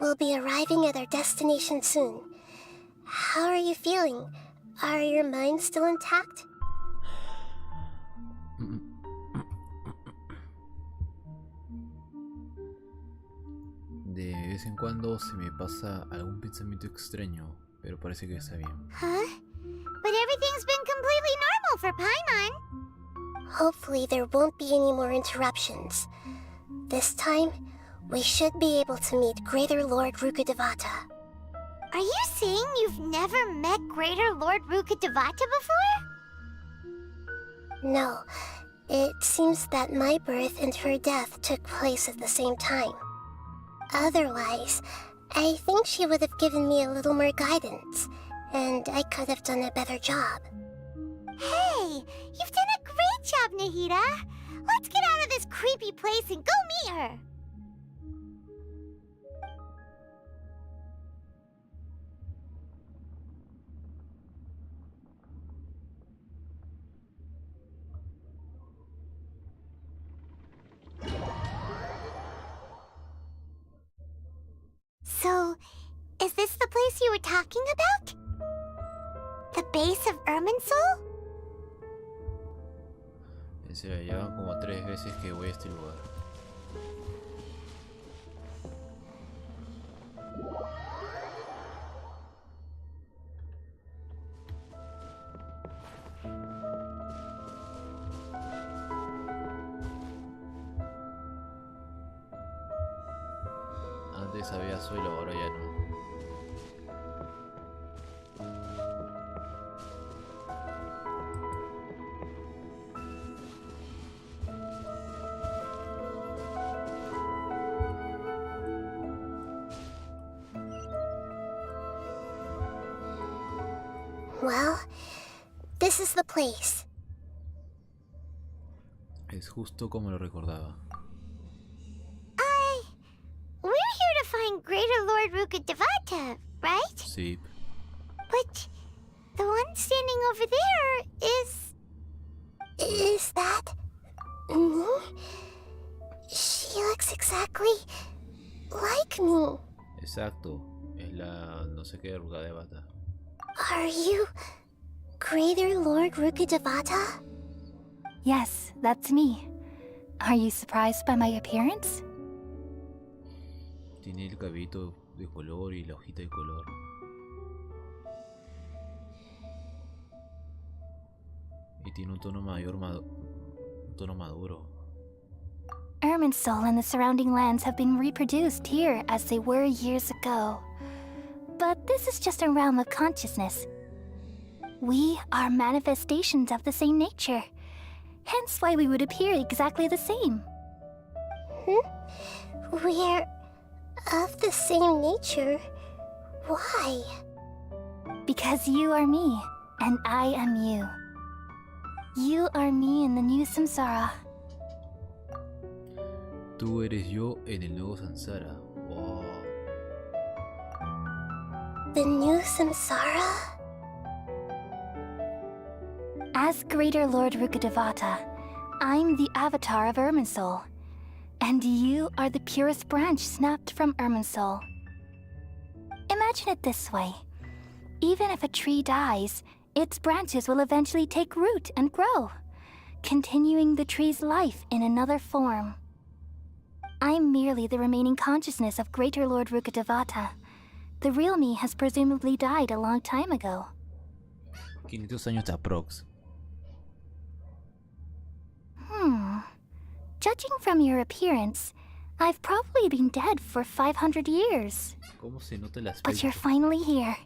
X: We'll be arriving at our destination soon. How are you feeling? Are your minds still intact?
A: De vez en cuando se me pasa algún pensamiento extraño, pero parece que está bien.
B: Huh? But everything's been completely normal for Paimon.
X: Hopefully there won't be any more interruptions. This time, we should be able to meet Greater Lord Rukkhadevata.
B: Are you saying you've never met Greater Lord Rukkhadevata before?
X: No. It seems that my birth and her death took place at the same time. Otherwise, I think she would have given me a little more guidance, and I could have done a better job.
B: Hey, you've done a great job, Nahida. Let's get out of this creepy place and go meet her. So, is this the place you were talking about? The base of Irminsul?
A: En serio, ya van como 3 veces que voy a este lugar. Antes había suelo, ahora ya no.
X: Well, this is the place.
A: Es justo como lo recordaba.
B: We're here to find Greater Lord Rukkhadevata, right?
A: Sí.
B: But the one standing over there is...
X: Is that... me? She looks exactly like me.
A: Exacto. Es la no sé qué Rukkhadevata.
X: Are you Greater Lord Rukkhadevata?
N: Yes, that's me. Are you surprised by my appearance?
A: Tiene el cabello de color y la hojita de color. Y tiene un tono mayor, un tono maduro.
V: Irminsul and the surrounding lands have been reproduced here as they were years ago.
B: but this is just a realm of consciousness. We are manifestations of the same nature. Hence why we would appear exactly the same.
X: We're of the same nature? Why?
B: Because you are me, and I am you. You are me in the new samsara.
A: Tú eres yo en el nuevo samsara. Wow.
X: The new samsara?
B: As Greater Lord Rukkhadevata, I'm the avatar of Irminsul. And you are the purest branch snapped from Irminsul. Imagine it this way. Even if a tree dies, its branches will eventually take root and grow, continuing the tree's life in another form. I'm merely the remaining consciousness of Greater Lord Rukkhadevata. The real me has presumably died a long time ago.
A: 500 años aprox.
B: Judging from your appearance, I've probably been dead for 500 years.
A: ¿Cómo se nota el aspecto?
B: But you're finally here.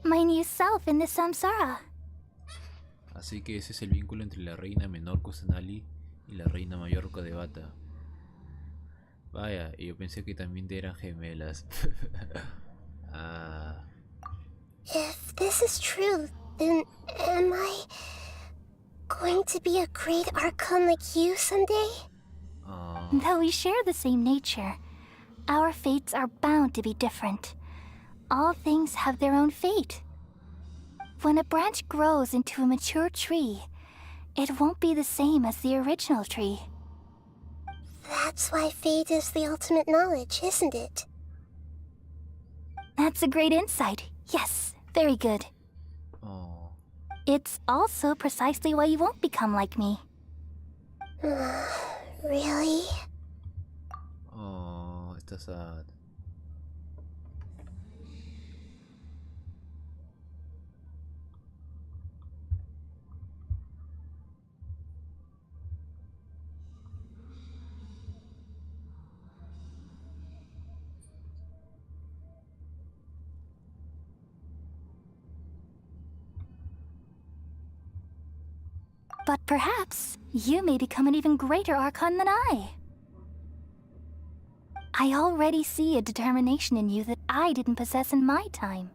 B: My new self in the samsara.
A: Así que ese es el vínculo entre la reina menor Kusanali y la reina mayor Rukkhadevata. Vaya, y yo pensé que también eran gemelas. Ah.
X: If this is true, then am I going to be a great Archon like you someday?
B: Though we share the same nature, our fates are bound to be different. All things have their own fate. When a branch grows into a mature tree, it won't be the same as the original tree.
X: That's why fate is the ultimate knowledge, isn't it?
B: That's a great insight. Yes, very good. It's also precisely why you won't become like me.
X: Really?
A: Oh, está sad.
B: But perhaps you may become an even greater Archon than I. I already see a determination in you that I didn't possess in my time,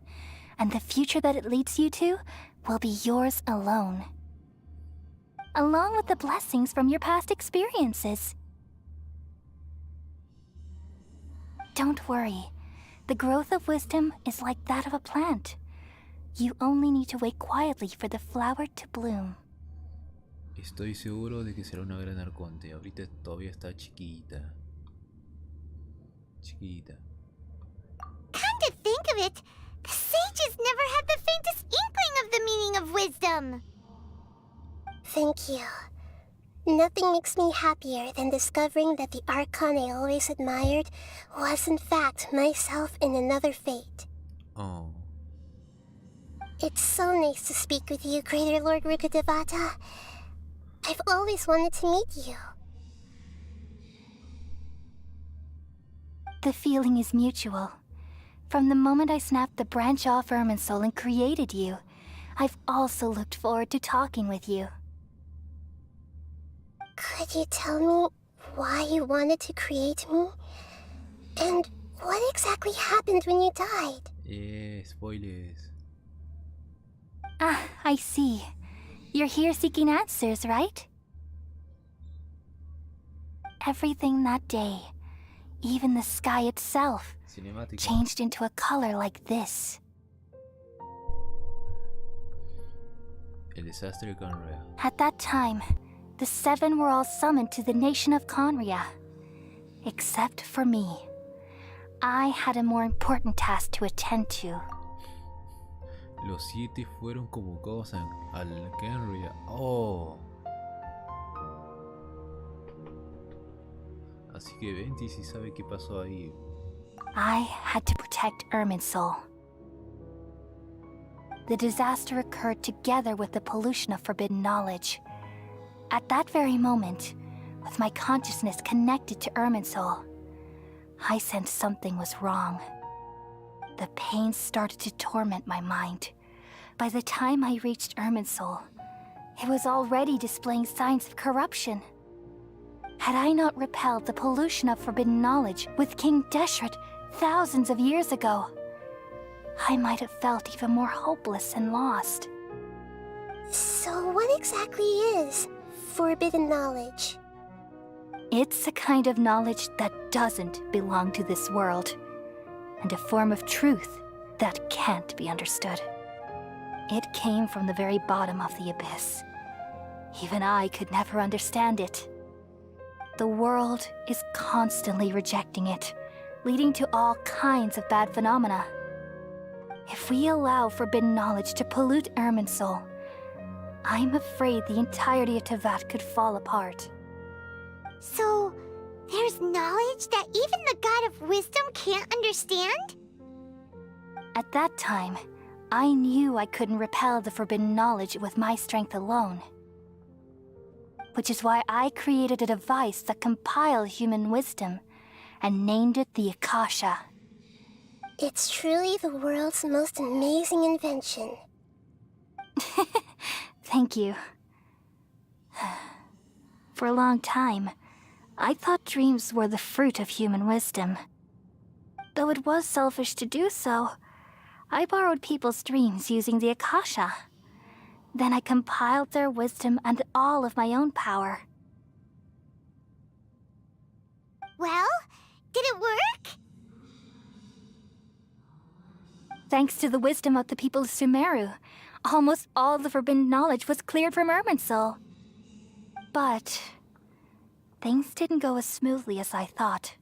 B: and the future that it leads you to will be yours alone. Along with the blessings from your past experiences. Don't worry. The growth of wisdom is like that of a plant. You only need to wait quietly for the flower to bloom.
A: Estoy seguro de que será una gran arconte. Ahorita todavía está chiquita. Chiquita.
B: Come to think of it, the sages never had the faintest inkling of the meaning of wisdom.
X: Thank you. Nothing makes me happier than discovering that the Archon I always admired was in fact myself in another fate.
A: Oh.
X: It's so nice to speak with you, Greater Lord Rukkhadevata. I've always wanted to meet you.
B: The feeling is mutual. From the moment I snapped the branch off Irminsul and created you, I've also looked forward to talking with you.
X: Could you tell me why you wanted to create me? And what exactly happened when you died?
A: Yeah, spoilers.
B: Ah, I see. You're here seeking answers, right? Everything that day, even the sky itself, changed into a color like this.
A: El desastre de Conria.
B: At that time, the seven were all summoned to the nation of Conria. Except for me. I had a more important task to attend to.
A: Los 7 fueron convocados al Conria. Oh. Así que Venti sí sabe qué pasó ahí.
B: I had to protect Irminsul. The disaster occurred together with the pollution of forbidden knowledge. At that very moment, with my consciousness connected to Irminsul, I sensed something was wrong.
E: The pain started to torment my mind. By the time I reached Irminsul, it was already displaying signs of corruption. Had I not repelled the pollution of forbidden knowledge with King Deshret thousands of years ago, I might have felt even more hopeless and lost.
X: So what exactly is forbidden knowledge?
E: It's a kind of knowledge that doesn't belong to this world, and a form of truth that can't be understood. It came from the very bottom of the abyss. Even I could never understand it. The world is constantly rejecting it, leading to all kinds of bad phenomena. If we allow forbidden knowledge to pollute Irminsul, I'm afraid the entirety of Tevat could fall apart.
B: So, there's knowledge that even the God of Wisdom can't understand?
E: At that time, I knew I couldn't repel the forbidden knowledge with my strength alone. Which is why I created a device that compiled human wisdom and named it the Akasha.
X: It's truly the world's most amazing invention.
E: Thank you. For a long time, I thought dreams were the fruit of human wisdom. Though it was selfish to do so, I borrowed people's dreams using the Akasha. Then I compiled their wisdom and all of my own power.
B: Well, did it work?
E: Thanks to the wisdom of the people of Sumeru, almost all the forbidden knowledge was cleared from Irminsul. But things didn't go as smoothly as I thought.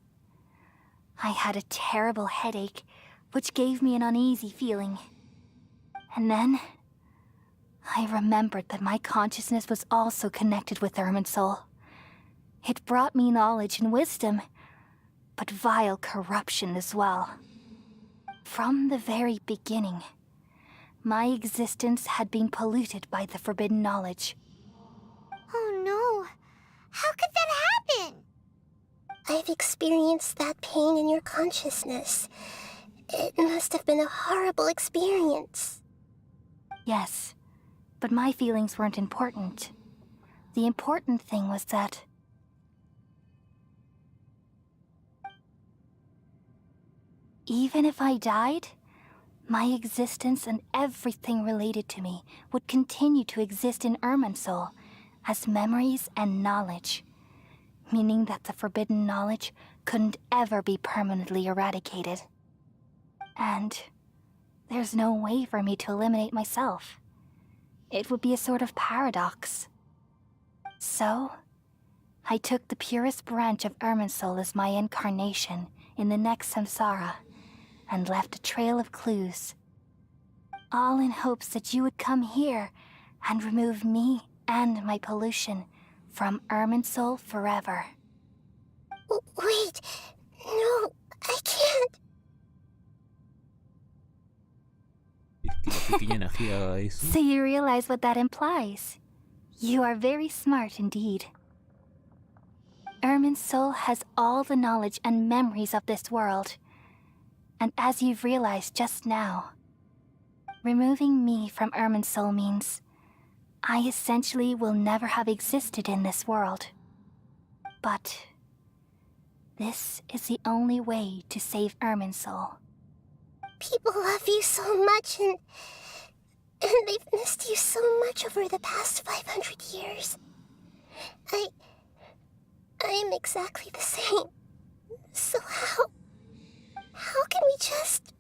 E: I had a terrible headache, which gave me an uneasy feeling. And then I remembered that my consciousness was also connected with Irminsul. It brought me knowledge and wisdom, but vile corruption as well. From the very beginning, my existence had been polluted by the forbidden knowledge.
B: Oh no! How could that happen?
X: I've experienced that pain in your consciousness. It must have been a horrible experience.
E: Yes, but my feelings weren't important. The important thing was that even if I died, my existence and everything related to me would continue to exist in Irminsul as memories and knowledge, meaning that the forbidden knowledge couldn't ever be permanently eradicated. And there's no way for me to eliminate myself. It would be a sort of paradox. So, I took the purest branch of Irminsul as my incarnation in the next samsara, and left a trail of clues. All in hopes that you would come here and remove me and my pollution from Irminsul forever.
X: Wait, no, I can't.
E: So you realize what that implies? You are very smart indeed. Irminsul has all the knowledge and memories of this world. And as you've realized just now, removing me from Irminsul means I essentially will never have existed in this world. But this is the only way to save Irminsul.
X: People love you so much, and they've missed you so much over the past 500 years. I am exactly the same. So how can we just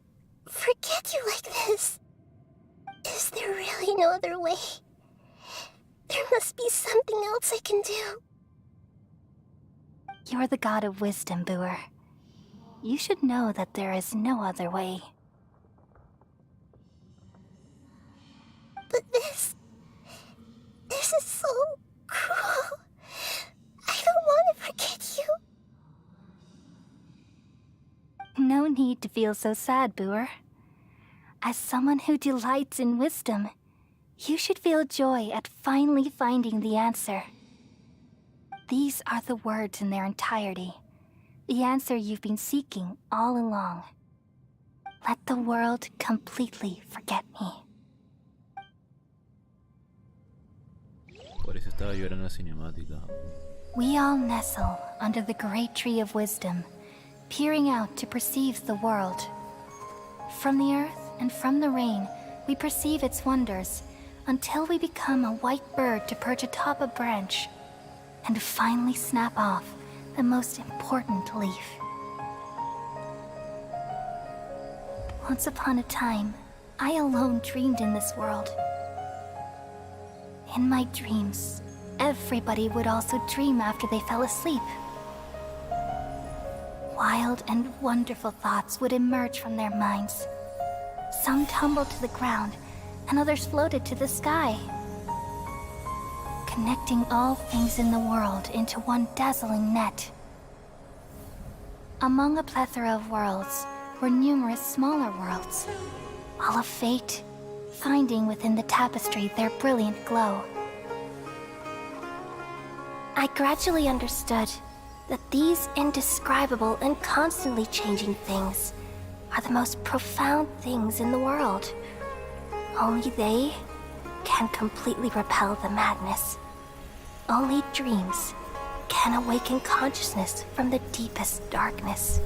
X: forget you like this? Is there really no other way? There must be something else I can do.
E: You're the god of wisdom, Buer. You should know that there is no other way.
X: But this is so cruel. I don't want to forget you.
E: No need to feel so sad, Buer. As someone who delights in wisdom, you should feel joy at finally finding the answer. These are the words in their entirety, the answer you've been seeking all along. let the world completely forget me.
A: Por eso estaba llorando la cinemática.
E: We all nestle under the great tree of wisdom, peering out to perceive the world. From the earth and from the rain, we perceive its wonders, until we become a white bird to perch atop a branch, and finally snap off the most important leaf. Once upon a time, I alone dreamed in this world. In my dreams, everybody would also dream after they fell asleep. Wild and wonderful thoughts would emerge from their minds. Some tumbled to the ground, and others floated to the sky, connecting all things in the world into one dazzling net. Among a plethora of worlds were numerous smaller worlds, all of fate, finding within the tapestry their brilliant glow. I gradually understood that these indescribable and constantly changing things are the most profound things in the world. Only they can completely repel the madness. Only dreams can awaken consciousness from the deepest darkness.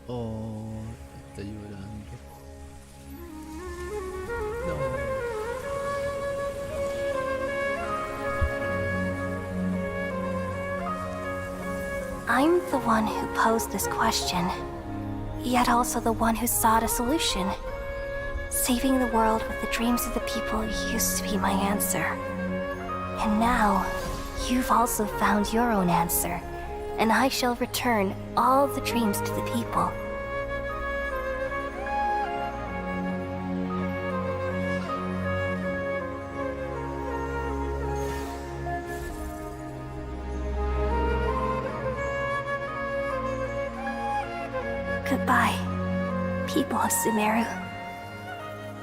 A: Está llorando.
E: I'm the one who posed this question, yet also the one who sought a solution. Saving the world with the dreams of the people used to be my answer. And now, you've also found your own answer, and I shall return all the dreams to the people. Goodbye, people of Sumeru.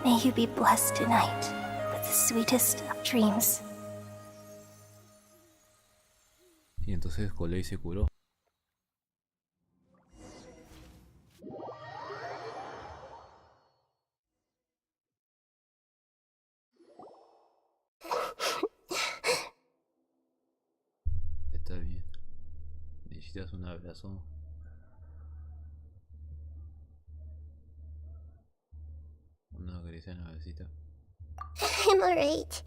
E: May you be blessed tonight with the sweetest of dreams.
A: Y entonces Colei se curó. Está bien. ¿Necesitas un abrazo? Una caricia en la cabecita.
X: I'm alright.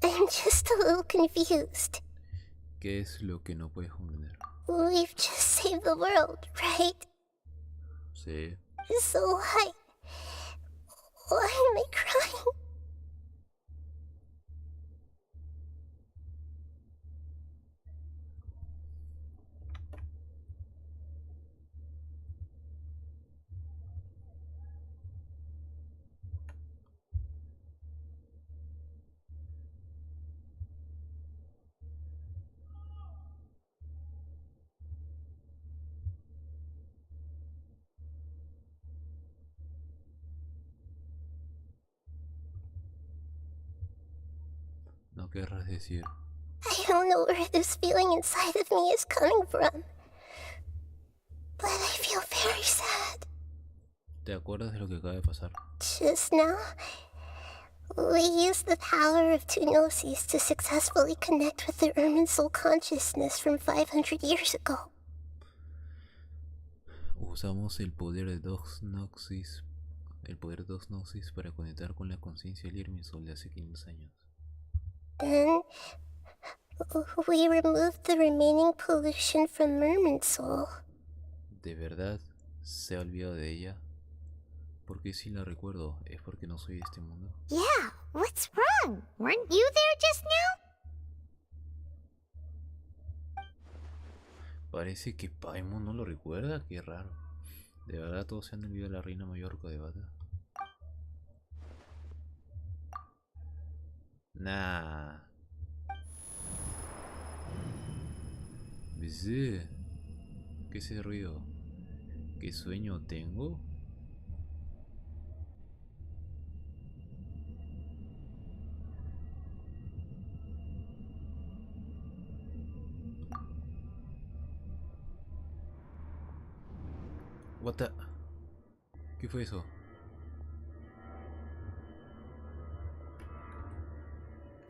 X: I'm just a little confused.
A: ¿Qué es lo que no puedes comprender?
X: We've just saved the world, right?
A: Sí.
X: So why am I crying?
A: No querrás decir.
X: I don't know where this feeling inside of me is coming from, but I feel very sad.
A: ¿Te acuerdas de lo que acaba de pasar?
X: Just now, we used the power of two gnosis to successfully connect with the Ermin soul consciousness from 500 years ago.
A: Usamos el poder de dos gnosis, para conectar con la conciencia del Irminsul de hace 500 años.
X: Then, we removed the remaining pollution from Merman Soul.
A: ¿De verdad se ha olvidado de ella? Porque si la recuerdo, ¿es porque no soy de este mundo?
B: Yeah, what's wrong? Weren't you there just now?
A: Parece que Paimon no lo recuerda, qué raro. ¿De verdad todos se han olvidado de la reina Mallorca de Bata? Nah. ¿Qué es ese ruido? ¿Qué sueño tengo? What the... ¿Qué fue eso?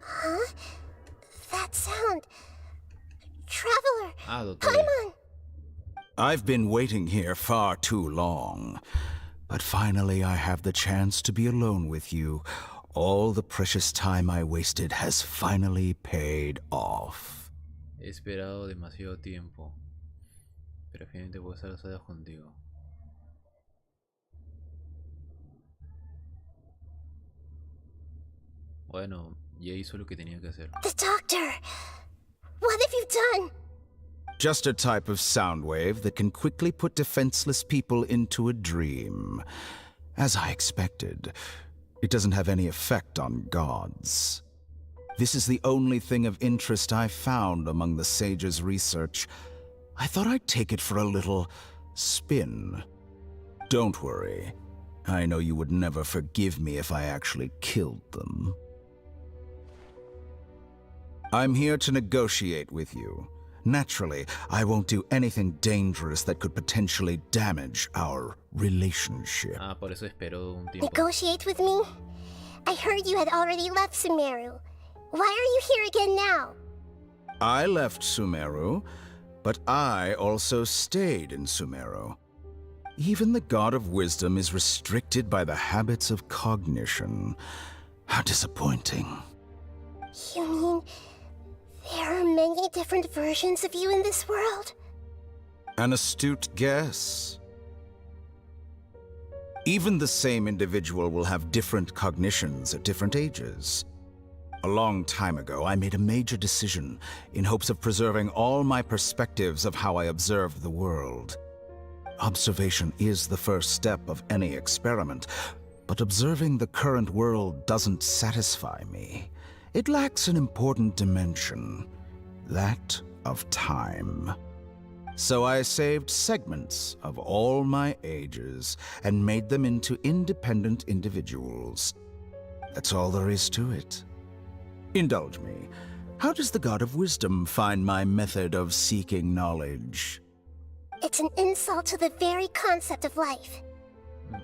X: Huh? That sound. Traveler!
A: Ah, doctor.
X: Paimon!
I: I've been waiting here far too long. But finally I have the chance to be alone with you. All the precious time I wasted has finally paid off.
A: He esperado demasiado tiempo. Pero finalmente puedo estar a solas contigo. Bueno, ya hizo lo que tenía que hacer.
X: The doctor! What have you done?
I: Just a type of sound wave that can quickly put defenseless people into a dream. As I expected, it doesn't have any effect on gods. This is the only thing of interest I found among the sage's research. I thought I'd take it for a little spin. Don't worry. I know you would never forgive me if I actually killed them. I'm here to negotiate with you. Naturally, I won't do anything dangerous that could potentially damage our relationship.
A: Ah, por eso esperó un tiempo.
X: Negotiate with me? I heard you had already left Sumeru. Why are you here again now?
I: I left Sumeru, but I also stayed in Sumeru. Even the God of Wisdom is restricted by the habits of cognition. How disappointing.
X: You mean there are many different versions of you in this world?
I: An astute guess. Even the same individual will have different cognitions at different ages. A long time ago, I made a major decision in hopes of preserving all my perspectives of how I observed the world. Observation is the first step of any experiment, but observing the current world doesn't satisfy me. It lacks an important dimension, that of time. So I saved segments of all my ages and made them into independent individuals. That's all there is to it. Indulge me. How does the God of Wisdom find my method of seeking knowledge?
X: It's an insult to the very concept of life.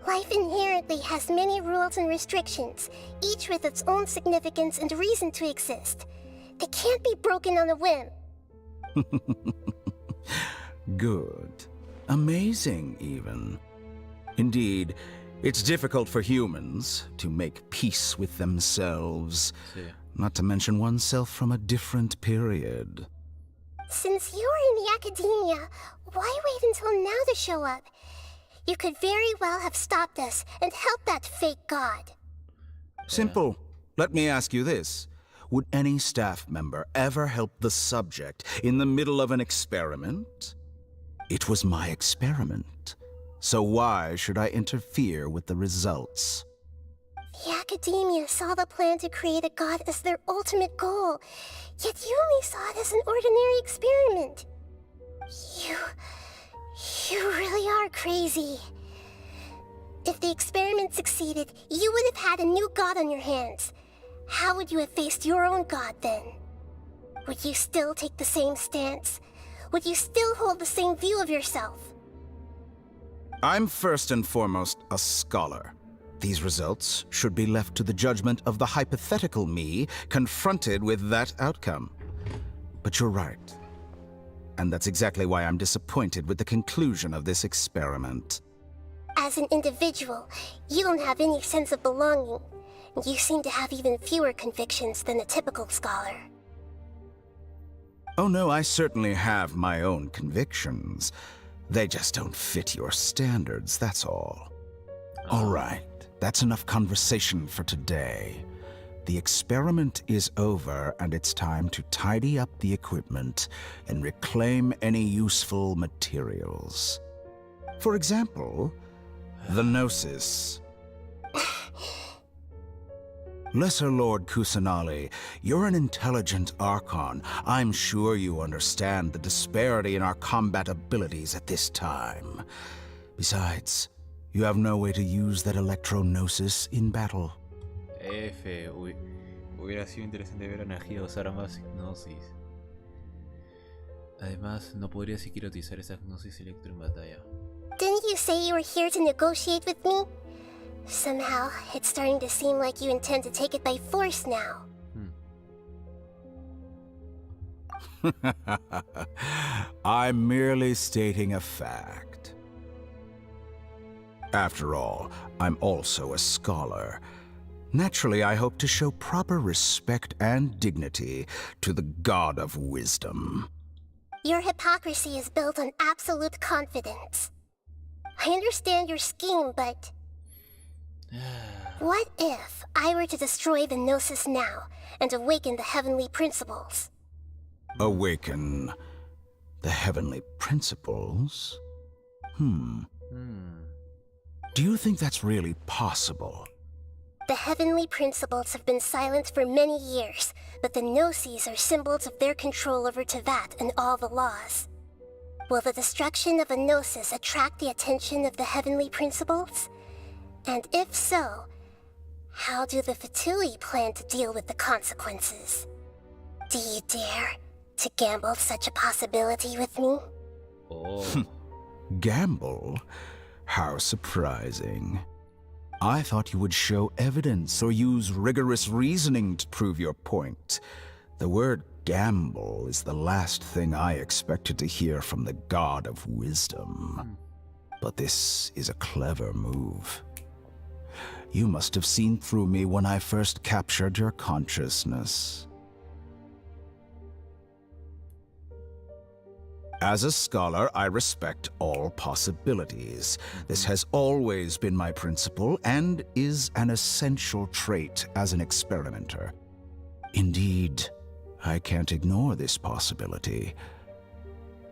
X: Life inherently has many rules and restrictions, each with its own significance and reason to exist. They can't be broken on a whim.
I: Good. Amazing, even. Indeed, it's difficult for humans to make peace with themselves, not to mention oneself from a different period.
X: Since you were in the academia, why wait until now to show up? You could very well have stopped us and helped that fake god.
I: Simple. Let me ask you this. Would any staff member ever help the subject in the middle of an experiment? It was my experiment. So why should I interfere with the results?
X: The academia saw the plan to create a god as their ultimate goal, yet you only saw it as an ordinary experiment. You really are crazy. If the experiment succeeded, you would have had a new god on your hands. How would you have faced your own god then? Would you still take the same stance? Would you still hold the same view of yourself?
I: I'm first and foremost a scholar. These results should be left to the judgment of the hypothetical me confronted with that outcome. But you're right. And that's exactly why I'm disappointed with the conclusion of this experiment.
X: As an individual, you don't have any sense of belonging. You seem to have even fewer convictions than a typical scholar.
I: Oh no, I certainly have my own convictions. They just don't fit your standards, that's all. All right, that's enough conversation for today. The experiment is over, and it's time to tidy up the equipment and reclaim any useful materials. For example, the Gnosis. Lesser Lord Kusanali, you're an intelligent Archon. I'm sure you understand the disparity in our combat abilities at this time. Besides, you have no way to use that electro-gnosis in battle.
A: Hubiera sido interesante ver a Najia usar más gnosis. Además, no podría siquiera utilizar esa gnosis electro en batalla.
X: Didn't you say you were here to negotiate with me? Somehow, it's starting to seem like you intend to take it by force now.
I: I'm merely stating a fact. After all, I'm also a scholar. Naturally, I hope to show proper respect and dignity to the God of Wisdom.
X: Your hypocrisy is built on absolute confidence. I understand your scheme, but... what if I were to destroy the Gnosis now and awaken the heavenly principles?
I: Awaken the heavenly principles? Do you think that's really possible?
X: The heavenly principles have been silent for many years, but the Gnosis are symbols of their control over Tevat and all the laws. Will the destruction of a Gnosis attract the attention of the heavenly principles? And if so, how do the Fatui plan to deal with the consequences? Do you dare to gamble such a possibility with me?
A: Oh.
I: Gamble? How surprising. I thought you would show evidence or use rigorous reasoning to prove your point. The word gamble is the last thing I expected to hear from the God of Wisdom. But this is a clever move. You must have seen through me when I first captured your consciousness. As a scholar, I respect all possibilities. This has always been my principle and is an essential trait as an experimenter. Indeed, I can't ignore this possibility.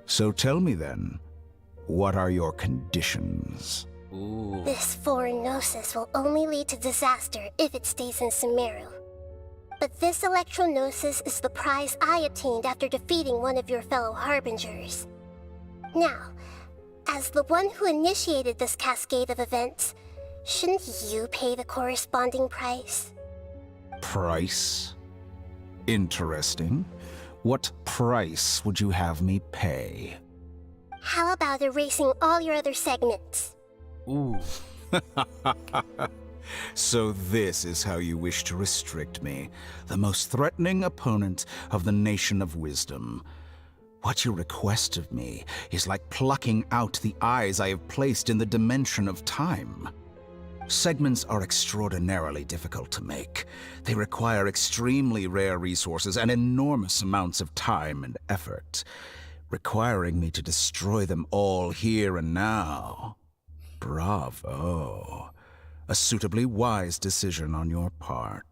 I: So tell me then, what are your conditions?
X: This foreign Gnosis will only lead to disaster if it stays in Sumeru. But this Electro-Gnosis is the prize I obtained after defeating one of your fellow Harbingers. Now, as the one who initiated this cascade of events, shouldn't you pay the corresponding price?
I: Price? Interesting. What price would you have me pay?
X: How about erasing all your other segments?
A: Ooh.
I: So this is how you wish to restrict me, the most threatening opponent of the Nation of Wisdom. What you request of me is like plucking out the eyes I have placed in the dimension of time. Segments are extraordinarily difficult to make. They require extremely rare resources and enormous amounts of time and effort, requiring me to destroy them all here and now. Bravo. A suitably wise decision on your part.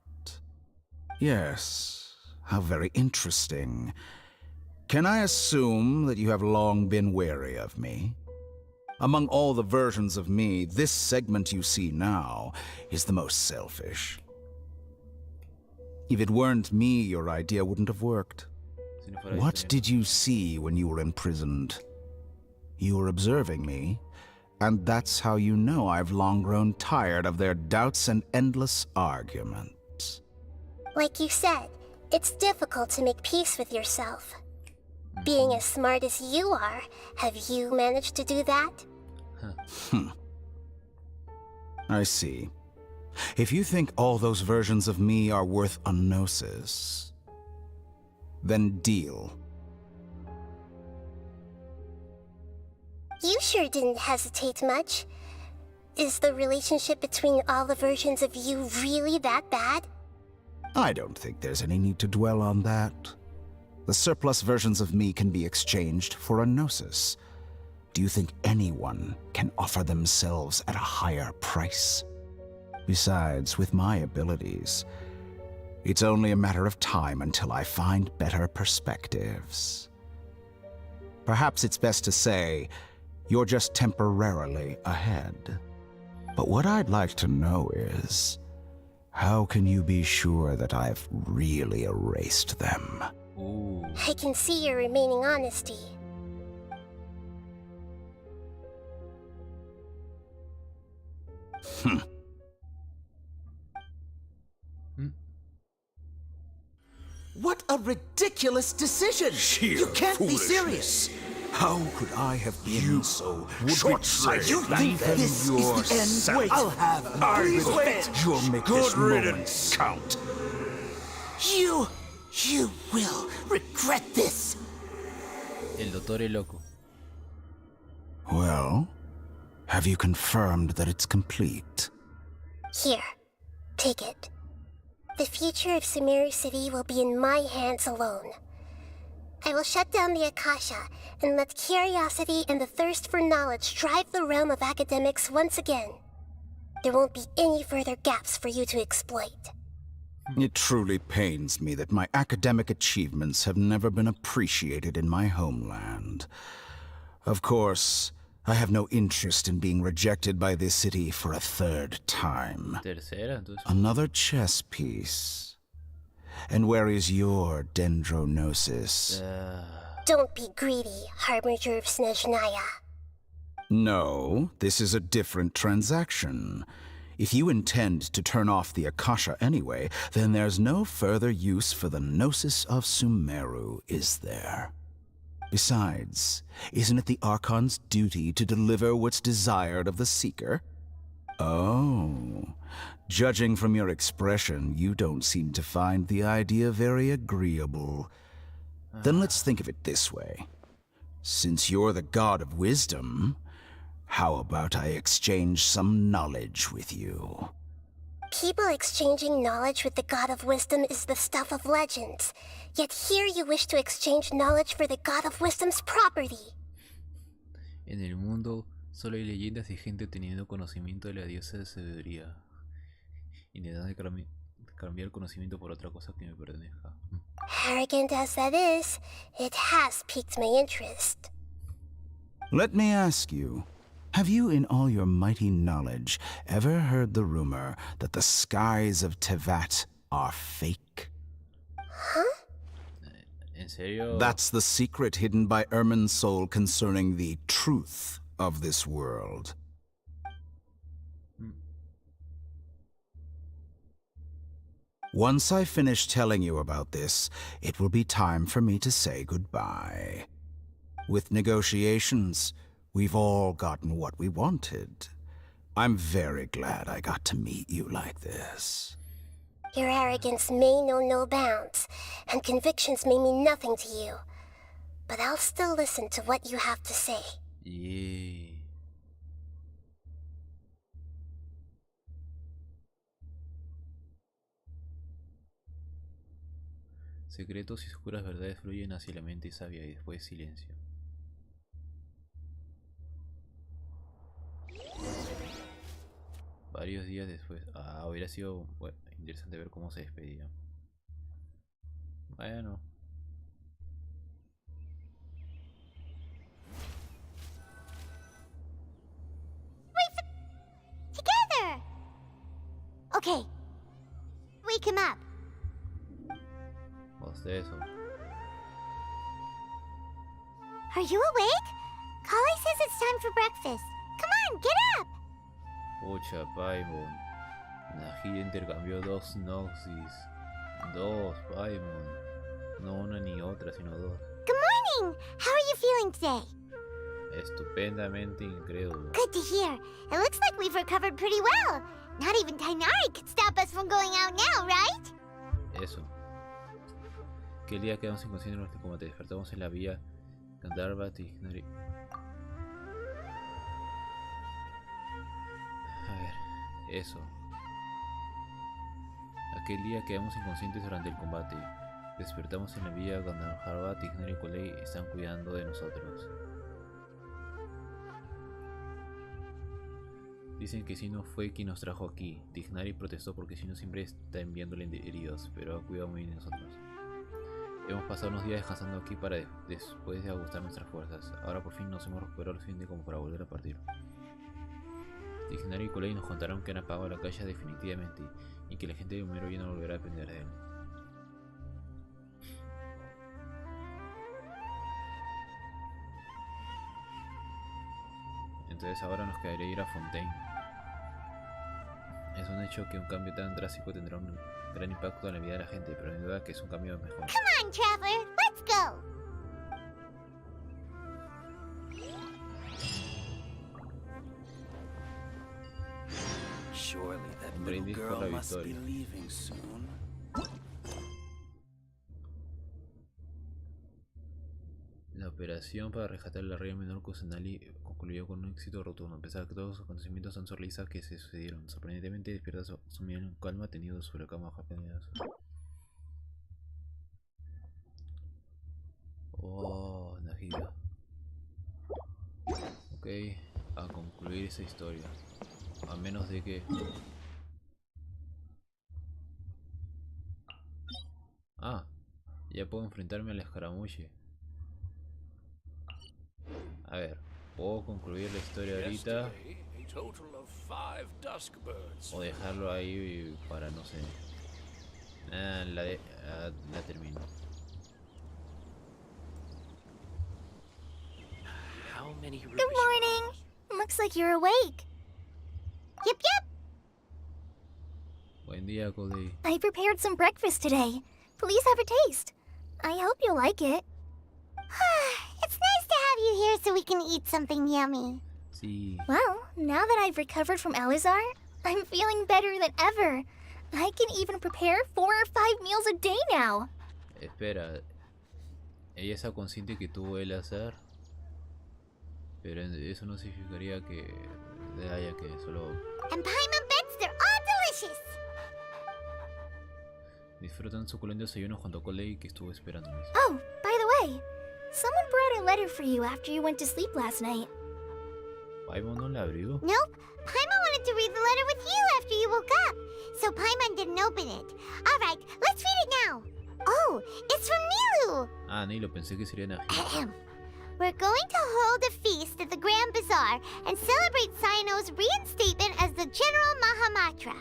I: Yes, how very interesting. Can I assume that you have long been wary of me? Among all the versions of me, this segment you see now is the most selfish. If it weren't me, your idea wouldn't have worked. What did you see when you were imprisoned? You were observing me, and that's how you know I've long grown tired of their doubts and endless arguments.
X: Like you said, it's difficult to make peace with yourself. Being as smart as you are, have you managed to do that?
I: I see. If you think all those versions of me are worth a gnosis, then deal.
X: You sure didn't hesitate much. Is the relationship between all the versions of you really that bad?
I: I don't think there's any need to dwell on that. The surplus versions of me can be exchanged for a gnosis. Do you think anyone can offer themselves at a higher price? Besides, with my abilities, it's only a matter of time until I find better perspectives. Perhaps it's best to say, you're just temporarily ahead. But what I'd like to know is, how can you be sure that I've really erased them?
A: Ooh.
X: I can see your remaining honesty.
H: What a ridiculous decision! You can't be serious!
I: How could I have been so short-sighted?
H: You think this is the end? Wait, I'll have
I: Please
H: my
I: wait.
H: revenge.
I: You'll make
H: Good
I: this moment
H: riddance.
I: count.
H: You will regret this.
A: El doctor es loco.
I: Well, have you confirmed that it's complete?
X: Here, take it. The future of Sumeru City will be in my hands alone. I will shut down the Akasha and let curiosity and the thirst for knowledge drive the realm of academics once again. There won't be any further gaps for you to exploit.
I: It truly pains me that my academic achievements have never been appreciated in my homeland. Of course, I have no interest in being rejected by this city for a third time.
A: Tercera, entonces.
I: Another chess piece. And where is your dendronosis?
X: Don't be greedy, Harbinger of Snezhnaya.
I: No, this is a different transaction. If you intend to turn off the Akasha anyway, then there's no further use for the Gnosis of Sumeru, is there? Besides, isn't it the Archon's duty to deliver what's desired of the Seeker? Oh, judging from your expression, you don't seem to find the idea very agreeable. Then let's think of it this way. Since you're the god of wisdom, how about I exchange some knowledge with you?
X: People exchanging knowledge with the God of Wisdom is the stuff of legends. Yet here you wish to exchange knowledge for the God of Wisdom's property.
A: En el mundo solo hay leyendas de gente teniendo conocimiento de la diosa de sabiduría. Intentando cambiar conocimiento por otra cosa que me pertenezca.
X: Arrogant as that is, it has piqued my interest.
I: Let me ask you, have you in all your mighty knowledge ever heard the rumor that the skies of Tevat are fake?
X: Huh?
A: ¿En serio?
I: That's the secret hidden by Ermin's soul concerning the truth of this world. Once I finish telling you about this, it will be time for me to say goodbye. With negotiations, we've all gotten what we wanted. I'm very glad I got to meet you like this.
X: Your arrogance may know no bounds, and convictions may mean nothing to you. But I'll still listen to what you have to say.
A: Yeah. Secretos y oscuras verdades fluyen hacia la mente sabia y después silencio. Varios días después. Hubiera sido interesante ver cómo se despedía. Bueno.
B: Together! Okay. Wake him up.
A: Vos de eso.
B: Are you awake? Kali says it's time for breakfast. Come on, get up!
A: Pucha, Paimon. Najid intercambió dos Noxis. Dos, Paimon. No una ni otra, sino dos.
B: Good morning! How are you feeling today?
A: Estupendamente incrédulo.
B: Good to hear. It looks like we've recovered pretty well. Not even Tainari could stop us from going out now, right?
A: Eso. Que el día quedamos inconscientes en nuestro combate. Despertamos en la vía Gandarva Tignari. A ver, eso. Aquel día quedamos inconscientes durante el combate. Despertamos en la vía Gandarva Tignari y Colei están cuidando de nosotros. Dicen que Sino fue quien nos trajo aquí. Tignari protestó porque Sino siempre está enviándole heridos, pero ha cuidado muy bien de nosotros. Hemos pasado unos días descansando aquí para después de ajustar nuestras fuerzas. Ahora por fin nos hemos recuperado lo suficiente como para volver a partir. Tignari y Colei nos contaron que han apagado la calle definitivamente y que la gente de Sumeru ya no volverá a depender de él. Entonces ahora nos quedaría ir a Fontaine. Es un hecho que un cambio tan drástico tendrá un gran impacto en la vida de la gente, pero sin duda que es un cambio mejor.
B: Come on, Traveler, let's go!
A: brindis por la victoria. La operación para rescatar la reina menor Kusanali concluyó con un éxito rotundo, a pesar de que todos los acontecimientos tan sorpresivos que se sucedieron. Sorprendentemente despierta su mirada en calma, tenido sobre la cama japonesa. Oh, Nagida. Ok, a concluir esa historia. A menos de que... Ah, ya puedo enfrentarme al escaramuche. A ver, puedo concluir la historia ahorita o dejarlo ahí para no sé. La termino.
V: Good morning. Looks like you're awake. Yep, yep.
A: Buen día, Cody.
V: I prepared some breakfast today. Please have a taste. I hope you'll like it.
B: It's nice to have you here so we can eat something yummy.
A: Sí.
V: Well, now that I've recovered from Elazar, I'm feeling better than ever. I can even prepare 4 or 5 meals a day now.
A: Espera, ella está consciente que tuvo el azar, pero eso no significaría que haya que solo...
B: And Paimon bets they're all delicious.
A: Disfrutan suculento desayuno junto a Coley que estuvo esperándonos.
V: Oh, by the way, someone brought a letter for you after you went to sleep last night.
A: ¿Paimon no la abrió?
B: Nope. Paimon wanted to read the letter with you after you woke up, so Paimon didn't open it. Alright, let's read it now. Oh, it's from Nilu.
A: Ah, Nilo, pensé que sería Nagida.
B: We're going to hold a feast at the Grand Bazaar and celebrate Sino's reinstatement as the General Mahamatra.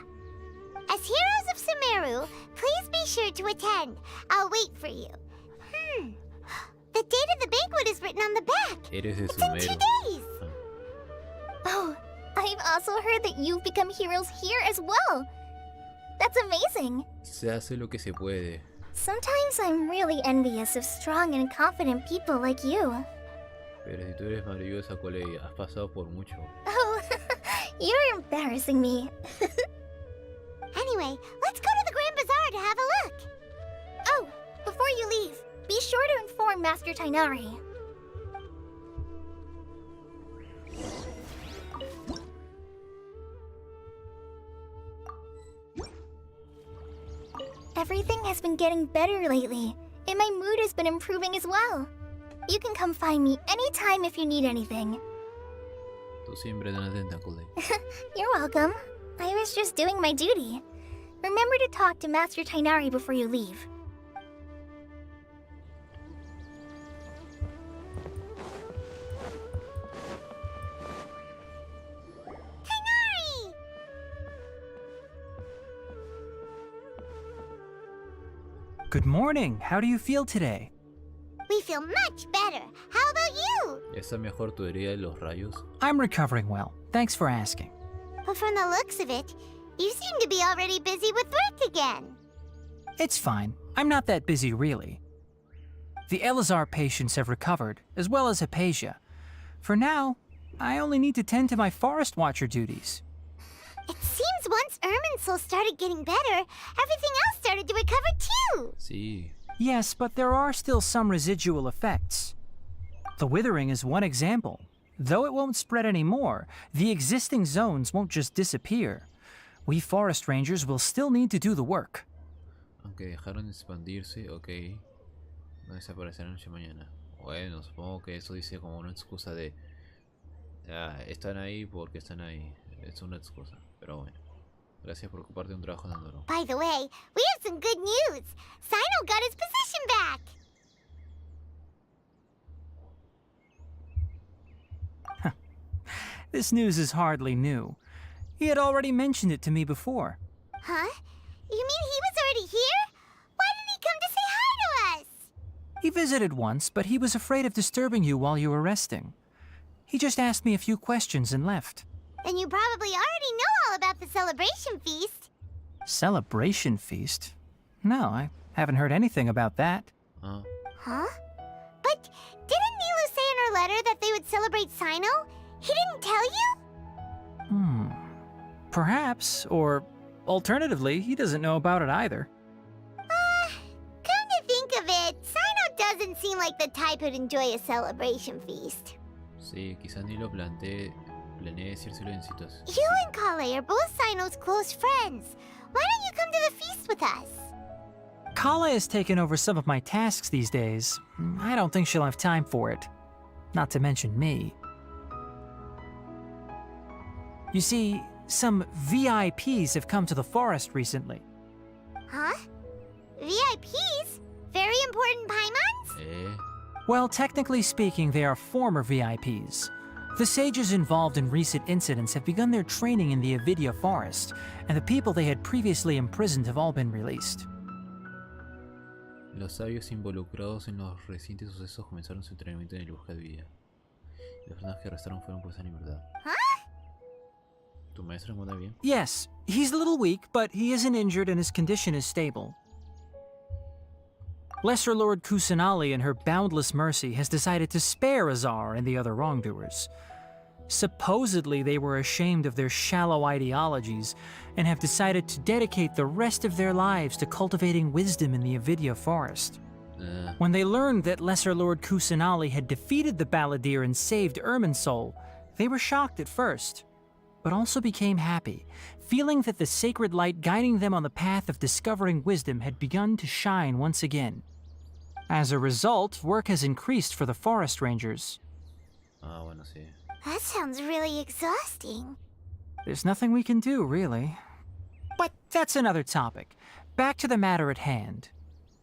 B: As heroes of Sumeru, please be sure to attend. I'll wait for you. The date of the banquet is written on the back.
A: Eres de
B: It's
A: Sumeru.
B: in 2 days.
V: Oh, I've also heard that you've become heroes here as well. That's amazing.
A: Se hace lo que se puede.
V: Sometimes I'm really envious of strong and confident people like you.
A: Pero si tú eres maravillosa, Coley, has pasado por mucho.
V: Oh, you're embarrassing me.
B: Anyway, let's go to the Grand Bazaar to have a look.
V: Oh, before you leave, be sure to inform Master Tainari. Everything has been getting better lately, and my mood has been improving as well. You can come find me anytime if you need anything.
A: Tú siempre tan atenta, Coley.
V: You're welcome. I was just doing my duty. Remember to talk to Master Tainari before you leave.
B: Tainari!
L: Good morning. How do you feel today?
B: We feel much better. How about you?
A: ¿Ya está mejor tu herida de los rayos?
L: I'm recovering well. Thanks for asking.
B: But from the looks of it, you seem to be already busy with work again.
L: It's fine. I'm not that busy, really. The Elazar patients have recovered, as well as Hypatia. For now, I only need to tend to my Forest Watcher duties.
B: It seems once Irminsul started getting better, everything else started to recover too.
A: Sí.
L: Yes, but there are still some residual effects. The withering is one example. Though it won't spread anymore, the existing zones won't just disappear. We forest rangers will still need to do the work.
A: Aunque dejaron de expandirse, ok. No desaparecerán noche mañana. Bueno, supongo que eso dice como una excusa de... están ahí porque están ahí. Es una excusa, pero bueno. Gracias por ocuparte de un trabajo tan duro.
B: By the way, we have some good news. Sino got his position back.
L: This news is hardly new. He had already mentioned it to me before.
B: Huh? You mean he was already here? Why didn't he come to say hi to us?
L: He visited once, but he was afraid of disturbing you while you were resting. He just asked me a few questions and left.
B: Then you probably already know all about the celebration feast.
L: Celebration feast? No, I haven't heard anything about that.
B: Huh? But didn't Nilu say in her letter that they would celebrate Sino? He didn't tell you?
L: Perhaps, or Alternatively, he doesn't know about it either.
B: Come to think of it, Sino doesn't seem like the type who'd enjoy a celebration feast.
A: Sí, quizás ni lo planeé decírselo en citas.
B: You and Kale are both Sino's close friends. Why don't you come to the feast with us?
L: Kale has taken over some of my tasks these days. I don't think she'll have time for it. Not to mention me. You see, some VIPs have come to the forest recently.
B: Huh? VIPs? Very important Paimons?
L: Well, technically speaking, they are former VIPs. The sages involved in recent incidents have begun their training in the Avidya forest, and the people they had previously imprisoned have all been released.
A: Los sabios involucrados en los recientes sucesos comenzaron su entrenamiento en el bosque de vida. Las personas que arrestaron fueron puestas en libertad. ¿Tu maestro encuentra bien?
L: Yes, he's a little weak, but he isn't injured and his condition is stable. Lesser Lord Kusanali, in her boundless mercy, has decided to spare Azar and the other wrongdoers. Supposedly, they were ashamed of their shallow ideologies and have decided to dedicate the rest of their lives to cultivating wisdom in the Avidya forest. When they learned that Lesser Lord Kusanali had defeated the Balladeer and saved Irminsul, they were shocked at first, but also became happy, feeling that the sacred light guiding them on the path of discovering wisdom had begun to shine once again. As a result, work has increased for the forest rangers.
A: Bueno, sí.
B: That sounds really exhausting.
L: There's nothing we can do, really. But that's another topic. Back to the matter at hand.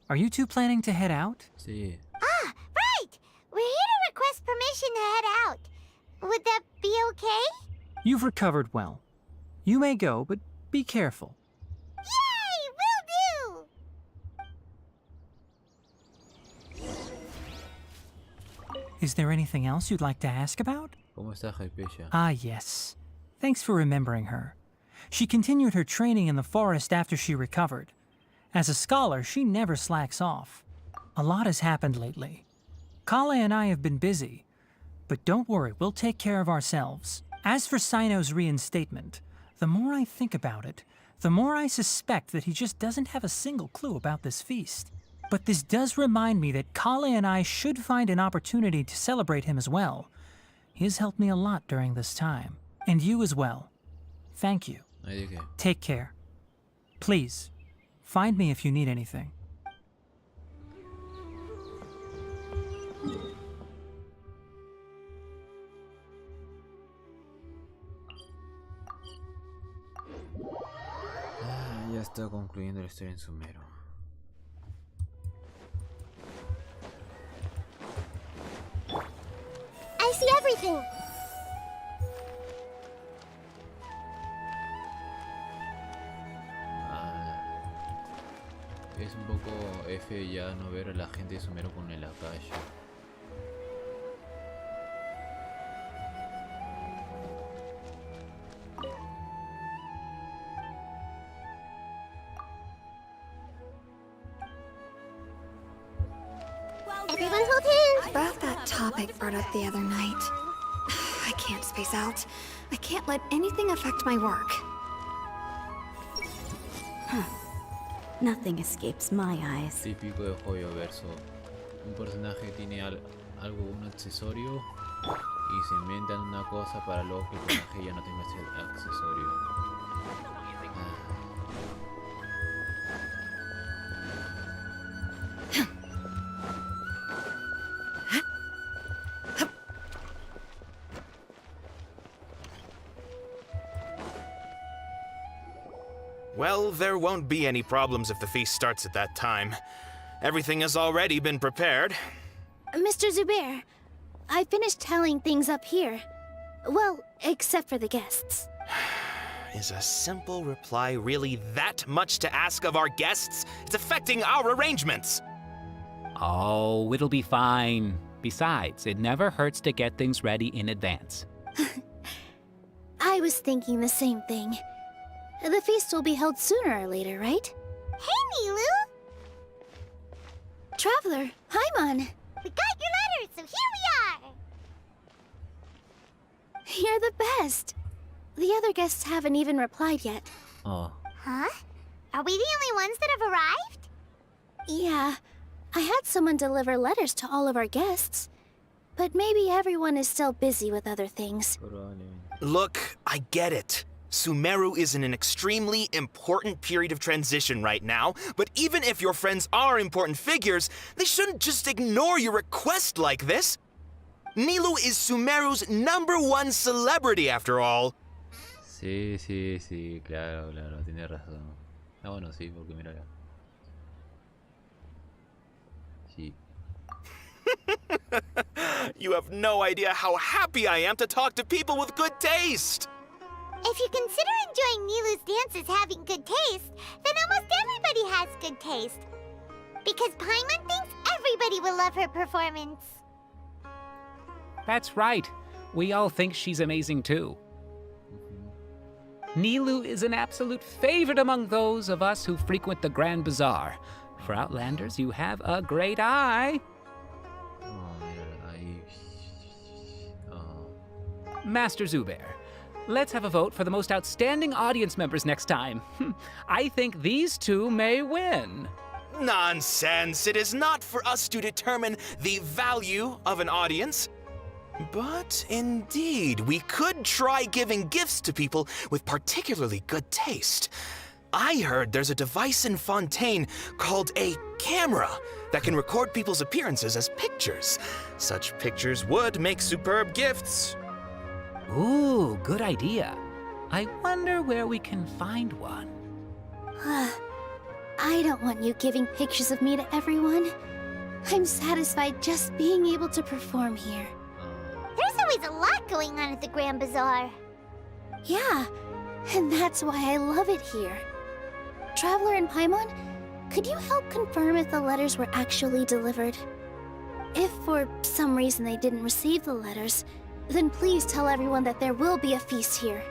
L: Are you two planning to head out?
A: Sí.
B: Ah, right! We're here to request permission to head out. Would that be okay?
L: You've recovered well. You may go, but be careful.
B: Yay! Will do!
L: Is there anything else you'd like to ask about?
A: ¿Cómo está Hypatia?
L: Ah, yes. Thanks for remembering her. She continued her training in the forest after she recovered. As a scholar, she never slacks off. A lot has happened lately. Kale and I have been busy. But don't worry, we'll take care of ourselves. As for Sino's reinstatement, the more I think about it, the more I suspect that he just doesn't have a single clue about this feast. But this does remind me that Kale and I should find an opportunity to celebrate him as well. He has helped me a lot during this time. And you as well. Thank you. Take care. Please, find me if you need anything.
A: Ya está concluyendo la historia en Sumeru.
X: I see everything.
A: Es un poco F ya no ver a la gente de Sumeru con el Akasha.
X: Everyone hold hands.
R: About that topic brought up the other night. I can't space out. I can't let anything affect my work.
F: Nothing escapes my eyes.
A: Típico de Joyo Verso. Un personaje tiene algo, un accesorio, y se inventan una cosa para luego que el personaje ya no tenga ese accesorio.
S: Well, there won't be any problems if the feast starts at that time. Everything has already been prepared.
V: Mr. Zubair, I finished tallying things up here. Well, except for the guests.
S: Is a simple reply really that much to ask of our guests? It's affecting our arrangements.
U: Oh, it'll be fine. Besides, it never hurts to get things ready in advance.
V: I was thinking the same thing. The feast will be held sooner or later, right?
B: Hey, Nilu!
V: Traveler, Paimon!
B: We got your letter, so here we are!
V: You're the best! The other guests haven't even replied yet.
A: Oh.
B: Huh? Huh? Are we the only ones that have arrived?
V: Yeah, I had someone deliver letters to all of our guests. But maybe everyone is still busy with other things.
S: Look, I get it. Sumeru is in an extremely important period of transition right now, but even if your friends are important figures, they shouldn't just ignore your request like this. Nilou is Sumeru's #1 celebrity after all.
A: Sí, sí, sí, claro, claro, tiene razón. Ah, bueno, sí, porque mira acá. Sí.
S: You have no idea how happy I am to talk to people with good taste.
B: If you consider enjoying Nilou's dances having good taste, then almost everybody has good taste. Because Paimon thinks everybody will love her performance.
U: That's right. We all think she's amazing too. Nilou is an absolute favorite among those of us who frequent the Grand Bazaar. For Outlanders, you have a great eye. Master Zubair, let's have a vote for the most outstanding audience members next time. I think these two may win.
S: Nonsense! It is not for us to determine the value of an audience. But indeed, we could try giving gifts to people with particularly good taste. I heard there's a device in Fontaine called a camera that can record people's appearances as pictures. Such pictures would make superb gifts.
U: Ooh, good idea. I wonder where we can find one.
V: I don't want you giving pictures of me to everyone. I'm satisfied just being able to perform here.
B: There's always a lot going on at the Grand Bazaar.
V: Yeah, and that's why I love it here. Traveler and Paimon, could you help confirm if the letters were actually delivered? If for some reason they didn't receive the letters, then please tell everyone that there will be a feast here.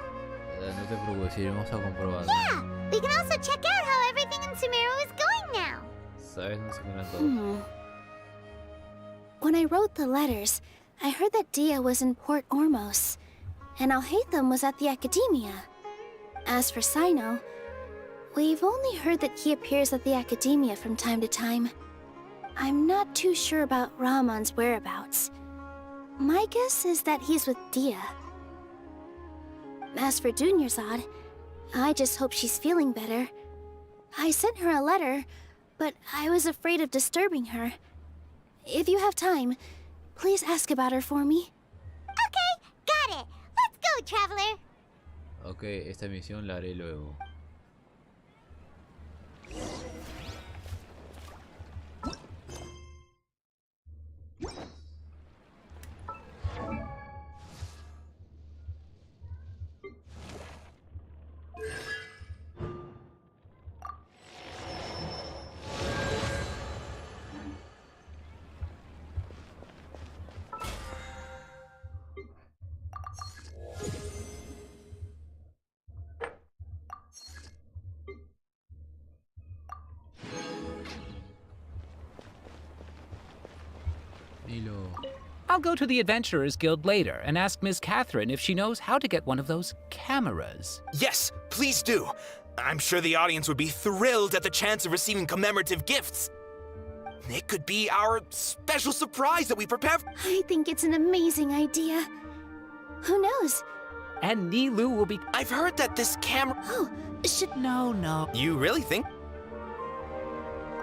A: No te preocupes, iremos a comprobar.
B: Yeah, we can also check out how everything in Sumeru is going now.
A: ¿Sabes? No se curan todo.
V: When I wrote the letters, I heard that Dia was in Port Ormos, and Alhaitham was at the Academia. As for Sino, we've only heard that he appears at the Academia from time to time. I'm not too sure about Rahman's whereabouts. My guess is that he's with Dia. As for Dunyarzad, I just hope she's feeling better. I sent her a letter, but I was afraid of disturbing her. If you have time, please ask about her for me.
B: Okay, got it. Let's go, Traveler.
A: Ok, esta misión la haré luego.
U: I'll go to the Adventurers Guild later and ask Ms. Catherine if she knows how to get one of those cameras.
S: Yes, please do. I'm sure the audience would be thrilled at the chance of receiving commemorative gifts. It could be our special surprise that we prepare.
V: I think it's an amazing idea. Who knows?
U: And Nilou will be...
S: I've heard that this camera...
V: Oh, should...
U: No.
S: You really think?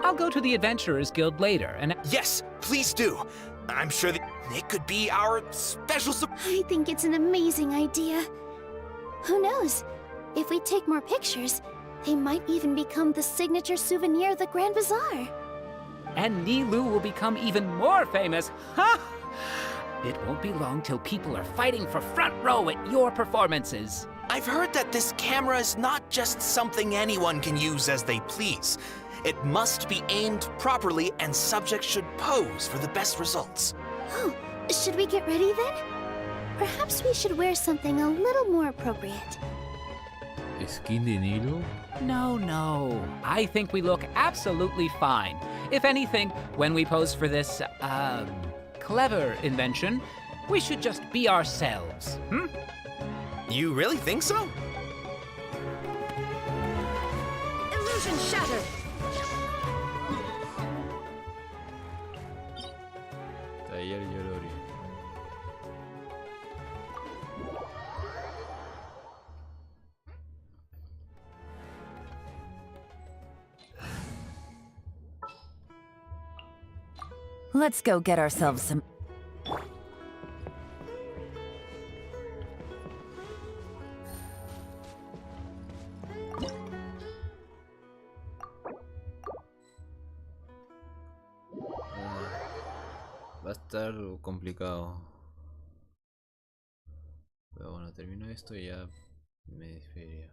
U: I'll go to the Adventurers Guild later and...
S: Yes, please do. I'm sure that it could be our special surprise.
V: I think it's an amazing idea. Who knows? If we take more pictures, they might even become the signature souvenir of the Grand Bazaar.
U: And Nilou will become even more famous. Ha! It won't be long till people are fighting for front row at your performances.
S: I've heard that this camera is not just something anyone can use as they please. It must be aimed properly, and subjects should pose for the best results.
V: Oh, should we get ready then? Perhaps we should wear something a little more appropriate.
A: ¿Skin de Nilou?
U: No. I think we look absolutely fine. If anything, when we pose for this, clever invention, we should just be ourselves,
S: You really think so?
C: Illusion shattered.
A: Taller Yorori.
C: Let's go get ourselves some.
A: Va a estar complicado. Pero bueno, termino esto y ya me despediré.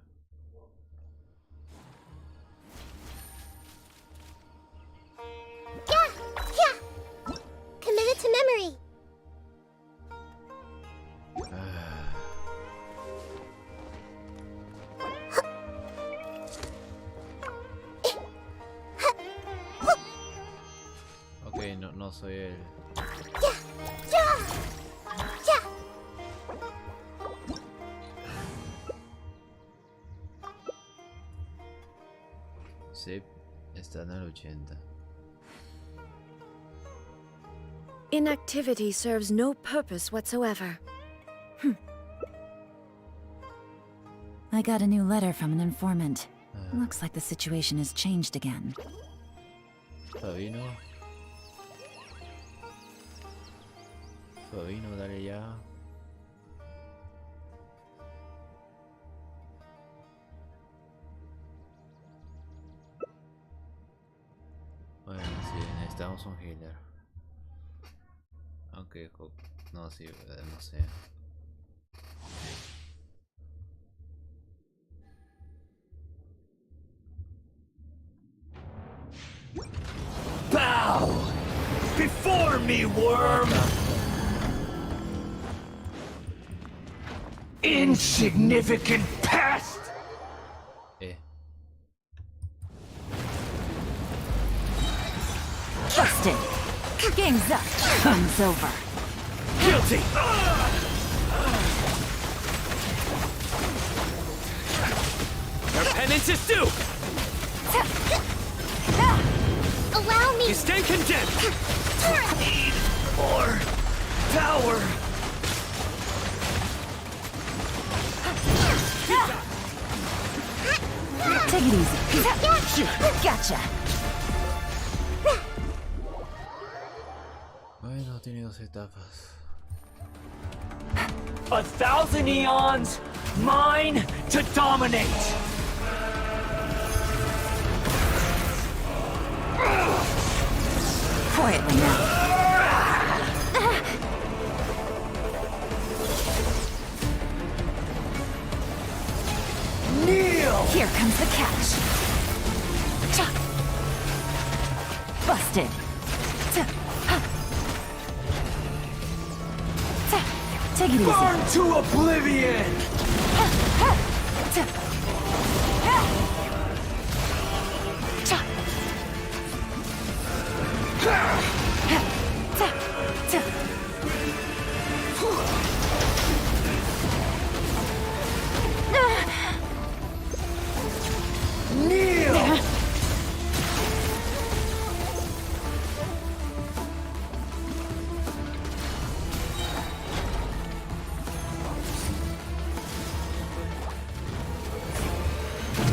X: Yeah! Commit it to memory!
A: Ok, no soy el... Sí, están al 80.
C: Inactivity serves no purpose whatsoever.
D: I got a new letter from an informant. Looks like the situation has changed again.
A: Fabino, dale ya. Bueno, sí, necesitamos un healer. Aunque... no, sí, no sé.
H: Bow before me, worm! Insignificant pest!
D: Busted! Game's up! Game's over!
H: Guilty!
G: Your penance is due!
X: Allow me!
G: You stand condemned!
H: Need more power!
D: Take it easy. Gotcha!
A: Bueno, tiene dos etapas.
H: 1,000 eons, mine to dominate!
D: Quietly now.
H: Kneel!
D: Here comes the catch. Busted. Take it easy.
H: Burn to oblivion! Kneel!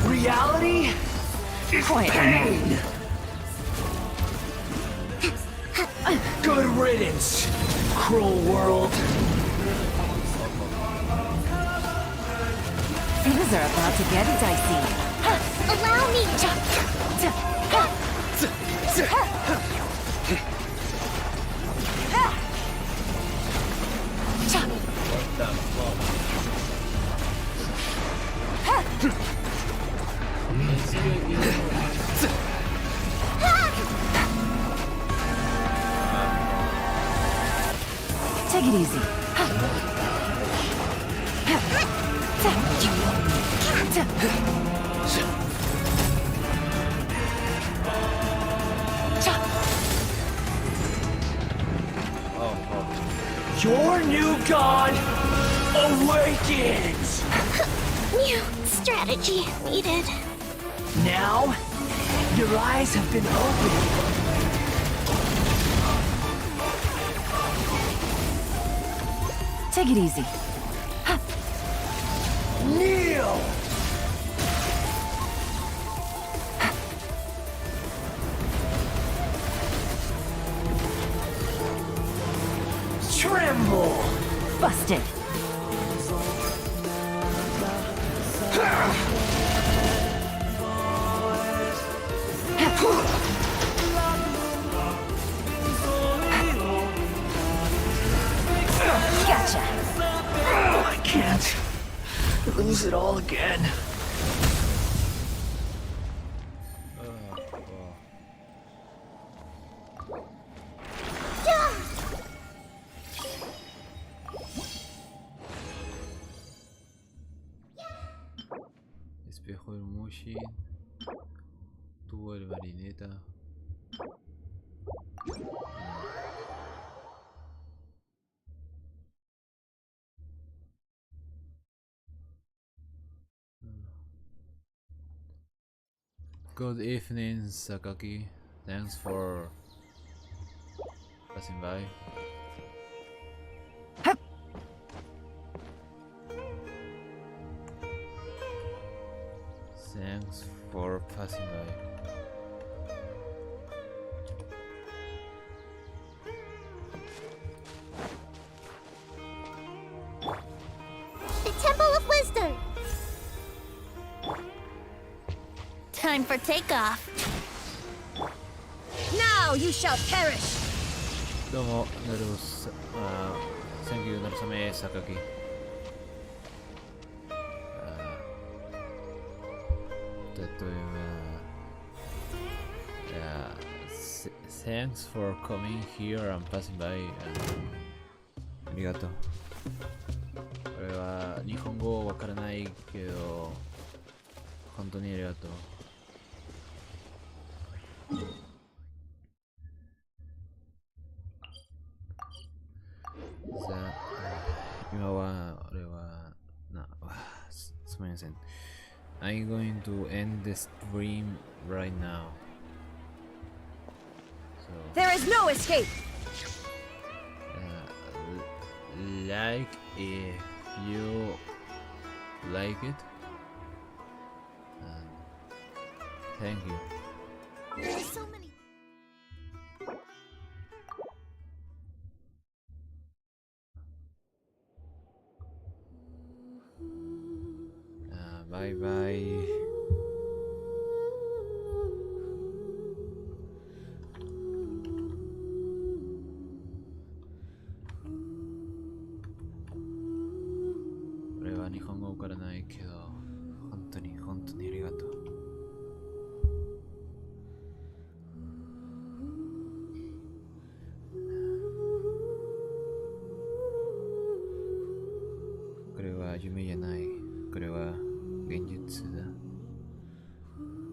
H: Reality is pain! Good riddance, cruel world!
D: Things are about to get dicey.
X: Allow me!
D: Take it easy.
H: Your new god awakens!
X: New strategy needed.
H: Now, your eyes have been opened.
D: Take it easy.
H: Kneel! Tremble!
D: Busted.
H: Gotcha! I can't lose it all again.
A: Espejo del Mushin. Tubo de marineta. Good evening, Sakaki. Thanks for passing by. Thanks for passing by.
B: The Temple of Wisdom!
V: Time for takeoff. Now you shall perish.
A: どうも、Thank you, なるさめ、Sakaki. Thanks for coming here and passing by. ありがとう。これは日本語わからないけど、本当にありがとう。じゃあ、今は俺はすみません。I'm going to end the stream right now. So,
C: There is no escape.
A: Like if you like it. Thank you.
B: There's so many.
A: Bye bye. Ore wa nihongo wakaranai kedo, hontou ni arigatou. Kore wa yume janai. Kore wa 現実だ。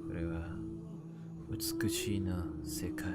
A: これは美しいな世界。